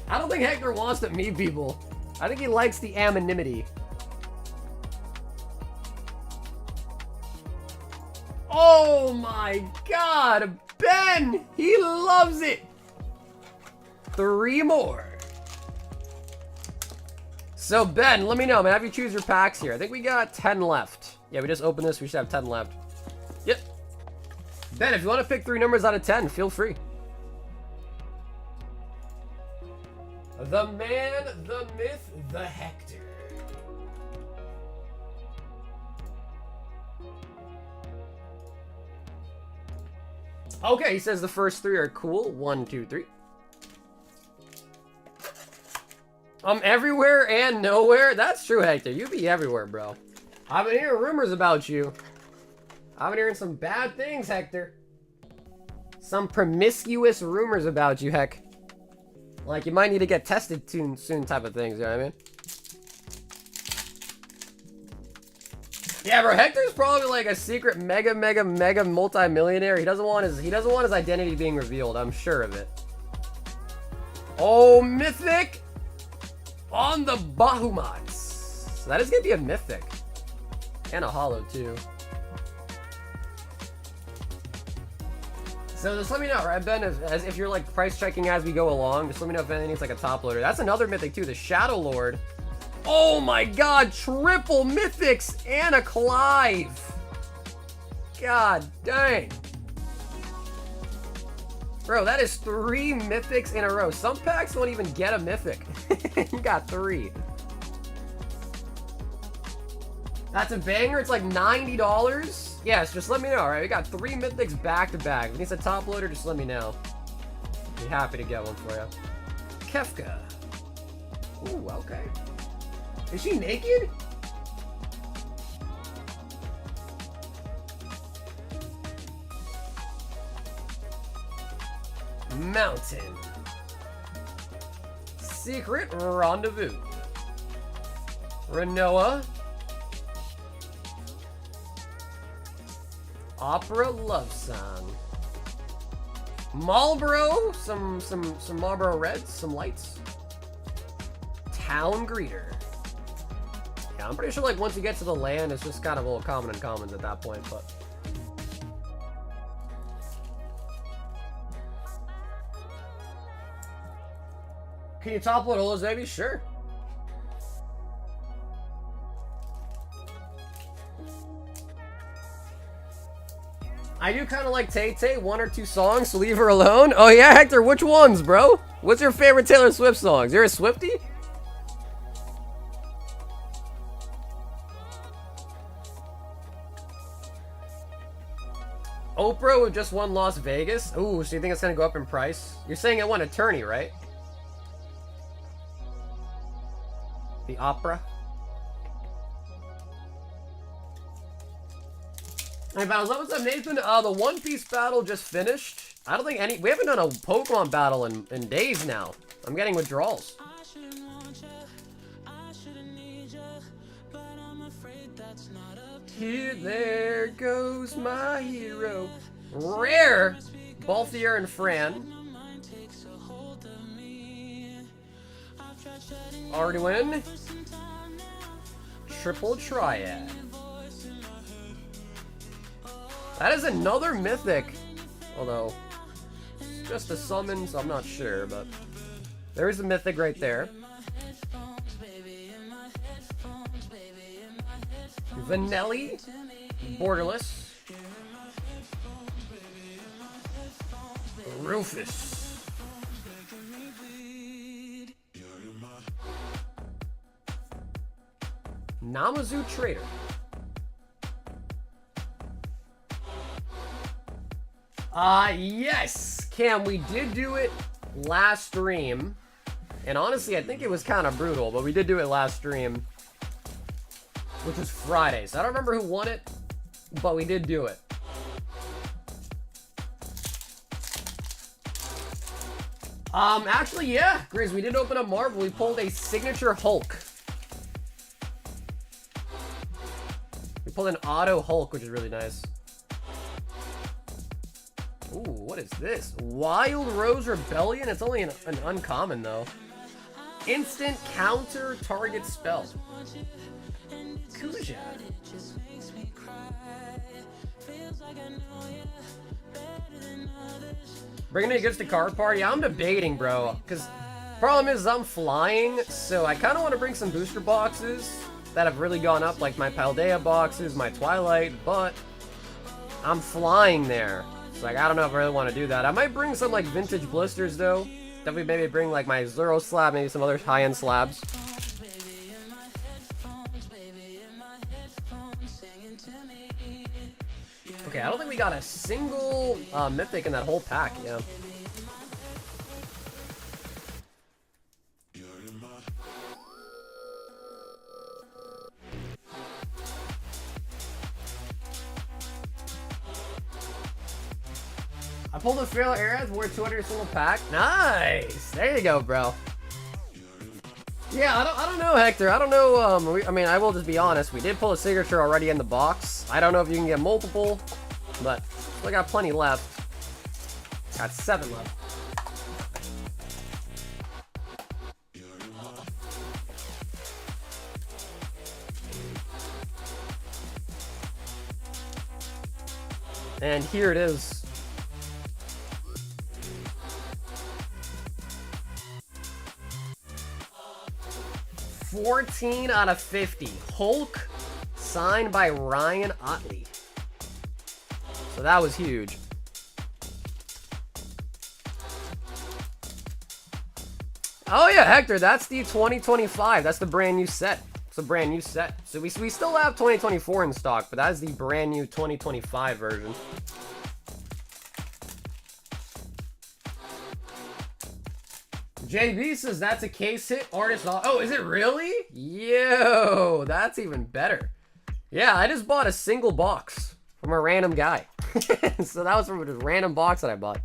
I don't think Hector wants to meet people. I think he likes the anonymity. Oh my god, Ben! He loves it! 3 more. So Ben, let me know, man. Have you choose your packs here. I think we got 10 left. Yeah, we just opened this. We should have 10 left. Yep. Ben, if you want to pick 3 numbers out of 10, feel free. The man, the myth, the Hector. Okay, he says the first 3 are cool. 1, 2, 3. I'm everywhere and nowhere. That's true, Hector. You be everywhere, bro. I've been hearing rumors about you. I've been hearing some bad things, Hector. Some promiscuous rumors about you, heck. Like, you might need to get tested soon type of things, you know what I mean? Yeah, bro, Hector's probably like a secret mega multi-millionaire. He doesn't want his identity being revealed, I'm sure of it. Oh, Mythic! On the Bahumats. So that is gonna be a Mythic. And a holo too. So just let me know, right, Ben? As if you're like price checking as we go along, just let me know if anything's like a top loader. That's another Mythic too, the Shadow Lord. Oh my god, triple Mythics and a Clive. God dang. Bro, that is 3 Mythics in a row. Some packs don't even get a Mythic. You got 3. That's a banger. It's like $90. Yes, just let me know, alright? We got 3 Mythics back to back. If it needs a top loader, just let me know. Be happy to get one for you. Kefka. Ooh, okay. Is she naked? Mountain. Secret Rendezvous. Renoa. Opera Love Song. Marlboro, some Marlboro Reds, some lights. Town Greeter. Yeah, I'm pretty sure like once you get to the land, it's just kind of all common and commons at that point, but. Can you top load holos, maybe? Sure. I do kind of like Tay-Tay, 1 or 2 songs, so leave her alone. Oh yeah, Hector, which ones, bro? What's your favorite Taylor Swift songs? You're a Swiftie? Oprah with just won Las Vegas? Ooh, so you think it's gonna go up in price? You're saying it won Attorney, right? The opera? Hey, Battles, what's up, Nathan? The One Piece battle just finished. I don't think we haven't done a Pokemon battle in days now. I'm getting withdrawals. Here, there goes my hero. Rare, Balthier and Fran. Arduin. Triple Triad. That is another mythic. Although, it's just a summon, so I'm not sure, but there is a mythic right there. Vanelli. Borderless. Rufus. Namazu Trader. Yes! Cam, we did do it last stream. And honestly, I think it was kind of brutal, but we did do it last stream. Which was Friday. So I don't remember who won it, but we did do it. Actually, yeah, Grizz, we did open up Marvel. We pulled a signature Hulk. We pulled an auto Hulk, which is really nice. Ooh, what is this? Wild Rose Rebellion? It's only an uncommon, though. Instant counter target spell. Kuja. Bringing it against the card party? I'm debating, bro. Because problem is I'm flying, so I kind of want to bring some booster boxes that have really gone up, like my Paldea boxes, my Twilight, but I'm flying there. So, like, I don't know if I really want to do that. I might bring some, like, vintage blisters, though. Definitely maybe bring, like, my Zero slab, maybe some other high-end slabs. Okay, I don't think we got a single mythic in that whole pack, yeah. I pulled a Feral Aerith, wore 200 single pack. Nice! There you go, bro. Yeah, I don't know, Hector. I don't know, I mean, I will just be honest. We did pull a signature already in the box. I don't know if you can get multiple, but still got plenty left. Got 7 left. And here it is. 14 out of 50. Hulk, signed by Ryan Otley. So that was huge. Oh yeah, Hector, that's the 2025. That's the brand new set. It's a brand new set. So we still have 2024 in stock, but that is the brand new 2025 version. JB says that's a case hit. Artist. Oh, is it really? Yo, that's even better. Yeah, I just bought a single box from a random guy. So that was from a random box that I bought.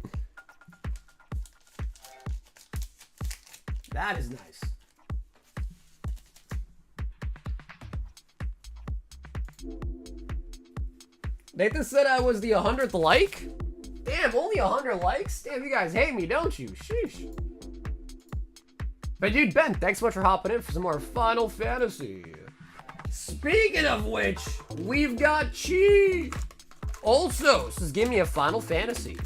That is nice. Nathan said I was the 100th like? Damn, only 100 likes? Damn, you guys hate me, don't you? Sheesh. But dude, Ben, thanks so much for hopping in for some more Final Fantasy. Speaking of which, we've got Chi. Also, says give me a Final Fantasy.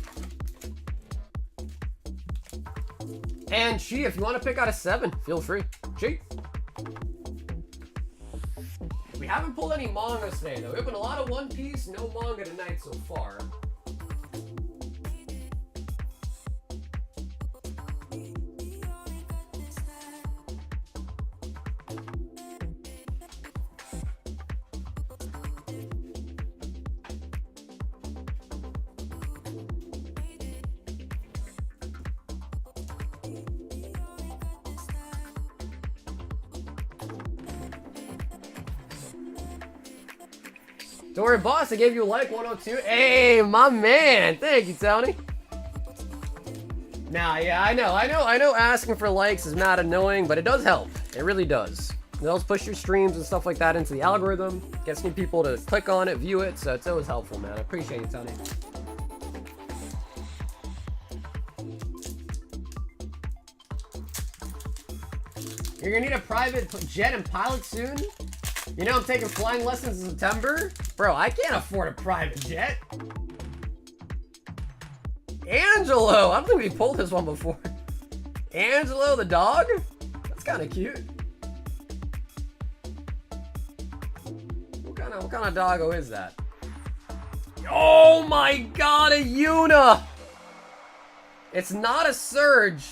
And Chi, if you want to pick out a 7, feel free. Chi. We haven't pulled any manga today, though. We opened a lot of One Piece, no manga tonight so far. Don't worry, boss. I gave you a like 102. Hey, my man. Thank you, Tony. Nah, yeah, I know asking for likes is not annoying, but it does help. It really does. It helps push your streams and stuff like that into the algorithm. Gets new people to click on it, view it, so it's always helpful, man. I appreciate you, Tony. You're gonna need a private jet and pilot soon? You know I'm taking flying lessons in September? Bro, I can't afford a private jet. Angelo! I don't think we pulled this one before. Angelo the dog? That's kind of cute. What kind of doggo is that? Oh my god, a Yuna! It's not a Surge.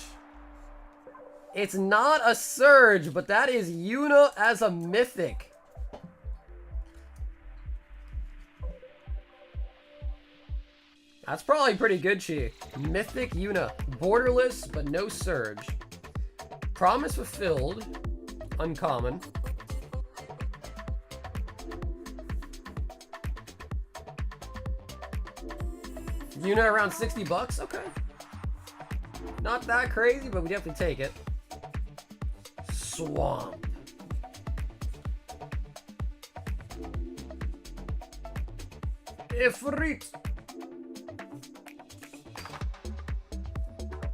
It's not a Surge, but that is Yuna as a mythic. That's probably pretty good, Chi. Mythic Yuna. Borderless, but no Surge. Promise fulfilled. Uncommon. Yuna around 60 bucks? Okay. Not that crazy, but we definitely take it. Swamp. Ifrit.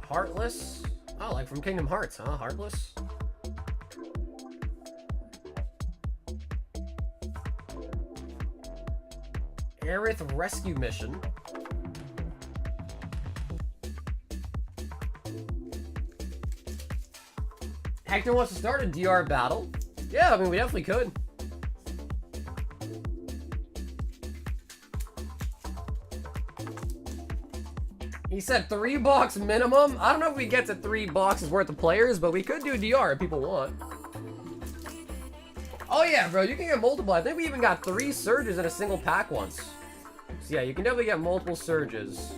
Heartless. Oh, like from Kingdom Hearts, huh? Heartless. Aerith Rescue Mission. Hector wants to start a DR battle. Yeah, I mean, we definitely could. He said 3 box minimum. I don't know if we get to 3 boxes worth of players, but we could do DR if people want. Oh yeah, bro, you can get multiple. I think we even got 3 surges in a single pack once. So yeah, you can definitely get multiple surges.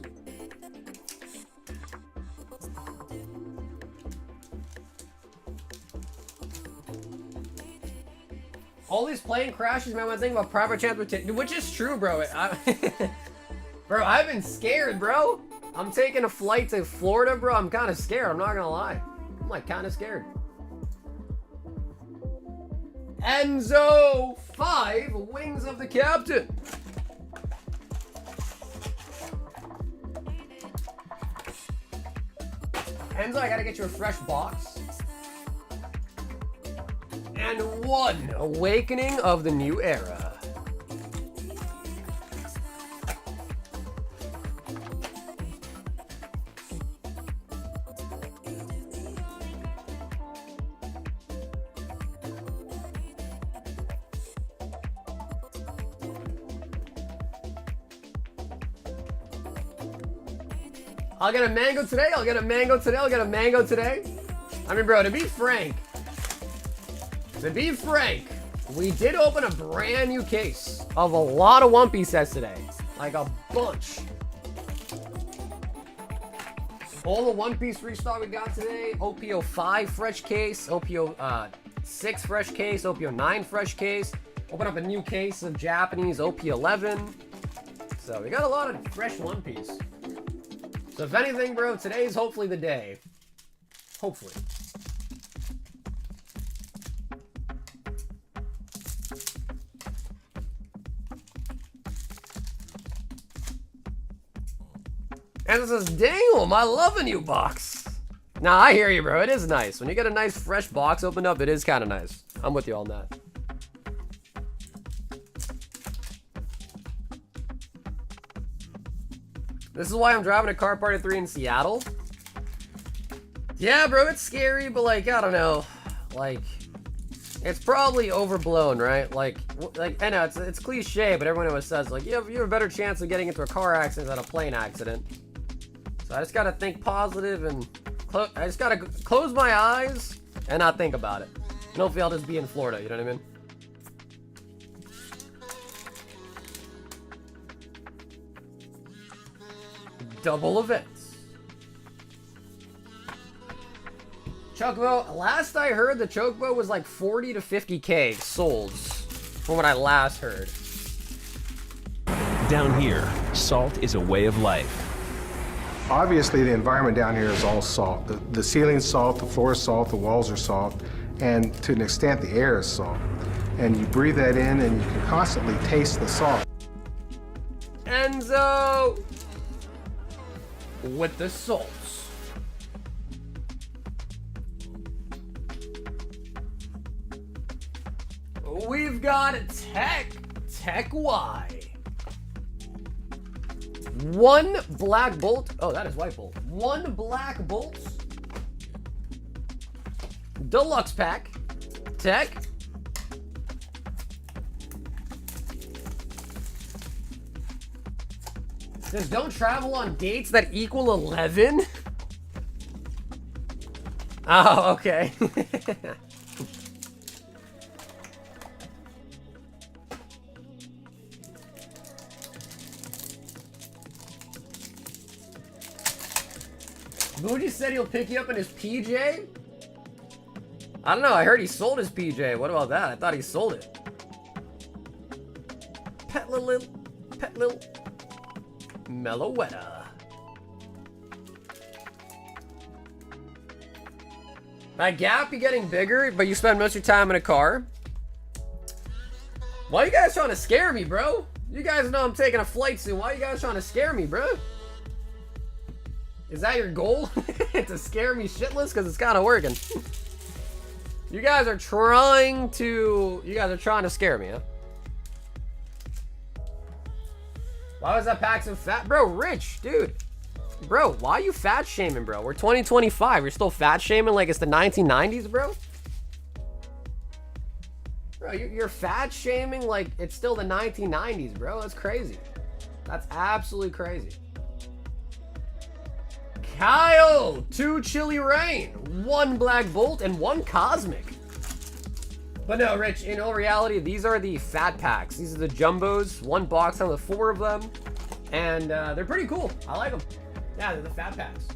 All these plane crashes, man, when I think about private transportation, which is true, bro. Bro, I've been scared, bro. I'm taking a flight to Florida, bro. I'm kind of scared. I'm not gonna lie. I'm like kind of scared. Enzo 5 Wings of the Captain. Enzo, I gotta get you a fresh box. And 1 Awakening of the New Era. I'll get a mango today, I'll get a mango today, I'll get a mango today. I mean, bro, to be frank, we did open a brand new case of a lot of One Piece sets today. Like a bunch. All the One Piece restock we got today. OPO 5 fresh case, OPO 6 fresh case, OPO 9 fresh case. Open up a new case of Japanese OP 11. So we got a lot of fresh One Piece. So if anything, bro, today's hopefully the day. Hopefully. And it says, damn, I love a new box. Nah, I hear you, bro. It is nice. When you get a nice fresh box opened up, it is kind of nice. I'm with you on that. This is why I'm driving a car party 3 in Seattle. Yeah, bro, it's scary, but like, I don't know. Like, it's probably overblown, right? Like I know it's cliche, but everyone always says, like, you have a better chance of getting into a car accident than a plane accident. So I just gotta think positive and I just gotta close my eyes and not think about it. And hopefully I'll just be in Florida, you know what I mean? Double events. Chocobo, last I heard the Chocobo was like 40 to 50k sold from what I last heard. Down here, salt is a way of life. Obviously, the environment down here is all salt. The ceiling's salt, the floor is salt, the walls are salt, and to an extent, the air is salt. And you breathe that in, and you can constantly taste the salt. Enzo with the salts. We've got Tech Y. One black bolt. Oh, that is white bolt. One black bolt. Deluxe pack. Tech. Says don't travel on dates that equal 11. Oh, okay. Bougie said he'll pick you up in his PJ? I don't know, I heard he sold his PJ. What about that? I thought he sold it. Pet Lil Meloetta. My gap be getting bigger, but you spend most of your time in a car. Why are you guys trying to scare me, bro? You guys know I'm taking a flight soon. Why are you guys trying to scare me, bro? Is that your goal? To scare me shitless? Because it's kind of working. You guys are trying to scare me, huh? Why was that pack so fat? Bro, Rich, dude. Bro, why are you fat shaming, bro? We're 2025. You're still fat shaming like it's the 1990s, bro? Bro, you're fat shaming like it's still the 1990s, bro. That's crazy. That's absolutely crazy. Kyle, 2 Chilly Rain, 1 Black Bolt, and 1 Cosmic. But no, Rich, in all reality, these are the fat packs. These are the jumbos. 1 box out of the 4 of them. And they're pretty cool. I like them. Yeah, they're the fat packs.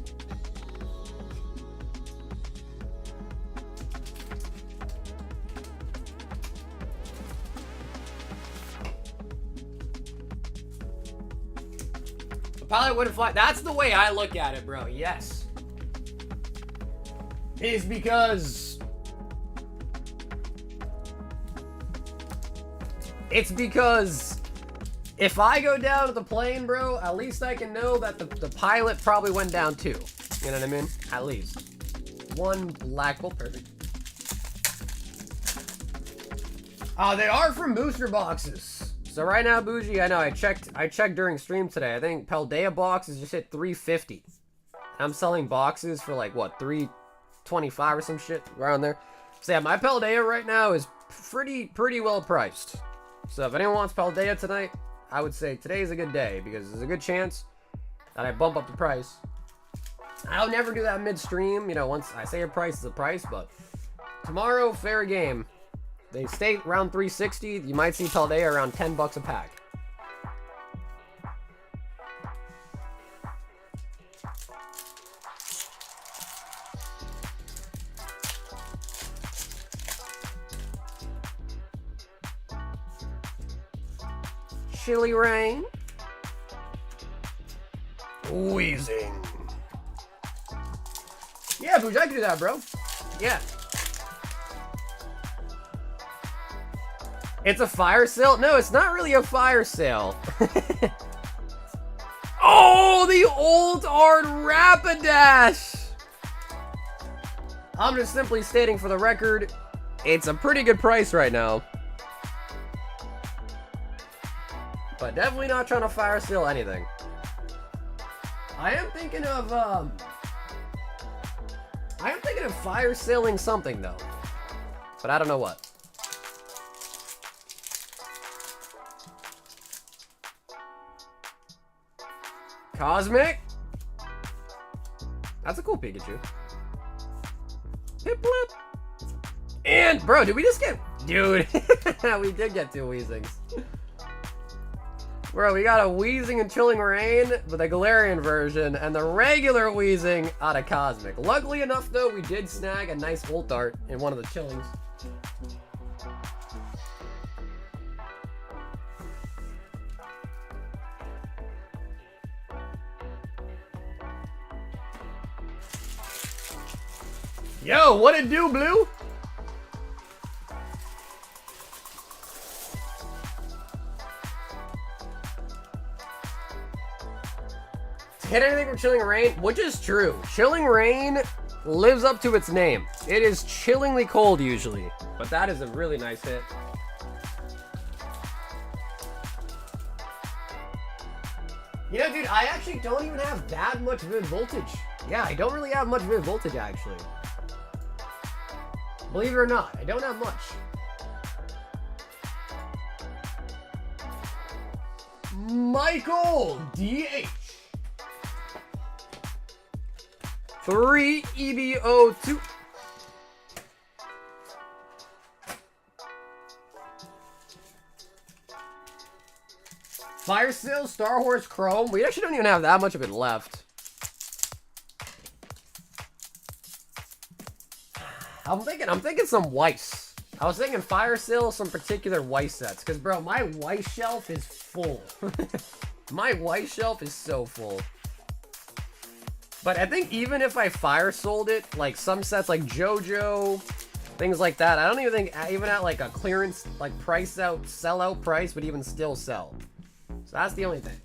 Pilot wouldn't fly. That's the way I look at it, bro. Yes. Is because it's because if I go down to the plane, bro, at least I can know that the pilot probably went down too. You know what I mean? At least. 1 black bolt, perfect. Oh, they are from booster boxes. So right now, Bougie, I know I checked during stream today. I think Paldea boxes just hit 350. I'm selling boxes for like what, 325 or some shit around there. So yeah, my Paldea right now is pretty well priced. So if anyone wants Paldea tonight, I would say today is a good day because there's a good chance that I bump up the price. I'll never do that mid-stream, you know, once I say a price is a price, but tomorrow, fair game. They stay around 360. You might see Paldea around $10 a pack. Chilly Rain. Wheezing. Yeah, Booge, I can do that, bro. Yeah. It's a fire sale? No, it's not really a fire sale. Oh, the old art Rapidash! I'm just simply stating for the record, it's a pretty good price right now. But definitely not trying to fire sale anything. I am thinking of fire selling something though. But I don't know what. Cosmic? That's a cool Pikachu. Hip blip. And, bro, did we just get... Dude, we did get 2 Weezings. Bro, we got a Weezing and Chilling Rain, but the Galarian version, and the regular Weezing out of Cosmic. Luckily enough, though, we did snag a nice Volt Art in one of the Chillings. Yo, what it do, Blue? Hit anything from Chilling Rain, which is true. Chilling Rain lives up to its name. It is chillingly cold usually, but that is a really nice hit. You know, dude, I actually don't even have that much mid voltage. Yeah, I don't really have much mid voltage actually. Believe it or not, I don't have much. Michael DH. 3 EBO2. Fire Seal, Star Horse Chrome. We actually don't even have that much of it left. I'm thinking some Weiss. I was thinking Fire Seal, some particular Weiss sets. Because, bro, my Weiss shelf is full. My Weiss shelf is so full. But I think even if I fire sold it, like some sets like JoJo, things like that, I don't even think, even at like a clearance, like price out, sell out price, would even still sell. So that's the only thing.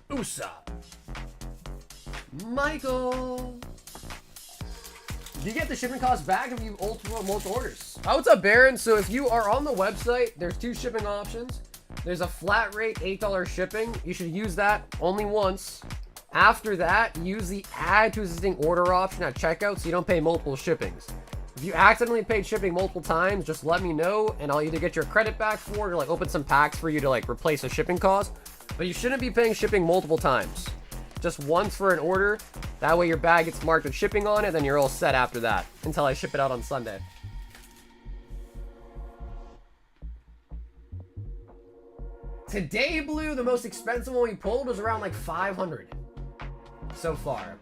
Usopp. Michael. Do you get the shipping costs back if you multiple orders? Oh, what's up, Baron? So if you are on the website, there's 2 shipping options. There's a flat rate $8 shipping. You should use that only once. After that, use the add to existing order option at checkout so you don't pay multiple shippings. If you accidentally paid shipping multiple times, just let me know and I'll either get your credit back for it or like open some packs for you to like replace a shipping cost. But you shouldn't be paying shipping multiple times. Just once for an order. That way your bag gets marked with shipping on it, then you're all set after that until I ship it out on Sunday. Today, Blue, the most expensive one we pulled was around like 500 so far.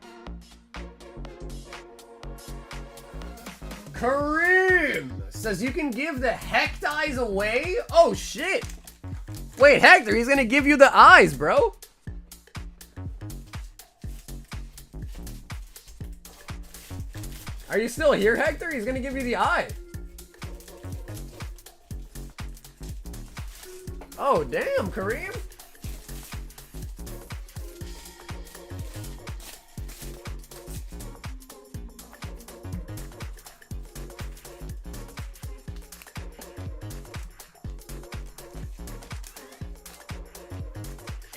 Kareem says you can give the heck eyes away? Oh shit. Wait, Hector, he's gonna give you the eyes, bro. Are you still here, Hector? He's gonna give you the eye. Oh, damn, Kareem.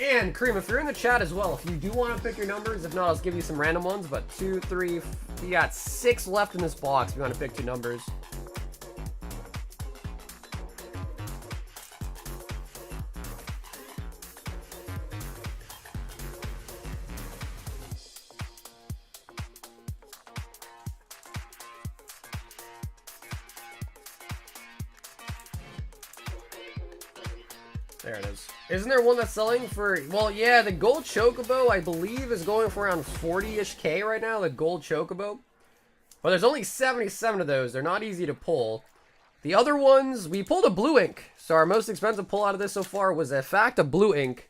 And Kareem, if you're in the chat as well, if you do want to pick your numbers, if not, I'll just give you some random ones, but 2, 3, you got 6 left in this box if you want to pick 2 numbers. There it is. Isn't there one that's selling for, well, yeah, the gold chocobo, I believe, is going for around 40-ish K right now, the gold chocobo. But there's only 77 of those. They're not easy to pull. The other ones, we pulled a blue ink. So our most expensive pull out of this so far was, in fact, a blue ink.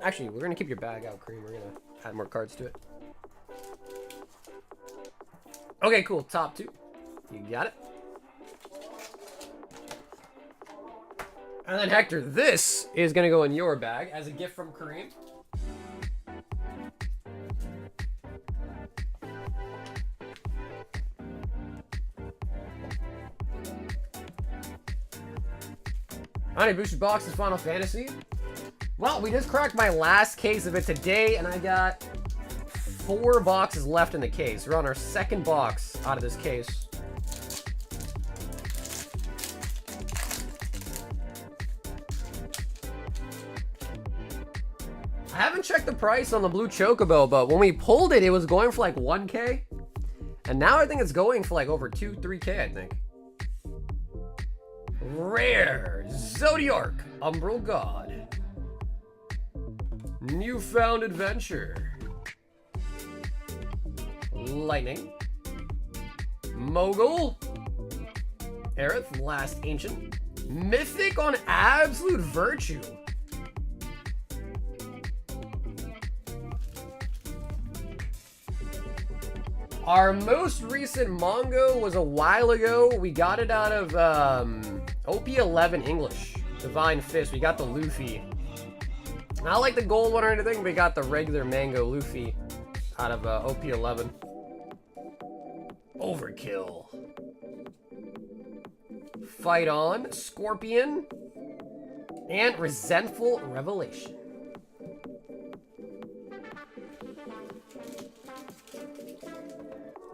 Actually, we're going to keep your bag out, Cream. We're going to add more cards to it. Okay, cool. Top 2. You got it. And then, Hector, this is going to go in your bag as a gift from Kareem. How many boosted boxes Final Fantasy? Well, we just cracked my last case of it today, and I got 4 boxes left in the case. We're on our 2nd box out of this case. I haven't checked the price on the blue chocobo, but when we pulled it, it was going for like 1K. And now I think it's going for like over 3K, I think. Rare Zodiark Umbral God. Newfound Adventure. Lightning. Mogul. Aerith, Last Ancient. Mythic on Absolute Virtue. Our most recent Mongo was a while ago. We got it out of OP11 English. Divine Fist. We got the Luffy. Not like the gold one or anything, we got the regular Mango Luffy out of OP11. Overkill. Fight On, Scorpion, and Resentful Revelation.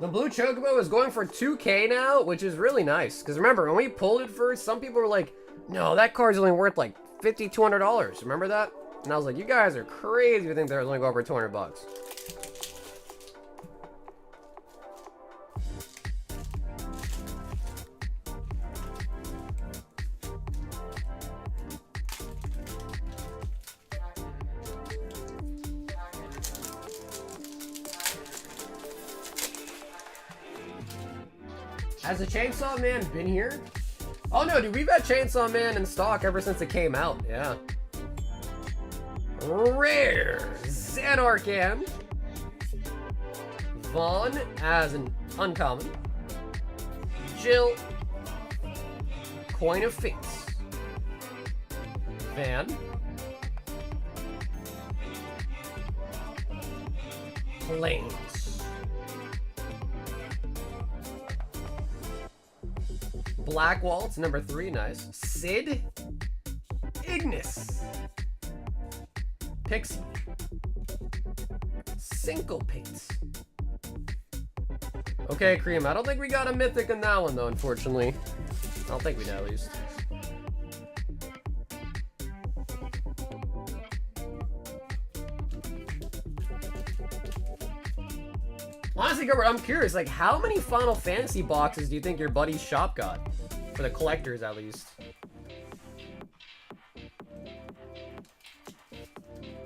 The blue Chocobo is going for 2K now, which is really nice. Because remember, when we pulled it first, some people were like, no, that card's only worth like $50, $200. Remember that? And I was like, you guys are crazy to think they're only going for 200 bucks. Has the Chainsaw Man been here? Oh no, dude, we've had Chainsaw Man in stock ever since it came out, yeah. Rare Xanarcan. Vaughn as an uncommon. Jill. Coin of Fates. Van. Plains. Black Waltz, number 3, nice. Sid. Ignis. Pixie. Syncopate. Okay, Cream, I don't think we got a mythic in that one, though, unfortunately. I don't think we did, at least. Honestly, Gilbert, I'm curious, like, how many Final Fantasy boxes do you think your buddy's shop got? For the collectors, at least.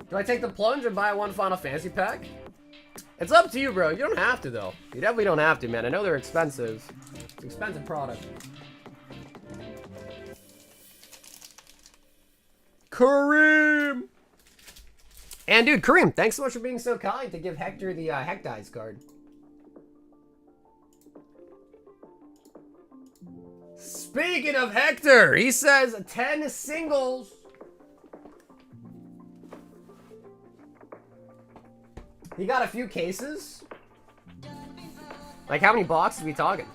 Do I take the plunge and buy one Final Fantasy pack? It's up to you, bro. You don't have to, though. You definitely don't have to, man. I know they're expensive. It's an expensive product. Kareem! And, dude, Kareem, thanks so much for being so kind to give Hector the Hectize card. Speaking of Hector, he says 10 singles. He got a few cases. Like, how many boxes are we talking?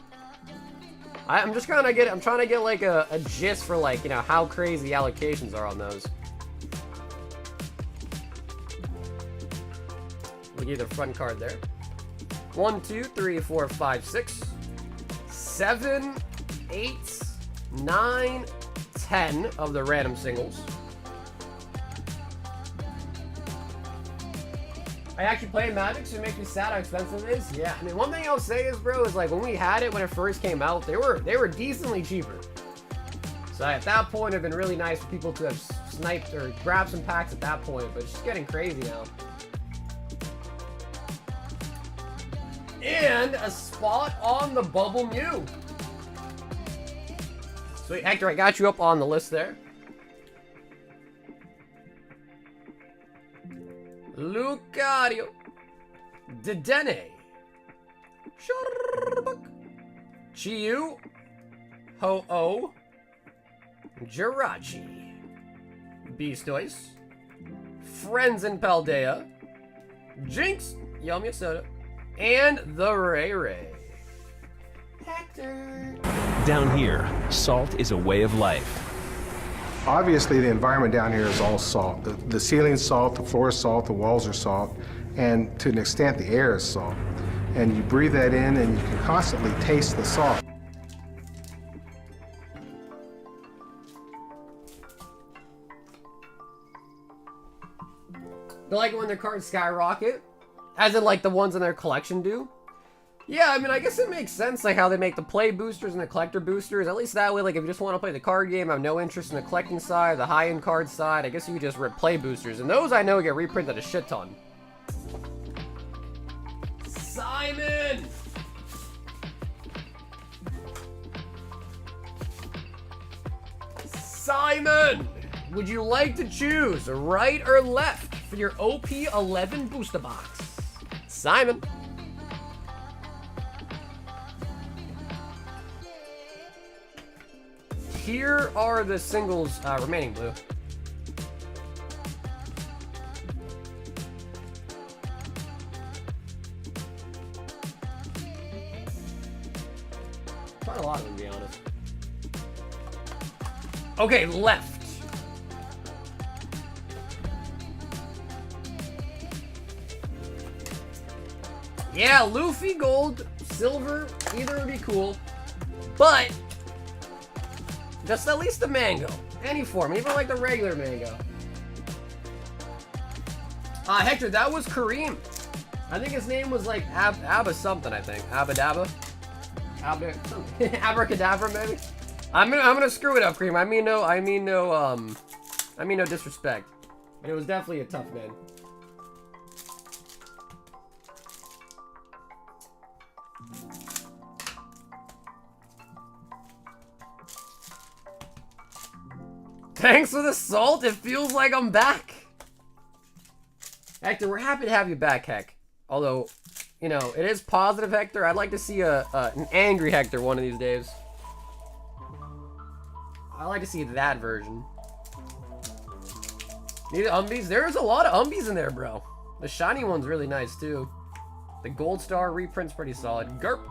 I'm just trying to get, I'm trying to get like a gist for, like, you know, how crazy the allocations are on those. We'll give the front card there. 1, 2, 3, 4, 5, 6, 7, 8, 9, 10 of the random singles. I actually play Magic, so it makes me sad how expensive it is. Yeah, I mean, one thing I'll say is, bro, is like when we had it when it first came out, they were decently cheaper. So at that point, it'd been really nice for people to have sniped or grabbed some packs at that point, but it's just getting crazy now. And a spot on the Bubble Mew. Sweet, Hector, I got you up on the list there. Lucario. Dedenne. Sharbuk. Chiyu. Ho-Oh. Jirachi. Beastoise. Friends in Paldea. Jinx. Yomi Soda. And the Ray Ray. Hector. Down here, salt is a way of life. Obviously, the environment down here is all salt. The ceiling's salt, the floor is salt, the walls are salt, and to an extent, the air is salt. And you breathe that in, and you can constantly taste the salt. They like it when their cards skyrocket, as in like the ones in their collection do. Yeah, I mean, I guess it makes sense, like how they make the play boosters and the collector boosters. At least that way, like if you just want to play the card game, have no interest in the collecting side, the high-end card side, I guess you could just rip play boosters. And those I know get reprinted a shit ton. Simon! Simon, would you like to choose right or left for your OP11 booster box? Simon. Here are the singles remaining, Blue. Quite a lot of them, to be honest. Okay, left. Yeah, Luffy, gold, silver, either would be cool. But just at least the mango. Any form, even like the regular mango. Hector, that was Kareem. I think his name was like Abba something, I think. Abadabba? Abracadabra, maybe? I'm gonna screw it up, Kareem. I mean no disrespect. But it was definitely a tough name. Thanks for the salt. It feels like I'm back. Hector, we're happy to have you back, Heck. Although, you know, it is positive, Hector. I'd like to see an angry Hector one of these days. I like to see that version. Need Umbies? There's a lot of Umbies in there, bro. The shiny one's really nice, too. The Gold Star reprint's pretty solid. Gerp.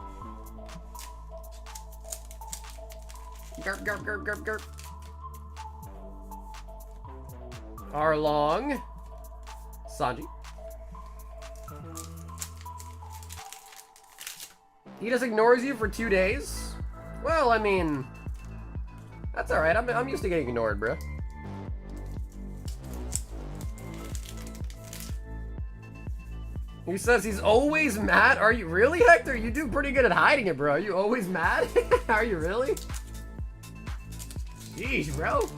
Gerp, gerp, gerp, gerp, gerp. Arlong. Sanji. He just ignores you for 2 days? Well, I mean, that's alright. I'm used to getting ignored, bro. He says he's always mad. Are you really, Hector? You do pretty good at hiding it, bro. Are you always mad? Are you really? Jeez, bro.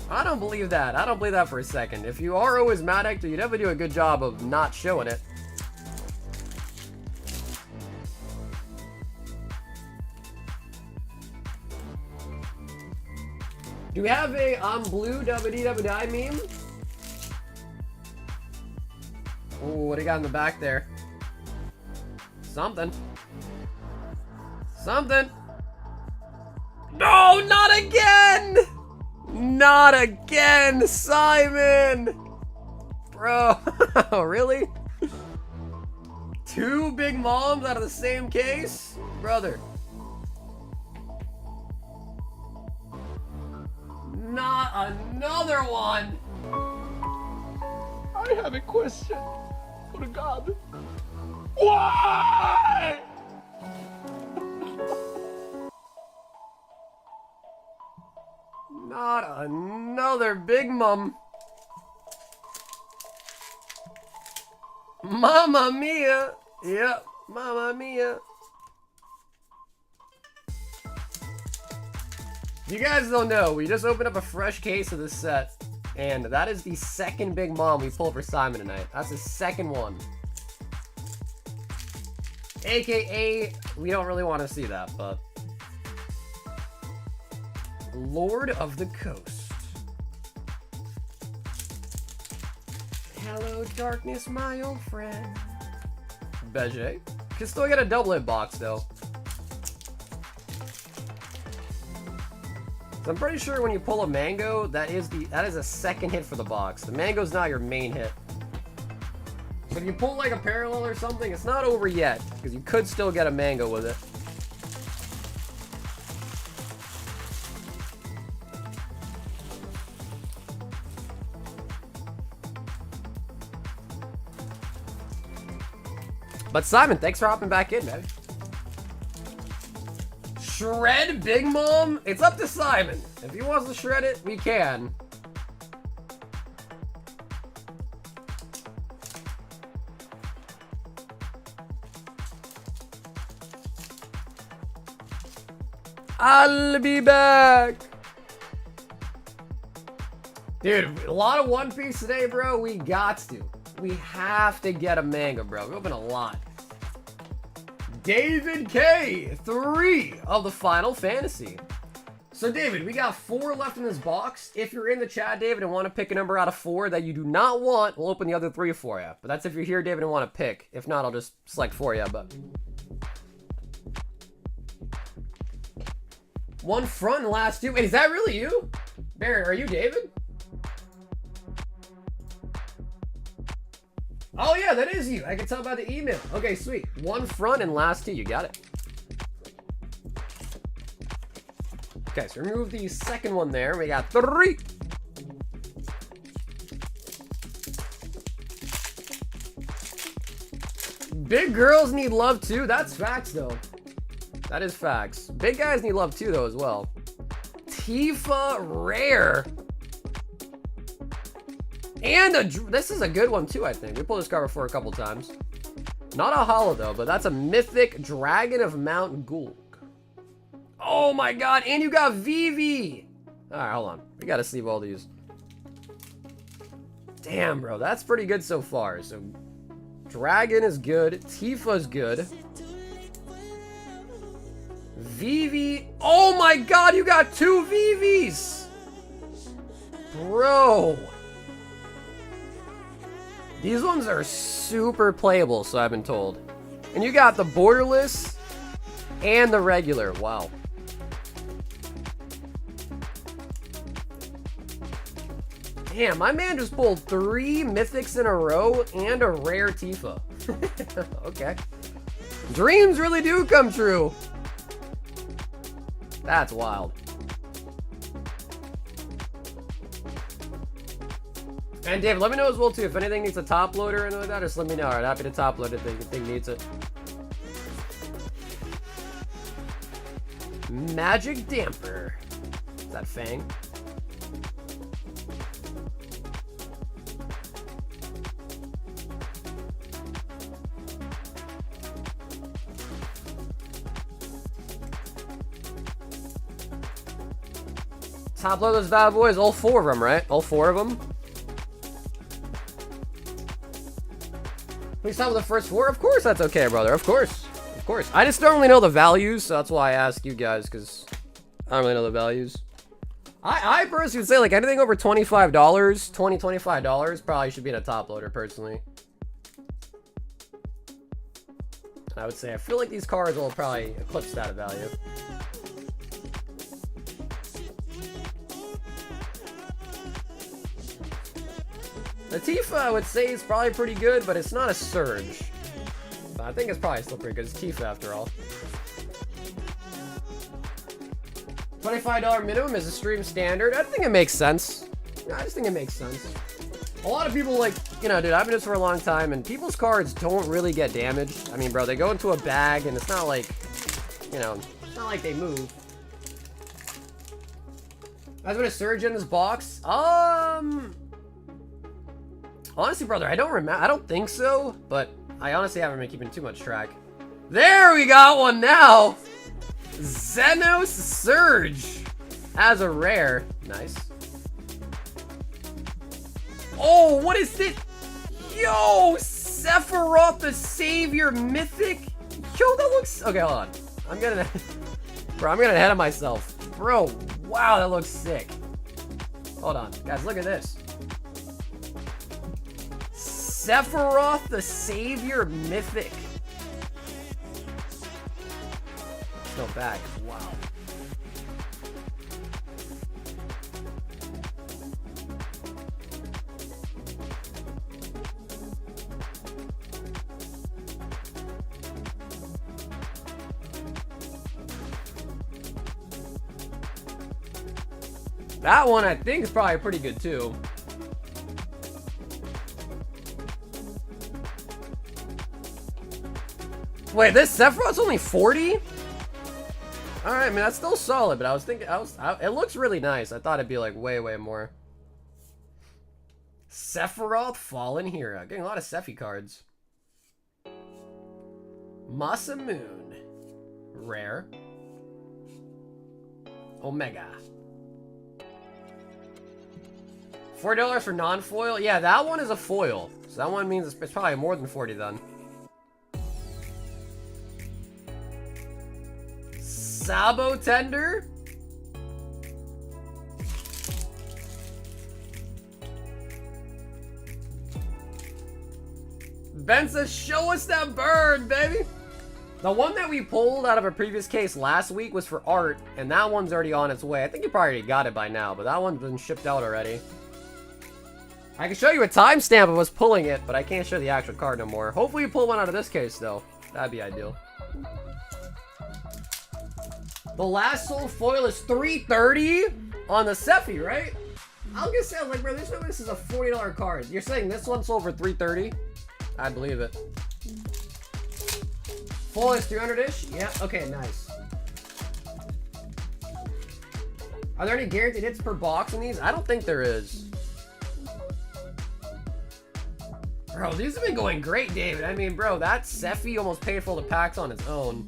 I don't believe that. I don't believe that for a second. If you are always mad, Hector, you definitely do a good job of not showing it. Do we have a blue WDWDI meme? Oh, what do you got in the back there? Something. Something. No, not again! Not again, Simon! Bro, really? 2 big moms out of the same case? Brother. Not another one! I have a question. For God. Why? Not another big mom. Mamma mia. Yep, mamma mia. You guys don't know, we just opened up a fresh case of this set. And that is the second big mom we pulled for Simon tonight. That's the second one. AKA, we don't really want to see that, but... Lord of the Coast. Hello, darkness, my old friend. Beige. Can still get a double hit box, though. So I'm pretty sure when you pull a mango, that is a second hit for the box. The mango's not your main hit. So if you pull like a parallel or something, it's not over yet, because you could still get a mango with it. But Simon, thanks for hopping back in, man. Shred Big Mom? It's up to Simon. If he wants to shred it, we can. I'll be back. Dude, a lot of One Piece today, bro. We got to. We have to get a manga, bro. We opened a lot. David K. 3 of the Final Fantasy. So, David, we got 4 left in this box. If you're in the chat, David, and want to pick a number out of 4 that you do not want, we'll open the other 3 for you. But that's if you're here, David, and want to pick. If not, I'll just select for you. But one front and last 2. Wait, is that really you? Barry, are you David? Oh, yeah, that is you. I can tell by the email. Okay, sweet. One front and last 2. You got it. Okay, so remove the second one there. We got 3. Big girls need love too. That's facts, though. That is facts. Big guys need love too, though, as well. Tifa rare. And this is a good one too, I think. We pulled this card before a couple times. Not a holo, though, but that's a mythic Dragon of Mount Gulk. Oh my god, and you got Vivi! Alright, hold on. We gotta sleeve all these. Damn, bro, that's pretty good so far. So, Dragon is good. Tifa's good. Vivi. Oh my god, you got 2 Vivis! Bro. These ones are super playable, so I've been told. And you got the borderless and the regular. Wow. Damn, my man just pulled 3 mythics in a row and a rare Tifa. Okay. Dreams really do come true. That's wild. And David, let me know as well too if anything needs a top loader or anything like that. Just let me know. Alright, happy to top load if anything needs it. Magic Damper. Is that Fang? Top load those bad boys. All 4 of them, right? All 4 of them. Please stop with the first 4. Of course, that's okay, brother. Of course. Of course. I just don't really know the values, so that's why I ask you guys, because I don't really know the values. I personally would say, like, anything over $25, $25 probably should be in a top loader, personally. I would say, I feel like these cards will probably eclipse that value. The Tifa, I would say, is probably pretty good, but it's not a Surge. But I think it's probably still pretty good. It's Tifa, after all. $25 minimum is a stream standard. I think it makes sense. I just think it makes sense. A lot of people, like, you know, dude, I've been doing this for a long time, and people's cards don't really get damaged. I mean, bro, they go into a bag, and it's not like, you know, it's not like they move. I was gonna Surge in this box. Honestly, brother, I don't remember. I don't think so, but I honestly haven't been keeping too much track. There, we got one now. Xenos Surge as a rare. Nice. Oh, what is this? Yo, Sephiroth the Savior Mythic. Yo, that looks... Okay, hold on. I'm getting ahead of myself. Bro, wow, that looks sick. Hold on. Guys, look at this. Sephiroth the Savior Mythic. No back. Wow. That one I think is probably pretty good too. Wait, this Sephiroth's only 40? Alright, I mean, that's still solid, but I was thinking, it looks really nice. I thought it'd be like way, way more. Sephiroth Fallen Hero. Getting a lot of Sephi cards. Masamune. Rare. Omega. $4 for non-foil? Yeah, that one is a foil. So that one means it's probably more than 40 then. Sabo Tender. Ben says, show us that bird, baby. The one that we pulled out of a previous case last week was for art, and that one's already on its way. I think you probably already got it by now, but that one's been shipped out already. I can show you a timestamp of us pulling it, but I can't show the actual card no more. Hopefully we pull one out of this case, though. That'd be ideal. The last sold foil is $330 on the Sephi, right? I was gonna say, like, bro, there's no way this is a $40 card. You're saying this one sold for $330? I believe it. Full is 300-ish? Yeah, okay, nice. Are there any guaranteed hits per box in these? I don't think there is. Bro, these have been going great, David. I mean, bro, that Sephi almost paid for all the packs on its own.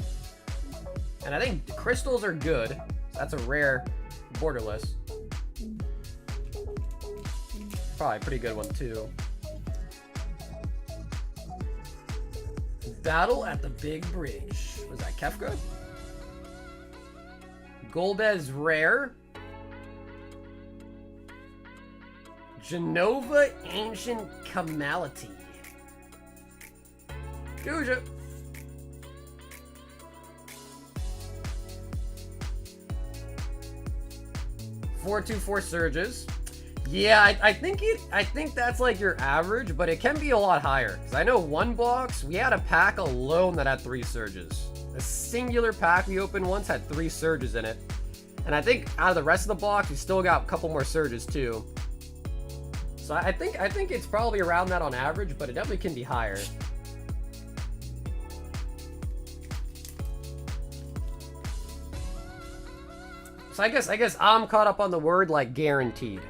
And I think the crystals are good. That's a rare borderless. Probably a pretty good one, too. Battle at the Big Bridge. Was that Kefka? Golbez rare. Genova Ancient Camality. Guja. Four surges. Yeah, I think that's like your average, but it can be a lot higher. Because I know one box, we had a pack alone that had 3 surges. A singular pack we opened once had 3 surges in it. And I think out of the rest of the box, we still got a couple more surges too. So I think it's probably around that on average, but it definitely can be higher. So I guess I'm caught up on the word like guaranteed.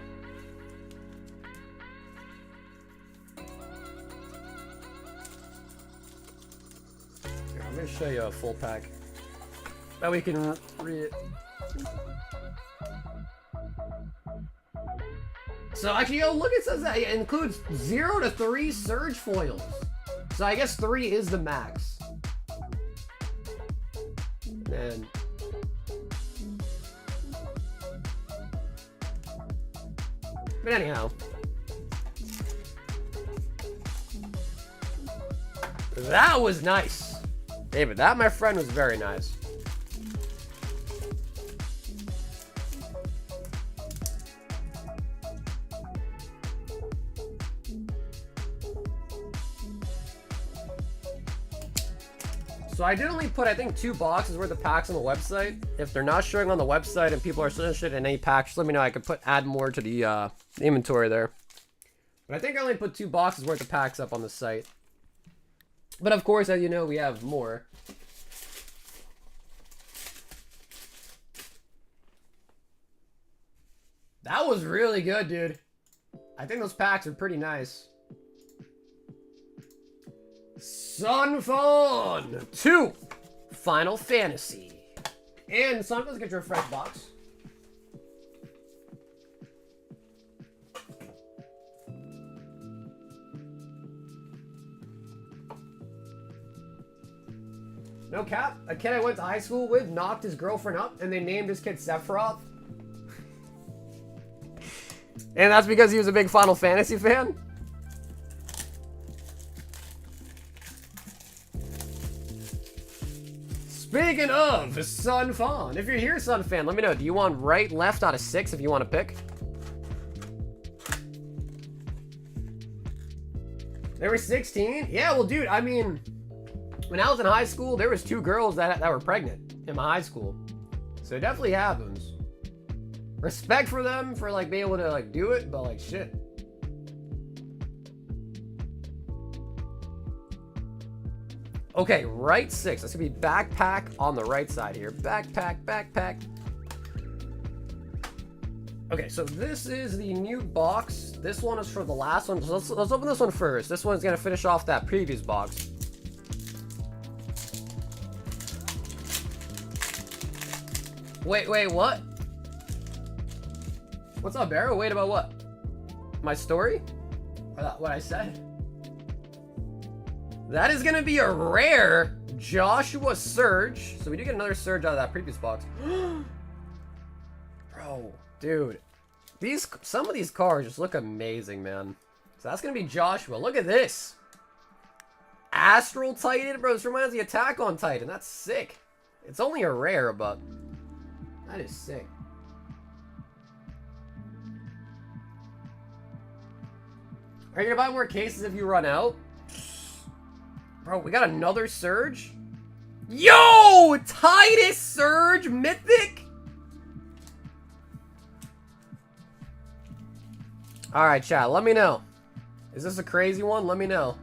Here, I'm gonna show you a full pack that we can read. So actually, yo, look, it says that it includes 0 to 3 surge foils. So I guess 3 is the max. And then but anyhow, that was nice. David, that, my friend, was very nice. So I did only put, I think, 2 boxes worth of packs on the website. If they're not showing on the website and people are still interested in any packs, just let me know. I could add more to the inventory there. But I think I only put 2 boxes worth of packs up on the site. But of course, as you know, we have more. That was really good, dude. I think those packs are pretty nice. Sunfon 2 Final Fantasy. And Sunfon, let's get your fresh box. No cap, a kid I went to high school with knocked his girlfriend up and they named his kid Sephiroth. And that's because he was a big Final Fantasy fan? Speaking of Sunfon, if you're here, Sunfan, let me know. Do you want right, left out of 6 if you want to pick? There were 16? Yeah, well, dude, I mean, when I was in high school, there was 2 girls that were pregnant in my high school. So it definitely happens. Respect for them for, like, being able to, like, do it, but, like, shit. Okay, right 6. That's gonna be backpack on the right side here. Backpack. Okay, so this is the new box. This one is for the last one. So let's open this one first. This one's gonna finish off that previous box. Wait, what? What's up, Barrow? Wait, about what? My story? Or what I said? That is gonna be a rare Joshua Surge. So we do get another Surge out of that previous box. Bro, dude. Some of these cards just look amazing, man. So that's going to be Joshua. Look at this. Astral Titan. Bro, this reminds me of Attack on Titan. That's sick. It's only a rare, but that is sick. Are you going to buy more cases if you run out? Bro, we got another Surge? Yo! Titus Surge Mythic? Alright, chat, let me know. Is this a crazy one? Let me know.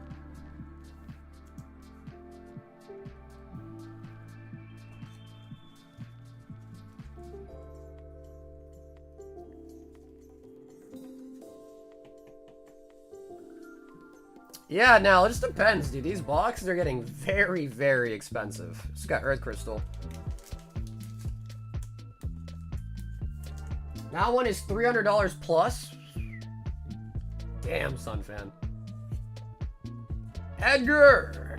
Yeah, now it just depends, dude. These boxes are getting very, very expensive. Just got Earth Crystal. That one is $300 plus. Damn, Sun Fan. Edgar!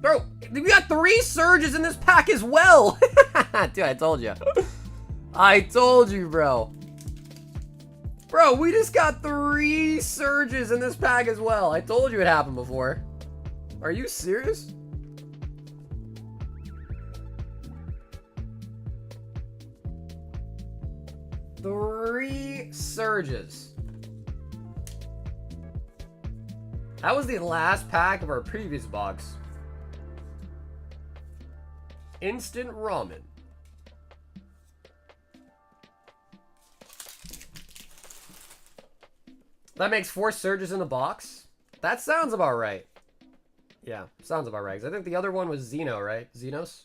Bro, we got 3 Surges in this pack as well! Dude, I told you. I told you, bro. Bro, we just got 3 Surges in this pack as well. I told you it happened before. Are you serious? Three Surges. That was the last pack of our previous box. Instant Ramen. That makes 4 Surges in the box. That sounds about right. Yeah, sounds about right. 'Cause I think the other one was Xeno, right? Xenos?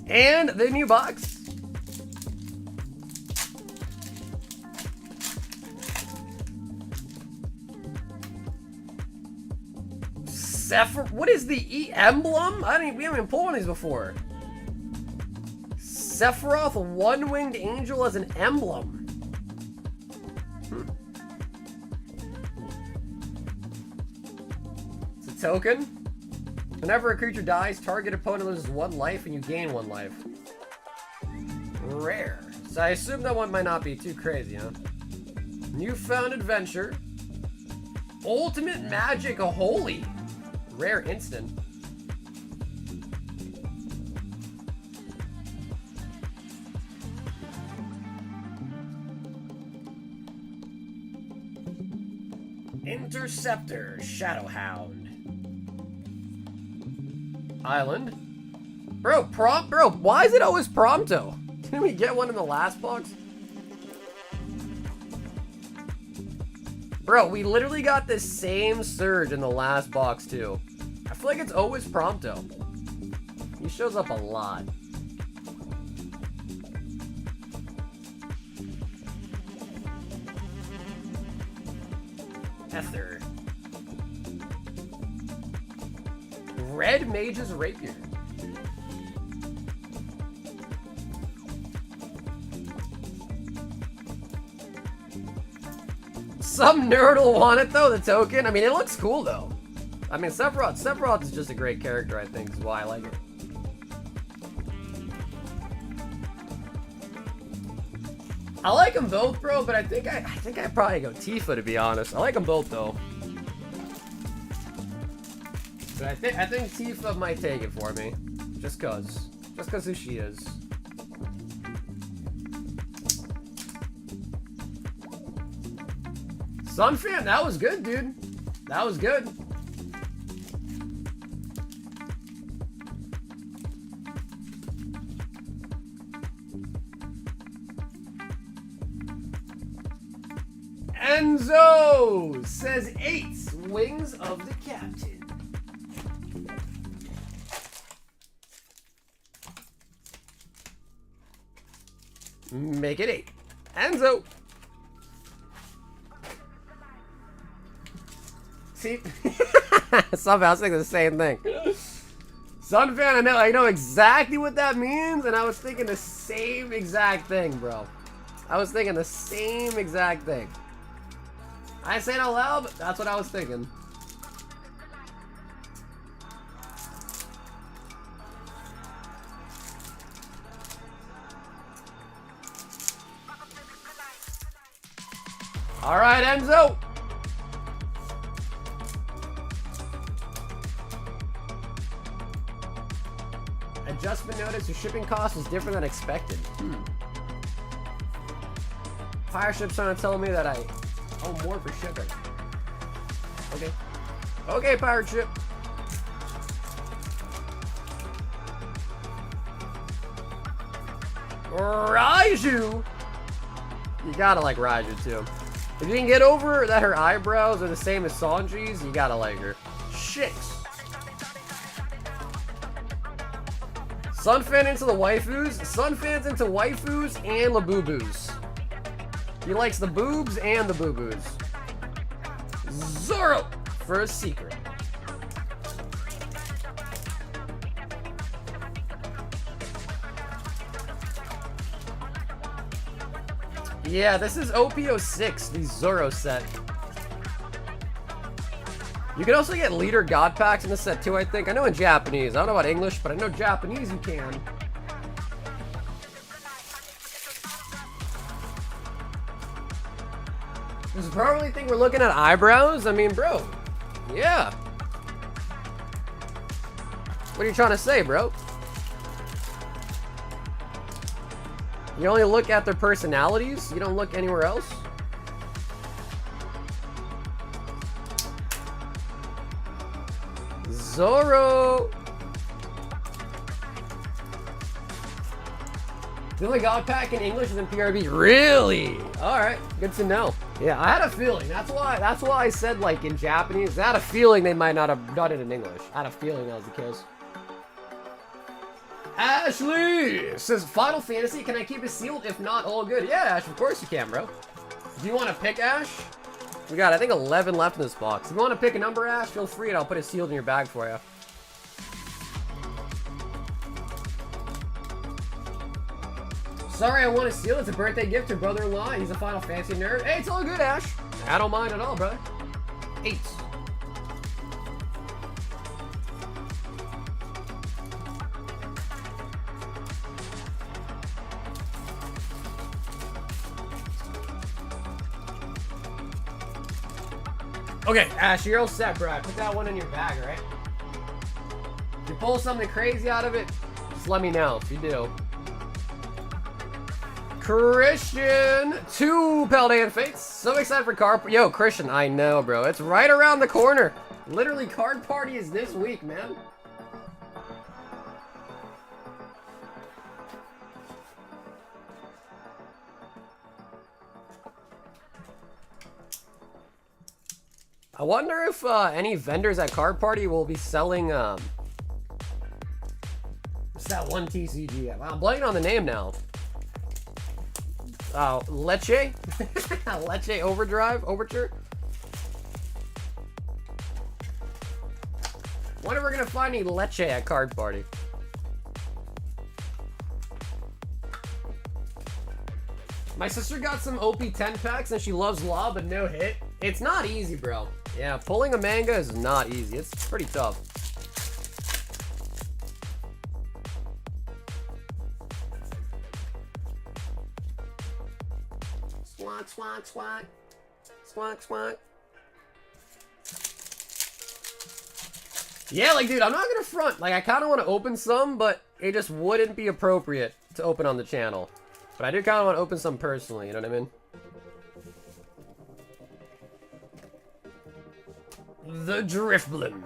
And the new box. What is the E emblem? We haven't even pulled one of these before. Sephiroth One-Winged Angel as an emblem. It's a token. Whenever a creature dies, target opponent loses 1 life and you gain 1 life. Rare. So I assume that one might not be too crazy, huh? Newfound Adventure. Ultimate Magic Holy. Rare instant. Interceptor Shadowhound. Island. Bro, bro, why is it always Prompto? Didn't we get one in the last box? Bro, we literally got the same Surge in the last box, too. I feel like it's always Prompto. He shows up a lot. Ether. Red Mage's Rapier. Some nerd will want it though, the token. I mean, it looks cool though. I mean, Sephiroth is just a great character, I think, is why I like it. I like them both, bro, but I think I'd probably go Tifa, to be honest. I like them both though. But I think Tifa might take it for me. Just cause who she is. Sunfan, that was good, dude. That was good. Enzo says 8 Wings of the Captain. Make it 8. Enzo. teeth. Somehow I was thinking the same thing. Sunfan, I know exactly what that means, and I was thinking the same exact thing, bro. I was thinking the same exact thing. I say it out loud, but that's what I was thinking. All right, Enzo. Adjustment notice, your shipping cost is different than expected. Fire ship's trying to tell me that I owe more for shipping. Okay. Okay, pirate ship. Raiju! You gotta like Raiju too. If you can get over that her eyebrows are the same as Sanji's, you gotta like her. Shits. Sunfan into the waifus. Sunfan's into waifus and Labubu's. He likes the boobs and the boo-boos. Zoro for a secret. Yeah, this is OP06, the Zoro set. You can also get leader god packs in this set too, I think. I know in Japanese. I don't know about English, but I know Japanese you can. Does you probably think we're looking at eyebrows? I mean, bro. Yeah. What are you trying to say, bro? You only look at their personalities? You don't look anywhere else? Zoro! The only god pack in English is in PRB. Really? Alright, good to know. Yeah, I had a feeling. That's why I said like in Japanese. I had a feeling they might not have done it in English. I had a feeling that was the case. Ashley says, Final Fantasy, can I keep it sealed? If not, all good. Yeah, Ash, of course you can, bro. Do you want to pick, Ash? We got, I think, 11 left in this box. If you want to pick a number, Ash, feel free, and I'll put it sealed in your bag for you. Sorry, I want to seal. It's a birthday gift to brother-in-law. He's a Final Fantasy nerd. Hey, it's all good, Ash. I don't mind at all, brother. 8. Okay, Ash, you're all set, bro. Put that one in your bag, alright? If you pull something crazy out of it, just let me know if you do. Christian, 2 Paldean Fates. So excited for card. Yo, Christian, I know, bro. It's right around the corner. Literally, card party is this week, man. I wonder if any vendors at Card Party will be selling, what's that one TCG? I'm blanking on the name now. Leche? Leche Overdrive? Overture? Wonder if we're gonna find any Leche at Card Party. My sister got some OP10 packs and she loves Law, but no hit. It's not easy, bro. Yeah, pulling a manga is not easy. It's pretty tough. Swat, swat, swat. Swat, swat. Yeah, like, dude, I'm not gonna front. Like, I kind of want to open some, but it just wouldn't be appropriate to open on the channel. But I do kind of want to open some personally, you know what I mean? The Driftblim.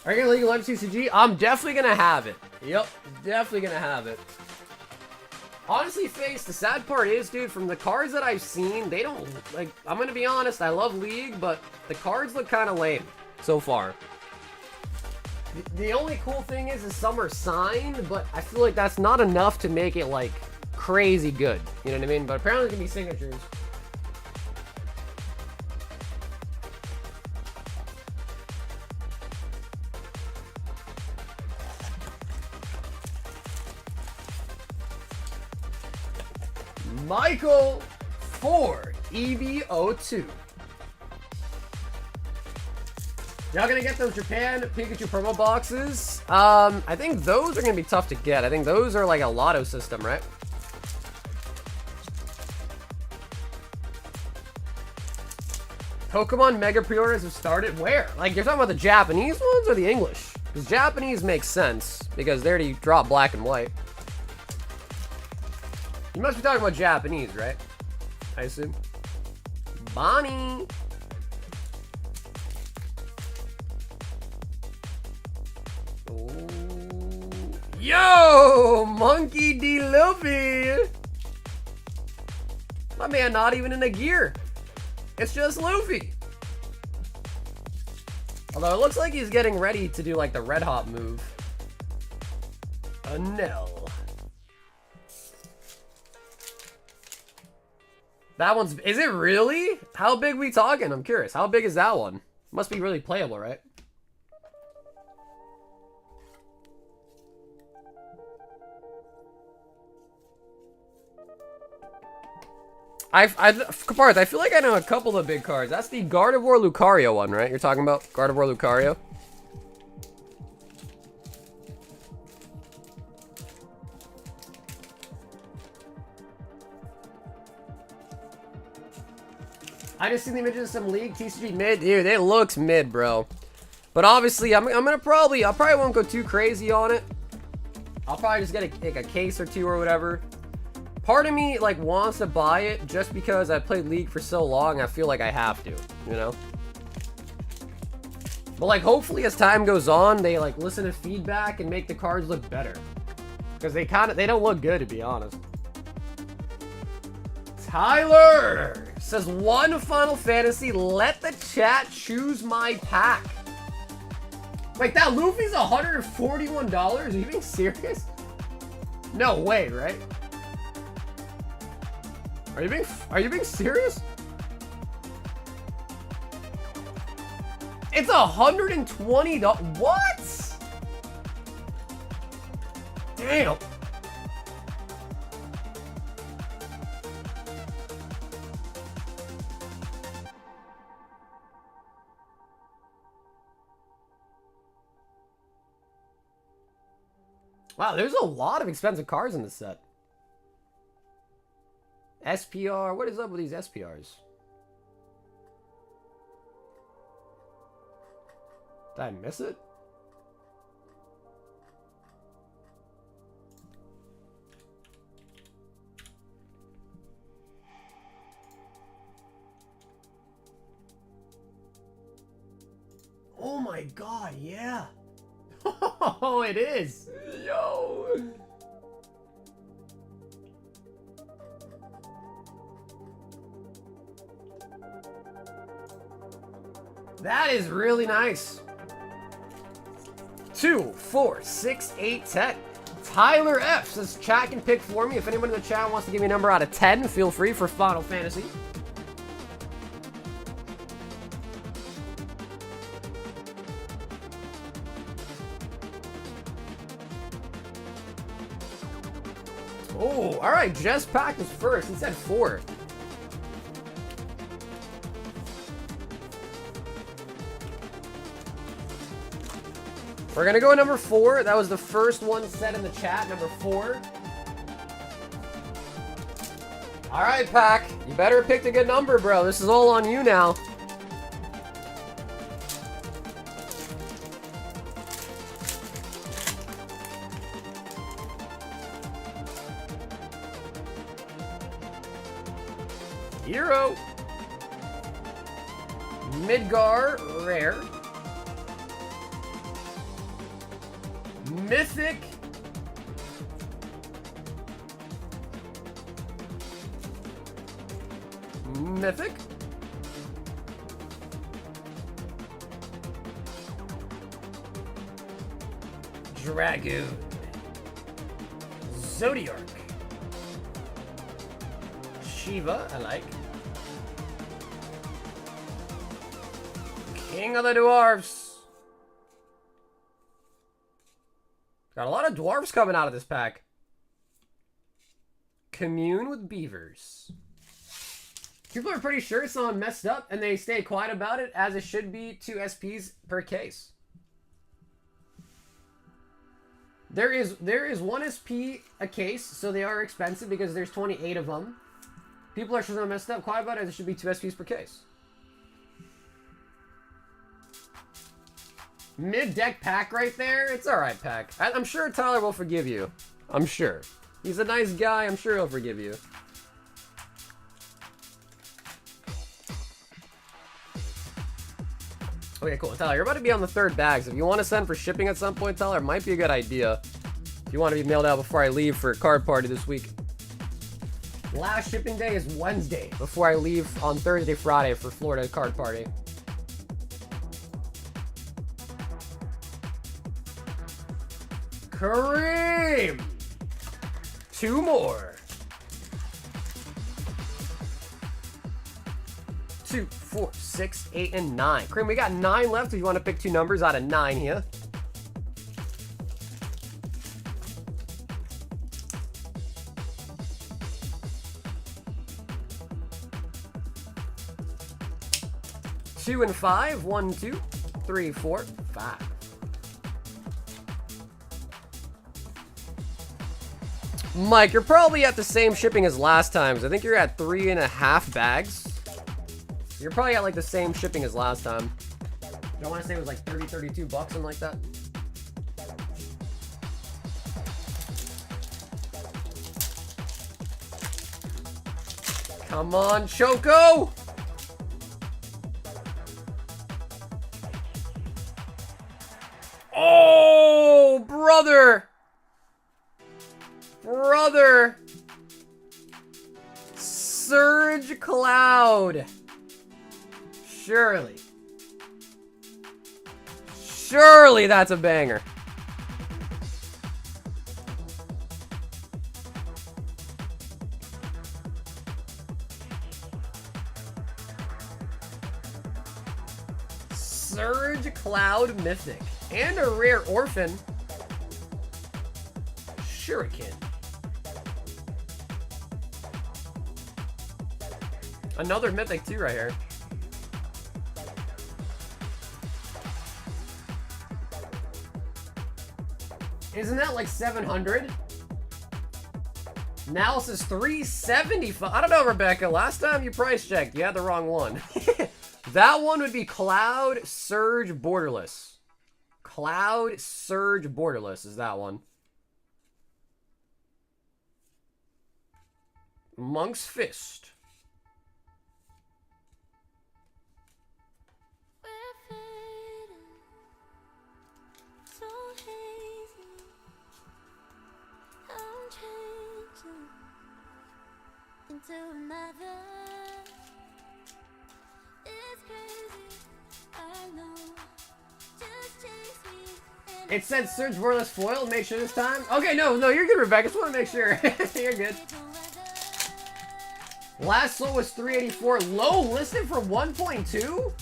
Are you gonna legal live CCG? I'm definitely gonna have it. Yep, definitely gonna have it. Honestly, Face, the sad part is, dude, from the cards that I've seen, they don't, like, I'm gonna be honest, I love League, but the cards look kind of lame so far. The only cool thing is some are signed, but I feel like that's not enough to make it, like, crazy good. You know what I mean? But apparently it can be signatures. Michael for EV02. Y'all gonna get those Japan Pikachu promo boxes? I think those are gonna be tough to get. I think those are like a lotto system, right? Pokemon Mega pre-orders have started. Where? Like, you're talking about the Japanese ones or the English? Because Japanese makes sense, because they already dropped black and white. You must be talking about Japanese, right? I assume. Bonnie! Ooh. Yo! Monkey D. Luffy! My man not even in a gear. It's just Luffy. Although it looks like he's getting ready to do like the Red Hot move. A Nell. That one's... Is it really? How big we talking? I'm curious. How big is that one? Must be really playable, right? Kaparth, I feel like I know a couple of big cards. That's the Gardevoir Lucario one, right? You're talking about Gardevoir Lucario? I just seen the images of some league TCG mid. Dude, it looks mid, bro. But obviously, I'm gonna probably, I probably won't go too crazy on it. I'll probably just get like a case or two or whatever. Part of me like wants to buy it just because I played League for so long. I feel like I have to, you know. But like, hopefully, as time goes on, they like listen to feedback and make the cards look better. Because they don't look good, to be honest. Tyler says, one Final Fantasy, let the chat choose my pack. Wait, that Luffy's $141? Are you being serious? No way, right? Are you being serious? It's $120. What? Damn. Wow, there's a lot of expensive cards in this set. SPR, what is up with these SPRs? Did I miss it? Oh my god, yeah. Oh, it is. Yo. That is really nice. 2, 4, 6, 8, 10. Tyler F says, chat can pick for me. If anyone in the chat wants to give me a number out of 10, feel free for Final Fantasy. Oh, all right. Jess Pack was first. He said 4. We're going to go number 4. That was the first one said in the chat, number 4. All right, Pack. You better have picked a good number, bro. This is all on you now. Hero. Midgar, rare. Mythic. Mythic. Dragoon. Zodiark. Shiva, I like. King of the Dwarfs. Got a lot of dwarves coming out of this pack. Commune with beavers. People are pretty sure someone messed up and they stay quiet about it, as it should be 2 SPs per case. There is 1 SP a case, so they are expensive because there's 28 of them. People are sure someone messed up, quiet about it, as it should be 2 SPs per case. Mid-deck pack right there. It's alright, pack. I'm sure Tyler will forgive you. I'm sure. He's a nice guy. I'm sure he'll forgive you. Okay, cool. Tyler, you're about to be on the 3rd bag, so if you want to send for shipping at some point, Tyler, it might be a good idea. If you want to be mailed out before I leave for a card party this week. Last shipping day is Wednesday, before I leave on Thursday, Friday for Florida card party. Kareem! 2 more. 2, 4, 6, 8, and 9. Kareem, we got 9 left if you want to pick 2 numbers out of 9 here. Two and 5. 1, 2, 3, 4, 5. Mike, you're probably at the same shipping as last time. I think you're at 3.5 bags. You're probably at like the same shipping as last time. I want to say it was like 30, 32 bucks, something like that. Come on, Choco! Oh, brother! Brother! Surge Cloud! Surely. Surely that's a banger. Surge Cloud Mythic. And a rare Orphan. Shuriken. Another Mythic too right here. Isn't that like 700? Now it says 375. I don't know, Rebecca. Last time you price checked, you had the wrong one. That one would be Cloud Surge Borderless. Cloud Surge Borderless is that one. Monk's Fist. It said Surge Borderless foil. Make sure this time. Okay, no, you're good, Rebecca. Just want to make sure. You're good. Last soul was 384. Low listed for 1.2.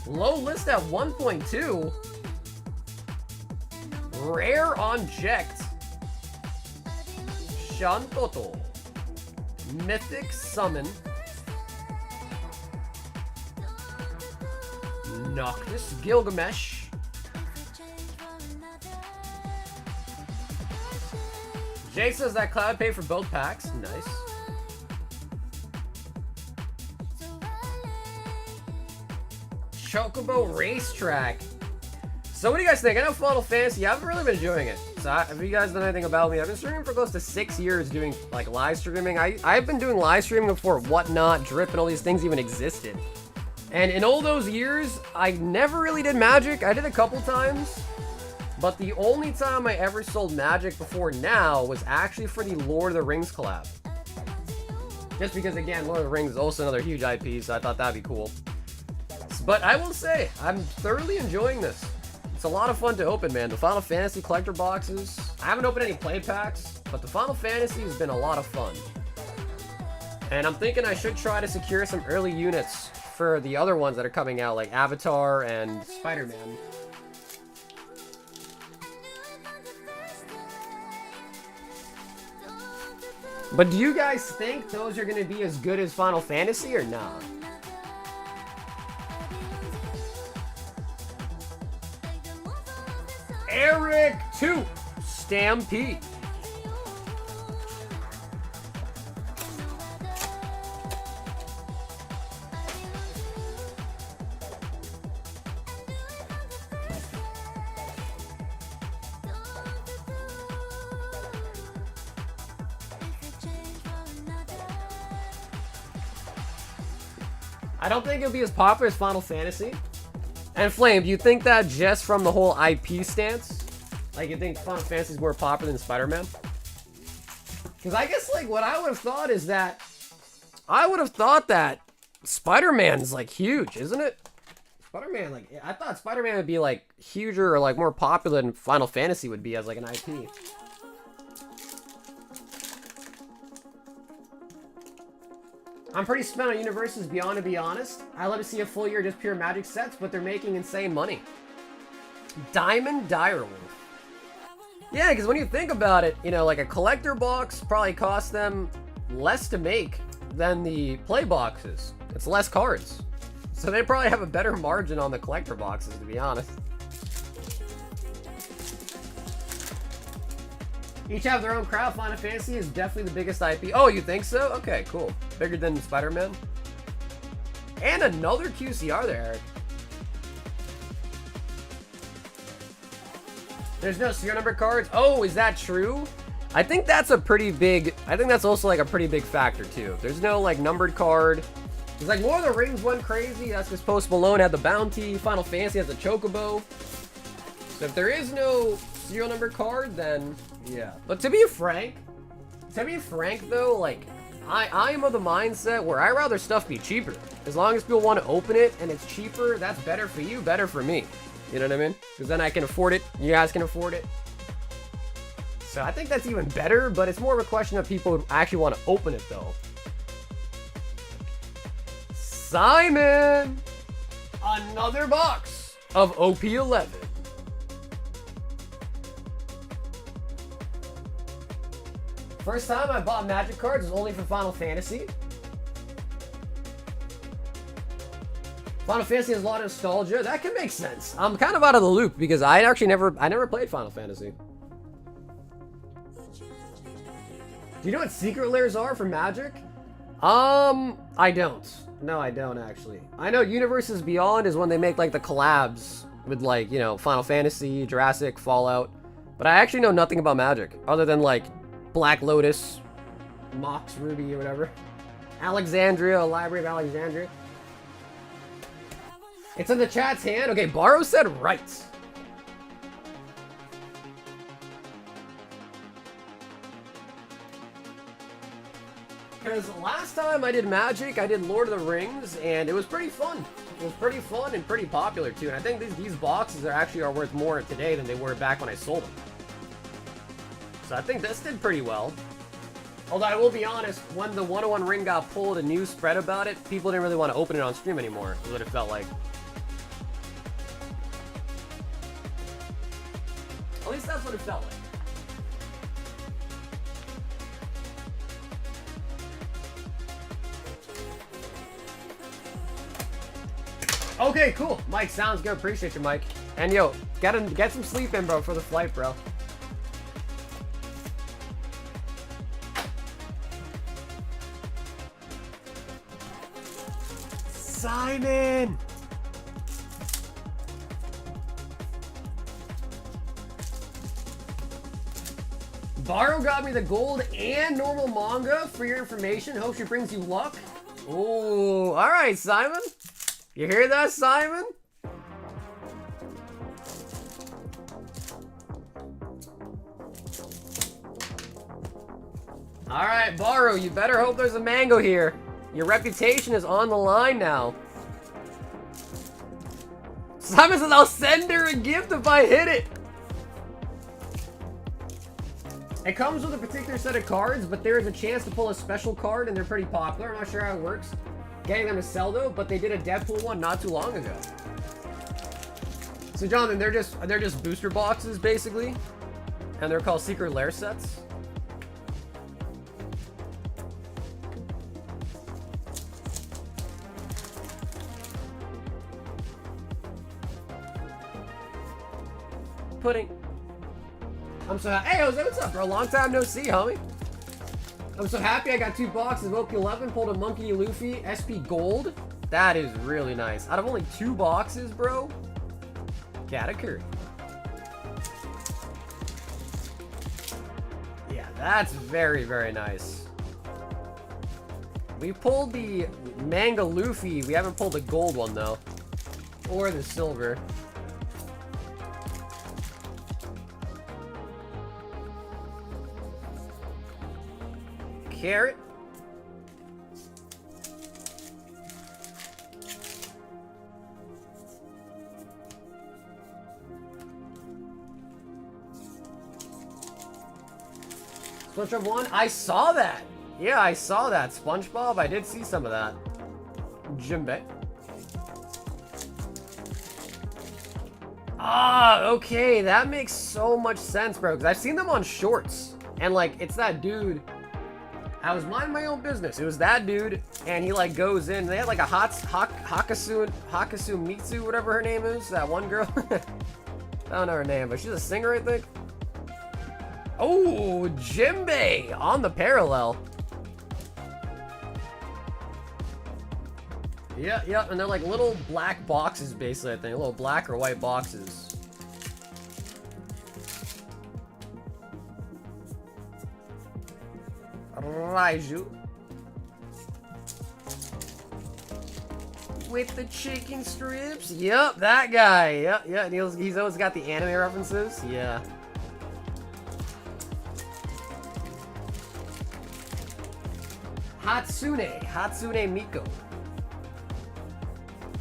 Low list at 1.2. Rare on Ject. Shantoto. Mythic Summon. Noctis Gilgamesh. Jay says that Cloud paid for both packs. Nice. Chocobo Racetrack. So what do you guys think? I know Final Fantasy, I haven't really been enjoying it. So have you guys done anything about me? I've been streaming for close to 6 years doing like live streaming. I've been doing live streaming before Whatnot, Drip, and all these things even existed. And in all those years, I never really did Magic. I did a couple times. But the only time I ever sold Magic before now was actually for the Lord of the Rings collab. Just because, again, Lord of the Rings is also another huge IP, so I thought that'd be cool. But I will say, I'm thoroughly enjoying this. It's a lot of fun to open, man. The Final Fantasy collector boxes. I haven't opened any play packs, but the Final Fantasy has been a lot of fun. And I'm thinking I should try to secure some early units for the other ones that are coming out, like Avatar and Spider-Man. But do you guys think those are going to be as good as Final Fantasy or not? Eric 2 Stampede. I don't think it'll be as popular as Final Fantasy. And Flame, do you think that just from the whole IP stance? Like, you think Final Fantasy is more popular than Spider-Man? Because I guess, like, what I would have thought is that... I would have thought that Spider-Man's, like, huge, isn't it? Spider-Man, like, I thought Spider-Man would be, like, huger or, like, more popular than Final Fantasy would be as, like, an IP. I'm pretty spent on Universes Beyond, to be honest. I'd love to see a full year of just pure Magic sets, but they're making insane money. Diamond Direwolf. Yeah, because when you think about it, you know, like a collector box probably costs them less to make than the play boxes. It's less cards. So they probably have a better margin on the collector boxes, to be honest. Each have their own crowd. Final Fantasy is definitely the biggest IP. Oh, you think so? Okay, cool. Bigger than Spider-Man. And another QCR there, Eric. There's no serial number cards. Oh, is that true? I think that's a pretty big... I think that's also like a pretty big factor too. There's no like numbered card. There's like Lord of the Rings went crazy. That's because Post Malone had the bounty. Final Fantasy has the chocobo. So if there is no serial number card, then yeah. But to be frank though, like I am of the mindset where I'd rather stuff be cheaper. As long as people want to open it and it's cheaper, that's better for you, better for me. You know what I mean? Because then I can afford it, you guys can afford it. So I think that's even better, but it's more of a question of people who actually want to open it though. Simon! Another box of OP11. First time I bought Magic cards was only for Final Fantasy. Final Fantasy has a lot of nostalgia. That can make sense. I'm kind of out of the loop because I never played Final Fantasy. Do you know what secret layers are for Magic? I don't. No, I don't actually. I know Universes Beyond is when they make like the collabs with like, you know, Final Fantasy, Jurassic, Fallout. But I actually know nothing about Magic other than like Black Lotus, Mox Ruby or whatever. Alexandria, Library of Alexandria. It's in the chat's hand. Okay, Borrow said right. Because last time I did Magic, I did Lord of the Rings, and it was pretty fun. It was pretty fun and pretty popular too. And I think these boxes are worth more today than they were back when I sold them. So I think this did pretty well. Although I will be honest, when the 101 ring got pulled, a news spread about it, people didn't really want to open it on stream anymore, is what it felt like. At least that's what it felt like. Okay, cool. Mike, sounds good. Appreciate you, Mike. And yo, get some sleep in, bro, for the flight, bro. Simon! Borrow got me the gold and normal manga for your information. Hope she brings you luck. Oh, all right, Simon. You hear that, Simon? All right, Borrow, you better hope there's a mango here. Your reputation is on the line now. Simon says, I'll send her a gift if I hit it. It comes with a particular set of cards, but there is a chance to pull a special card, and they're pretty popular. I'm not sure how it works. Getting them to sell though, but they did a Deadpool one not too long ago. So Jonathan, they're just booster boxes basically, and they're called secret lair sets. putting... I'm so happy. Hey, Jose, what's up, bro? Long time no see, homie. I'm so happy I got 2 boxes of OP11, pulled a Monkey Luffy SP Gold. That is really nice. Out of only 2 boxes, bro. Katakuri. Yeah, that's very, very nice. We pulled the Manga Luffy. We haven't pulled the gold one, though. Or the silver. Carrot. SpongeBob 1? I saw that! Yeah, I saw that. SpongeBob, I did see some of that. Jimbei. Ah, okay, that makes so much sense, bro. Because I've seen them on shorts. And, like, it's that dude. I was minding my own business. It was that dude, and he, like, goes in. They had, like, a Hakasu Mitsu, whatever her name is. That one girl. I don't know her name, but she's a singer, I think. Oh, Jimbei on the parallel. Yeah, and they're like little black boxes, basically, I think. Little black or white boxes. Raiju. With the chicken strips. Yep, that guy. Yeah, and he's always got the anime references. Yeah. Hatsune Miko.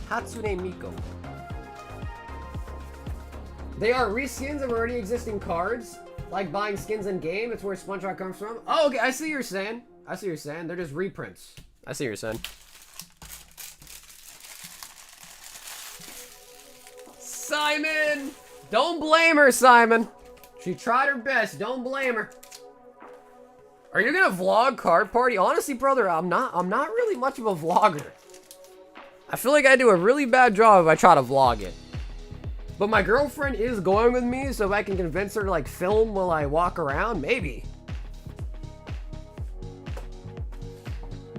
Hatsune Miko. They are reskins of already existing cards. Like buying skins in game. It's where SpongeBob comes from. Oh, okay. I see what you're saying. They're just reprints. I see what you're saying. Simon! Don't blame her, Simon. She tried her best. Don't blame her. Are you gonna vlog card party? Honestly, brother, I'm not really much of a vlogger. I feel like I do a really bad job if I try to vlog it. But my girlfriend is going with me, so if I can convince her to like film while I walk around, maybe.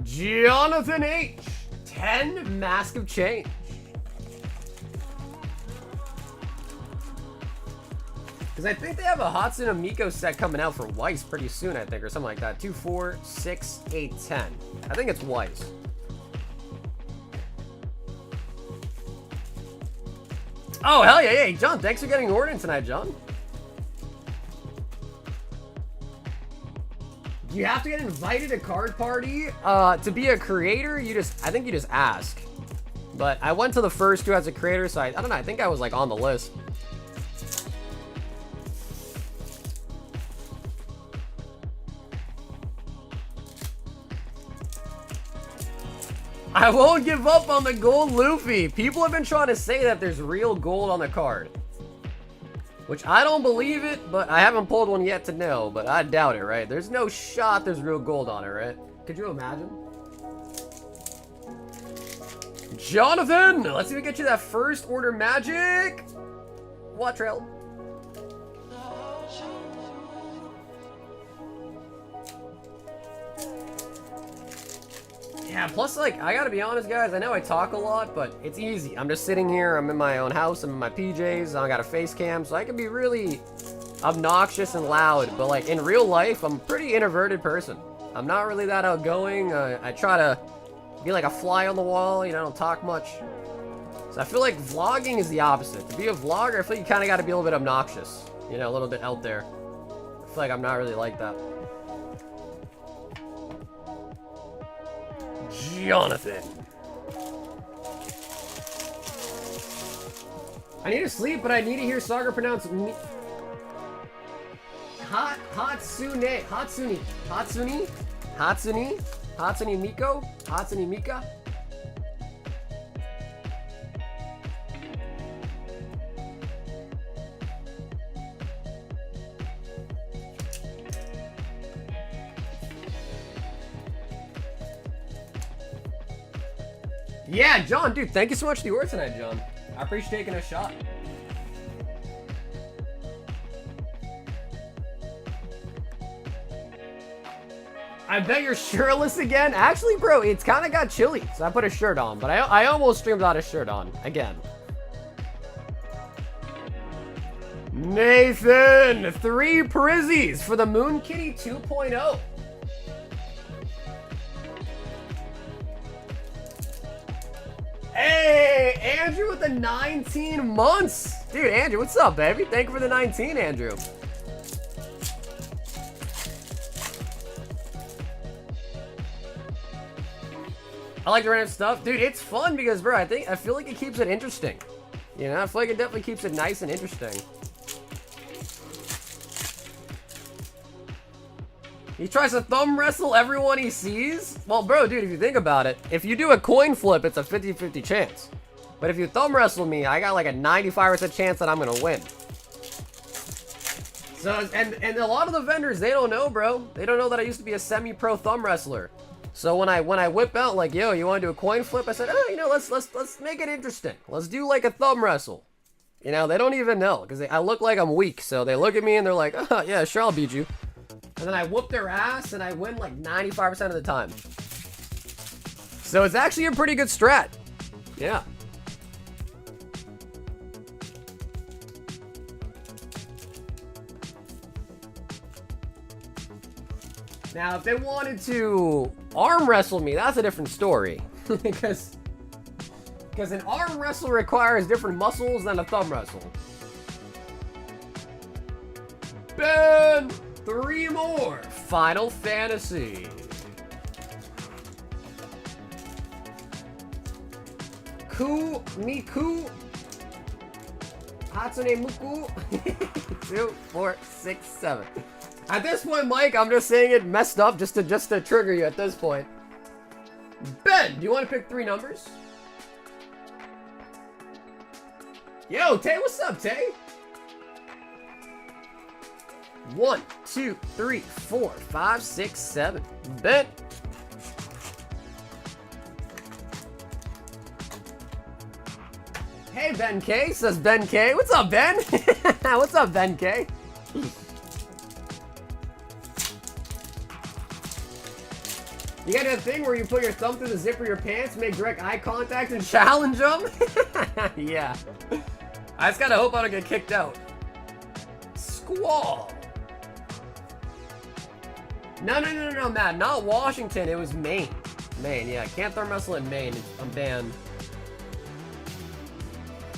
Jonathan H. 10 Mask of Change. Because I think they have a Hatsune Miko set coming out for Weiss pretty soon, I think, or something like that. 2, 4, 6, 8, 10. I think it's Weiss. Oh, hell yeah. Hey, John, thanks for getting an order in tonight, John. You have to get invited to card party. To be a creator, I think you just ask. But I went to the first 2 as a creator, so I don't know, I think I was like on the list. I won't give up on the gold Luffy. People have been trying to say that there's real gold on the card. Which I don't believe it, but I haven't pulled one yet to know, but I doubt it, right? There's no shot there's real gold on it, right? Could you imagine? Jonathan! Let's see if we get you that first order magic. What trail? Yeah, plus, like, I gotta be honest, guys, I know I talk a lot, but it's easy. I'm just sitting here, I'm in my own house, I'm in my PJs, I got a face cam, so I can be really obnoxious and loud, but, like, in real life, I'm a pretty introverted person. I'm not really that outgoing. I try to be like a fly on the wall, you know, I don't talk much. So I feel like vlogging is the opposite. To be a vlogger, I feel like you kind of got to be a little bit obnoxious, you know, a little bit out there. I feel like I'm not really like that. Jonathan. I need to sleep, but I need to hear Sagar pronounce Hatsune Miko? Hatsune Mika? Yeah, John, dude, thank you so much for the order tonight, John. I appreciate taking a shot. I bet you're shirtless again. Actually, bro, it's kind of got chilly, so I put a shirt on. But I almost streamed without a shirt on again. Nathan, 3 Prizzies for the Moon Kitty 2.0. Hey, Andrew with the 19 months. Dude, Andrew, what's up, baby? Thank you for the 19, Andrew. I like the random stuff. Dude, it's fun because, bro, I feel like it keeps it interesting. You know, I feel like it definitely keeps it nice and interesting. He tries to thumb wrestle everyone he sees? Well, bro, dude, if you think about it, if you do a coin flip, it's a 50-50 chance. But if you thumb wrestle me, I got like a 95% chance that I'm gonna win. So, and a lot of the vendors, they don't know, bro. They don't know that I used to be a semi-pro thumb wrestler. So when I whip out like, yo, you want to do a coin flip? I said, oh, you know, let's make it interesting. Let's do like a thumb wrestle. You know, they don't even know because I look like I'm weak. So they look at me and they're like, oh, yeah, sure, I'll beat you. And then I whoop their ass and I win like 95% of the time. So it's actually a pretty good strat. Yeah. Now, if they wanted to arm wrestle me, that's a different story. because an arm wrestle requires different muscles than a thumb wrestle. Ben, 3 more. Final Fantasy. Miku. Hatsune Muku. 2, 4, 6, 7. At this point, Mike, I'm just saying it messed up just to trigger you at this point. Ben, do you want to pick 3 numbers? Yo, Tay, what's up, Tay? 1, 2, 3, 4, 5, 6, 7. Ben. Hey, Ben K, says Ben K. What's up, Ben? What's up, Ben K? You got that thing where you put your thumb through the zipper of your pants, make direct eye contact, and challenge them? Yeah. I just gotta hope I don't get kicked out. Squall. No, Matt. Not Washington. It was Maine. Maine, yeah. Can't thumb wrestle in Maine. I'm banned.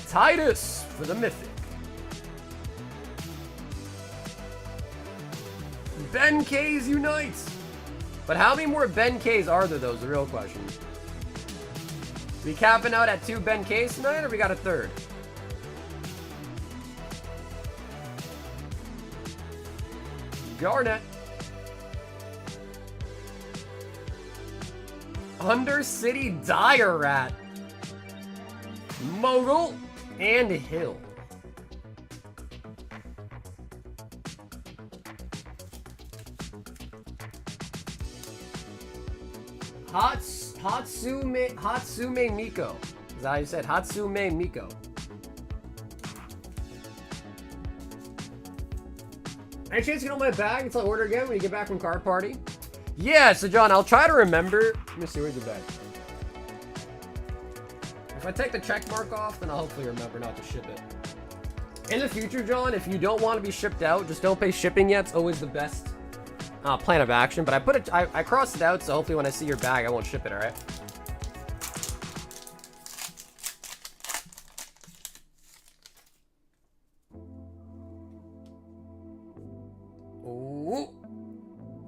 Titus for the Mythic. Ben K's unites. But how many more Ben K's are there, though, is the real question. We capping out at 2 Ben K's tonight, or we got a 3rd? Garnet. Undercity Dire Rat. Mogul and Hill. Hatsume Miko. Is that how you said? Hatsume Miko. Any chance you get on my bag until I order again when you get back from card party? Yeah, so John, I'll try to remember. Let me see, where's your bag? If I take the check mark off, then I'll hopefully remember not to ship it. In the future, John, if you don't want to be shipped out, just don't pay shipping yet. It's always the best plan of action. But I crossed it out, so hopefully when I see your bag, I won't ship it, all right?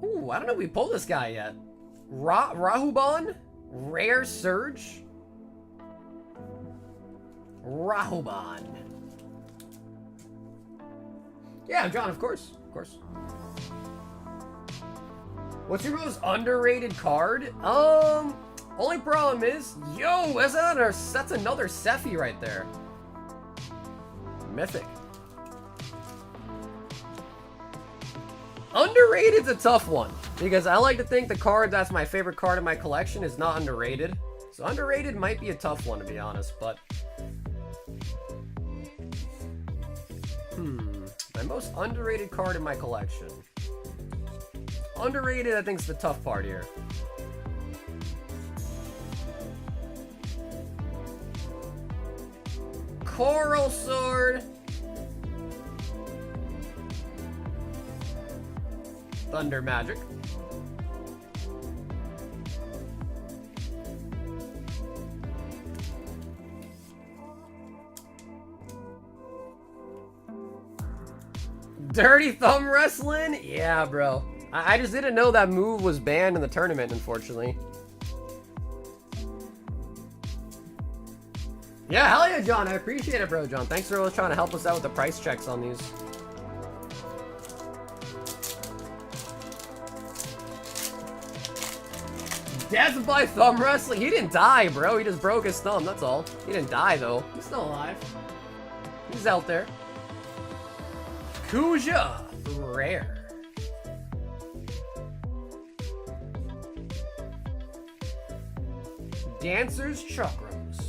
Ooh, I don't know if we pulled this guy yet. Rahuban? Rare Surge? Rahuban. Yeah, John, of course. Of course. What's your most underrated card? Only problem is, yo, that's another Sephi right there. Mythic. Underrated's a tough one, because I like to think the card that's my favorite card in my collection is not underrated. So underrated might be a tough one, to be honest, but... my most underrated card in my collection. Underrated, I think, is the tough part here. Coral Sword. Thunder Magic. Dirty Thumb Wrestling? Yeah, bro. I just didn't know that move was banned in the tournament, unfortunately. Yeah, hell yeah, John. I appreciate it, bro, John. Thanks for trying to help us out with the price checks on these. Death by Thumb Wrestling? He didn't die, bro. He just broke his thumb, that's all. He didn't die, though. He's still alive. He's out there. Kuja. Rare. Dancer's Chakrams.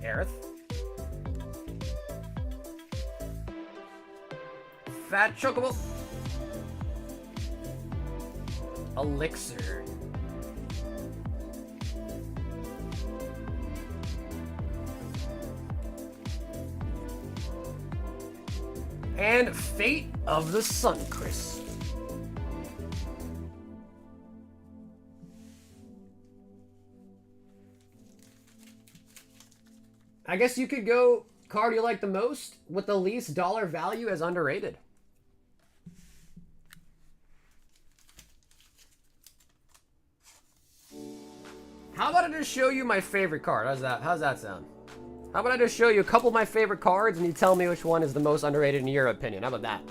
Aerith. Fat Chocobo. Elixir. And Fate of the Suncrisp. I guess you could go card you like the most with the least dollar value as underrated. How about I just show you my favorite card? How's that sound? How about I just show you a couple of my favorite cards and you tell me which one is the most underrated in your opinion? How about that?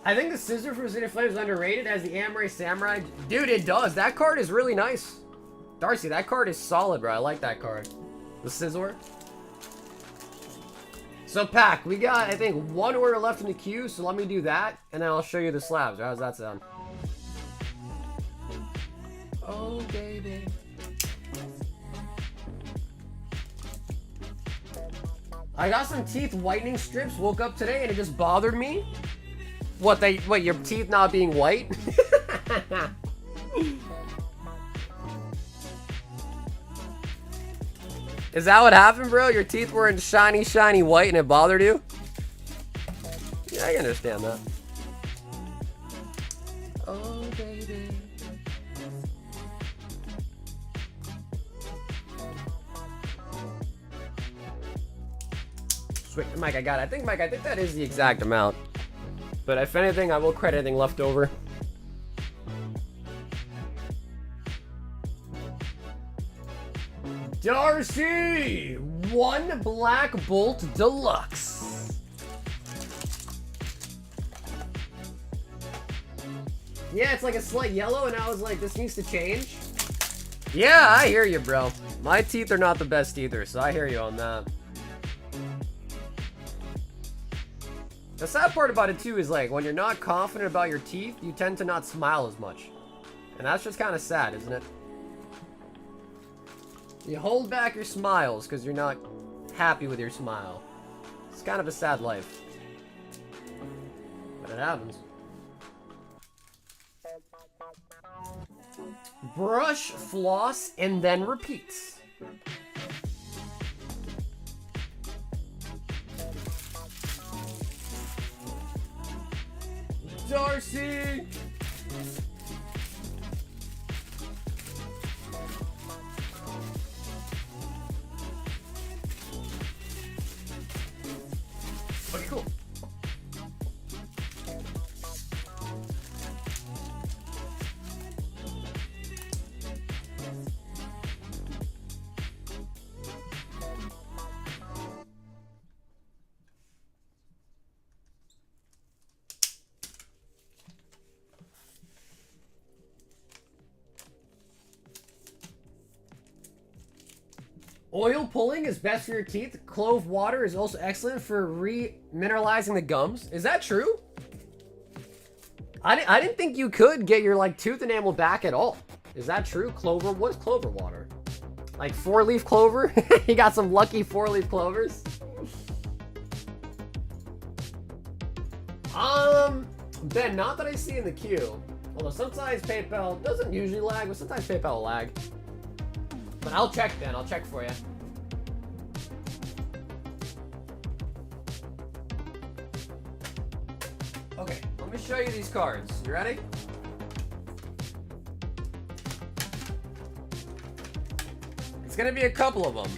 I think the Scissor for Obsidian Flames is underrated as the Amaray Samurai. Dude, it does. That card is really nice. Darcy, that card is solid, bro. I like that card. The Scissor. So, Pack, we got, I think, one order left in the queue, so let me do that, and then I'll show you the slabs. How's that sound? Oh, baby. I got some teeth whitening strips, woke up today, and it just bothered me. What, your teeth not being white? Is that what happened, bro? Your teeth were in shiny, shiny white and it bothered you? Yeah, I can understand that. Oh, baby. Sweet. Mike, I got it. I think that is the exact amount. But if anything, I will credit anything left over. Darcy! One Black Bolt Deluxe. Yeah, it's like a slight yellow, and I was like, this needs to change. Yeah, I hear you, bro. My teeth are not the best either, so I hear you on that. The sad part about it, too, is like, when you're not confident about your teeth, you tend to not smile as much. And that's just kind of sad, isn't it? You hold back your smiles because you're not happy with your smile. It's kind of a sad life. But it happens. Brush, floss, and then repeats. Darcy! Okay, cool. Oil pulling is best for your teeth. Clove water is also excellent for remineralizing the gums. Is that true? I didn't think you could get your like tooth enamel back at all. Is that true? Clover? What's clover water? Like 4-leaf clover? He got some lucky 4-leaf clovers? Ben, not that I see in the queue. Although sometimes PayPal doesn't usually lag, but sometimes PayPal will lag. But I'll check, Ben. I'll check for you. Okay, let me show you these cards. You ready? It's gonna be a couple of them.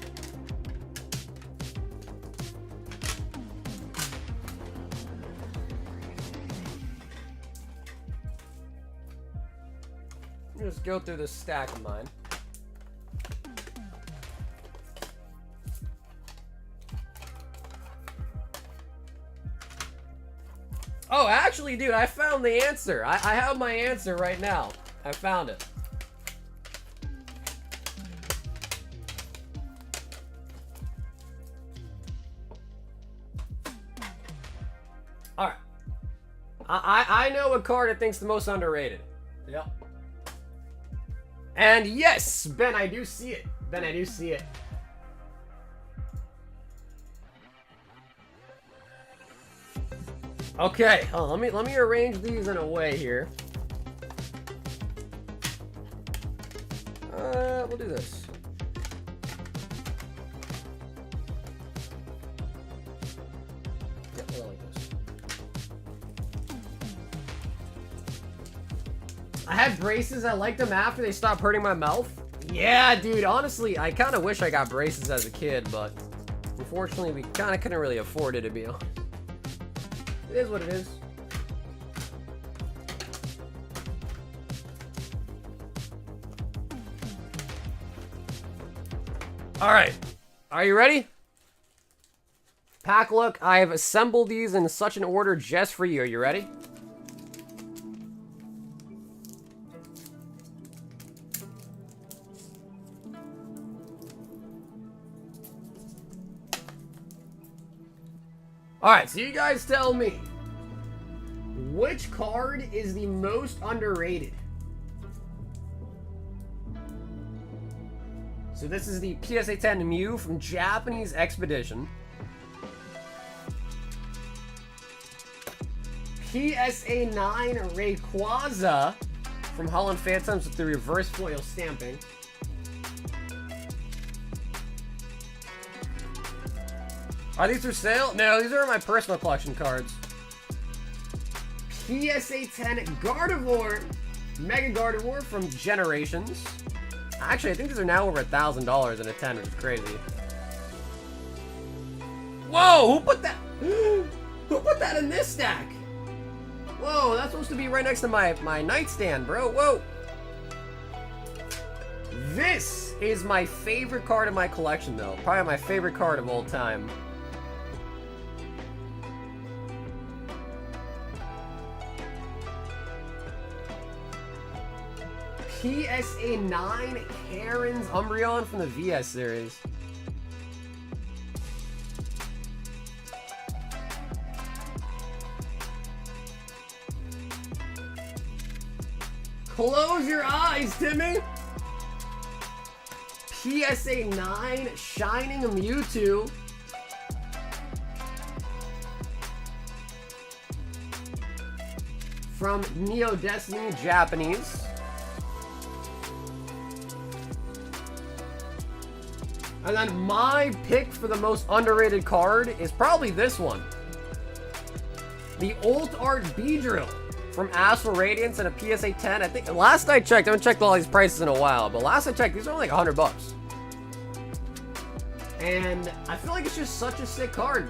Let me just go through this stack of mine. Oh, actually, dude, I found the answer. I have my answer right now. I found it. Alright. I know what card I think's the most underrated. Yep. And yes, Ben, I do see it. Ben, I do see it. Okay, let me arrange these in a way here. We'll do this. Yep, like this. I had braces. I liked them after they stopped hurting my mouth. Yeah, dude. Honestly, I kind of wish I got braces as a kid, but unfortunately, we kind of couldn't really afford it, to be honest. It is what it is. Alright. Are you ready? Pack look, I have assembled these in such an order just for you. Are you ready? Alright, so you guys tell me, which card is the most underrated? So this is the PSA 10 Mew from Japanese Expedition. PSA 9 Rayquaza from Holland Phantoms with the reverse foil stamping. Are these for sale? No, these are my personal collection cards. PSA 10 Gardevoir, Mega Gardevoir from Generations. Actually, I think these are now over $1,000 in a 10, which is crazy. Whoa, who put that? Who put that in this stack? Whoa, that's supposed to be right next to my nightstand, bro. Whoa. This is my favorite card in my collection, though. Probably my favorite card of all time. PSA 9 Karen's Umbreon from the VS series. Close your eyes, Timmy! PSA 9 Shining Mewtwo. From Neo Destiny Japanese. And then my pick for the most underrated card is probably this one. The Ult Art Beedrill from Astral Radiance and a PSA 10. I think last I checked, I haven't checked all these prices in a while, but last I checked, these are only like $100. And I feel like it's just such a sick card.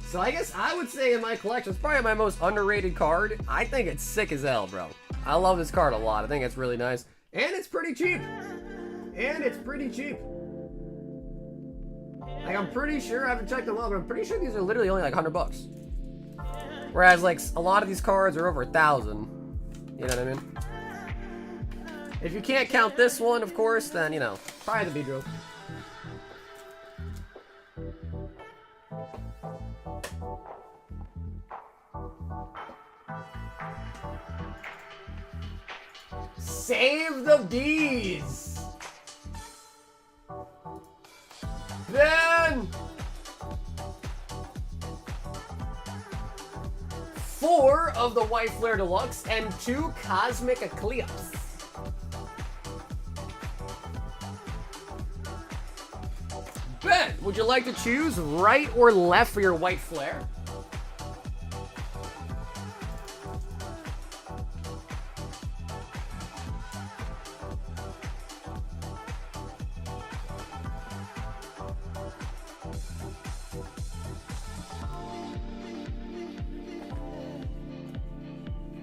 So I guess I would say in my collection, it's probably my most underrated card. I think it's sick as hell, bro. I love this card a lot. I think it's really nice. And it's pretty cheap. Like, I'm pretty sure, I haven't checked them all, but I'm pretty sure these are literally only like $100. Whereas, like, a lot of these cards are over 1,000. You know what I mean? If you can't count this one, of course, then, you know, probably the Beedrill. Save the bees! Then... 4 of the White Flare Deluxe and 2 Cosmic Eclipse. Ben, would you like to choose right or left for your White Flare?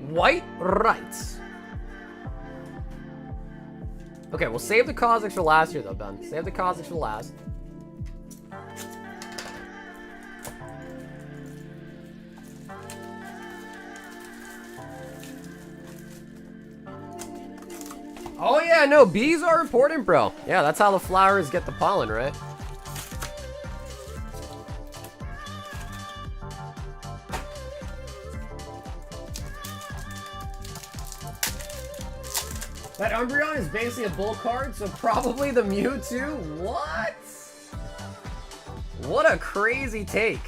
White, right. Okay, we'll save the Cosmics for last here, though, Ben. Save the Cosmics for last. Oh, yeah, no, bees are important, bro. Yeah, that's how the flowers get the pollen, right? That Umbreon is basically a bull card, so probably the Mewtwo. What? What a crazy take.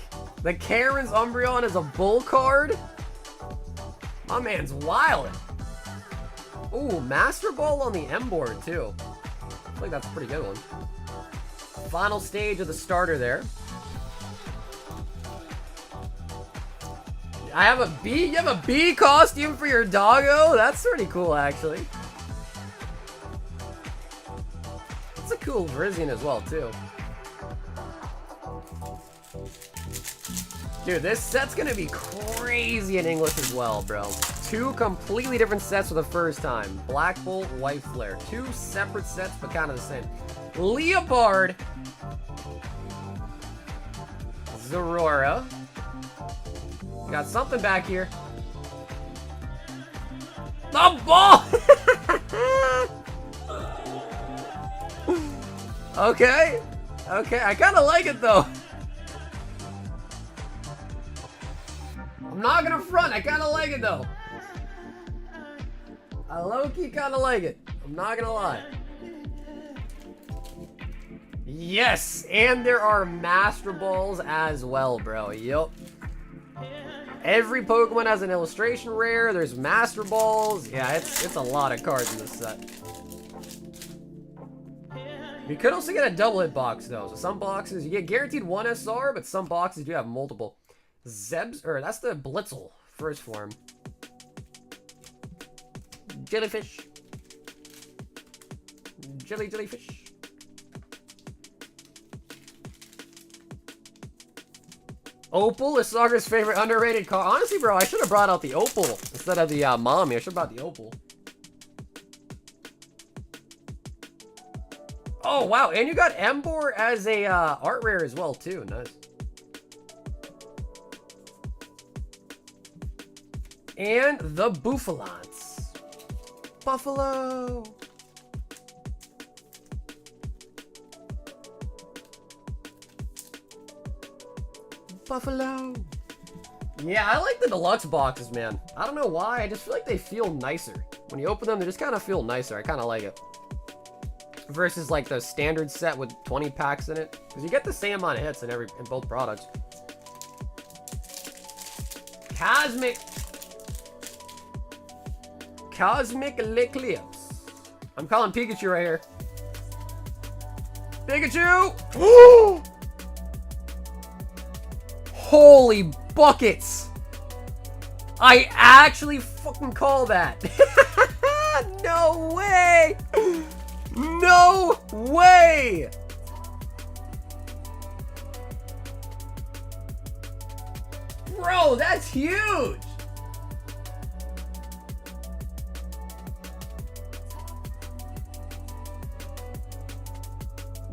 The Karen's Umbreon is a bull card? My man's wildin'. Ooh, Master Ball on the M board, too. I feel like that's a pretty good one. Final stage of the starter there. I have a bee? You have a bee costume for your doggo? That's pretty cool, actually. It's a cool Virizion as well, too. Dude, this set's gonna be crazy in English as well, bro. 2 completely different sets for the first time. Black Bolt, White Flare. 2 separate sets, but kind of the same. Leopard. Zorora. Got something back here. The ball! Okay. Okay, I kind of like it, though. I'm not gonna front, I kind of like it, though. I low-key kind of like it. I'm not gonna lie. Yes, and there are Master Balls as well, bro. Yup. Every Pokemon has an illustration rare. There's Master Balls. Yeah, it's a lot of cards in this set. You could also get a double hit box, though. So some boxes, you get guaranteed 1 SR, but some boxes do have multiple. Zebs, or that's the Blitzel, first form. Jellyfish. Jellyfish. Opal is Soccer's favorite underrated card. Honestly, bro, I should have brought out the Opal instead of the Mommy. I should have brought the Opal. Oh, wow. And you got Embor as a art rare as well, too. Nice. And the Bouffalants. Buffalo. Buffalo. Yeah, I like the deluxe boxes, man. I don't know why. I just feel like they feel nicer. When you open them, they just kind of feel nicer. I kind of like it. Versus like the standard set with 20 packs in it. Because you get the same amount of hits in both products. Cosmic Eclipse. I'm calling Pikachu right here. Pikachu! Holy buckets! I actually fucking call that. No way! No way! Bro, that's huge!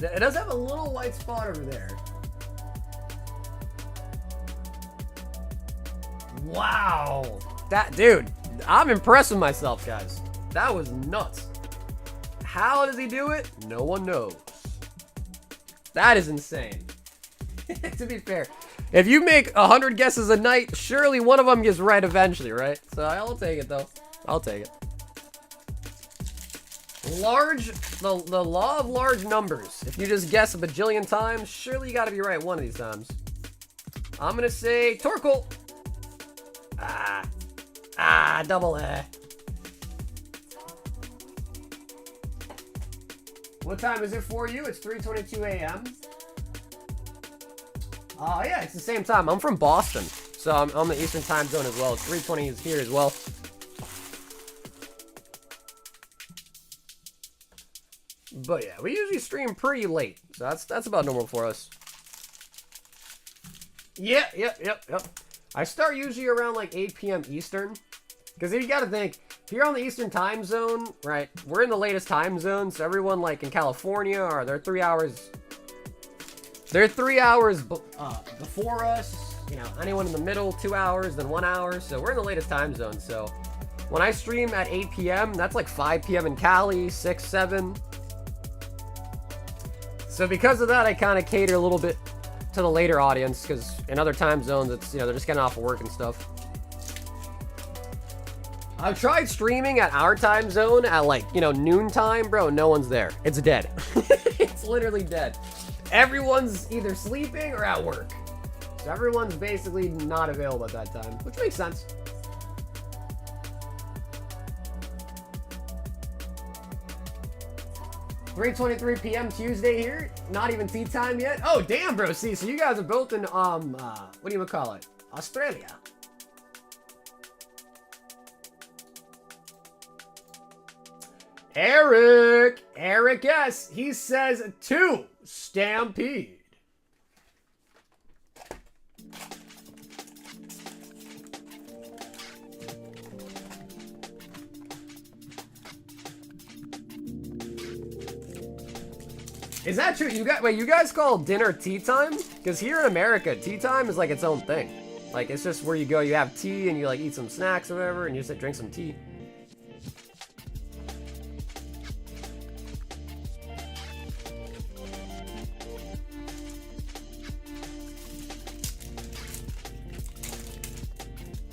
It does have a little white spot over there. Wow. That, dude, I'm impressed with myself, guys. That was nuts. How does he do it? No one knows. That is insane. To be fair, if you make 100 guesses a night, surely one of them gets right eventually, right? So I'll take it, though. I'll take it. The law of large numbers. If you just guess a bajillion times, surely you gotta be right one of these times. I'm gonna say Torkoal. Double A. What time is it for you? It's 3:22 a.m. Yeah, it's the same time. I'm from Boston, so I'm on the Eastern time zone as well. It's 3:20 is here as well. But yeah, we usually stream pretty late, so that's about normal for us. Yep. I start usually around like 8 p.m. Eastern, because you gotta think, if you're on the Eastern time zone, right, we're in the latest time zone, so everyone like in California, they're 3 hours before us, you know, anyone in the middle, 2 hours, then 1 hour, so we're in the latest time zone. So when I stream at 8 p.m., that's like 5 p.m. in Cali, 6, 7. So because of that, I kind of cater a little bit to the later audience, because in other time zones, it's, you know, they're just getting off of work and stuff. I've tried streaming at our time zone at like, you know, noontime, bro, no one's there. It's dead. It's literally dead. Everyone's either sleeping or at work. So everyone's basically not available at that time, which makes sense. (3:23 p.m. Tuesday here. Not even tea time yet. Oh, damn, bro. See, so you guys are both in, what do you call it? Australia. Eric S. He says 2 Stampede. Is that true? You guys call dinner tea time? Because here in America, tea time is like its own thing. Like, it's just where you go, you have tea and you like eat some snacks or whatever, and you just drink some tea.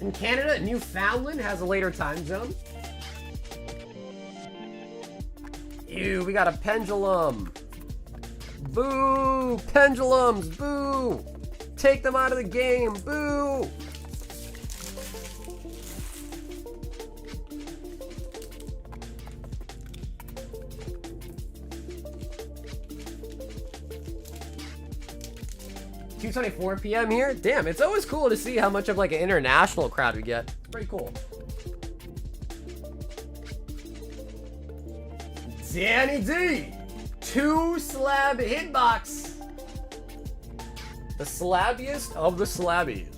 In Canada, Newfoundland has a later time zone. Ew, we got a pendulum. Boo! Pendulums! Boo! Take them out of the game! Boo! (2:24 p.m. here. Damn, it's always cool to see how much of like an international crowd we get. It's pretty cool. Danny D! 2 slab hitbox. The slabbiest of the slabbies.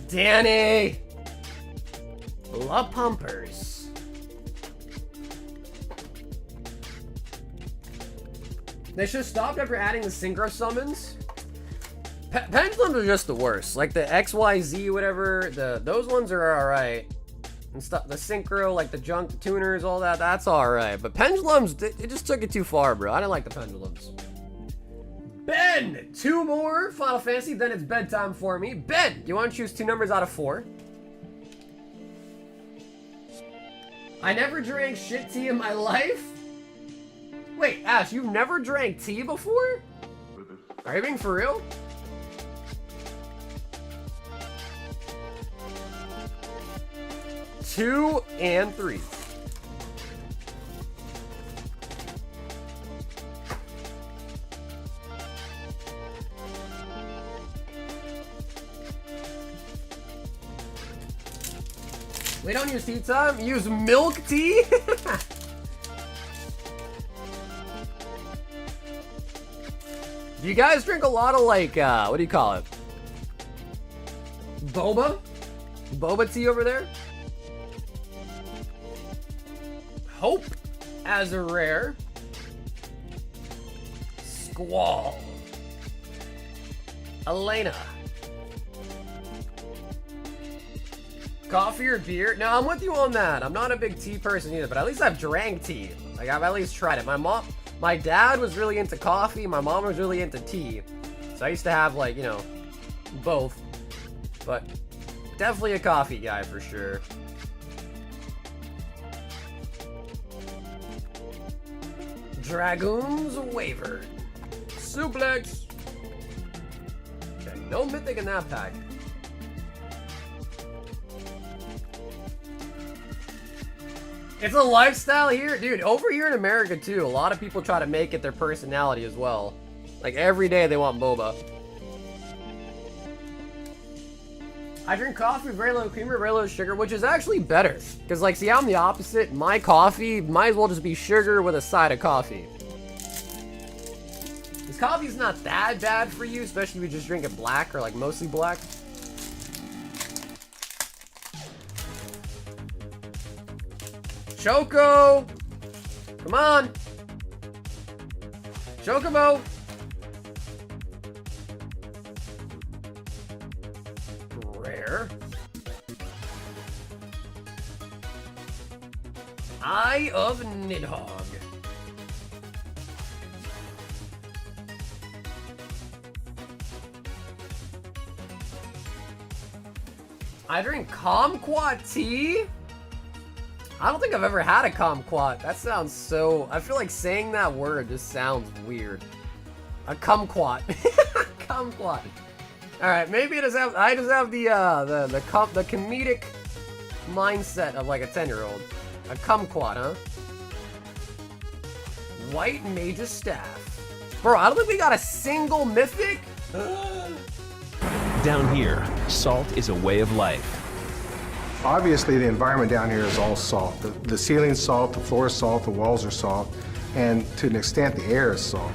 Danny! La Pumpers. They should have stopped after adding the synchro summons. Pendulums are just the worst. Like the XYZ, whatever, those ones are alright. And stuff, the synchro, like the junk, the tuners, all that, that's alright. But pendulums, it just took it too far, bro. I didn't like the pendulums. Ben! 2 more Final Fantasy, then it's bedtime for me. Ben, you want to choose 2 numbers out of 4? I never drank shit tea in my life? Wait, Ash, you've never drank tea before? Are you being for real? Two and 3. We don't use tea time, use milk tea? Do you guys drink a lot of like, what do you call it? Boba? Boba tea over there? Hope as a rare. Squall. Elena. Coffee or beer? No, I'm with you on that. I'm not a big tea person either, but at least I've drank tea. Like, I've at least tried it. My My dad was really into coffee. My mom was really into tea. So I used to have, like, you know, both. But definitely a coffee guy for sure. Dragoons wavered. Suplex. Okay, no mythic in that pack. It's a lifestyle here. Dude, over here in America too, a lot of people try to make it their personality as well. Like every day they want boba. I drink coffee, very low creamer, very low sugar, which is actually better. Because like, see, I'm the opposite. My coffee might as well just be sugar with a side of coffee. Because coffee's not that bad for you, especially if you just drink it black or like mostly black. Choco! Come on! Chocobo! Rare. Eye of Nidhogg. I drink Kumquat tea? I don't think I've ever had a kumquat. That sounds so... I feel like saying that word just sounds weird. A kumquat. Kumquat. Alright, maybe I just have the comedic mindset of like a 10-year-old. A kumquat, huh? White Mage's Staff. Bro, I don't think we got a single mythic. Down here, salt is a way of life. Obviously, the environment down here is all salt. The ceiling's salt, the floor is salt, the walls are salt, and to an extent, the air is salt.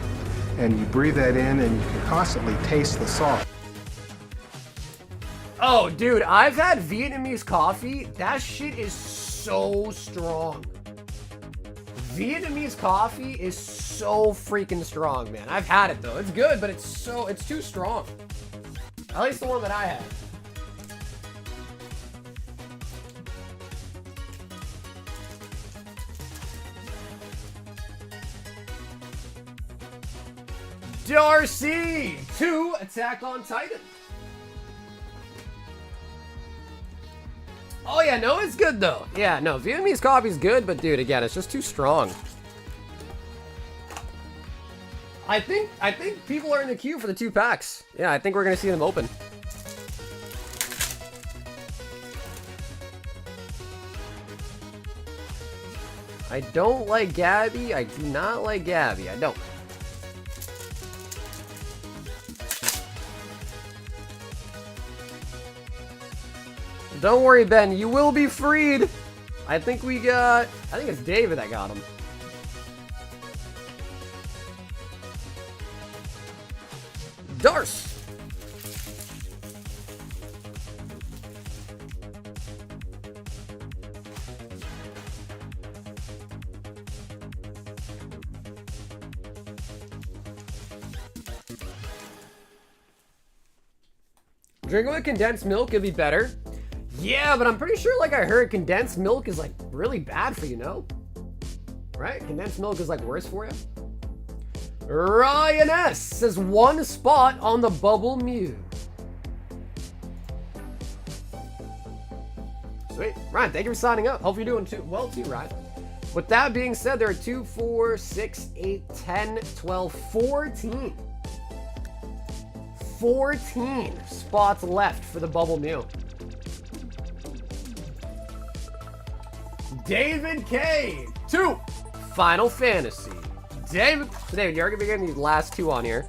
And you breathe that in, and you can constantly taste the salt. Oh, dude, I've had Vietnamese coffee. That shit is so strong. Vietnamese coffee is so freaking strong, man. I've had it, though. It's good, but it's too strong. At least the one that I had. Darcy! 2 Attack on Titan. Oh yeah, no, it's good though. Yeah, no, Vietnamese coffee's good, but dude, again, it's just too strong. I think people are in the queue for the 2 packs. Yeah, I think we're gonna see them open. I don't like Gabby. I do not like Gabby. I don't. Don't worry, Ben. You will be freed. I think it's David that got him. Darce. Drinking with condensed milk could be better. Yeah, but I'm pretty sure, like, I heard condensed milk is, like, really bad for you, no? Right? Condensed milk is, like, worse for you? Ryan S. says 1 spot on the Bubble Mew. Sweet. Ryan, thank you for signing up. Hope you're doing well, too, Ryan. With that being said, there are 2, 4, 6, 8, 10, 12, 14. 14 spots left for the Bubble Mew. David K. 2. Final Fantasy. David, you're gonna be getting these last 2 on here.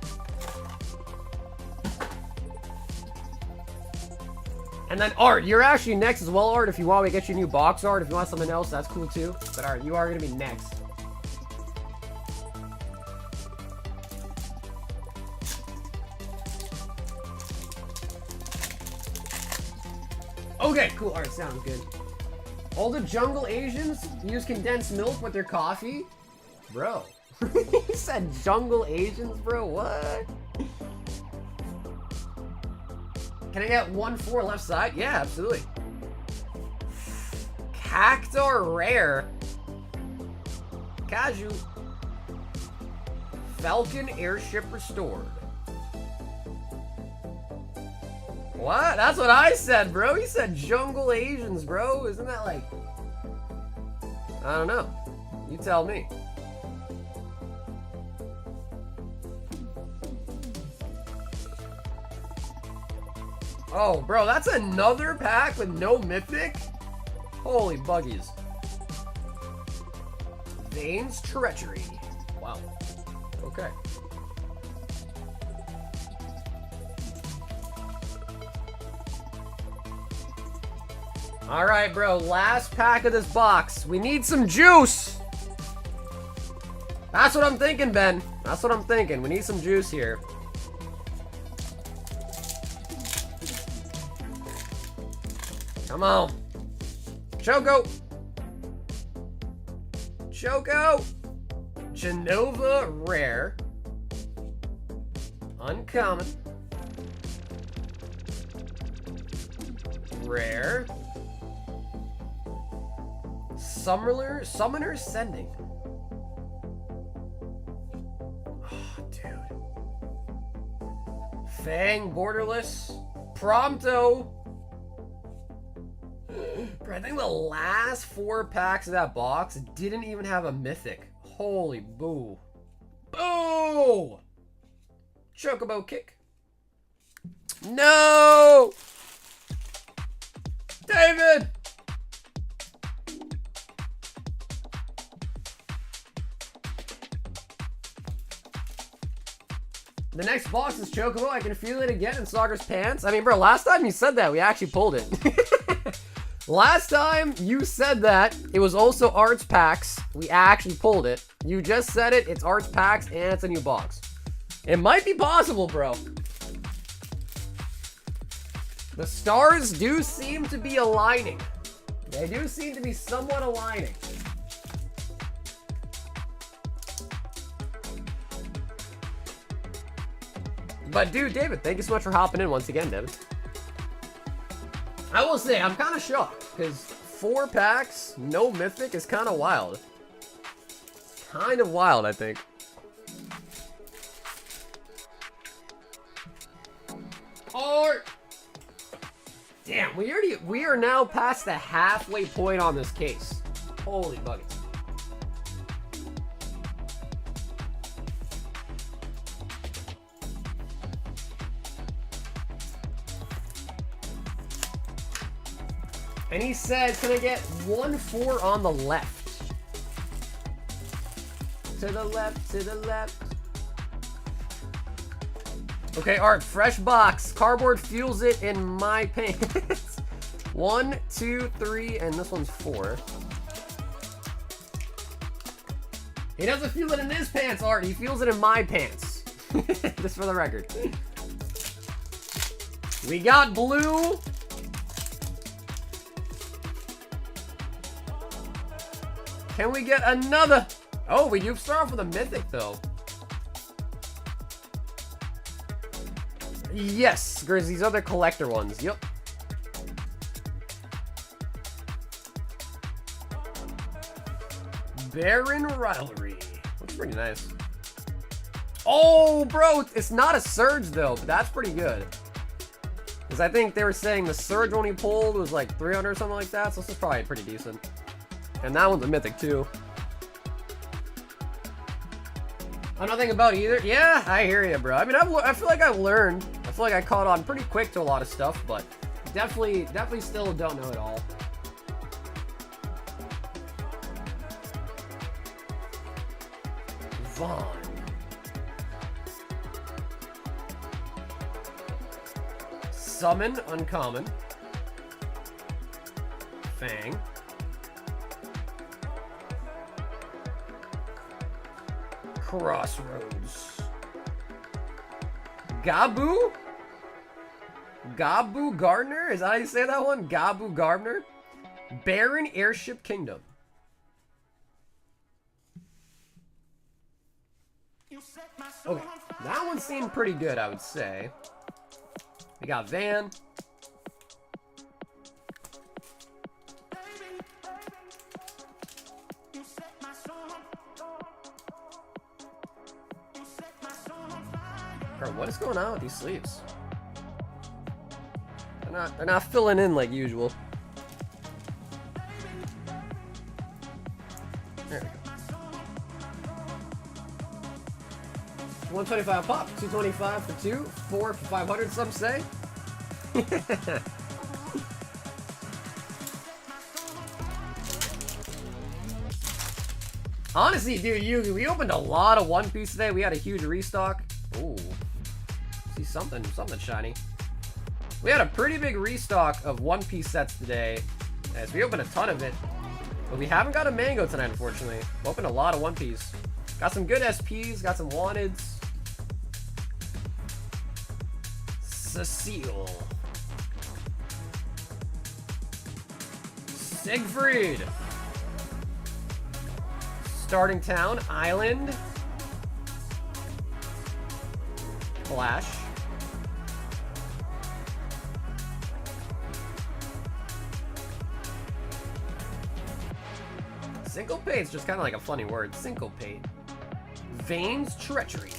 And then Art, you're actually next as well, Art. If you want me to get you a new box art, if you want something else, that's cool too. But Art, you are gonna be next. Okay, cool. Art, sounds good. All the jungle Asians use condensed milk with their coffee? Bro. He said jungle Asians, bro? What? Can I get 1-4 left side? Yeah, absolutely. Cactar Rare. Caju. Falcon Airship Restored. What? That's what I said, bro. He said Jungle Asians, bro. Isn't that like... I don't know. You tell me. Oh, bro, that's another pack with no mythic? Holy buggies. Vane's Treachery. Wow. Okay. Alright, bro. Last pack of this box. We need some juice! That's what I'm thinking, Ben. That's what I'm thinking. We need some juice here. Come on. Choco! Choco! Genova Rare. Uncommon. Rare. Summoner Sending. Oh, dude. Fang Borderless. Prompto. Bro, I think the last 4 packs of that box didn't even have a mythic. Holy boo. Boo! Chocobo Kick. No! David! The next box is Chocobo. I can feel it again in Soccer's pants. I mean, bro, last time you said that, we actually pulled it. Last time you said that, it was also Arts Packs. We actually pulled it. You just said it, it's Arts Packs, and it's a new box. It might be possible, bro. The stars do seem to be aligning. They do seem to be somewhat aligning. But dude, David, thank you so much for hopping in once again, David. I will say, I'm kind of shocked, because 4 packs, no mythic is kind of wild. Kind of wild, I think. Art! Damn, we are now past the halfway point on this case. Holy buckets. And he says, can I get 1-4 on the left? To the left, to the left. Okay, Art, fresh box. Cardboard fuels it in my pants. 1, 2, 3, and this one's 4. He doesn't feel it in his pants, Art. He feels it in my pants. Just for the record. We got blue. Can we get another? Oh, we do start off with a mythic, though. Yes, there's these other collector ones. Yep. Baron Rivalry. Looks pretty nice. Oh, bro, it's not a Surge, though, but that's pretty good. Because I think they were saying the Surge one he pulled was like 300 or something like that, so this is probably pretty decent. And that one's a mythic, too. I know nothing about either. Yeah, I hear you, bro. I mean, I feel like I've learned. I feel like I caught on pretty quick to a lot of stuff, but definitely still don't know it all. Vaughn. Summon, uncommon. Fang. Crossroads. Gabu? Gabu Gardner? Is that how you say that one? Gabu Gardner? Baron Airship Kingdom. Okay, that one seemed pretty good, I would say. We got Van. What's going on with these sleeves? They're not filling in like usual. There we go. 125 pop, 225 for 2, 4 for 500, some say. Honestly, dude, we opened a lot of One Piece today. We had a huge restock. Ooh. See something shiny. We had a pretty big restock of One Piece sets today, as we opened a ton of it. But we haven't got a mango tonight, unfortunately. We opened a lot of One Piece. Got some good SPs, got some wanteds. Cecile. Siegfried. Starting Town, Island. Flash. Syncopate's just kind of like a funny word. Syncopate. Vane's Treachery.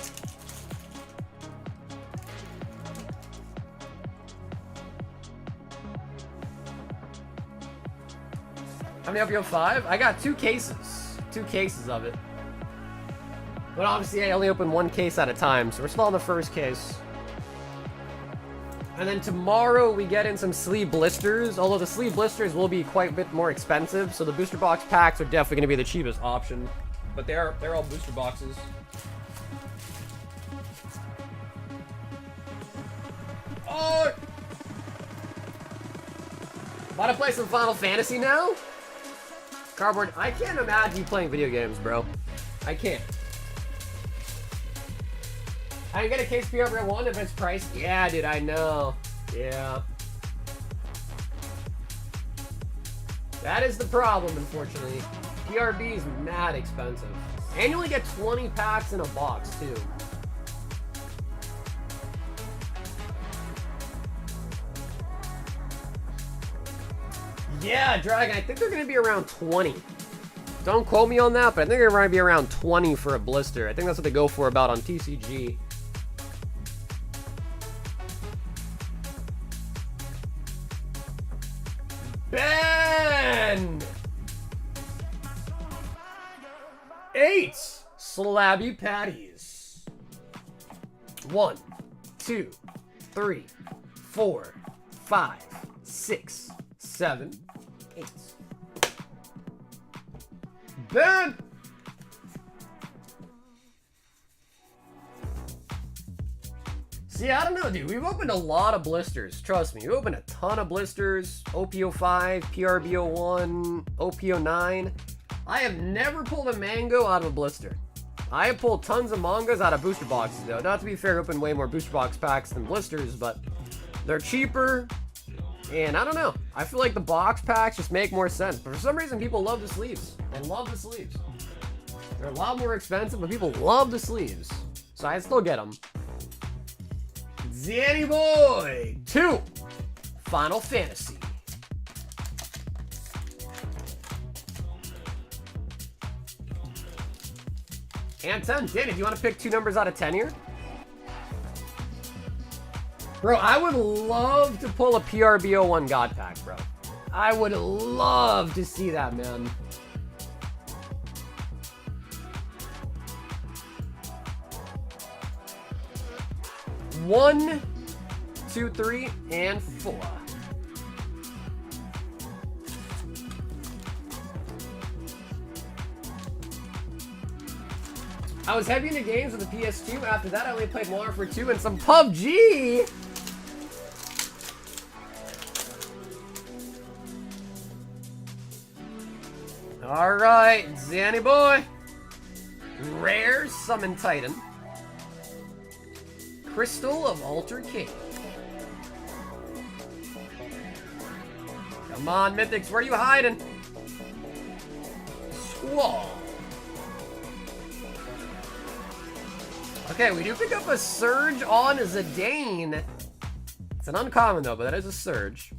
How many of you have 5? I got 2 cases. 2 cases of it. But obviously I only open 1 case at a time, so we're still on the first case. And then tomorrow we get in some sleeve blisters, although the sleeve blisters will be quite a bit more expensive, so the booster box packs are definitely going to be the cheapest option. But they're all booster boxes. Oh! About to play some Final Fantasy now? Cardboard, I can't imagine you playing video games, bro. I can't. I can get a case PRB 1 if it's priced. Yeah, dude, I know. Yeah. That is the problem, unfortunately. PRB is mad expensive. And you only get 20 packs in a box, too. Yeah, Dragon, I think they're going to be around 20. Don't quote me on that, but I think they're going to be around 20 for a blister. I think that's what they go for about on TCG. Ben! 8 slabby patties. 1, 2, 3, 4, 5, 6, 7, 8. Ben! See, I don't know, dude. We've opened a lot of blisters. Trust me. We opened a ton of blisters. OPO5, PRBO1, OPO9. I have never pulled a mango out of a blister. I have pulled tons of mangas out of booster boxes, though. Not to be fair, I opened way more booster box packs than blisters, but they're cheaper. And I don't know. I feel like the box packs just make more sense. But for some reason, people love the sleeves. They love the sleeves. They're a lot more expensive, but people love the sleeves. So I still get them. Danny Boy 2 Final Fantasy. And 10. Danny, do you want to pick 2 numbers out of 10 here? Bro, I would love to pull a PRBO1 God Pack, bro. I would love to see that, man. One, 2, 3, and 4. I was heavy into games with the PS2. After that, I only played Modern Warfare 2 and some PUBG. All right, Zanny boy. Rare Summon Titan. Crystal of Altered King. Come on, Mythics, where are you hiding? Squall. Okay, we do pick up a Surge on Zidane. It's an uncommon though, but that is a Surge.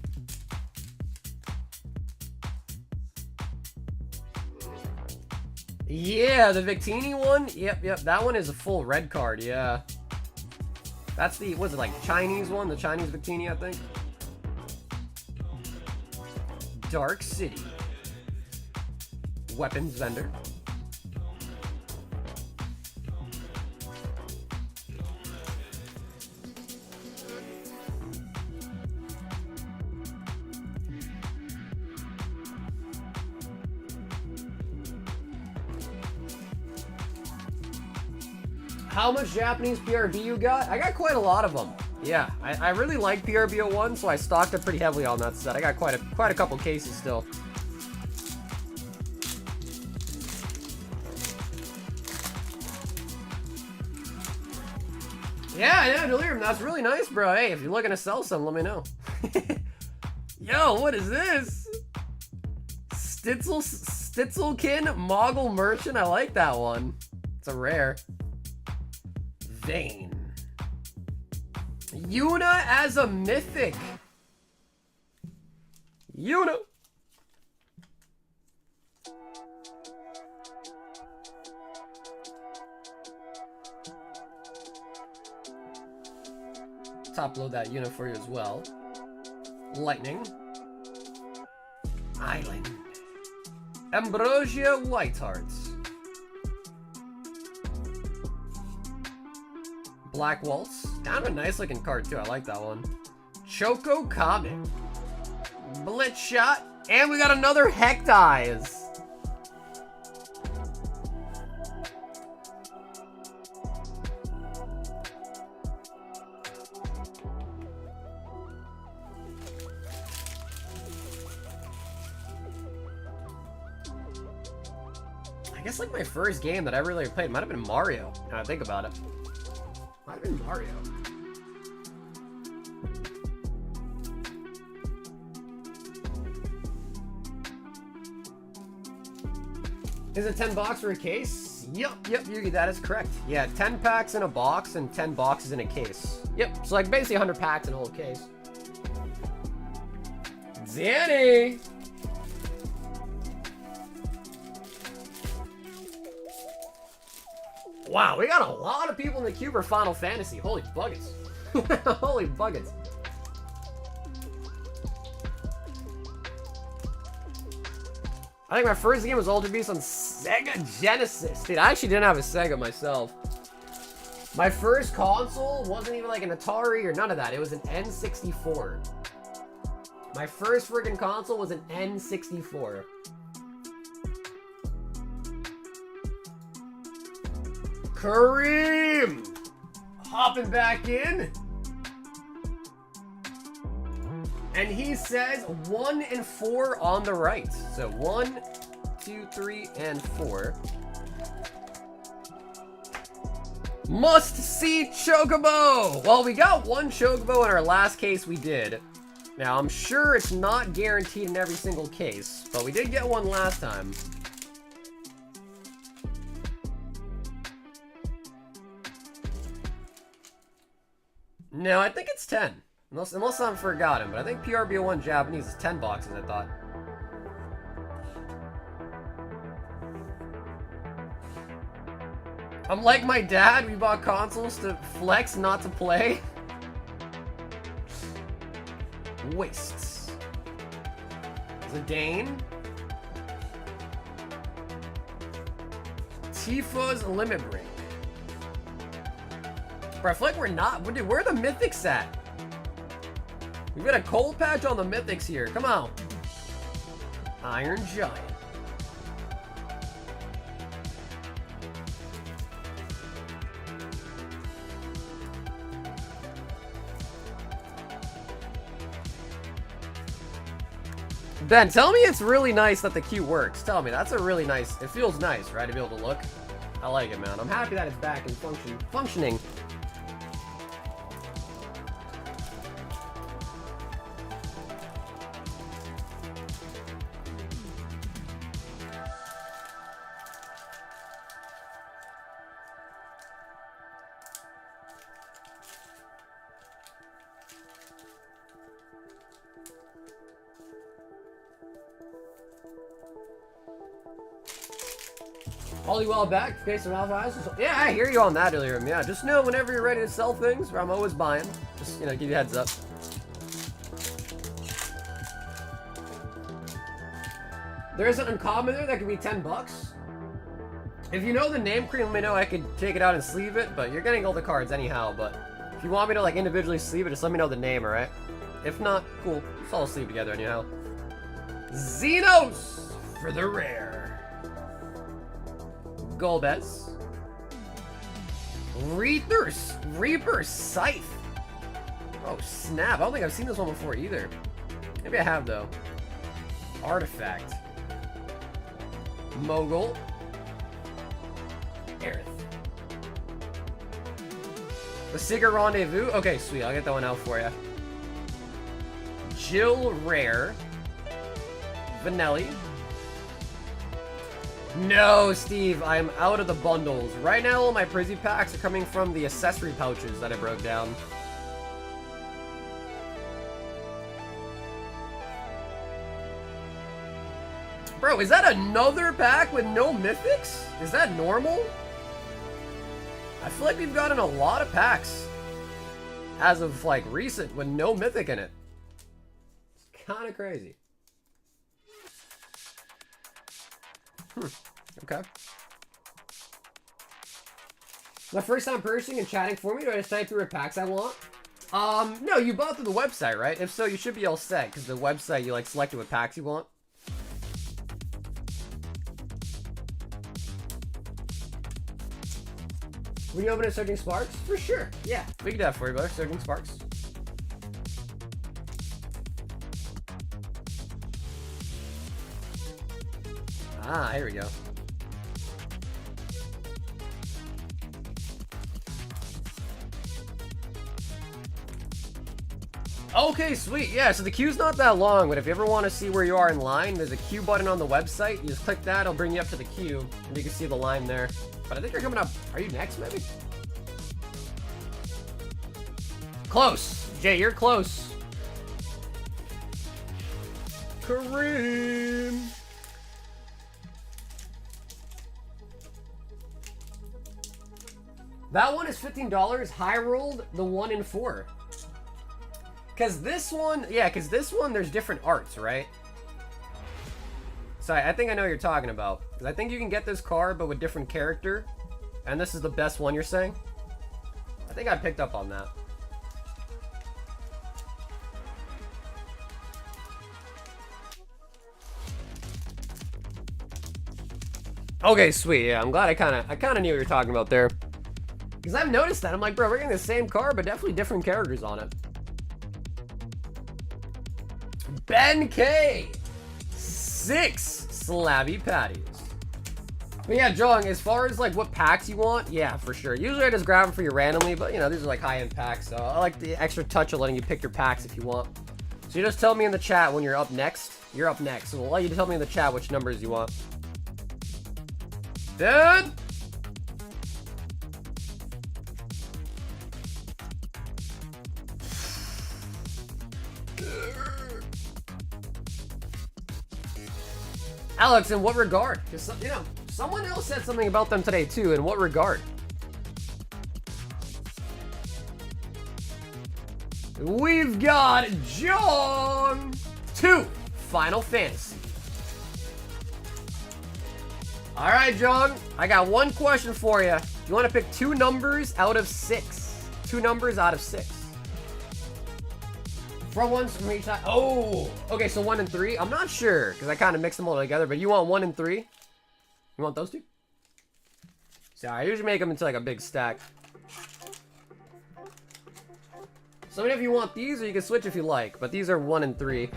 Yeah, the Victini one. Yep, that one is a full red card, yeah. That's the, was it like Chinese one? The Chinese bikini, I think. Dark City. Weapons vendor. How much Japanese PRB you got? I got quite a lot of them. Yeah, I really like PRB01, so I stocked up pretty heavily on that set. I got quite a couple cases still. Yeah, Delirium, that's really nice, bro. Hey, if you're looking to sell some, let me know. Yo, what is this? Stitzelkin Moggle Merchant, I like that one. It's a rare. Vayne. Yuna as a mythic. Yuna. Top load that Yuna for you as well. Lightning. Island. Ambrosia Whitehearts. Black Waltz. Kind of a nice looking card too. I like that one. Choco Comet. Blitz Shot. And we got another Hectize. I guess like my first game that I really played might have been Mario. Now I think about it. Might have been Mario. Is it 10 bucks for a case? Yep, Yugi, that is correct. Yeah, 10 packs in a box and 10 boxes in a case. Yep, so like basically 100 packs in a whole case. Danny! Wow, we got a lot of people in the queue for Final Fantasy. Holy buggets. Holy buggets. I think my first game was Ultra Beast on Sega Genesis. Dude, I actually didn't have a Sega myself. My first console wasn't even like an Atari or none of that. It was an N64. My first freaking console was an N64. Kareem! Hopping back in. And he says 1 and 4 on the right. So 1, 2, 3, and 4. Must see Chocobo! Well, we got one Chocobo in our last case we did. Now, I'm sure it's not guaranteed in every single case, but we did get one last time. No, I think it's 10. Unless I'm forgotten, but I think PRB01 Japanese is 10 boxes, I thought. I'm like my dad, we bought consoles to flex, not to play. Wastes. Zidane. Tifo's Limit Break. Bro, I feel like we're not. Dude, where are the mythics at? We've got a cold patch on the mythics here. Come on. Iron Giant. Ben, tell me it's really nice that the queue works. Tell me, that's a really nice, it feels nice, right, to be able to look. I like it, man. I'm happy that it's back and functioning. All you well back, okay, some alpha eyes. Yeah, I hear you on that, Illyrium. Yeah, just know whenever you're ready to sell things, I'm always buying. Just, you know, give you a heads up. There is an uncommon there that could be 10 bucks. If you know the name cream, let me know. I could take it out and sleeve it, but you're getting all the cards anyhow. But if you want me to like individually sleeve it, just let me know the name, alright? If not, cool. Let's all sleeve together anyhow. Xenos for the rare. Golbez. Reaper Scythe. Oh, snap. I don't think I've seen this one before either. Maybe I have, though. Artifact. Mogul. Aerith. The Secret Rendezvous. Okay, sweet. I'll get that one out for you. Jill Rare. Vanelli. No, Steve, I'm out of the bundles. Right now, all my Prizzy packs are coming from the accessory pouches that I broke down. Bro, is that another pack with no mythics? Is that normal? I feel like we've gotten a lot of packs as of, like, recent with no mythic in it. It's kind of crazy. Okay. My first time purchasing and chatting for me, do I just type through what packs I want? No, you bought through the website, right? If so, you should be all set, because the website, you, like, selected what packs you want. Will you open a Surging Sparks? For sure, yeah. We can do that for you, brother. Surging Sparks. Ah, here we go. Okay, sweet. Yeah, so the queue's not that long, but if you ever want to see where you are in line, there's a queue button on the website. You just click that, it'll bring you up to the queue, and you can see the line there. But I think you're coming up. Are you next, maybe? Close. Jay, you're close. Kareem. That one is $15. High rolled the 1 in 4. Cause this one, yeah, cause this one there's different arts, right? So I think I know what you're talking about. Cause I think you can get this card, but with different character. And this is the best one, you're saying? I think I picked up on that. Okay, sweet. Yeah, I'm glad I kind of knew what you were talking about there. Because I've noticed that. I'm like, bro, we're getting the same card, but definitely different characters on it. Ben K. 6 slabby patties. But yeah, Jong, as far as like what packs you want, yeah, for sure. Usually I just grab them for you randomly, but you know, these are like high-end packs, so I like the extra touch of letting you pick your packs if you want. So you just tell me in the chat when you're up next. You're up next, so we'll let you tell me in the chat which numbers you want. Dude! Alex, in what regard? Because, you know, someone else said something about them today, too. In what regard? We've got John 2, Final Fantasy. All right, John, I got one question for you. You want to pick 2 numbers out of 6. 2 numbers out of 6. Throw ones from each side. Oh, okay, so 1 and 3. I'm not sure, because I kind of mixed them all together, but you want 1 and 3? You want those 2? So I usually make them into like a big stack. So if you want these, or you can switch if you like, but these are 1 and 3.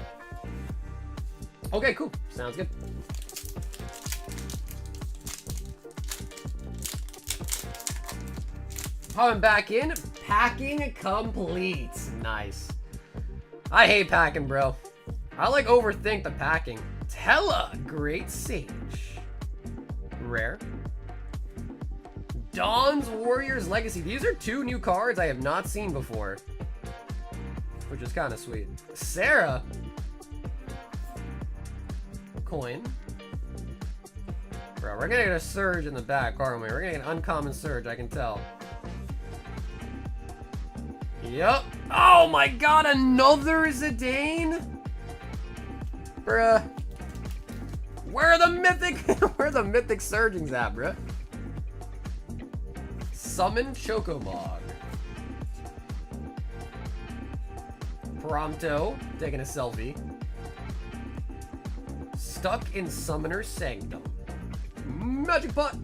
Okay, cool. Sounds good. Coming back in, packing complete. Nice. I hate packing, bro. I like overthink the packing. Tella, Great Sage. Rare. Dawn's Warrior's Legacy. These are 2 new cards I have not seen before, which is kind of sweet. Sarah. Coin. Bro, we're gonna get a surge in the back, aren't we? We're gonna get an uncommon surge, I can tell. Yup. Oh my god, another Zidane? Bruh. Where are the mythic where are the mythic surgings at, bruh? Summon Chocobog. Prompto, taking a selfie. Stuck in Summoner's Sanctum. Magic Pot!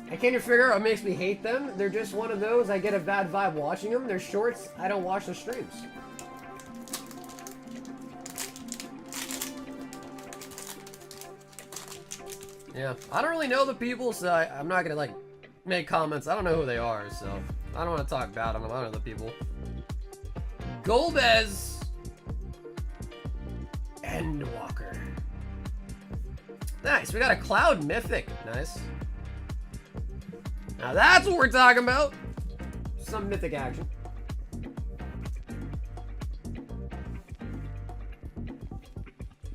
I can't even figure out what makes me hate them. They're just one of those, I get a bad vibe watching them. They're shorts, I don't watch the streams. Yeah, I don't really know the people, so I'm not gonna, like, make comments. I don't know who they are, so I don't want to talk bad on them. I don't know the people. Golbez! Endwalker. Nice, we got a Cloud Mythic. Nice. Now that's what we're talking about. Some mythic action.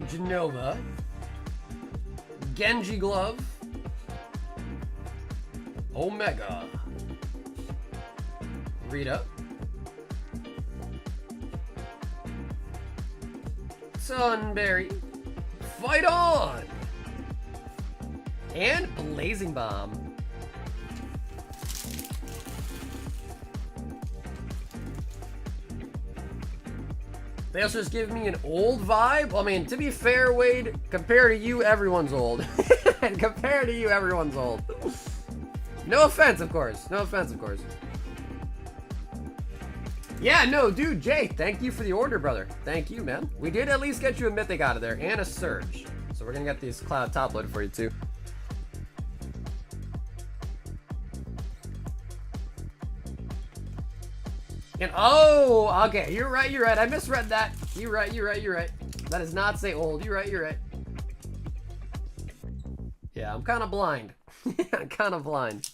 Genova. Genji Glove. Omega. Rita. Sunberry. Fight on! And Blazing Bomb. They also just give me an old vibe. I mean, to be fair, Wade, compared to you, everyone's old. And compared to you, everyone's old. No offense, of course. No offense, of course. Yeah, no, dude, Jay, thank you for the order, brother. Thank you, man. We did at least get you a mythic out of there and a surge. So we're gonna get these cloud top loaded for you, too. And oh, okay, you're right, you're right. I misread that. You're right, you're right, you're right. That does not say old. You're right, you're right. Yeah, I'm kind of blind. I'm kind of blind.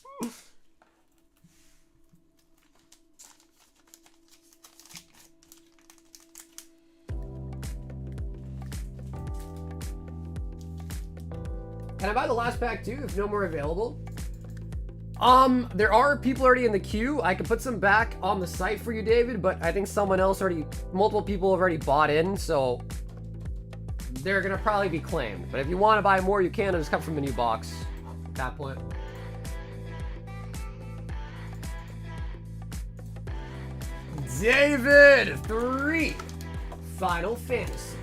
Can I buy the last pack too if no more available? There are people already in the queue. I can put some back on the site for you, David, but I think someone else multiple people have already bought in, so they're gonna probably be claimed. But if you want to buy more, you can. It'll just come from a new box at that point. David, 3 Final Fantasy.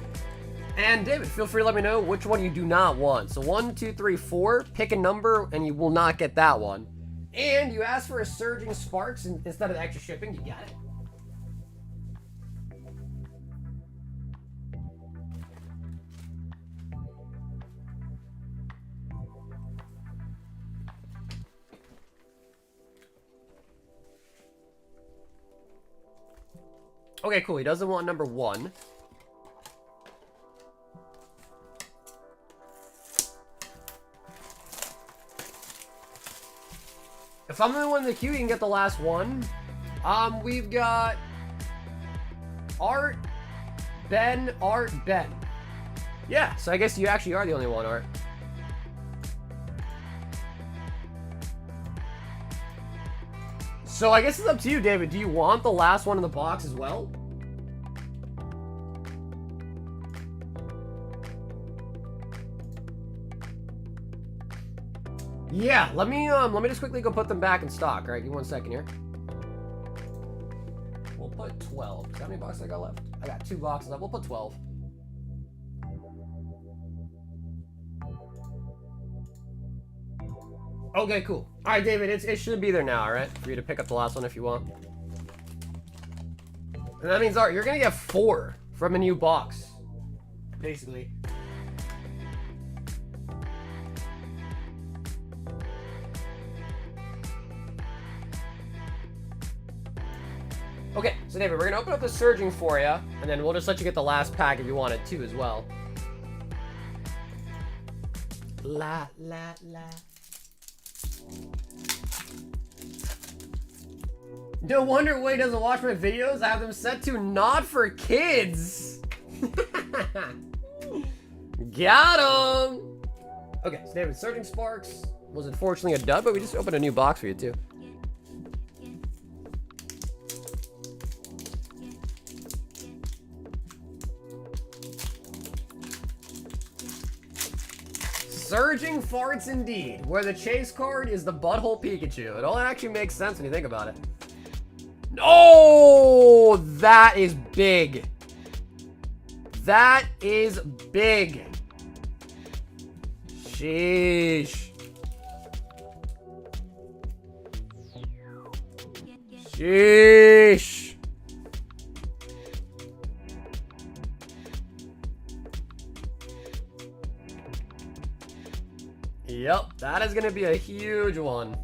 And David, feel free to let me know which one you do not want. So 1, 2, 3, 4, pick a number and you will not get that one. And you asked for a Surging Sparks instead of extra shipping, you got it. Okay, cool. He doesn't want number 1. If I'm the one in the queue, you can get the last one. We've got Art, Ben, Art, Ben. Yeah, so I guess you actually are the only one, Art. So I guess it's up to you, David. Do you want the last one in the box as well? Yeah, let me just quickly go put them back in stock. All right, give me 1 second here. We'll put 12. How many boxes I got left? I got 2 boxes left. We'll put 12. Okay, cool. All right, David, it should be there now, all right? For you to pick up the last one if you want. And that means, Art, you're gonna get 4 from a new box, basically. Okay, so David, we're gonna open up the Surging for you, and then we'll just let you get the last pack if you want it too as well. La la la. No wonder Wade doesn't watch my videos. I have them set to not for kids. Got him. Okay, so David, Surging Sparks was unfortunately a dud, but we just opened a new box for you too. Surging farts indeed, where the chase card is the butthole Pikachu. It all actually makes sense when you think about it. Oh, that is big. That is big. Sheesh. Sheesh. Yep, that is gonna be a huge one.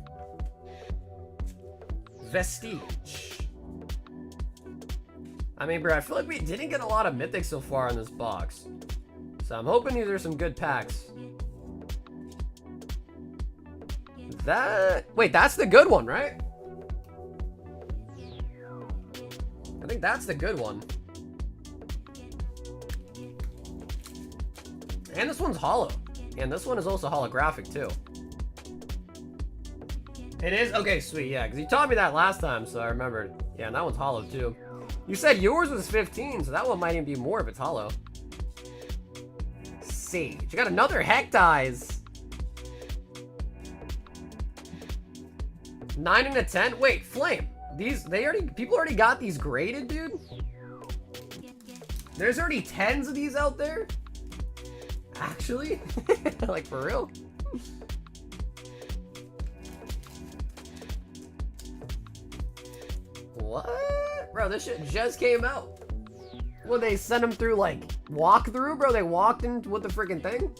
Vestige. I mean, bro, I feel like we didn't get a lot of mythics so far in this box. So I'm hoping these are some good packs. Wait, that's the good one, right? I think that's the good one. And this one's holo. And this one is also holographic too. It is? Okay, sweet, yeah, because you taught me that last time, so I remembered. Yeah, and that one's holo too. You said yours was 15, so that one might even be more if it's holo. Sage. You got another Hectize. 9 and a 10? Wait, Flame. People already got these graded, dude? There's already 10s of these out there? Actually? Like, for real? What? Bro, this shit just came out. Well, they sent them through, like, walkthrough, bro? They walked in with the freaking thing?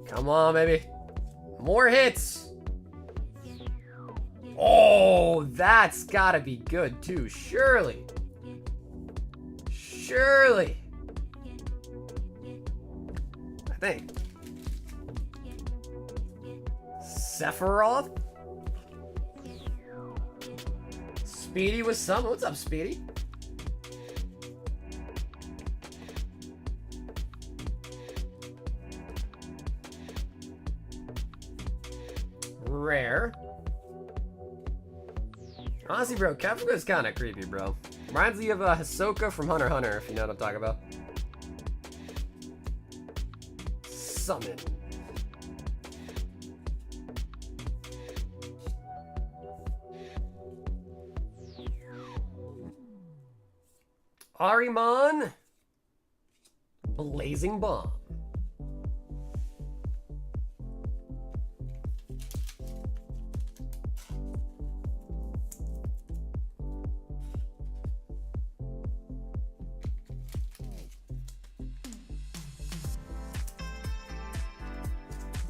Come on, baby. More hits. Oh, that's gotta be good too. Surely. Surely. I think. Sephiroth? Speedy with some. What's up, Speedy? Rare. Honestly, bro, Kefka is kind of creepy, bro. Reminds me of Hisoka from Hunter x Hunter, if you know what I'm talking about. Summon. Arimon. Blazing Bomb.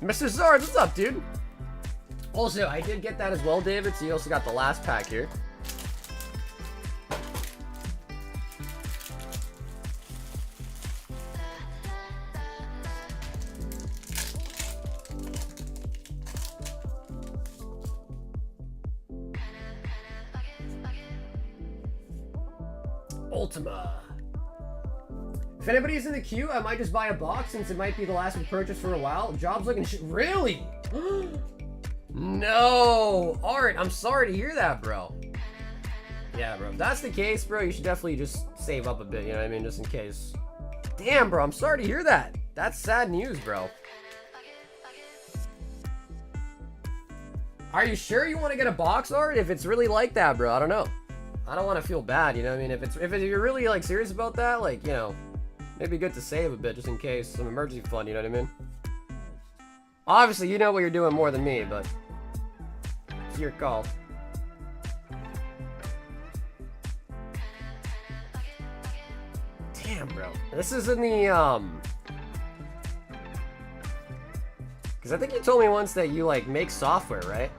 Mr. Zard, what's up, dude? Also, I did get that as well, David, so you also got the last pack here. Ultima. If anybody's in the queue, I might just buy a box since it might be the last purchase for a while. Job's looking really? No! Art, I'm sorry to hear that, bro. Yeah, bro. If that's the case, bro, you should definitely just save up a bit, you know what I mean? Just in case. Damn, bro, I'm sorry to hear that. That's sad news, bro. Are you sure you want to get a box art? If it's really like that, bro, I don't know. I don't want to feel bad, you know what I mean? If you're really, like, serious about that, like, you know, it'd be good to save a bit just in case. Some emergency fund, you know what I mean? Obviously, you know what you're doing more than me, but it's your call. Damn, bro. This is in the, because I think you told me once that you, like, make software, right?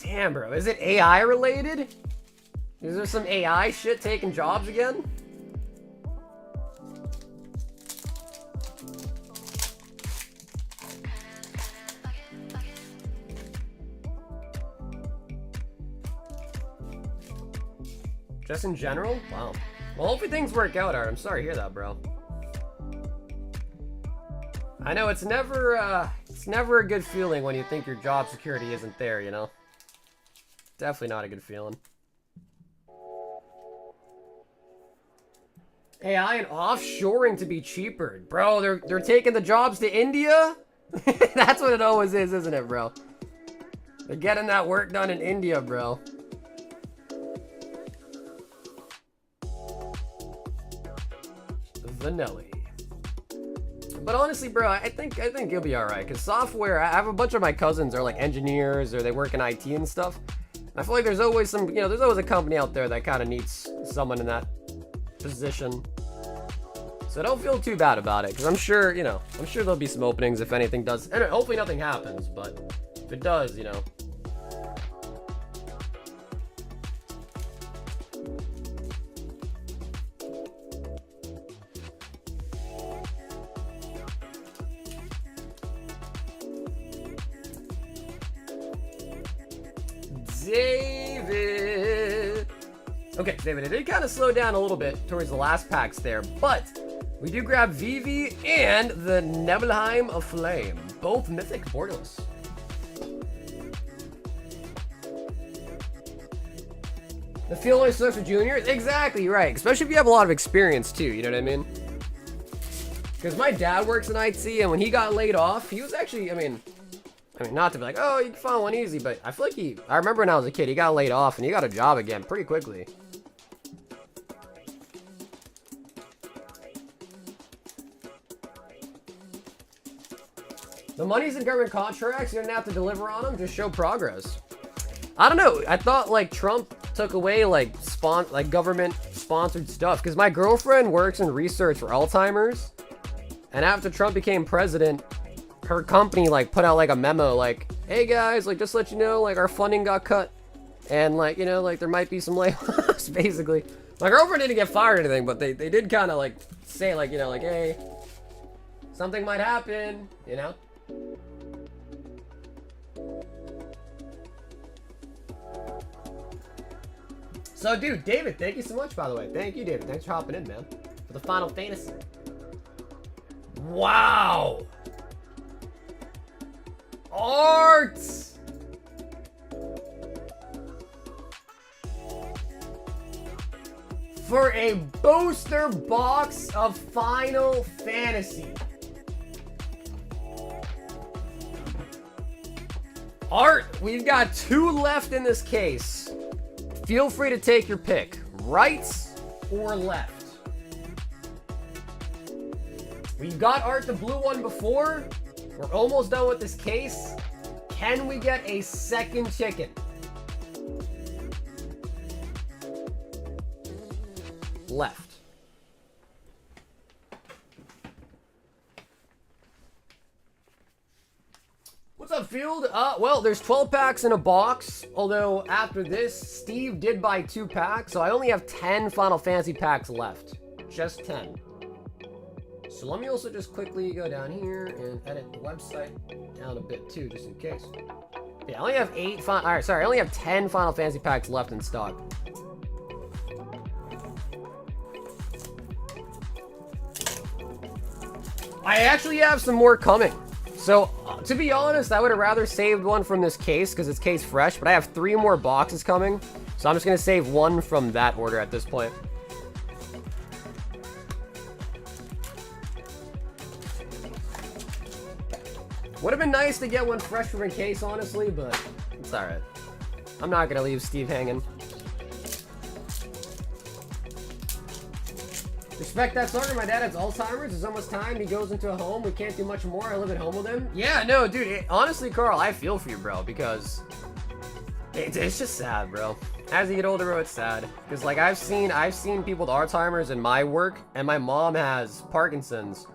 Damn, bro. Is it AI related? Is there some AI shit taking jobs again? Just in general? Wow. Well, hopefully things work out, Art. I'm sorry to hear that, bro. I know it's never a good feeling when you think your job security isn't there, you know? Definitely not a good feeling. AI and offshoring to be cheaper. Bro, they're taking the jobs to India? That's what it always is, isn't it, bro? They're getting that work done in India, bro. Vanelli. But honestly, bro, I think you'll be alright. Because software, I have a bunch of my cousins are like engineers or they work in IT and stuff. I feel like there's always some, you know, there's always a company out there that kind of needs someone in that position. So don't feel too bad about it. Because I'm sure, you know, I'm sure there'll be some openings if anything does. And hopefully nothing happens. But if it does, you know. David. Okay, David, it did kind of slow down a little bit towards the last packs there, but we do grab Vivi and the Nebelheim of Flame, both mythic borderless. The field only sucks for juniors? Exactly right, especially if you have a lot of experience too, you know what I mean? Because my dad works in IT, and when he got laid off, he was actually, I mean, not to be like, oh, you can find one easy, but I feel like I remember when I was a kid, he got laid off and he got a job again pretty quickly. The money's in government contracts, you don't have to deliver on them, just show progress. I don't know, I thought like Trump took away like government sponsored stuff, because my girlfriend works in research for Alzheimer's, and after Trump became president, her company like put out like a memo like, hey guys, like just to let you know, like our funding got cut and like, you know, like there might be some layoffs. Basically my girlfriend didn't get fired or anything, but they did kind of like say like, you know, like, hey, something might happen, you know. So dude, David, thank you so much, by the way. Thank you, David. Thanks for hopping in, man, for the Final Fantasy. Wow. Art! For a booster box of Final Fantasy. Art, we've got 2 left in this case. Feel free to take your pick, right or left. We've got Art the blue one before. We're almost done with this case. Can we get a second chicken? Left. What's up, Field? Well, there's 12 packs in a box. Although, after this, Steve did buy 2 packs. So I only have 10 Final Fantasy packs left. Just 10. So let me also just quickly go down here and edit the website down a bit too, just in case. Yeah, I only have 10 Final Fantasy packs left in stock. I actually have some more coming. So, to be honest, I would have rather saved one from this case because it's case fresh, but I have 3 more boxes coming. So I'm just going to save one from that order at this point. Would have been nice to get one fresh from a case, honestly, but it's alright. I'm not gonna leave Steve hanging. Respect that sucker. My dad has Alzheimer's. It's almost time. He goes into a home. We can't do much more. I live at home with him. Yeah, no, dude. Honestly, Carl, I feel for you, bro, because it's just sad, bro. As you get older, bro, it's sad. Because, like, I've seen people with Alzheimer's in my work, and my mom has Parkinson's.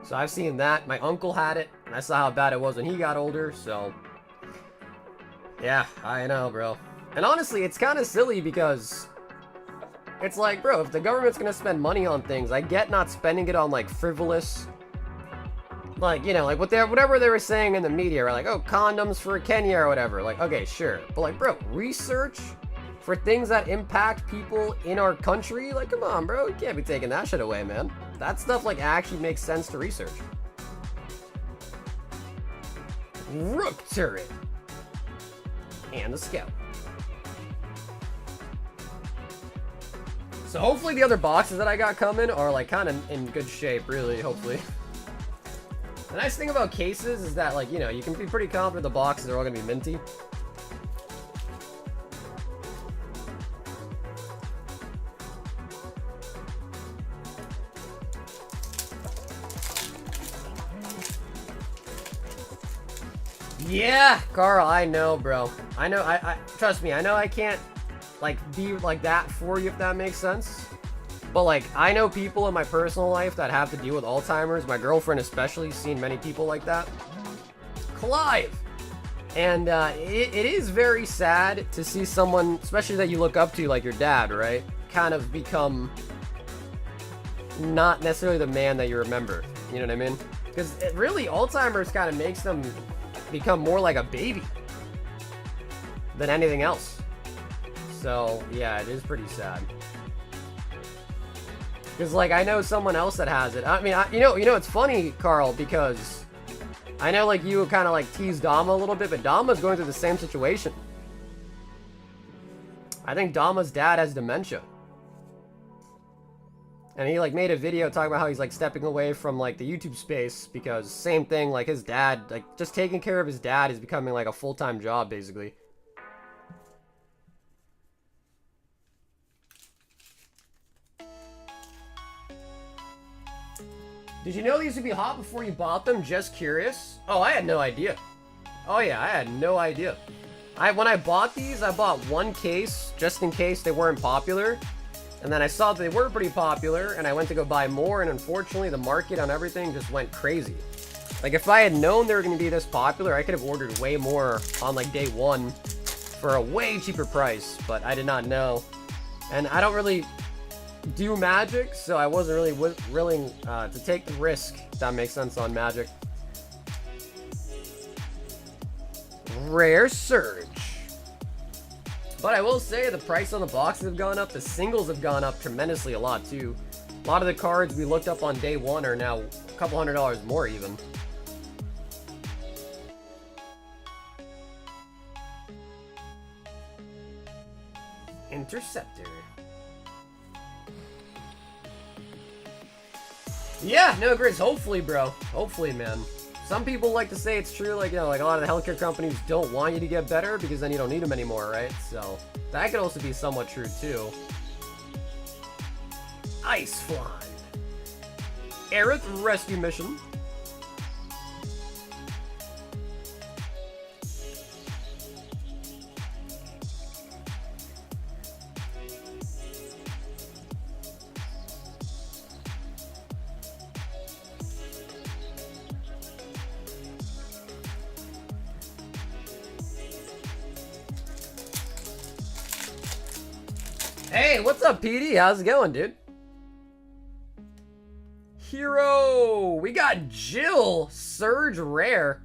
So I've seen that. My uncle had it, and I saw how bad it was when he got older, so Yeah, I know, bro. And honestly, it's kind of silly because it's like, bro, if the government's gonna spend money on things, I get not spending it on, like, frivolous, like, you know, like, whatever they were saying in the media, right? Like, oh, condoms for Kenya or whatever. Like, okay, sure. But, like, bro, research for things that impact people in our country? Like, come on, bro. You can't be taking that shit away, man. That stuff, like, actually makes sense to research. Rook turret. And the scout. So hopefully the other boxes that I got coming are, like, kind of in good shape, really, hopefully. The nice thing about cases is that, like, you know, you can be pretty confident the boxes are all gonna be minty. Yeah, Carl, I know, bro. I know, I trust me, I know I can't, like, be like that for you, if that makes sense. But, like, I know people in my personal life that have to deal with Alzheimer's. My girlfriend especially, seen many people like that. Clive! And it is very sad to see someone, especially that you look up to, like your dad, right? Kind of become not necessarily the man that you remember. You know what I mean? Because really, Alzheimer's kind of makes them become more like a baby than anything else. So, yeah, it is pretty sad. Because, like, I know someone else that has it. I mean, you know, it's funny, Carl, because I know, like, you kind of, like, teased Dama a little bit, but Dama's going through the same situation. I think Dama's dad has dementia. And he, like, made a video talking about how he's, like, stepping away from, like, the YouTube space because same thing, like, his dad, like, just taking care of his dad is becoming, like, a full-time job, basically. Did you know these would be hot before you bought them? Just curious. Oh, I had no idea. Oh yeah, I had no idea. When I bought these, I bought one case just in case they weren't popular. And then I saw that they were pretty popular and I went to go buy more, and unfortunately the market on everything just went crazy. Like, if I had known they were going to be this popular, I could have ordered way more on, like, day one for a way cheaper price, but I did not know. And I don't really do Magic, so I wasn't really willing to take the risk, if that makes sense, on Magic. Rare Surge. But I will say the price on the boxes have gone up. The singles have gone up tremendously a lot too. A lot of the cards we looked up on day one are now a couple $100 more even. Interceptor. Yeah, no, Grizz, hopefully, bro. Hopefully, man. Some people like to say it's true, like, you know, like a lot of the healthcare companies don't want you to get better because then you don't need them anymore, right? So, that could also be somewhat true, too. Ice Fly. Aerith Rescue Mission. Hey, what's up, PD? How's it going, dude? Hero! We got Jill! Surge Rare.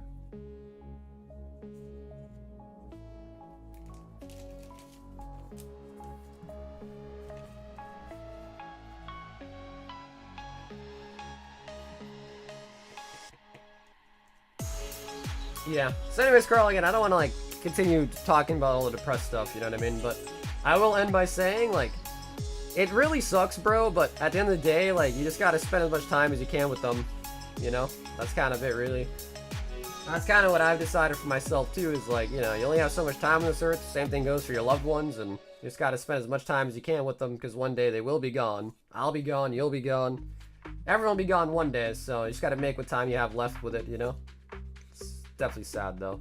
Yeah. So anyways, Carl, again, I don't want to, like, continue talking about all the depressed stuff, you know what I mean? But I will end by saying, like, it really sucks, bro, but at the end of the day, like, you just gotta spend as much time as you can with them, you know? That's kind of it, really. That's kind of what I've decided for myself, too, is, like, you know, you only have so much time on this earth. Same thing goes for your loved ones, and you just gotta spend as much time as you can with them, because one day they will be gone. I'll be gone, you'll be gone. Everyone will be gone one day, so you just gotta make what time you have left with it, you know? It's definitely sad, though.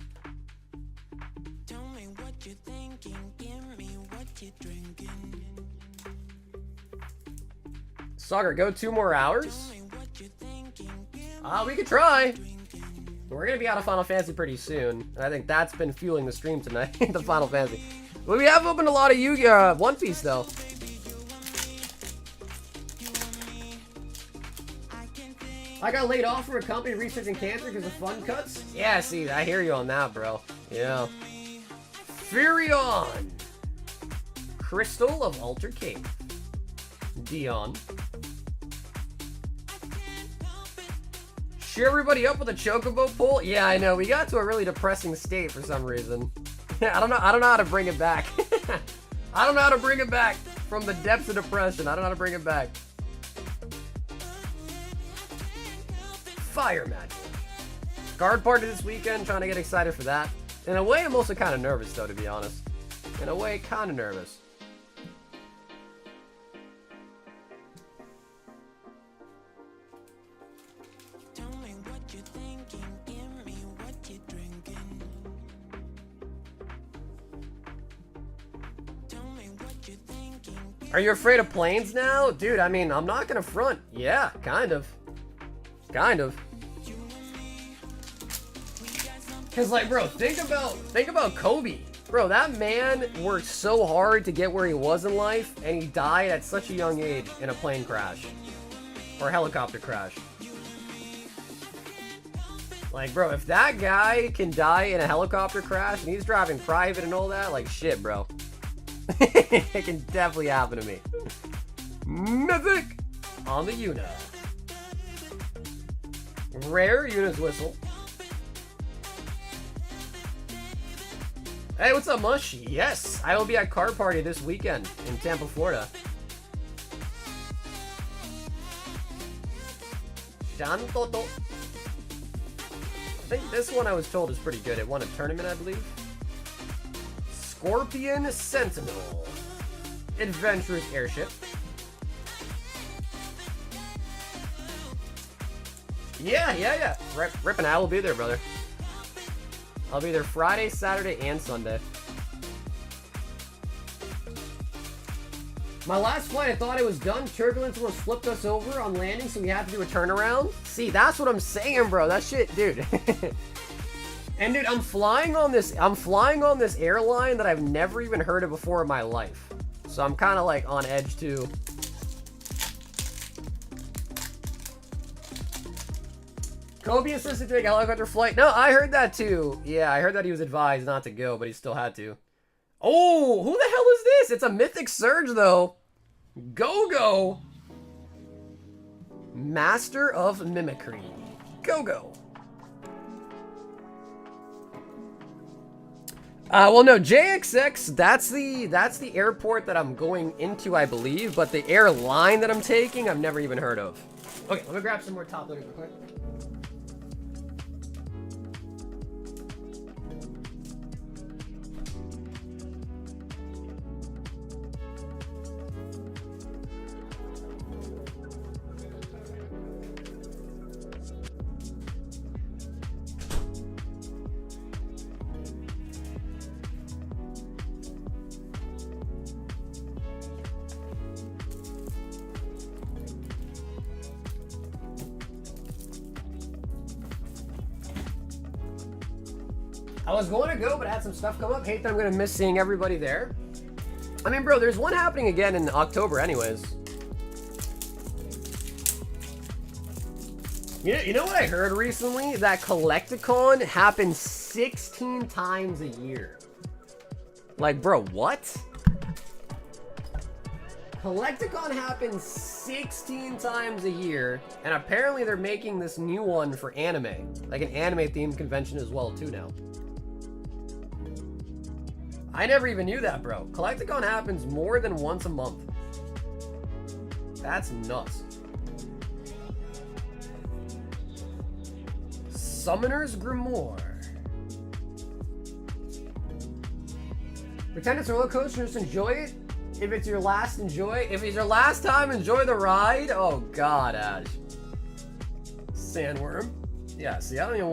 Soccer, go 2 more hours? We could try. We're gonna be out of Final Fantasy pretty soon, and I think that's been fueling the stream tonight, the Final Fantasy. But we have opened a lot of Yu-Gi-Oh! One Piece, though. I got laid off from a company researching cancer because of fund cuts. Yeah, see, I hear you on that, bro. Yeah. Furion. Crystal of Alter Cape. Dion. Cheer everybody up with a Chocobo pull? Yeah, I know. We got to a really depressing state for some reason. I don't know how to bring it back. I don't know how to bring it back from the depths of depression. I don't know how to bring it back. Fire Magic. Guard party this weekend, trying to get excited for that. In a way, I'm also kind of nervous, though, to be honest. In a way, kind of nervous. Are you afraid of planes now? Dude, I mean, I'm not gonna front. Yeah, kind of. Kind of. Cause like, bro, think about Kobe. Bro, that man worked so hard to get where he was in life, and he died at such a young age in a plane crash. Or a helicopter crash. Like, bro, if that guy can die in a helicopter crash, and he's driving private and all that, like, shit, bro. It can definitely happen to me. Mythic on the Una. Rare Una's Whistle. Hey, what's up, Mush? Yes, I will be at Card Party this weekend in Tampa, Florida. Shantoto. I think this one I was told is pretty good. It won a tournament, I believe. Scorpion Sentinel. Adventurous Airship. Yeah. Rip and I will be there, brother. I'll be there Friday, Saturday, and Sunday. My last flight, I thought it was done. Turbulence almost flipped us over on landing, so we had to do a turnaround. See, that's what I'm saying, bro. That shit, dude. And dude, I'm flying on this airline that I've never even heard of before in my life. So I'm kind of like on edge too. Kobe insisted to take a helicopter flight. No, I heard that too. Yeah, I heard that he was advised not to go, but he still had to. Oh, who the hell is this? It's a Mythic Surge though. Go-Go. Master of Mimicry. Go-Go. Well, no, JXX, that's the airport that I'm going into, I believe, but the airline that I'm taking, I've never even heard of. Okay, let me grab some more top loaders real quick. I was going to go, but I had some stuff come up. Hate that I'm going to miss seeing everybody there. I mean, bro, there's one happening again in October anyways. You know what I heard recently? That Collecticon happens 16 times a year. Like, bro, what? Collecticon happens 16 times a year, and apparently they're making this new one for anime. Like an anime-themed convention as well, too, now. I never even knew that, bro. Collecticon happens more than once a month. That's nuts. Summoner's Grimoire. Pretend it's a roller coaster, just enjoy it. If it's your last, enjoy. If it's your last time, enjoy the ride. Oh God, Ash. Sandworm. Yeah, see, I don't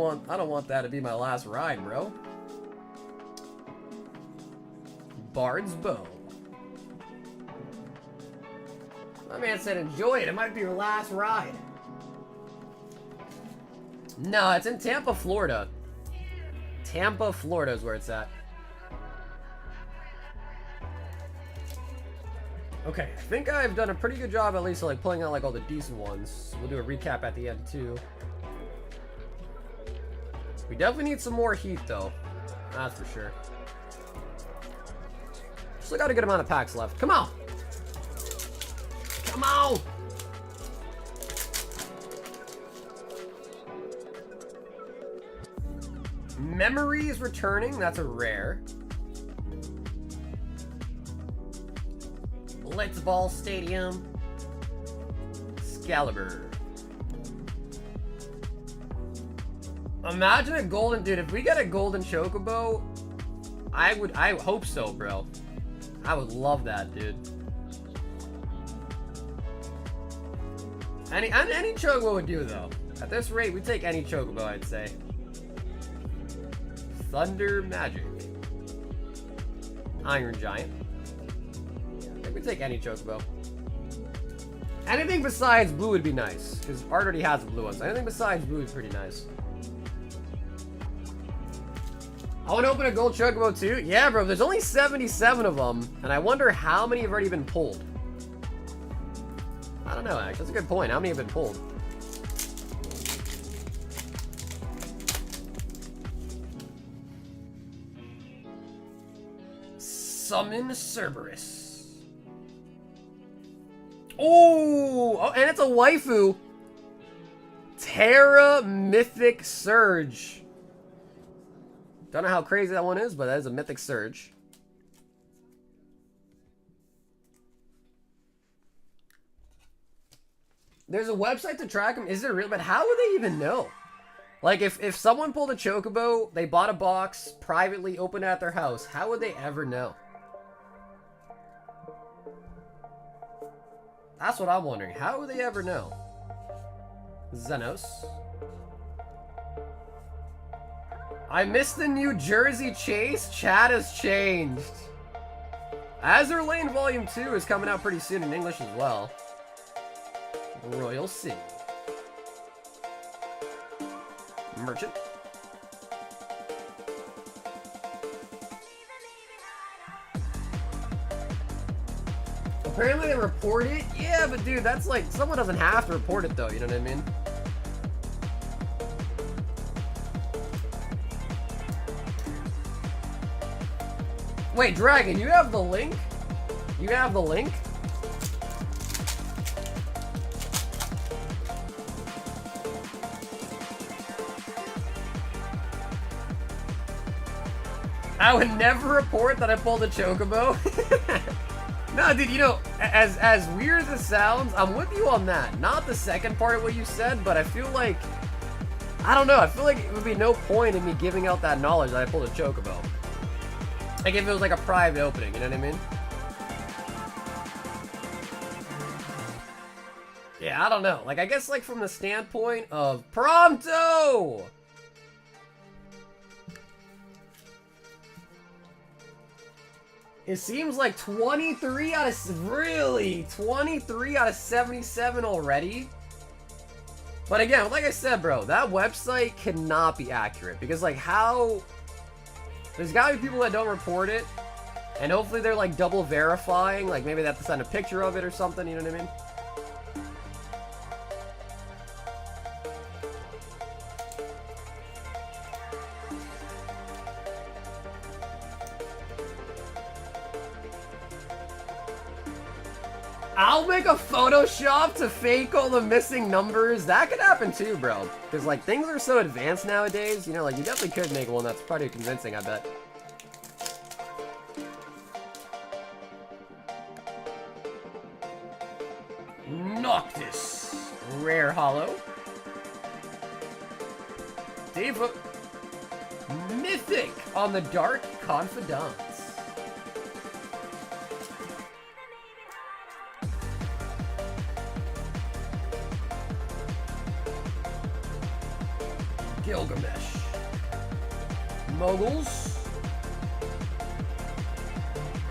want that to be my last ride, bro. Bard's Bow. My man said enjoy it. It might be your last ride. No, it's in Tampa, Florida. Tampa, Florida is where it's at. Okay, I think I've done a pretty good job at least of like pulling out like all the decent ones. We'll do a recap at the end too. We definitely need some more heat though. That's for sure. Still got a good amount of packs left. Come on! Come on! Memories returning, that's a rare. Blitzball Stadium. Excalibur. Imagine a golden, dude, if we get a golden Chocobo, I hope so, bro. I would love that, dude. Any Chocobo would do, though. At this rate, we'd take any Chocobo, I'd say. Thunder Magic. Iron Giant. I think we'd take any Chocobo. Anything besides blue would be nice, because Art already has a blue one, so anything besides blue is pretty nice. I want to open a gold Chocobo too? Yeah, bro, there's only 77 of them, and I wonder how many have already been pulled. I don't know, actually. That's a good point. How many have been pulled? Summon Cerberus. Oh, and it's a waifu. Terra Mythic Surge. Don't know how crazy that one is, but that is a Mythic Surge. There's a website to track them. Is there real? But how would they even know? Like, if someone pulled a Chocobo, they bought a box, privately opened it at their house, how would they ever know? That's what I'm wondering. How would they ever know? Xenos. I missed the New Jersey Chase. Chat has changed. Azure Lane Volume 2 is coming out pretty soon in English as well. Royal City. Merchant. Apparently they report it? Yeah, but dude, that's like, someone doesn't have to report it though, you know what I mean? Wait, Dragon, you have the link? You have the link? I would never report that I pulled a Chocobo. No, dude, you know, as weird as it sounds, I'm with you on that. Not the second part of what you said, but I feel like, I don't know, I feel like it would be no point in me giving out that knowledge that I pulled a Chocobo. Like if it was like a private opening, you know what I mean? Yeah, I don't know. Like, I guess like from the standpoint of Prompto! It seems like 23 out of, really? 23 out of 77 already? But again, like I said, bro, that website cannot be accurate. Because like how... There's gotta be people that don't report it. And hopefully they're like double verifying. Like maybe they have to send a picture of it or something, you know what I mean? I'll make a Photoshop to fake all the missing numbers. That could happen too, bro. Because, like, things are so advanced nowadays. You know, like, you definitely could make one that's pretty convincing, I bet. Noctis. Rare Hollow. Diva. Mythic on the Dark Confidant. Gilgamesh. Moguls.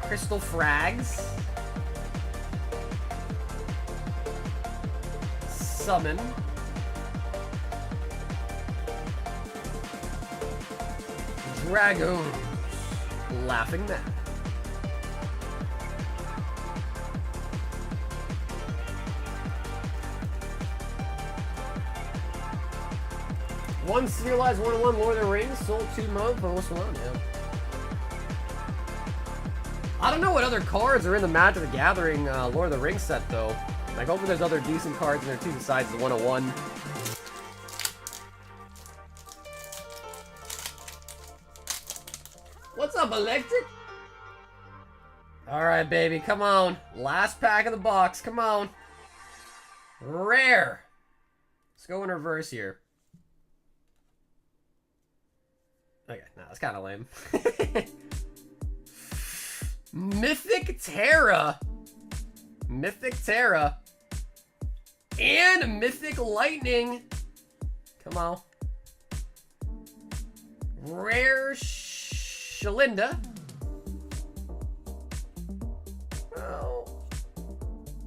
Crystal Frags. Summon. Dragoon. Laughing Man. One serialized 1-1 Lord of the Rings, sold 2 months, but what's going on, yeah. I don't know what other cards are in the Magic the Gathering Lord of the Rings set, though. Like, hopefully there's other decent cards in there, too, besides the 101. What's up, Electric? Alright, baby, come on. Last pack of the box, come on. Rare. Let's go in reverse here. Okay, no, that's kind of lame. Mythic Terra. Mythic Terra. And Mythic Lightning. Come on. Rare Shalinda. Oh.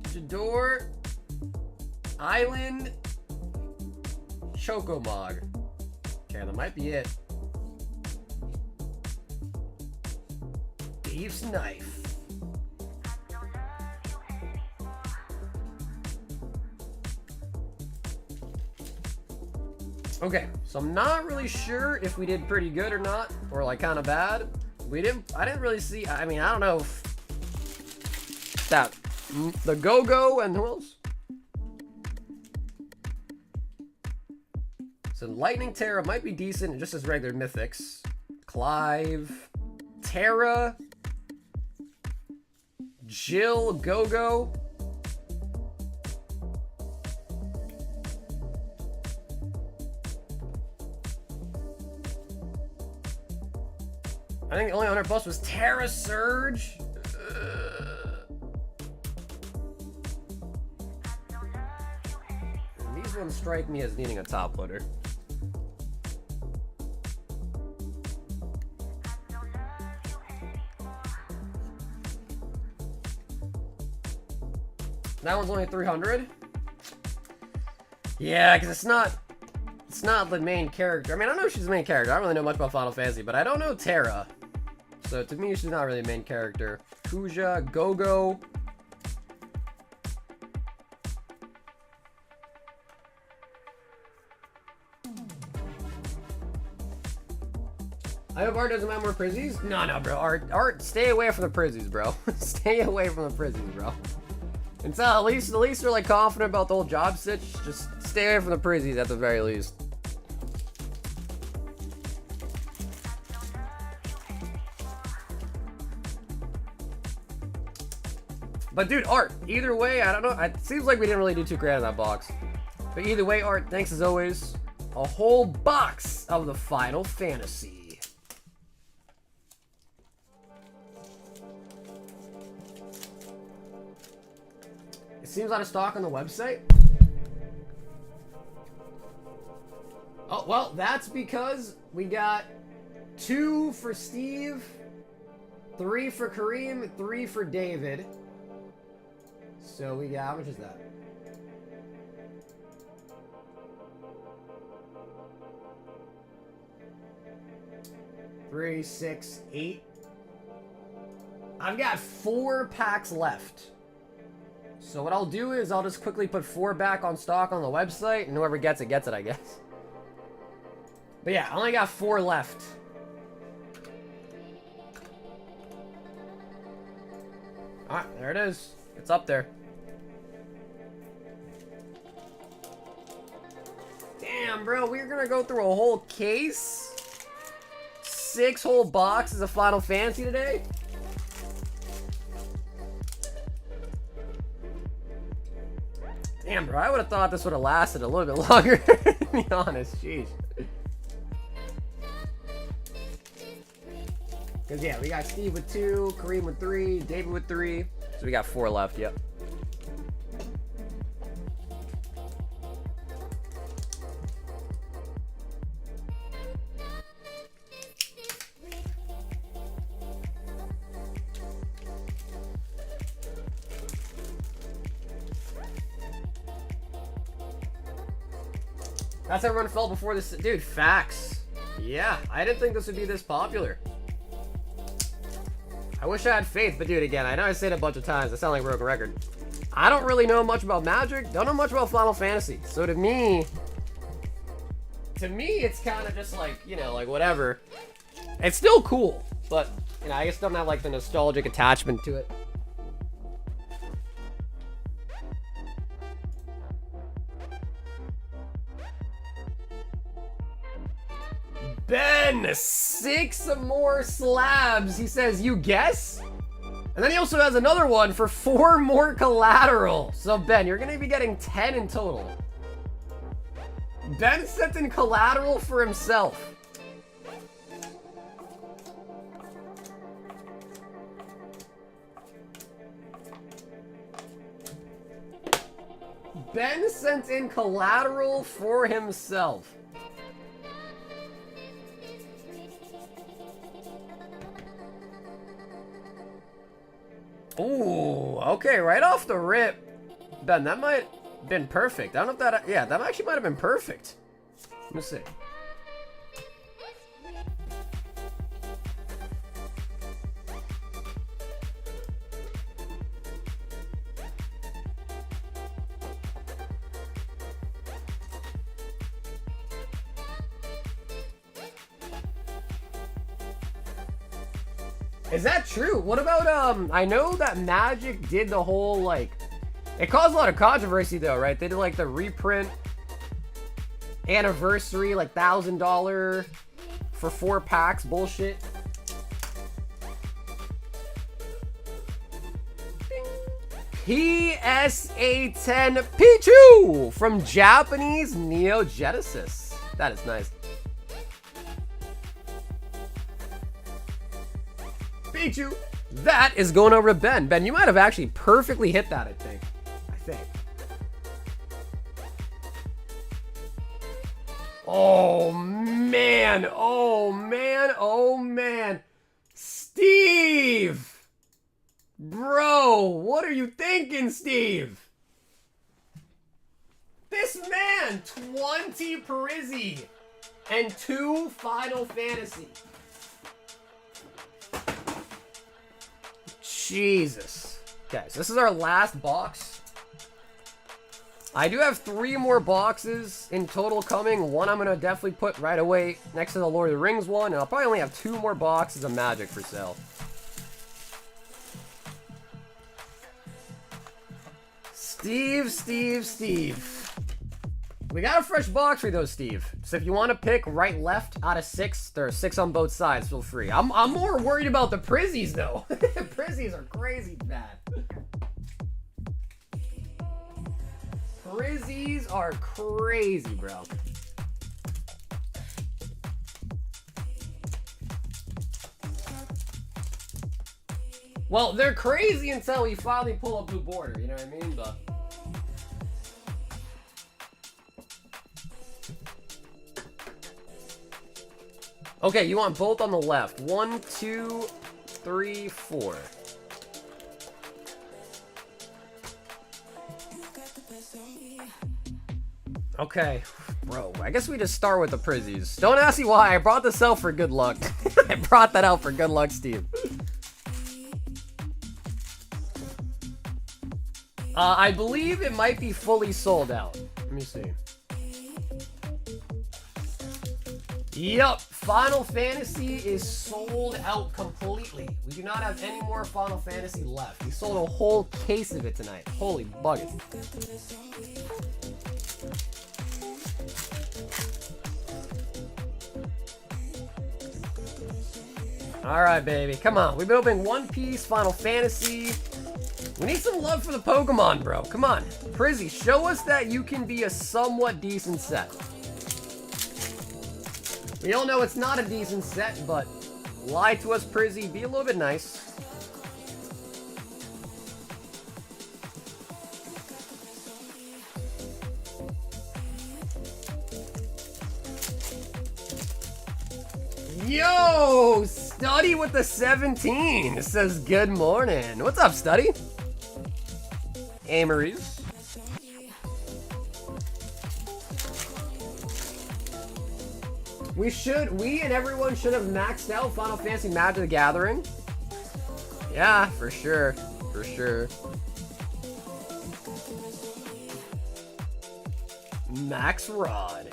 Jador. Island. Chocomog. Okay, that might be it. Thieves' Knife. Okay, so I'm not really sure if we did pretty good or not, or like kind of bad. I didn't really see, I mean, I don't know if that, the Go-Go and who else? So Lightning Terra might be decent, just as regular mythics. Clive, Terra, Jill, Go-Go. I think the only 100 plus was Terra Surge. These ones strike me as needing a top loader. That one's only 300. Yeah, because it's not the main character. I mean, I know she's the main character. I don't really know much about Final Fantasy, but I don't know Terra. So to me, she's not really the main character. Kuja, Go-Go. I hope Art doesn't have more prizzies. No, bro. Art, stay away from the prizzies, bro. Stay away from the prizzies, bro. Until at least they're like confident about the whole job stitch. Just stay away from the prizzies at the very least. But dude, Art, either way, I don't know. It seems like we didn't really do too great on that box. But either way, Art, thanks as always. A whole box of the Final Fantasy. It seems out of stock on the website. Oh, well, that's because we got 2 for Steve, 3 for Kareem, 3 for David. So we got, how much is that? Three, 6, 8. I've got 4 packs left. So what I'll do is I'll just quickly put 4 back on stock on the website, and whoever gets it, I guess. But yeah, I only got 4 left. Alright, there it is. It's up there. Damn, bro, we're gonna go through a whole case? 6 whole boxes of Final Fantasy today? Damn, bro, I would have thought this would have lasted a little bit longer, to be honest, jeez. Because, yeah, we got Steve with 2, Kareem with 3, David with 3, so we got 4 left, yep. That's how everyone felt before this. Dude, facts. Yeah, I didn't think this would be this popular. I wish I had faith, but dude, again, I know I said it a bunch of times. I sound like a broken record. I don't really know much about Magic. Don't know much about Final Fantasy. So to me, it's kind of just like, you know, like whatever. It's still cool, but, you know, I just don't have like the nostalgic attachment to it. Ben, 6 more slabs. He says, you guess? And then he also has another one for 4 more collateral. So Ben, you're gonna be getting 10 in total. Ben sent in collateral for himself. Ben sent in collateral for himself. Ooh, okay, right off the rip. Ben, that might have been perfect. I don't know if that, yeah, that actually might have been perfect. Let me see. Is that true? What about, I know that Magic did the whole, like, it caused a lot of controversy though, right? They did like the reprint anniversary, like $1,000 for 4 packs bullshit. PSA 10 Pichu from Japanese Neo Genesis. That is nice. Pichu. That is going over to Ben. Ben, you might have actually perfectly hit that, I think. Oh man, oh man, oh man. Steve! Bro, what are you thinking, Steve? This man, 20 Parisi and 2 Final Fantasy. Jesus. Okay, so this is our last box. I do have 3 more boxes in total coming. One I'm going to definitely put right away next to the Lord of the Rings one. And I'll probably only have 2 more boxes of Magic for sale. Steve. We got a fresh box for you though, Steve. So if you want to pick right, left out of 6, there are 6 on both sides. Feel free. I'm more worried about the Prizzies though. Prizzies are crazy bad. Prizzies are crazy, bro. Well, they're crazy until we finally pull a blue border, you know what I mean? But okay, you want both on the left. 1, 2, 3, 4. Okay, bro, I guess we just start with the Prizzies. Don't ask me why, I brought this out for good luck. I brought that out for good luck, Steve. I believe it might be fully sold out. Let me see. Yup, Final Fantasy is sold out completely. We do not have any more Final Fantasy left. We sold a whole case of it tonight. Holy buggers. Alright, baby. Come on. We've been opening One Piece, Final Fantasy. We need some love for the Pokemon, bro. Come on. Prizzy, show us that you can be a somewhat decent set. We all know it's not a decent set, but lie to us, Prizzy. Be a little bit nice. Yo, Study with the 17 says good morning. What's up, Study? Hey, Maurice. We and everyone should have maxed out Final Fantasy Magic the Gathering. Yeah, for sure. For sure. Max Rod.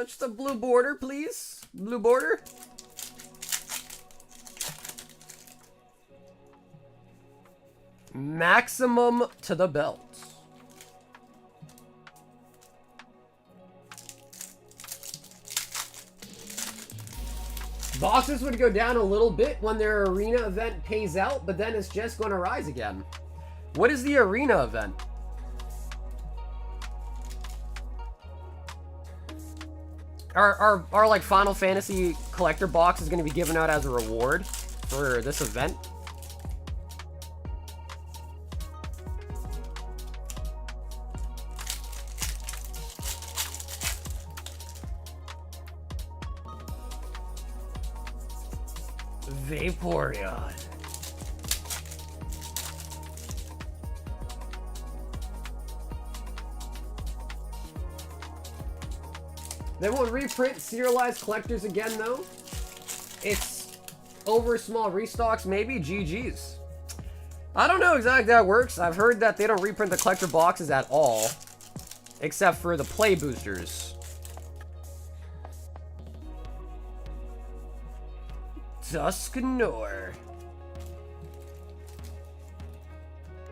Just a blue border, please. Blue border. Maximum to the belt. Boxes would go down a little bit when their arena event pays out, but then it's just going to rise again. What is the arena event? Are like Final Fantasy collector boxes going to be given out as a reward for this event? Vaporeon. They won't reprint serialized collectors again, though. It's over small restocks, maybe. GG's. I don't know exactly how it works. I've heard that they don't reprint the collector boxes at all, except for the play boosters. Dusknoir.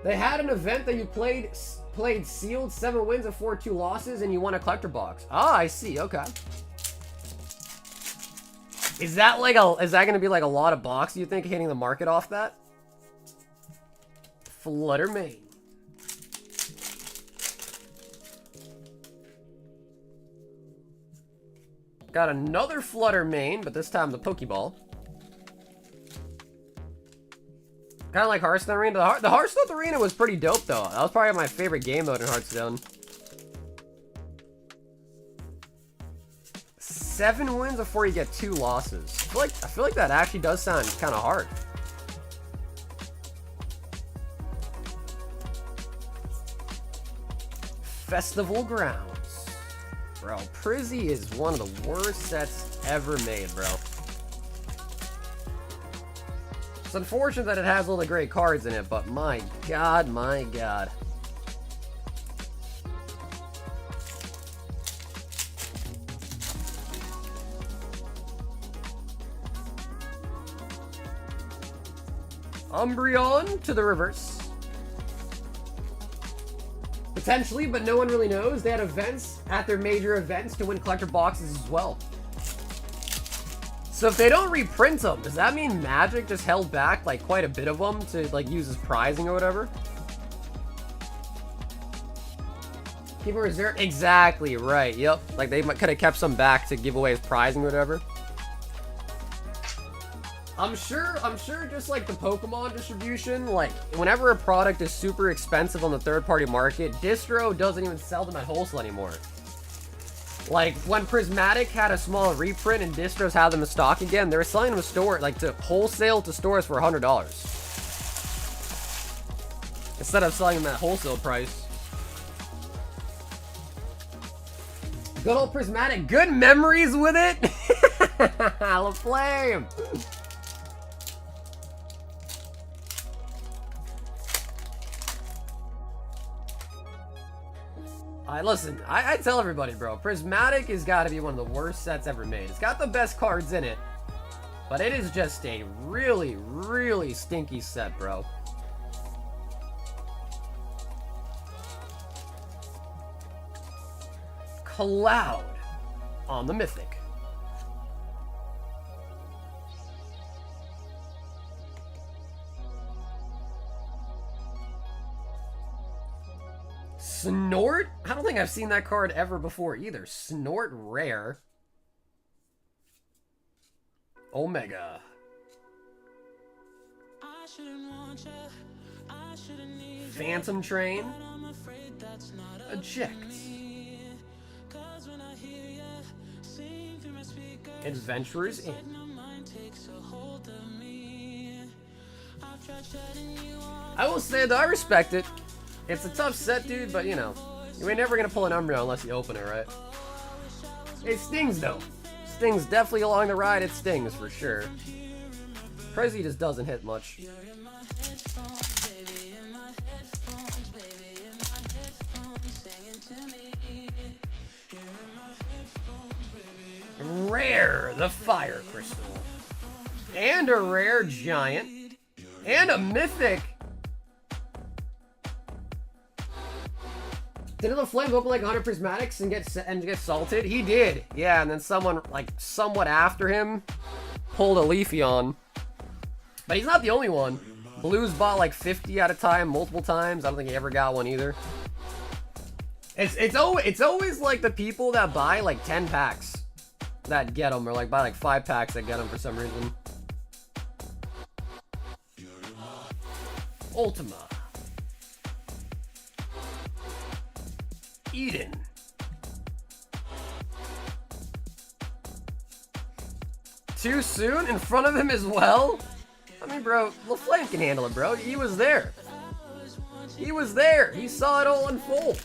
They had an event that you played sealed 7 wins and 2 losses, and you won a collector box. Ah, I see. Okay. Is that gonna be like a lot of box, you think, hitting the market off that? Flutter Mane. Got another Flutter Mane, but this time the Pokeball. Kind of like Hearthstone Arena. The Hearthstone Arena was pretty dope, though. That was probably my favorite game mode in Hearthstone. 7 wins before you get 2 losses. I feel like that actually does sound kind of hard. Festival Grounds. Bro, Prizzy is one of the worst sets ever made, bro. It's unfortunate that it has all the great cards in it, but my god, my god. Umbreon to the reverse. Potentially, but no one really knows. They had events at their major events to win collector boxes as well. So if they don't reprint them, does that mean Magic just held back like quite a bit of them to like use as prizing or whatever? Keep a reserve. Exactly right. Yep. Like they could have kept some back to give away as prizing or whatever. I'm sure just like the Pokemon distribution, like whenever a product is super expensive on the third-party market, distro doesn't even sell them at wholesale anymore. Like when Prismatic had a small reprint and distros had them in stock again, they were selling them to store, like to wholesale to stores for $100 instead of selling them at wholesale price. Good old Prismatic, good memories with it. La Flame. Listen, I tell everybody, bro, Prismatic has got to be one of the worst sets ever made. It's got the best cards in it, but it is just a really, really stinky set, bro. Cloud on the Mythic. Snort? I don't think I've seen that card ever before either. Snort rare. Omega. Phantom Train. Eject. Adventurers Inn. I will say though, I respect it. It's a tough set, dude, but you know, you ain't never gonna pull an Umbreon unless you open it, right? It stings though. Stings definitely along the ride, it stings for sure. Prezi just doesn't hit much. Rare, the Fire Crystal. And a rare Giant. And a Mythic. Didn't the Flames open like 100 Prismatics and get salted? He did. Yeah, and then someone, like, somewhat after him pulled a Leafeon. But he's not the only one. Blues bought like 50 at a time, multiple times. I don't think he ever got one either. It's always like the people that buy like 10 packs that get them, or like buy like 5 packs that get them for some reason. Ultima. Eden. Too soon? In front of him as well? I mean, bro, LaFlame can handle it, bro. He was there. He was there. He saw it all unfold.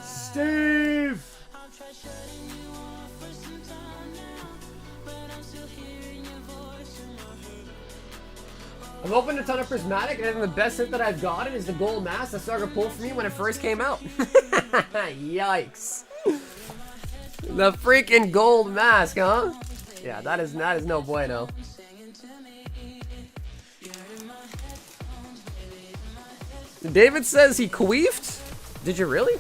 Steve! I've opened a ton of Prismatic, and the best hit that I've gotten is the Gold Mask that started pull for me when it first came out. Yikes. The freaking Gold Mask, huh? Yeah, that is no bueno. David says he queefed? Did you really?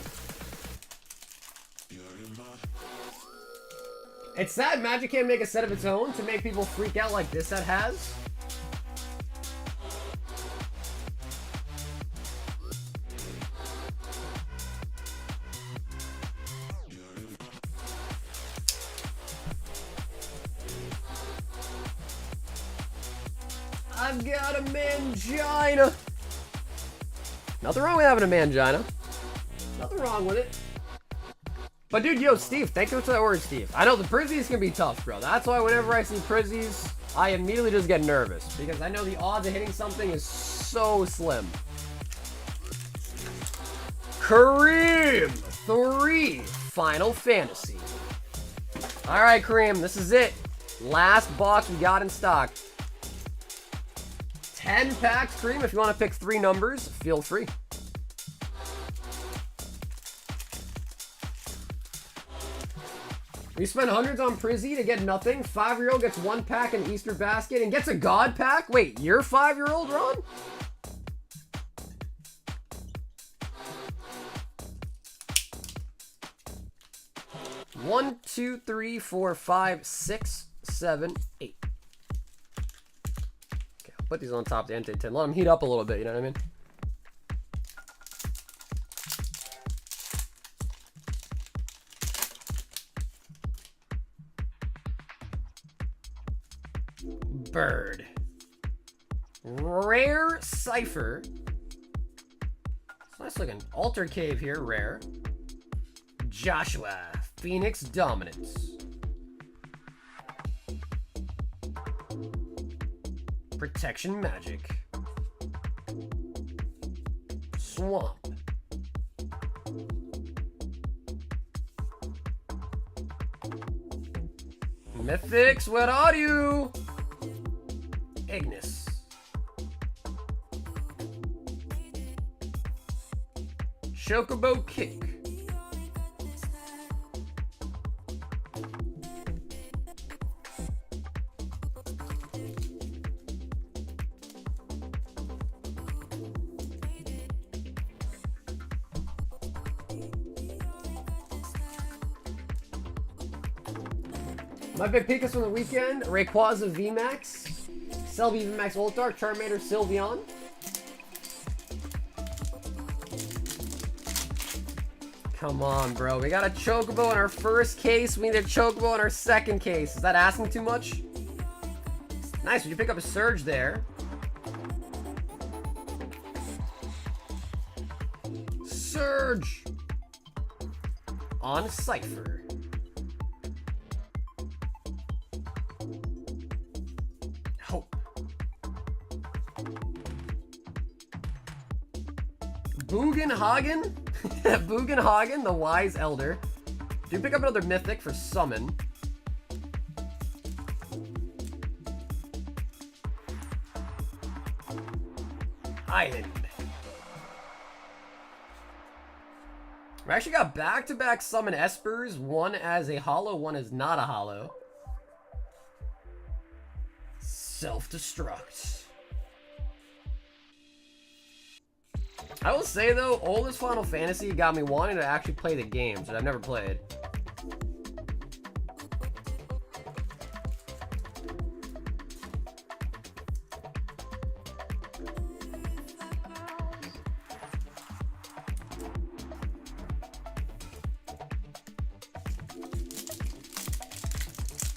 It's sad Magic can't make a set of its own to make people freak out like this set has. I've got a mangina. Nothing wrong with having a mangina. Nothing wrong with it. But dude, yo, Steve, thank you for that word, Steve. I know the Prizzies can be tough, bro. That's why whenever I see Prizzies, I immediately just get nervous. Because I know the odds of hitting something is so slim. Kareem, 3, Final Fantasy. Alright, Kareem, this is it. Last box we got in stock. 10 packs, Kareem. If you want to pick 3 numbers, feel free. We spent hundreds on Prizzy to get nothing. 5-year-old gets 1 pack in Easter basket and gets a God pack? Wait, you're 5-year-old, Ron? One, 2, 3, 4, 5, 6, 7, 8. Okay, I'll put these on top of the Entei 10. Let them heat up a little bit, you know what I mean? Bird. Rare Cypher. It's nice looking. Alter Cave here, rare. Joshua. Phoenix Dominance. Protection Magic. Swamp. Mythics, what are you? Ignis. Chocobo Kick. My big pick is from the weekend, Rayquaza VMAX. Selby VMAX Voltar, Charmander Sylveon. Come on, bro. We got a Chocobo in our first case. We need a Chocobo in our second case. Is that asking too much? Nice. Would you pick up a Surge there? Surge. Surge! On Cypher. Hope. Bugenhagen? Bugenhagen, the Wise Elder. Do pick up another Mythic for Summon. Island. We actually got back-to-back Summon Espers. One as a holo, one as not a holo. Self-destruct. I will say though, oldest Final Fantasy got me wanting to actually play the games that I've never played.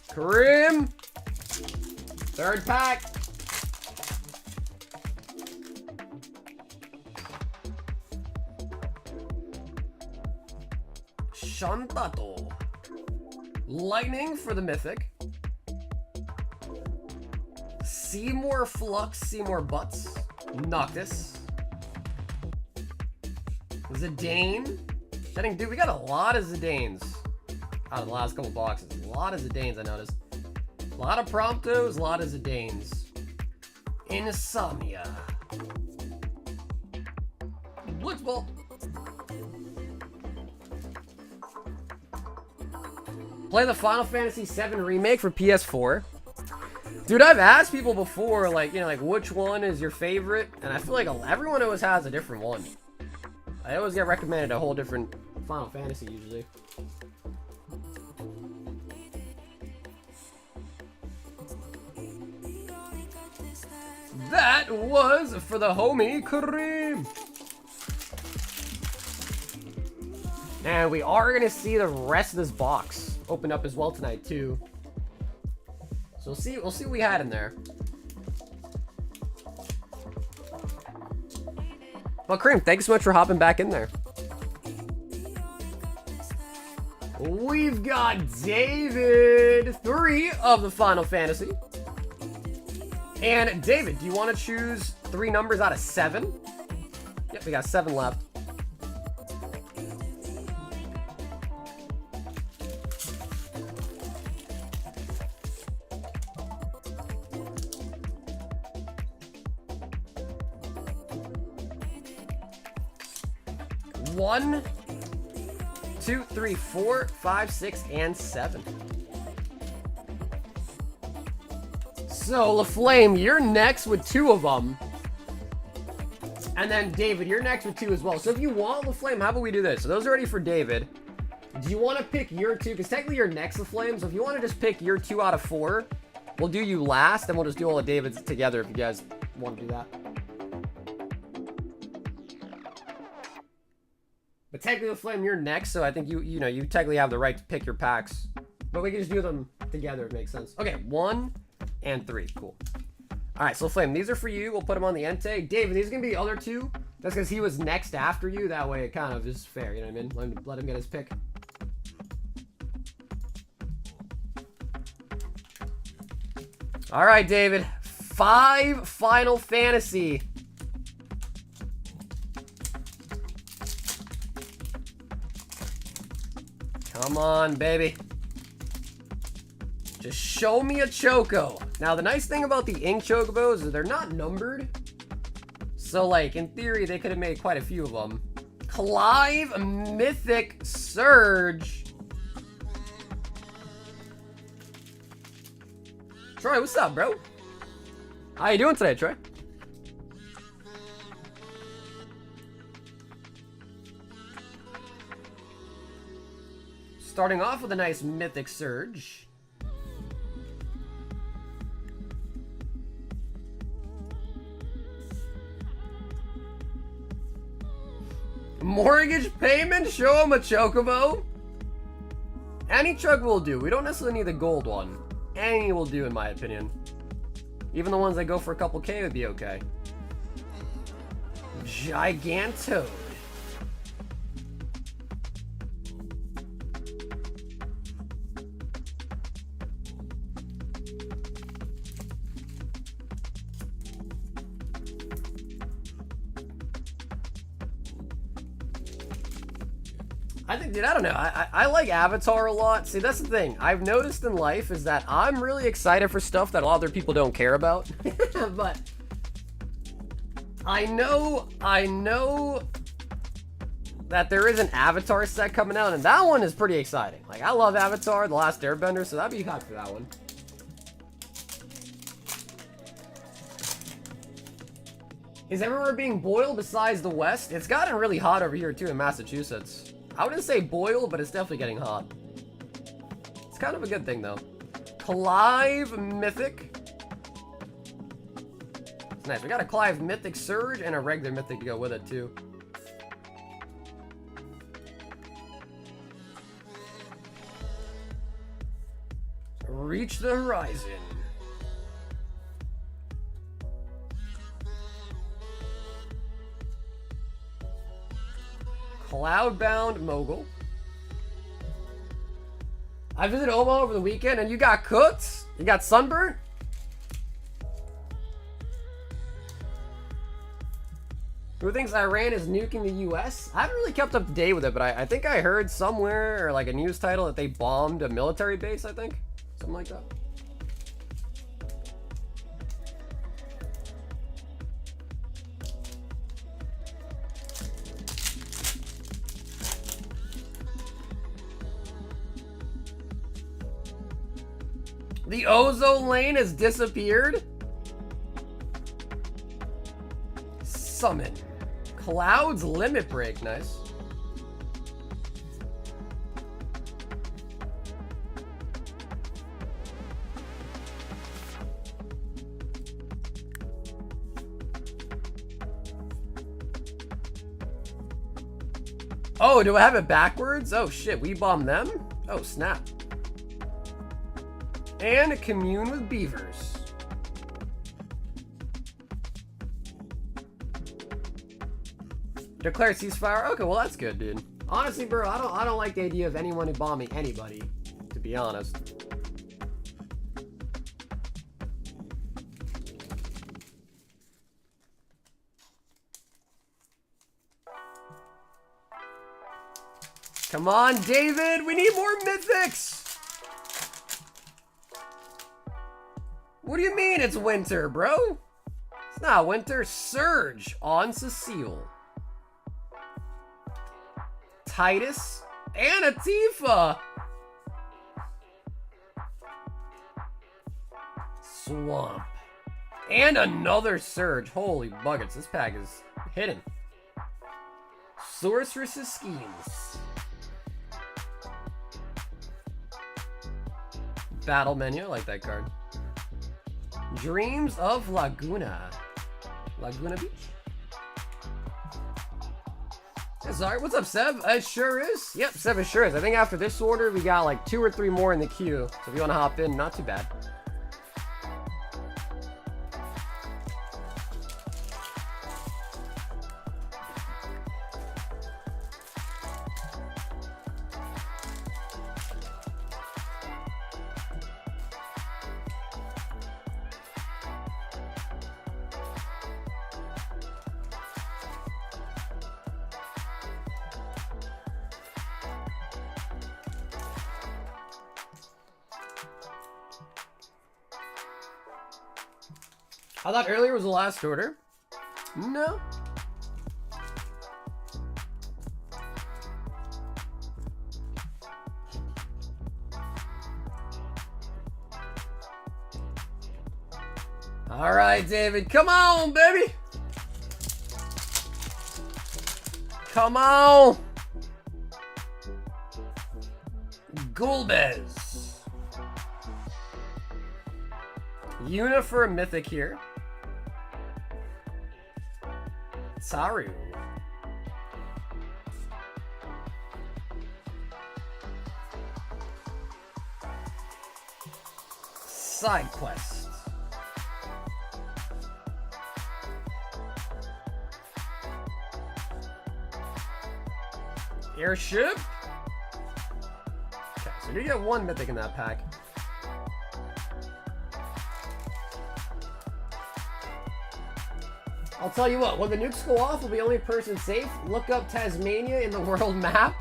Kareem! Third pack! Shantato. Lightning for the Mythic. Seymour Flux, Seymour Butts. Noctis. Zidane. Dude, we got a lot of Zidanes out of the last couple boxes. A lot of Zidanes, I noticed. A lot of Promptos, a lot of Zidanes. Insomnia. Blitzball. Play the Final Fantasy VII Remake for PS4. Dude, I've asked people before, like, you know, like, which one is your favorite? And I feel like everyone always has a different one. I always get recommended a whole different Final Fantasy, usually. That was for the homie Kareem. And we are going to see the rest of this box open up as well tonight, too. So we'll see what we had in there. Well, Kareem, thanks so much for hopping back in there. We've got David, 3 of the Final Fantasy. And David, do you want to choose 3 numbers out of 7? Yep, we got 7 left. One, 2, 3, 4, 5, 6, and 7. So, LaFlame, you're next with 2 of them. And then, David, you're next with 2 as well. So, if you want LaFlame, how about we do this? So, those are ready for David. Do you want to pick your 2? Because technically, you're next, LaFlame. So, if you want to just pick your 2 out of 4, we'll do you last, and we'll just do all of David's together if you guys want to do that. But technically, LaFlame, you're next, so I think you technically have the right to pick your packs. But we can just do them together, it makes sense. Okay, 1 and 3, cool. Alright, so LaFlame, these are for you, we'll put them on the Entei. David, these are going to be the other 2. That's because he was next after you, that way it kind of is fair, you know what I mean? Let him get his pick. Alright, David, 5 Final Fantasy. Come on, baby. Just show me a Choco. Now, the nice thing about the ink Chocobos is they're not numbered. So, like, in theory, they could have made quite a few of them. Clive Mythic Surge. Troy, what's up, bro? How you doing today, Troy? Starting off with a nice Mythic Surge. Mortgage payment? Show him a Chocobo? Any Chocobo will do. We don't necessarily need the gold one. Any will do, in my opinion. Even the ones that go for a couple K would be okay. Gigantode. I think, dude, I don't know. I like Avatar a lot. See, that's the thing. I've noticed in life is that I'm really excited for stuff that a lot of other people don't care about. But I know that there is an Avatar set coming out, and that one is pretty exciting. Like, I love Avatar, The Last Airbender, so that'd be hot for that one. Is everywhere being boiled besides the West? It's gotten really hot over here, too, in Massachusetts. I wouldn't say boiled, but it's definitely getting hot. It's kind of a good thing, though. Clive Mythic. It's nice. We got a Clive Mythic Surge and a regular Mythic to go with it, too. Reach the horizon. Cloudbound Mogul. I visited Omaha over the weekend and you got cooked? You got sunburned? Who thinks Iran is nuking the US? I haven't really kept up to date with it, but I think I heard somewhere, or like a news title, that they bombed a military base, I think. Something like that. The ozone lane has disappeared? Summon. Clouds limit break, nice. Oh, do I have it backwards? Oh shit, we bombed them? Oh snap. And commune with beavers. Declare ceasefire. Okay, well that's good, dude. Honestly, bro, I don't like the idea of anyone bombing anybody, to be honest. Come on, David, we need more mythics. What do you mean it's winter, bro? It's not winter. Surge on Cecile. Titus and Atifa. Swamp. And another Surge. Holy buckets, this pack is hidden. Sorceress's Schemes. Battle menu, I like that card. Dreams of Laguna. Laguna Beach? Yeah, sorry, what's up, Seb? It sure is. Yep, Seb, it sure is. I think after this order, we got like 2 or 3 more in the queue. So if you want to hop in, not too bad. I thought earlier was the last order. No. All right, David, come on, baby. Come on. Gulbez. Unifer Mythic here. Saru. Side quest. Airship. Okay, so you get 1 mythic in that pack. I'll tell you what, when the nukes go off, will be the only person safe. Look up Tasmania in the world map.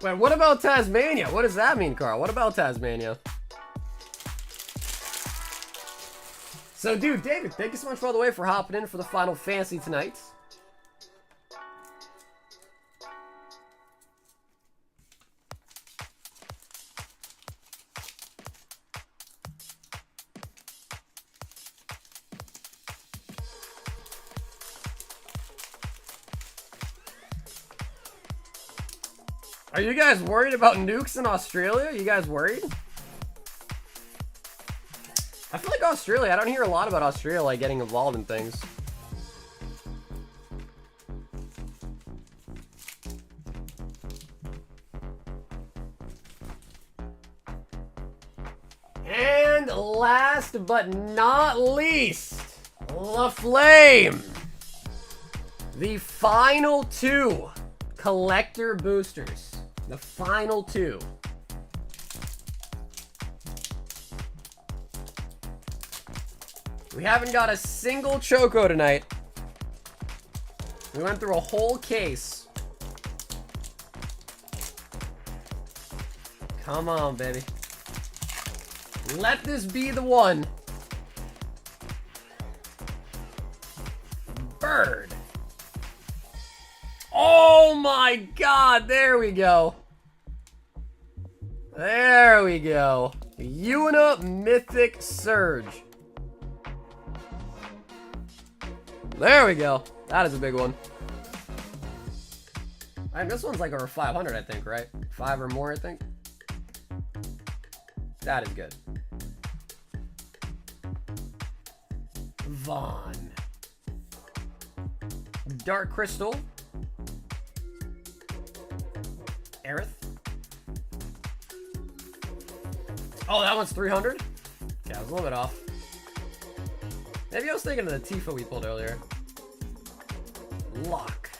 Wait, what about Tasmania? What does that mean, Carl? What about Tasmania? So, dude, David, thank you so much, by the way, for hopping in for the Final Fantasy tonight. Are you guys worried about nukes in Australia? You guys worried? I feel like Australia, I don't hear a lot about Australia like getting involved in things. And last but not least, La Flame. The final two collector boosters. The final two. We haven't got a single Choco tonight. We went through a whole case. Come on, baby. Let this be the one. Bird. Oh my god, there we go. There we go. Yuna Mythic Surge. There we go. That is a big one. And this one's like over 500, I think, right? 5 or more, I think. That is good. Vaughn. Dark Crystal. Aerith. Oh, that one's 300? Yeah, I was a little bit off. Maybe I was thinking of the Tifa we pulled earlier. Lock.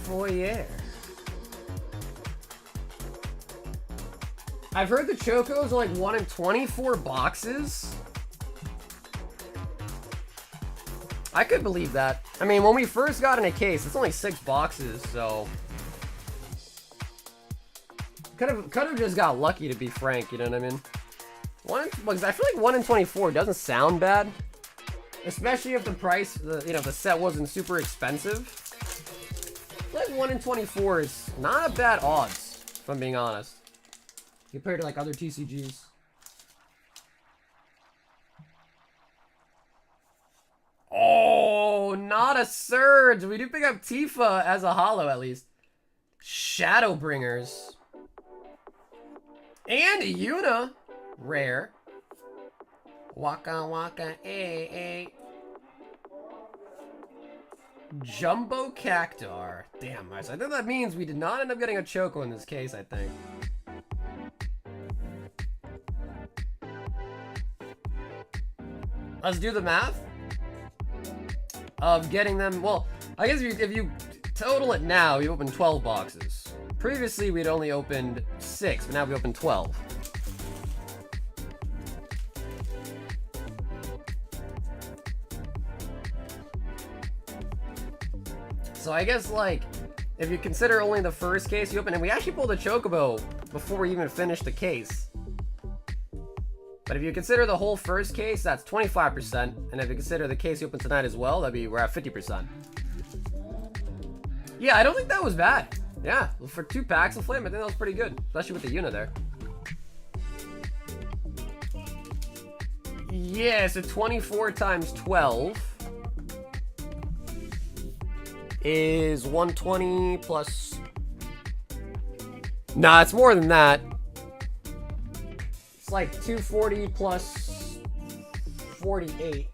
Foyer. I've heard the Chocos are like 1 in 24 boxes. I could believe that. I mean, when we first got in a case, it's only 6 boxes, so... Could have just got lucky, to be frank, you know what I mean? Because I feel like 1 in 24 doesn't sound bad. Especially if the price, the set wasn't super expensive. I feel like 1 in 24 is not a bad odds, if I'm being honest. Compared to like other TCGs. Oh, not a Surge. We do pick up Tifa as a holo at least. Shadowbringers. And Yuna. Rare. Waka waka eh. Jumbo Cactar. Damn, I think that means we did not end up getting a Choco in this case, I think. Let's do the math of getting them. Well, I guess if you total it now, you open 12 boxes. Previously, we'd only opened 6, but now we opened 12. So I guess, like, if you consider only the first case you opened, and we actually pulled a Chocobo before we even finished the case. But if you consider the whole first case, that's 25%. And if you consider the case you opened tonight as well, we're at 50%. Yeah, I don't think that was bad. Yeah, for 2 packs of Flame, I think that was pretty good. Especially with the Yuna there. Yeah, so 24 times 12 is 120 plus... Nah, it's more than that. It's like 240 plus 48.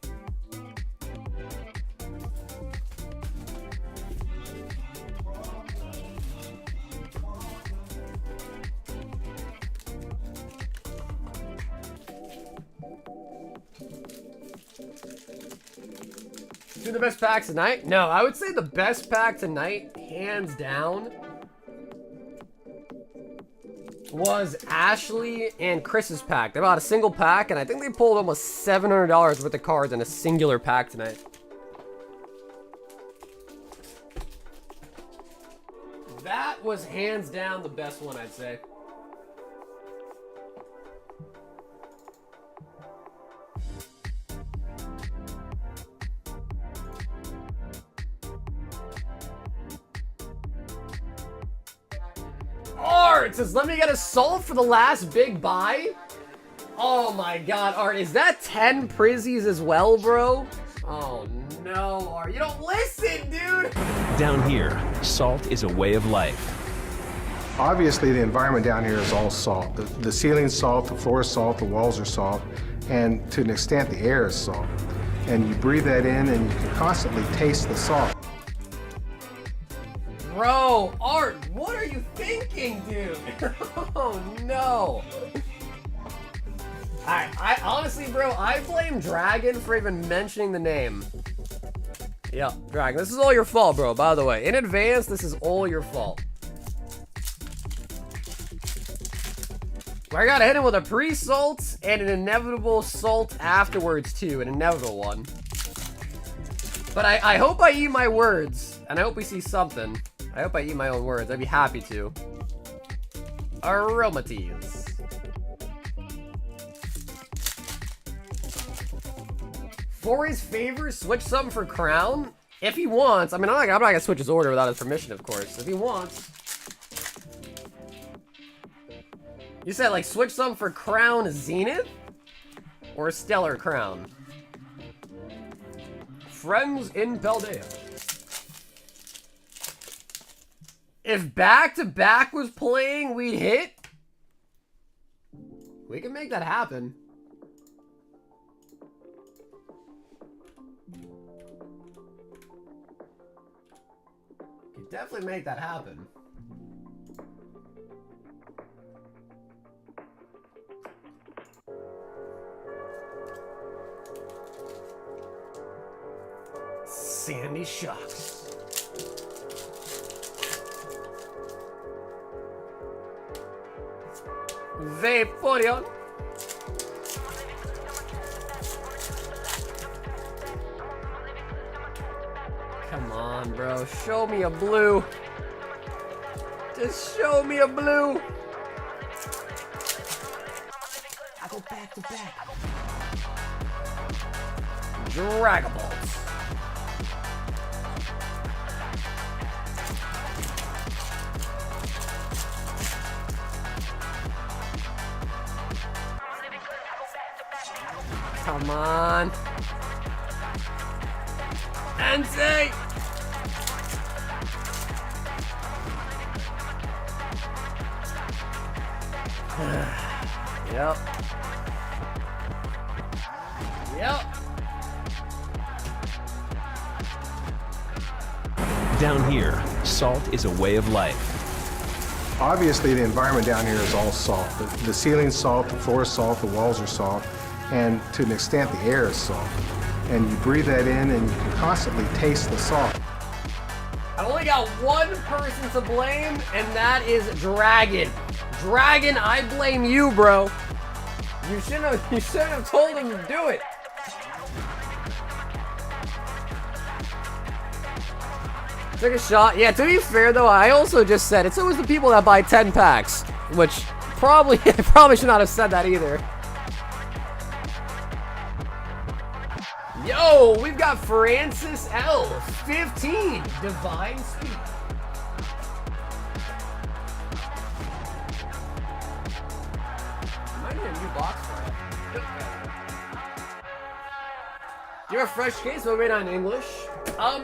Do the best pack tonight? No, I would say the best pack tonight, hands down, was Ashley and Chris's pack. They bought a single pack, and I think they pulled almost $700 worth of cards in a singular pack tonight. That was hands down the best one, I'd say. Art says, let me get a salt for the last big buy. Oh my god, Art, is that 10 Prizzies as well, bro? Oh no, Art, you don't listen, dude! Down here, salt is a way of life. Obviously, the environment down here is all salt. The ceiling's salt, the floor is salt, the walls are salt, and to an extent, the air is salt. And you breathe that in, and you can constantly taste the salt. Bro, Art, what are you thinking, dude? Oh no. I honestly, bro, I blame Dragon for even mentioning the name. Yeah, Dragon, this is all your fault, bro, by the way. In advance, this is all your fault. I gotta hit him with a pre-salt and an inevitable salt afterwards, too. An inevitable one. But I hope I eat my words, and I hope we see something. I hope I eat my own words. I'd be happy to. Aromates. For his favor, switch something for Crown? If he wants. I mean, I'm not gonna switch his order without his permission, of course. If he wants. You said, like, switch something for Crown Zenith? Or Stellar Crown? Friends in Paldea. If back-to-back was playing, we'd hit? We can make that happen. We can definitely make that happen. Sandy Shocks. Vaporeon. Come on, bro. Show me a blue. Just show me a blue. I go back to back. Dragon Balls. Come on. Ensei! Yep. Yep. Down here, salt is a way of life. Obviously, the environment down here is all salt. The ceiling's salt, the floor is salt, the walls are salt, and to an extent, the air is salt. And you breathe that in, and you can constantly taste the salt. I only got one person to blame, and that is Dragon. Dragon, I blame you, bro. You shouldn't have told him to do it. Took a shot. Yeah, to be fair though, I also just said it's always the people that buy 10 packs, which probably I probably should not have said that either. Yo, we've got Francis L. 15 Divine Speed. Might need a new box for it. Do you have a fresh case? We'll read on English.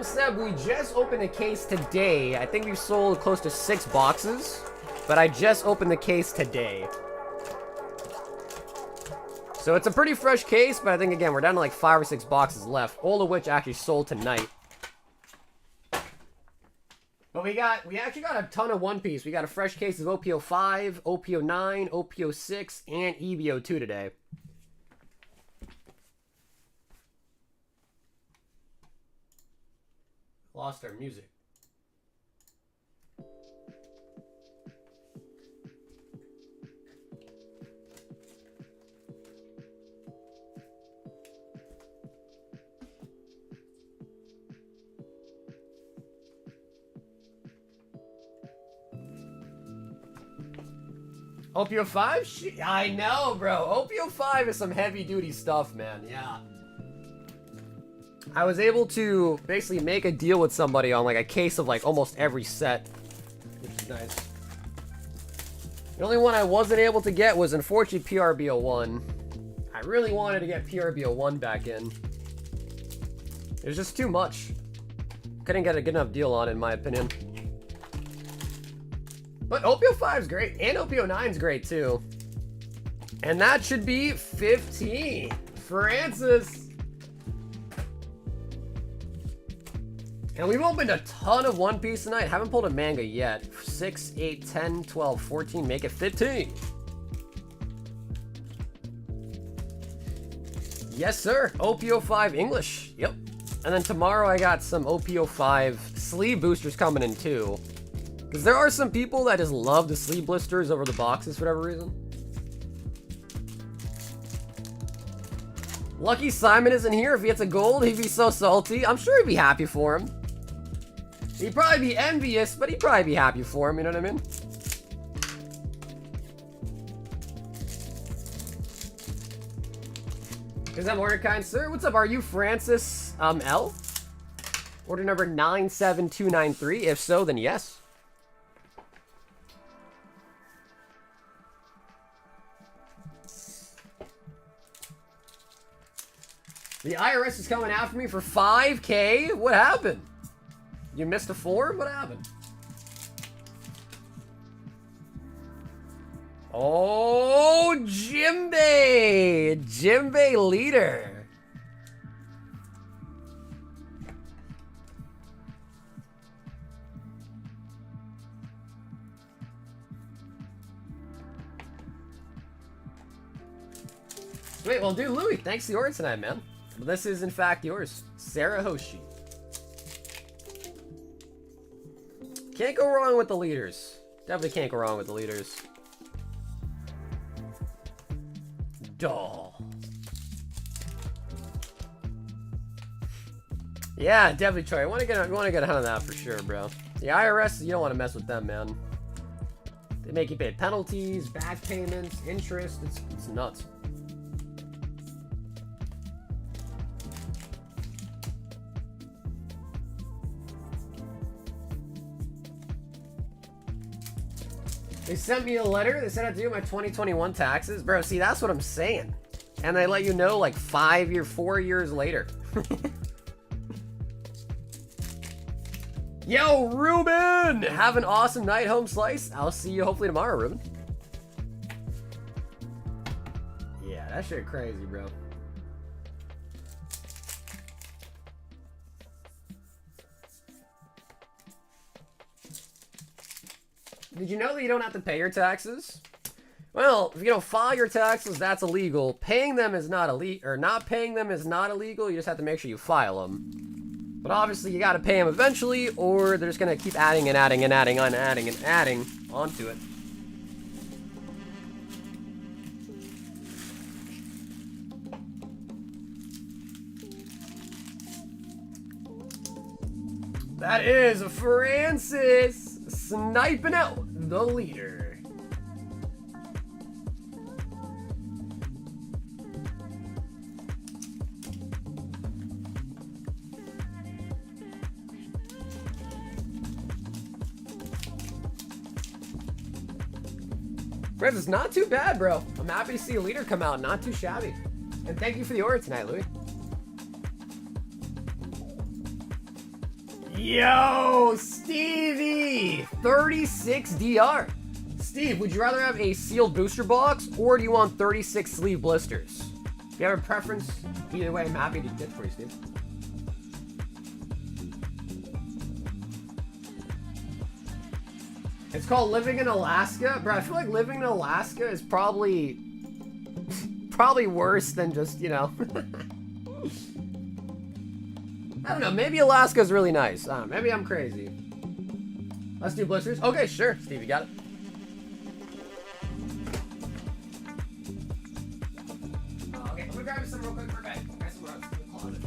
Seb, we just opened a case today. I think we've sold close to 6 boxes, but I just opened the case today. So it's a pretty fresh case, but I think, again, we're down to like 5 or 6 boxes left, all of which actually sold tonight. But we actually got a ton of One Piece. We got a fresh case of OPO5, OPO9, OPO6, and EBO2 today. Lost our music. Opio 5? I know, bro. Opio 5 is some heavy-duty stuff, man. Yeah. I was able to basically make a deal with somebody on like a case of like almost every set, which is nice. The only one I wasn't able to get was unfortunately PRBO1. I really wanted to get PRBO1 back in. It was just too much. Couldn't get a good enough deal on it, in my opinion. But Opio 5 is great, and Opio 9 is great too. And that should be 15. Francis. And we've opened a ton of One Piece tonight. Haven't pulled a manga yet. 6, 8, 10, 12, 14, make it 15. Yes, sir. Opio 5 English. Yep. And then tomorrow I got some Opio 5 sleeve boosters coming in too. Because there are some people that just love the sleeve blisters over the boxes for whatever reason. Lucky Simon isn't here. If he gets a gold, he'd be so salty. I'm sure he'd be happy for him. He'd probably be envious, but he'd probably be happy for him, you know what I mean? Is that Mordecai, sir? What's up? Are you Francis L? Order number 97293. If so, then yes. The IRS is coming after me for 5K? What happened? You missed a form? What happened? Oh, Jimbei! Jimbei leader. Wait, well, dude, Louis, thanks for the order tonight, man. This is, in fact, yours. Sarah Hoshi. Can't go wrong with the leaders. Definitely can't go wrong with the leaders. Duh. Yeah, definitely, Troy. I want to get a ton of that for sure, bro. The IRS, you don't want to mess with them, man. They make you pay penalties, back payments, interest. It's nuts. They sent me a letter. They said I had to do my 2021 taxes. Bro, see, that's what I'm saying. And they let you know like 4 years later. Yo, Ruben! Have an awesome night, Home Slice. I'll see you hopefully tomorrow, Ruben. Yeah, that shit crazy, bro. Did you know that you don't have to pay your taxes? Well, if you don't file your taxes, that's illegal. Paying them is not illegal, or not paying them is not illegal. You just have to make sure you file them. But obviously, you got to pay them eventually, or they're just gonna keep adding and adding and adding and adding and adding onto it. That is Francis sniping out the leader. Francis, not too bad, bro. I'm happy to see a leader come out. Not too shabby. And thank you for the order tonight, Louis. Yo, Stevie! 36 DR. Steve, would you rather have a sealed booster box, or do you want 36 sleeve blisters? If you have a preference, either way, I'm happy to get for you, Steve. It's called living in Alaska. Bro, I feel like living in Alaska is probably worse than just, you know. I don't know, maybe Alaska's really nice. I don't know, maybe I'm crazy. Let's do blisters. Okay, sure. Steve, you got it. Okay, I'm gonna grab some real quick for a bag. Grab some rugs in the closet.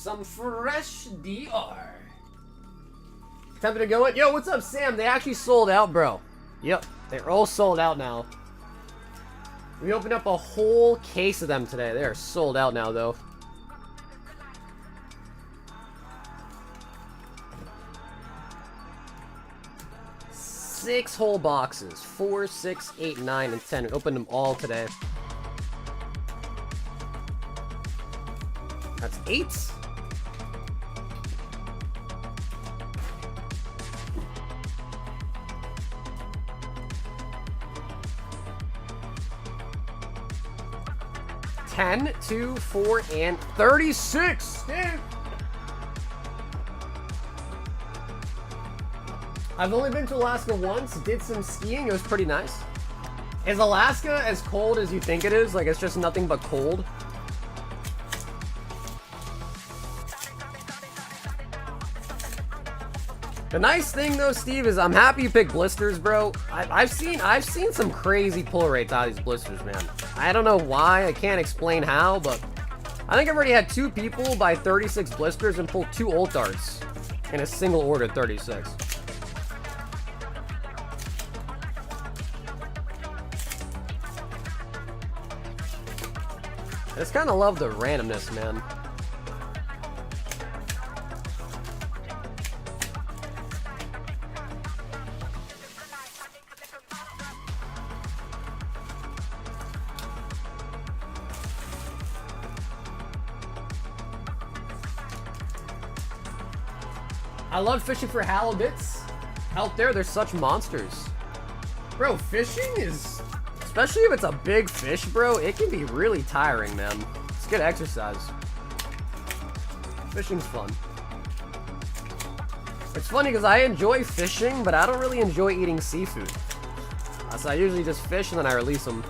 some fresh DR. Tempted to go in. Yo, what's up, Sam? They actually sold out, bro. Yep, they're all sold out now. We opened up a whole case of them today. They are sold out now, though. Six whole boxes. 4, 6, 8, 9, and 10. We opened them all today. That's 8. $10, 2, 4, and 36. Dude. I've only been to Alaska once, did some skiing, it was pretty nice. Is Alaska as cold as you think it is? Like, it's just nothing but cold? The nice thing though, Steve, is I'm happy you picked blisters, bro. I've seen some crazy pull rates out of these blisters, man. I don't know why, I can't explain how, but I think I've already had 2 people buy 36 blisters and pull 2 ult darts in a single order 36. I just kind of love the randomness, man. I love fishing for halibuts. Out there, they're such monsters. Bro, fishing is... Especially if it's a big fish, bro, it can be really tiring, man. It's good exercise. Fishing's fun. It's funny because I enjoy fishing, but I don't really enjoy eating seafood. So I usually just fish and then I release them.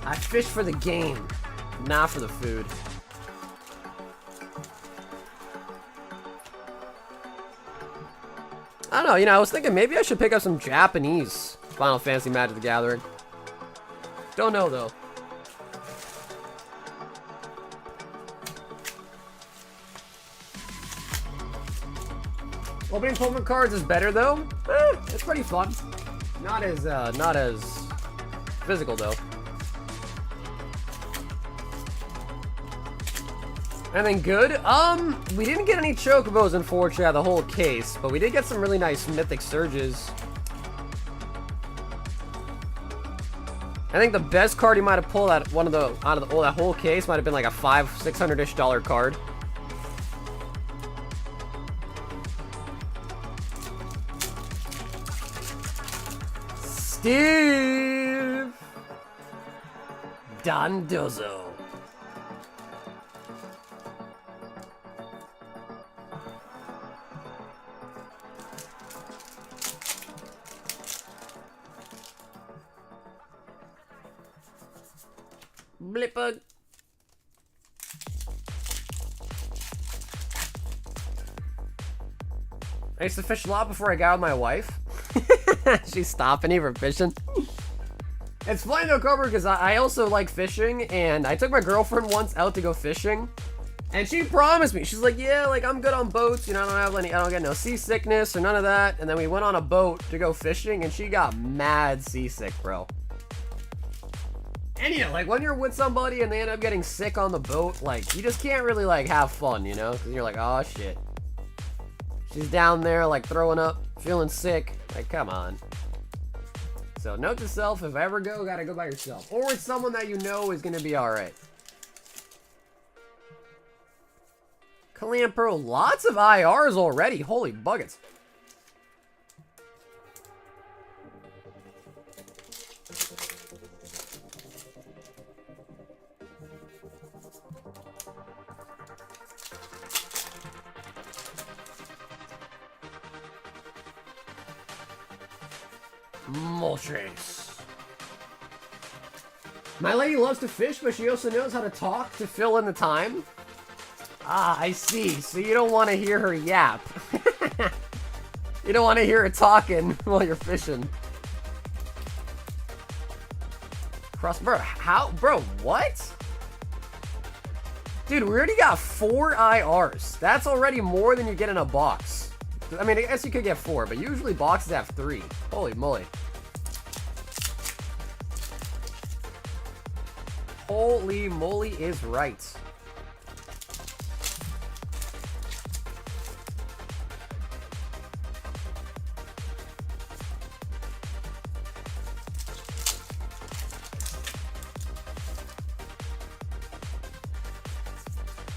I fish for the game, not for the food. I don't know, you know, I was thinking maybe I should pick up some Japanese Final Fantasy Magic the Gathering. Don't know, though. Opening Pokemon cards is better, though. It's pretty fun. Not as physical, though. Anything good? We didn't get any Chocobos, unfortunately, out of the whole case, but we did get some really nice Mythic Surges. I think the best card you might have pulled out of that whole case might have been like a $500-600-ish card. Steve Dondozo. Blipbug. I used to fish a lot before I got with my wife. She's stopping me from fishing. It's funny though, Cobra, because I also like fishing, and I took my girlfriend once out to go fishing, and she promised me, she's like, yeah, like I'm good on boats, you know, I don't get no seasickness or none of that. And then we went on a boat to go fishing, and she got mad seasick, bro. And you know, like when you're with somebody and they end up getting sick on the boat, like you just can't really like have fun, you know? Because you're like, oh shit. She's down there like throwing up, feeling sick. Like, come on. So note to self, if I ever go, gotta go by yourself. Or with someone that you know is gonna be alright. Calampro, lots of IRs already. Holy buckets. Moltres. My lady loves to fish, but she also knows how to talk to fill in the time. Ah, I see. So you don't want to hear her yap. You don't want to hear her talking while you're fishing. Cross, bro, how? Bro, what? Dude, we already got 4 IRs. That's already more than you get in a box. I mean, I guess you could get 4, but usually boxes have 3. Holy moly. Holy moly is right.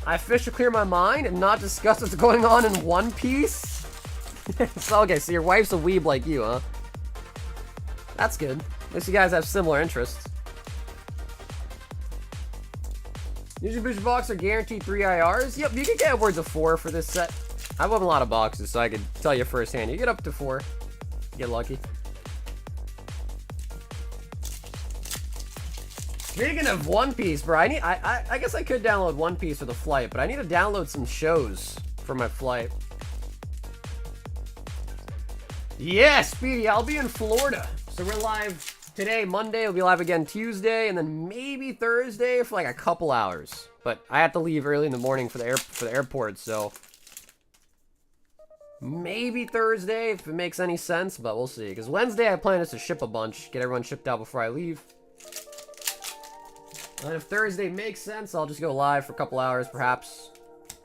I fish to clear my mind and not discuss what's going on in One Piece. So, okay, so your wife's a weeb like you, huh? That's good. At least you guys have similar interests. Usually booster box are guaranteed 3 IRs. Yep, you can get upwards of 4 for this set. I've opened a lot of boxes, so I could tell you firsthand. You get up to 4. Get lucky. Speaking of One Piece, bro, I guess I could download One Piece for the flight, but I need to download some shows for my flight. Yeah, Speedy, I'll be in Florida. So we're live today, Monday. We'll be live again Tuesday, and then maybe Thursday for like a couple hours. But I have to leave early in the morning for the airport, so maybe Thursday if it makes any sense, but we'll see. Because Wednesday I plan is to ship a bunch, get everyone shipped out before I leave. And if Thursday makes sense, I'll just go live for a couple hours, perhaps.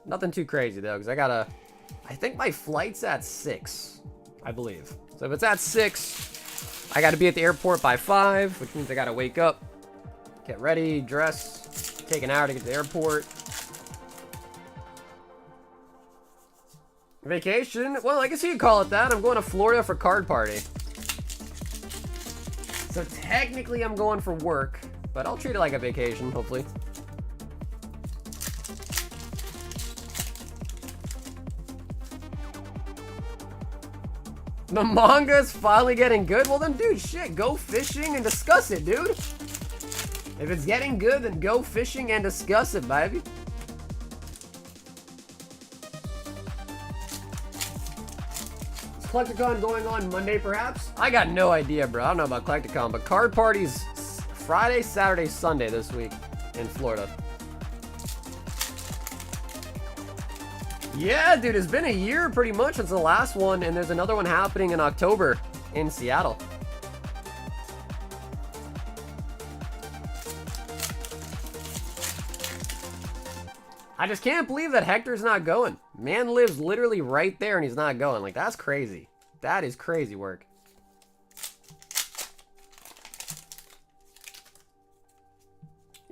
Nothing too crazy, though, because I think my flight's at 6, I believe. So if it's at 6, I got to be at the airport by 5, which means I got to wake up, get ready, dress, take an hour to get to the airport. Vacation? Well, I guess you could call it that. I'm going to Florida for card party. So technically I'm going for work. But I'll treat it like a vacation, hopefully. The manga is finally getting good? Well then, dude, shit, go fishing and discuss it, dude. If it's getting good, then go fishing and discuss it, baby. Is Collecticon going on Monday, perhaps? I got no idea, bro. I don't know about Collecticon, but card parties Friday, Saturday, Sunday this week in Florida. Yeah, dude, it's been a year pretty much since the last one, and there's another one happening in October in Seattle. I just can't believe that Hector's not going. Man lives literally right there and he's not going. Like, that's crazy. That is crazy work.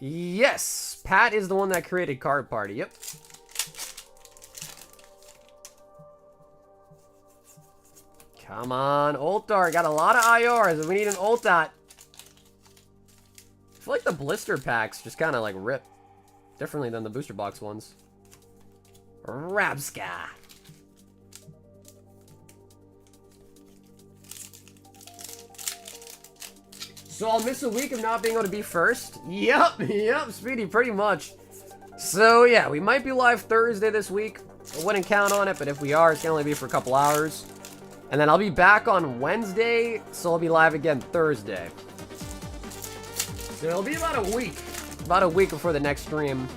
Yes, Pat is the one that created Card Party. Yep. Come on, Ultar. Got a lot of IRs. We need an Ultat. I feel like the blister packs just kind of like rip differently than the booster box ones. Rabska. So I'll miss a week of not being able to be first? Yep, Speedy, pretty much. So yeah, we might be live Thursday this week. I wouldn't count on it, but if we are, it's gonna only be for a couple hours. And then I'll be back on Wednesday, so I'll be live again Thursday. So it'll be about a week. About a week before the next stream.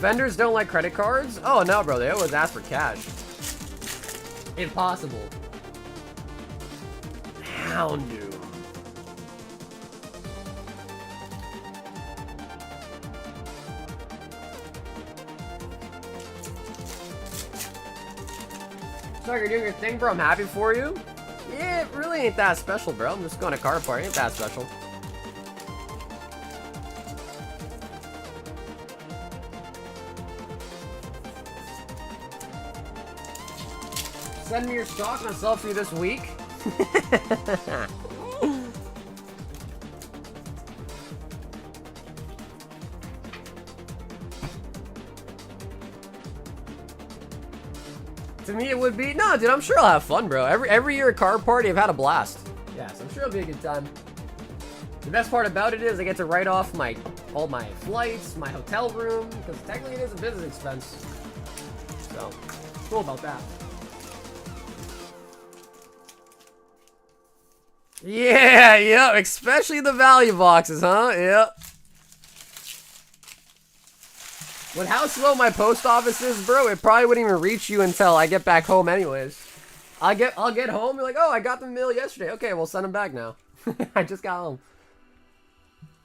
Vendors don't like credit cards? Oh no, bro, they always ask for cash. Impossible. Houndoom. So you're doing your thing, bro. I'm happy for you. Yeah, it really ain't that special, bro. I'm just going to card party. Ain't that special. Send me your stock and I'll sell for you this week. To me, it would be no, dude. I'm sure I'll have fun, bro. Every year at card party, I've had a blast. Yes, I'm sure it'll be a good time. The best part about it is I get to write off all my flights, my hotel room, because technically it is a business expense. So Cool about that. Yeah, yep, especially the value boxes, huh? Yep. With how slow my post office is, bro, it probably wouldn't even reach you until I get back home anyways. I'll get home, you're like, oh, I got the mail yesterday. Okay, we'll send them back now. I just got home.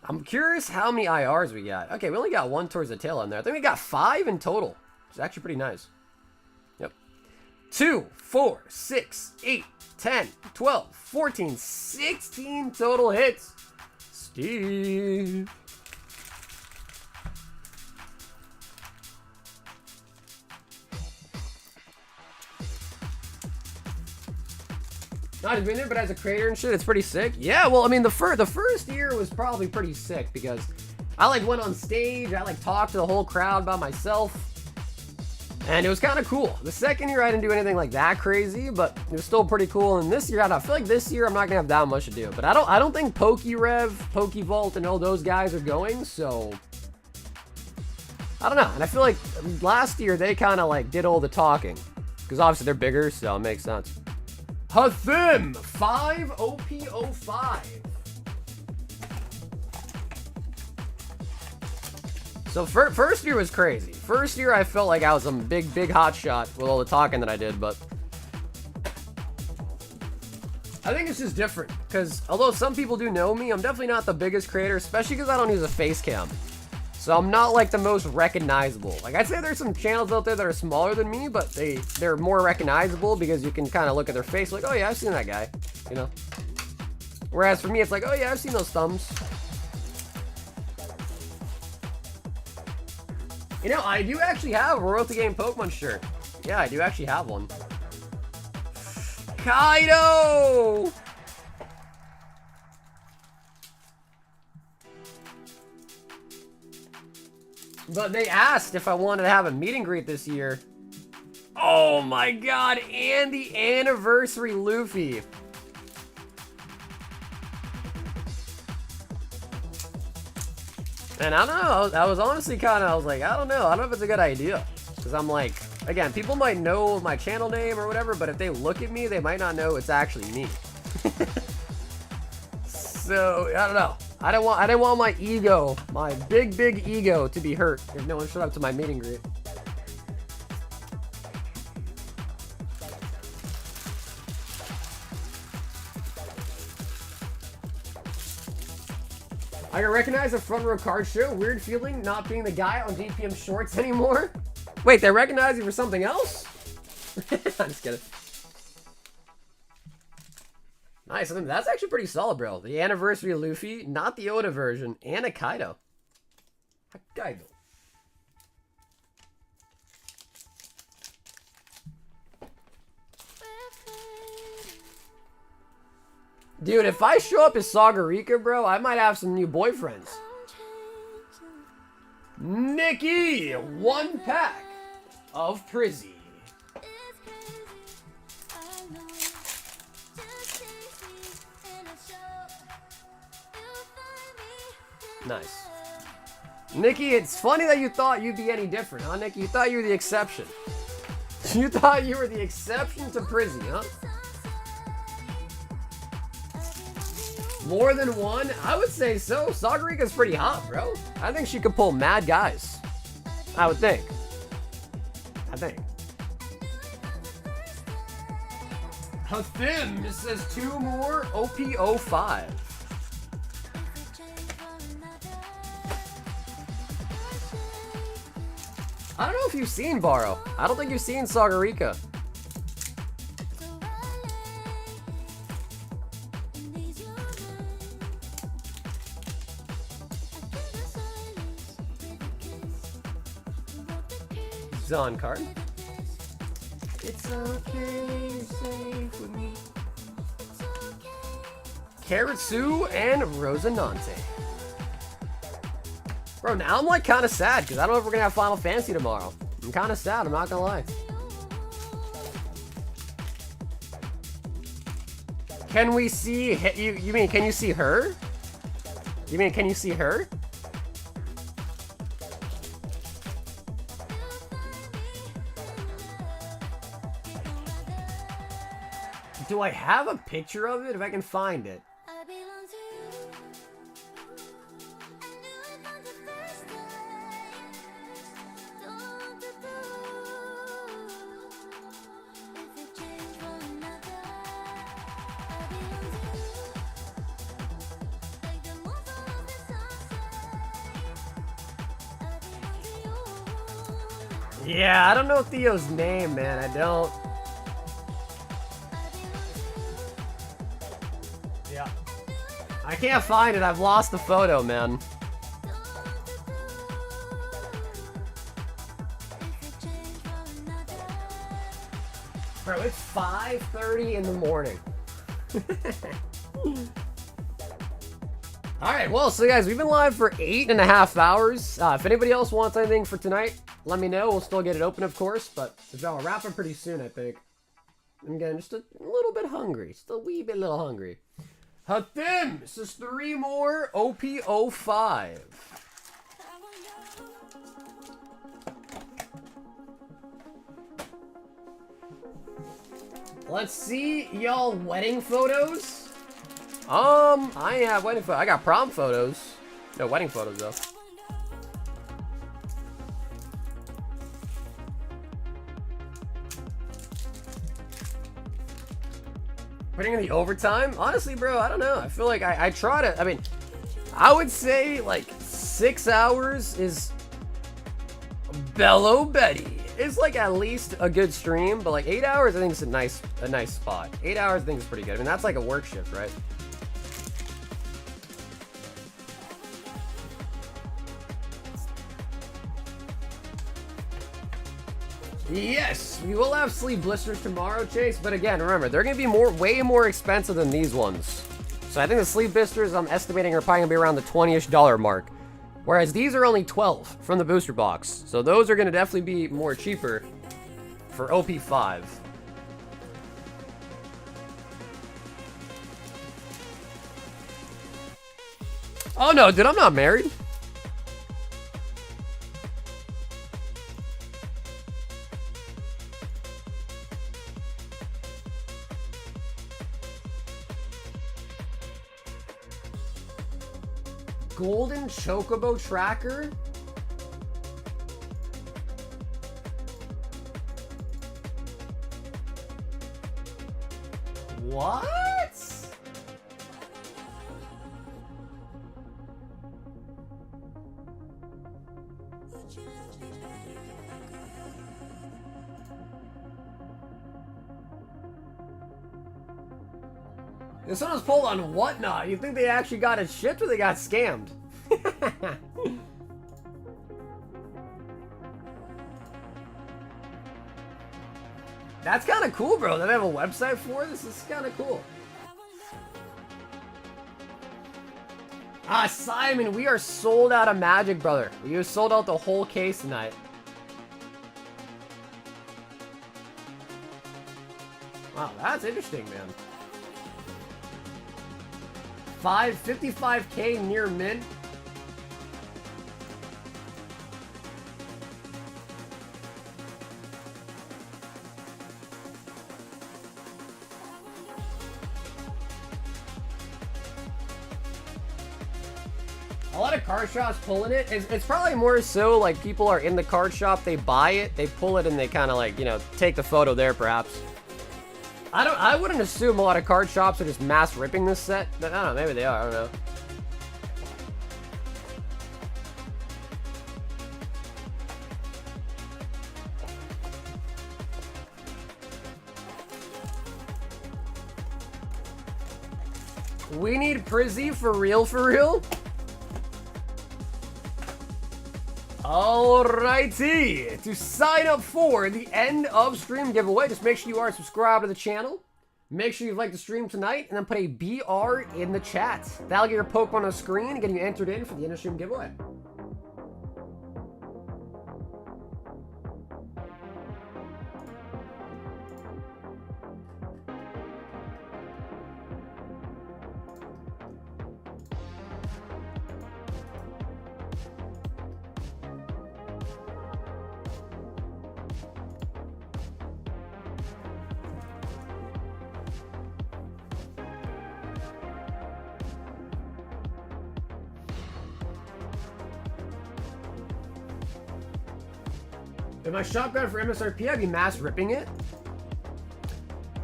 I'm curious how many IRs we got. Okay, we only got one towards the tail end there. I think we got 5 in total. It's actually pretty nice. Yep. 2, 4, 6, 8, 10, 12, 14, 16 total hits. Steve. Not admitted, but as a creator and shit, it's pretty sick. Yeah, well, I mean, the first year was probably pretty sick because I like went on stage, I like talked to the whole crowd by myself, and it was kind of cool. The second year I didn't do anything like that crazy, but it was still pretty cool. And this year, I feel like this year I'm not gonna have that much to do. But I don't think PokeRev, PokeVault, and all those guys are going, so I don't know. And I feel like last year they kind of like did all the talking because obviously they're bigger, so it makes sense. Hathim 5 OP05. So first year was crazy. First year I felt like I was some big hot shot with all the talking that I did, but I think it's just different because although some people do know me, I'm definitely not the biggest creator, especially because I don't use a face cam. So I'm not like the most recognizable. Like I'd say there's some channels out there that are smaller than me, but they're more recognizable because you can kind of look at their face like, oh yeah, I've seen that guy, you know? Whereas for me, it's like, oh yeah, I've seen those thumbs. You know, I do actually have a Royalty Game Pokemon shirt. Yeah, I do actually have one. Kaido! But they asked if I wanted to have a meet and greet this year. Oh my god, and the anniversary Luffy. And I don't know, I was honestly I was like, I don't know if it's a good idea. Because I'm like, again, people might know my channel name or whatever, but if they look at me, they might not know it's actually me. So, I don't know. I didn't want my ego, my big ego to be hurt if no one showed up to my meet and greet. I can recognize a front row card show. Weird feeling not being the guy on DPM shorts anymore. Wait, they recognize you for something else? I'm just kidding. Nice. I mean, that's actually pretty solid, bro. The anniversary of Luffy, not the Oda version, and a Kaido. Kaido. Dude, if I show up as Sagarika, bro, I might have some new boyfriends. Nikki, 1 pack of Prizzy. Nice. Nikki, it's funny that you thought you'd be any different, huh, Nikki? You thought you were the exception. You thought you were the exception to Prizzy, huh? More than one? I would say so. Sagarika's pretty hot, bro. I think she could pull mad guys. I would think. I think. Hathim says 2 more OP05. I don't know if you've seen Baro. I don't think you've seen Sagarika. Zon card. It's okay, you're safe with me. Karatsu and Rosinante. Bro, now I'm like kind of sad because I don't know if we're gonna have Final Fantasy tomorrow. I'm kind of sad, I'm not gonna lie. Can we see, you mean, can you see her? You mean, can you see her? Do I have a picture of it? If I can find it. Yeah, I don't know Theo's name, man. I don't. Yeah. I can't find it. I've lost the photo, man. Bro, it's 5:30 in the morning. Alright, well, so guys, we've been live for 8.5 hours. If anybody else wants anything for tonight, let me know. We'll still get it open, of course, but I'll wrap it pretty soon, I think. I'm getting just a little bit hungry. Just a wee bit little hungry. Hatim! This is 3 more OP05. Let's see y'all wedding photos. I ain't have wedding photos. I got prom photos. No wedding photos though. Putting in the overtime? Honestly, bro, I don't know. I feel like I try to, I mean, I would say like 6 hours is Bello Betty. It's like at least a good stream, but like 8 hours I think is a nice spot. 8 hours I think is pretty good. I mean, that's like a work shift, right? Yes, we will have sleeve blisters tomorrow, Chase. But again, remember, they're going to be way more expensive than these ones. So I think the sleeve blisters, I'm estimating, are probably going to be around the $20-ish mark. Whereas these are only 12 from the booster box. So those are going to definitely be more cheaper for OP5. Oh no, dude, I'm not married. Golden Chocobo Tracker? What? This one was pulled on Whatnot. You think they actually got it shipped or they got scammed? That's kind of cool, bro. That they have a website for this. This is kind of cool. Ah, Simon, we are sold out of Magic, brother. We sold out the whole case tonight. Wow, that's interesting, man. 55K near mint. A lot of card shops pulling it. It's probably more so like people are in the card shop, they buy it, they pull it, and they kind of like, you know, take the photo there perhaps. I wouldn't assume a lot of card shops are just mass ripping this set, but I don't know, maybe they are, I don't know. We need Prizzy for real, for real? Alrighty, to sign up for the end of stream giveaway, just make sure you are subscribed to the channel. Make sure you like the stream tonight, and then put a BR in the chat. That'll get your Pokemon on the screen and get you entered in for the end of stream giveaway. If my shop got it for MSRP, I'd be mass ripping it.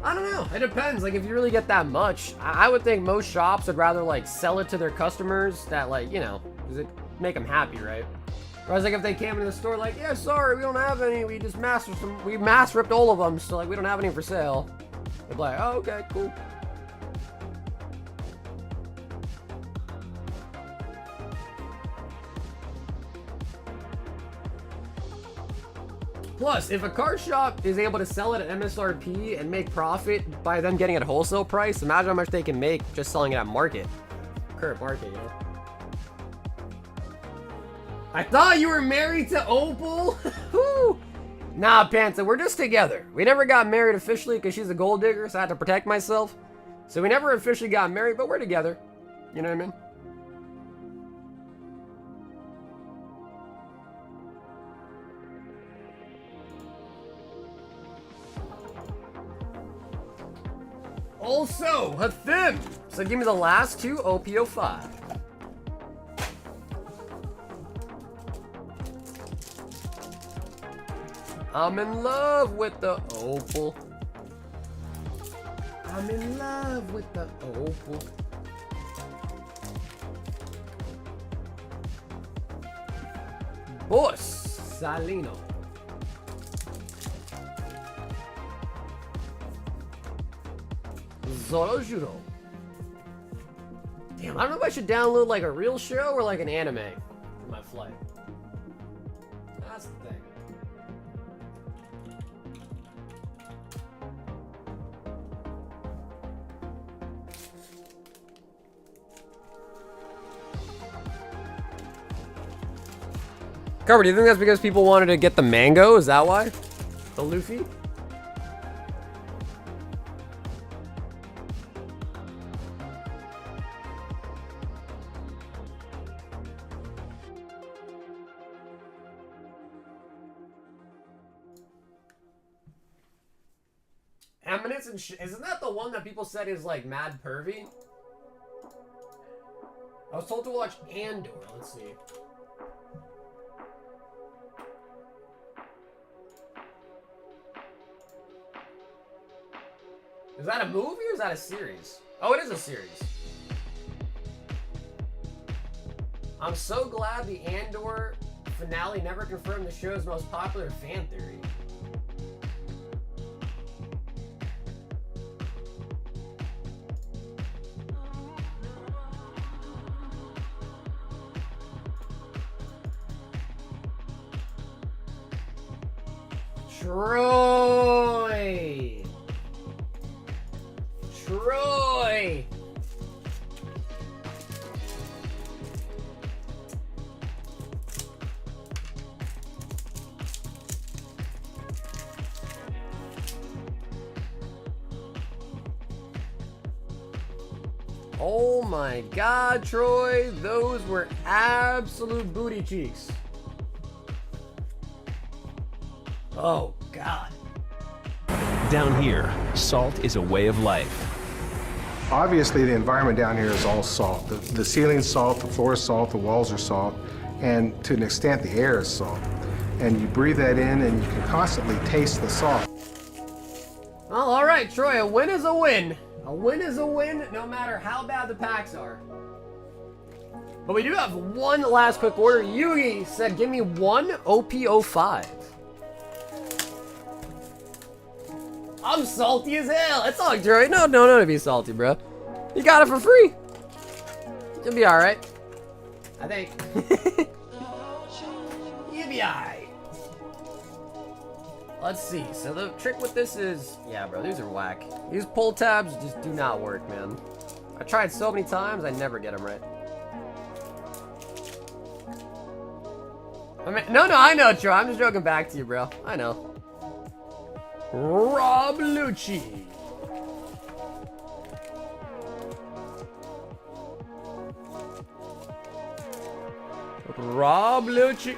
I don't know. It depends. Like, if you really get that much, I would think most shops would rather, like, sell it to their customers that, like, you know, because it make them happy, right? Whereas, like, if they came into the store, like, yeah, sorry, we don't have any. We just we mass ripped all of them, so, like, we don't have any for sale. They'd be like, oh, okay, cool. Plus, if a card shop is able to sell it at MSRP and make profit by them getting it at wholesale price, imagine how much they can make just selling it at market. Current market, you know? I thought you were married to Opal? Nah, Panther, we're just together. We never got married officially because she's a gold digger, so I had to protect myself. So we never officially got married, but we're together. You know what I mean? Also, Hathim! So give me the last two OPO5. I'm in love with the Opal. I'm in love with the Opal. Boss Salino. Zorojuro. Damn, I don't know if I should download like a real show or like an anime for my flight. That's the thing. Carver, do you think that's because people wanted to get the mango? Is that why? The Luffy? Eminence and isn't that the one that people said is like mad pervy? I was told to watch Andor. Let's see. Is that a movie or is that a series? Oh, it is a series. I'm so glad the Andor finale never confirmed the show's most popular fan theory. Troy! Troy! Oh my God, Troy, those were absolute booty cheeks. Oh, God. Down here, salt is a way of life. Obviously, the environment down here is all salt. The ceiling's salt, the floor is salt, the walls are salt, and to an extent, the air is salt. And you breathe that in, and you can constantly taste the salt. Well, all right, Troy, a win is a win. A win is a win, no matter how bad the packs are. But we do have one last quick order. Yugi said, give me one OPO5. I'm salty as hell. It's all Troy. No to be salty, bro. You got it for free. You'll be all right. I think. You'll be all right. Let's see. So the trick with this is, yeah, bro, these are whack. These pull tabs just do not work, man. I tried so many times, I never get them right. I mean, no, I know, Troy. I'm just joking back to you, bro. I know. Rob Lucci. Rob Lucci.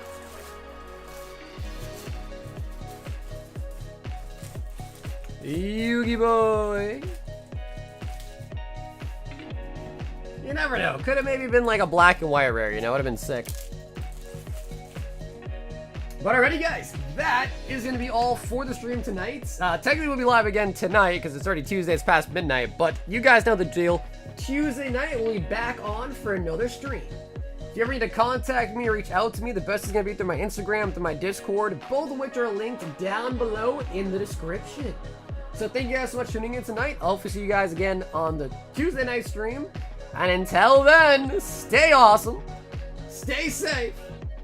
Yugi boy. You never know. Could have maybe been like a black and white rare, you know? Would have been sick. But alrighty guys, that is going to be all for the stream tonight. Technically we'll be live again tonight because it's already Tuesday, it's past midnight, but you guys know the deal. Tuesday night we'll be back on for another stream. If you ever need to contact me or reach out to me, the best is going to be through my Instagram, through my Discord, both of which are linked down below in the description. So thank you guys so much for tuning in tonight. I'll hopefully see you guys again on the Tuesday night stream. And until then, stay awesome, stay safe,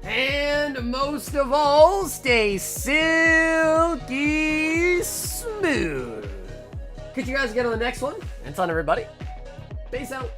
and most of all, stay silky smooth. Catch you guys again on the next one. Until then, everybody, peace out.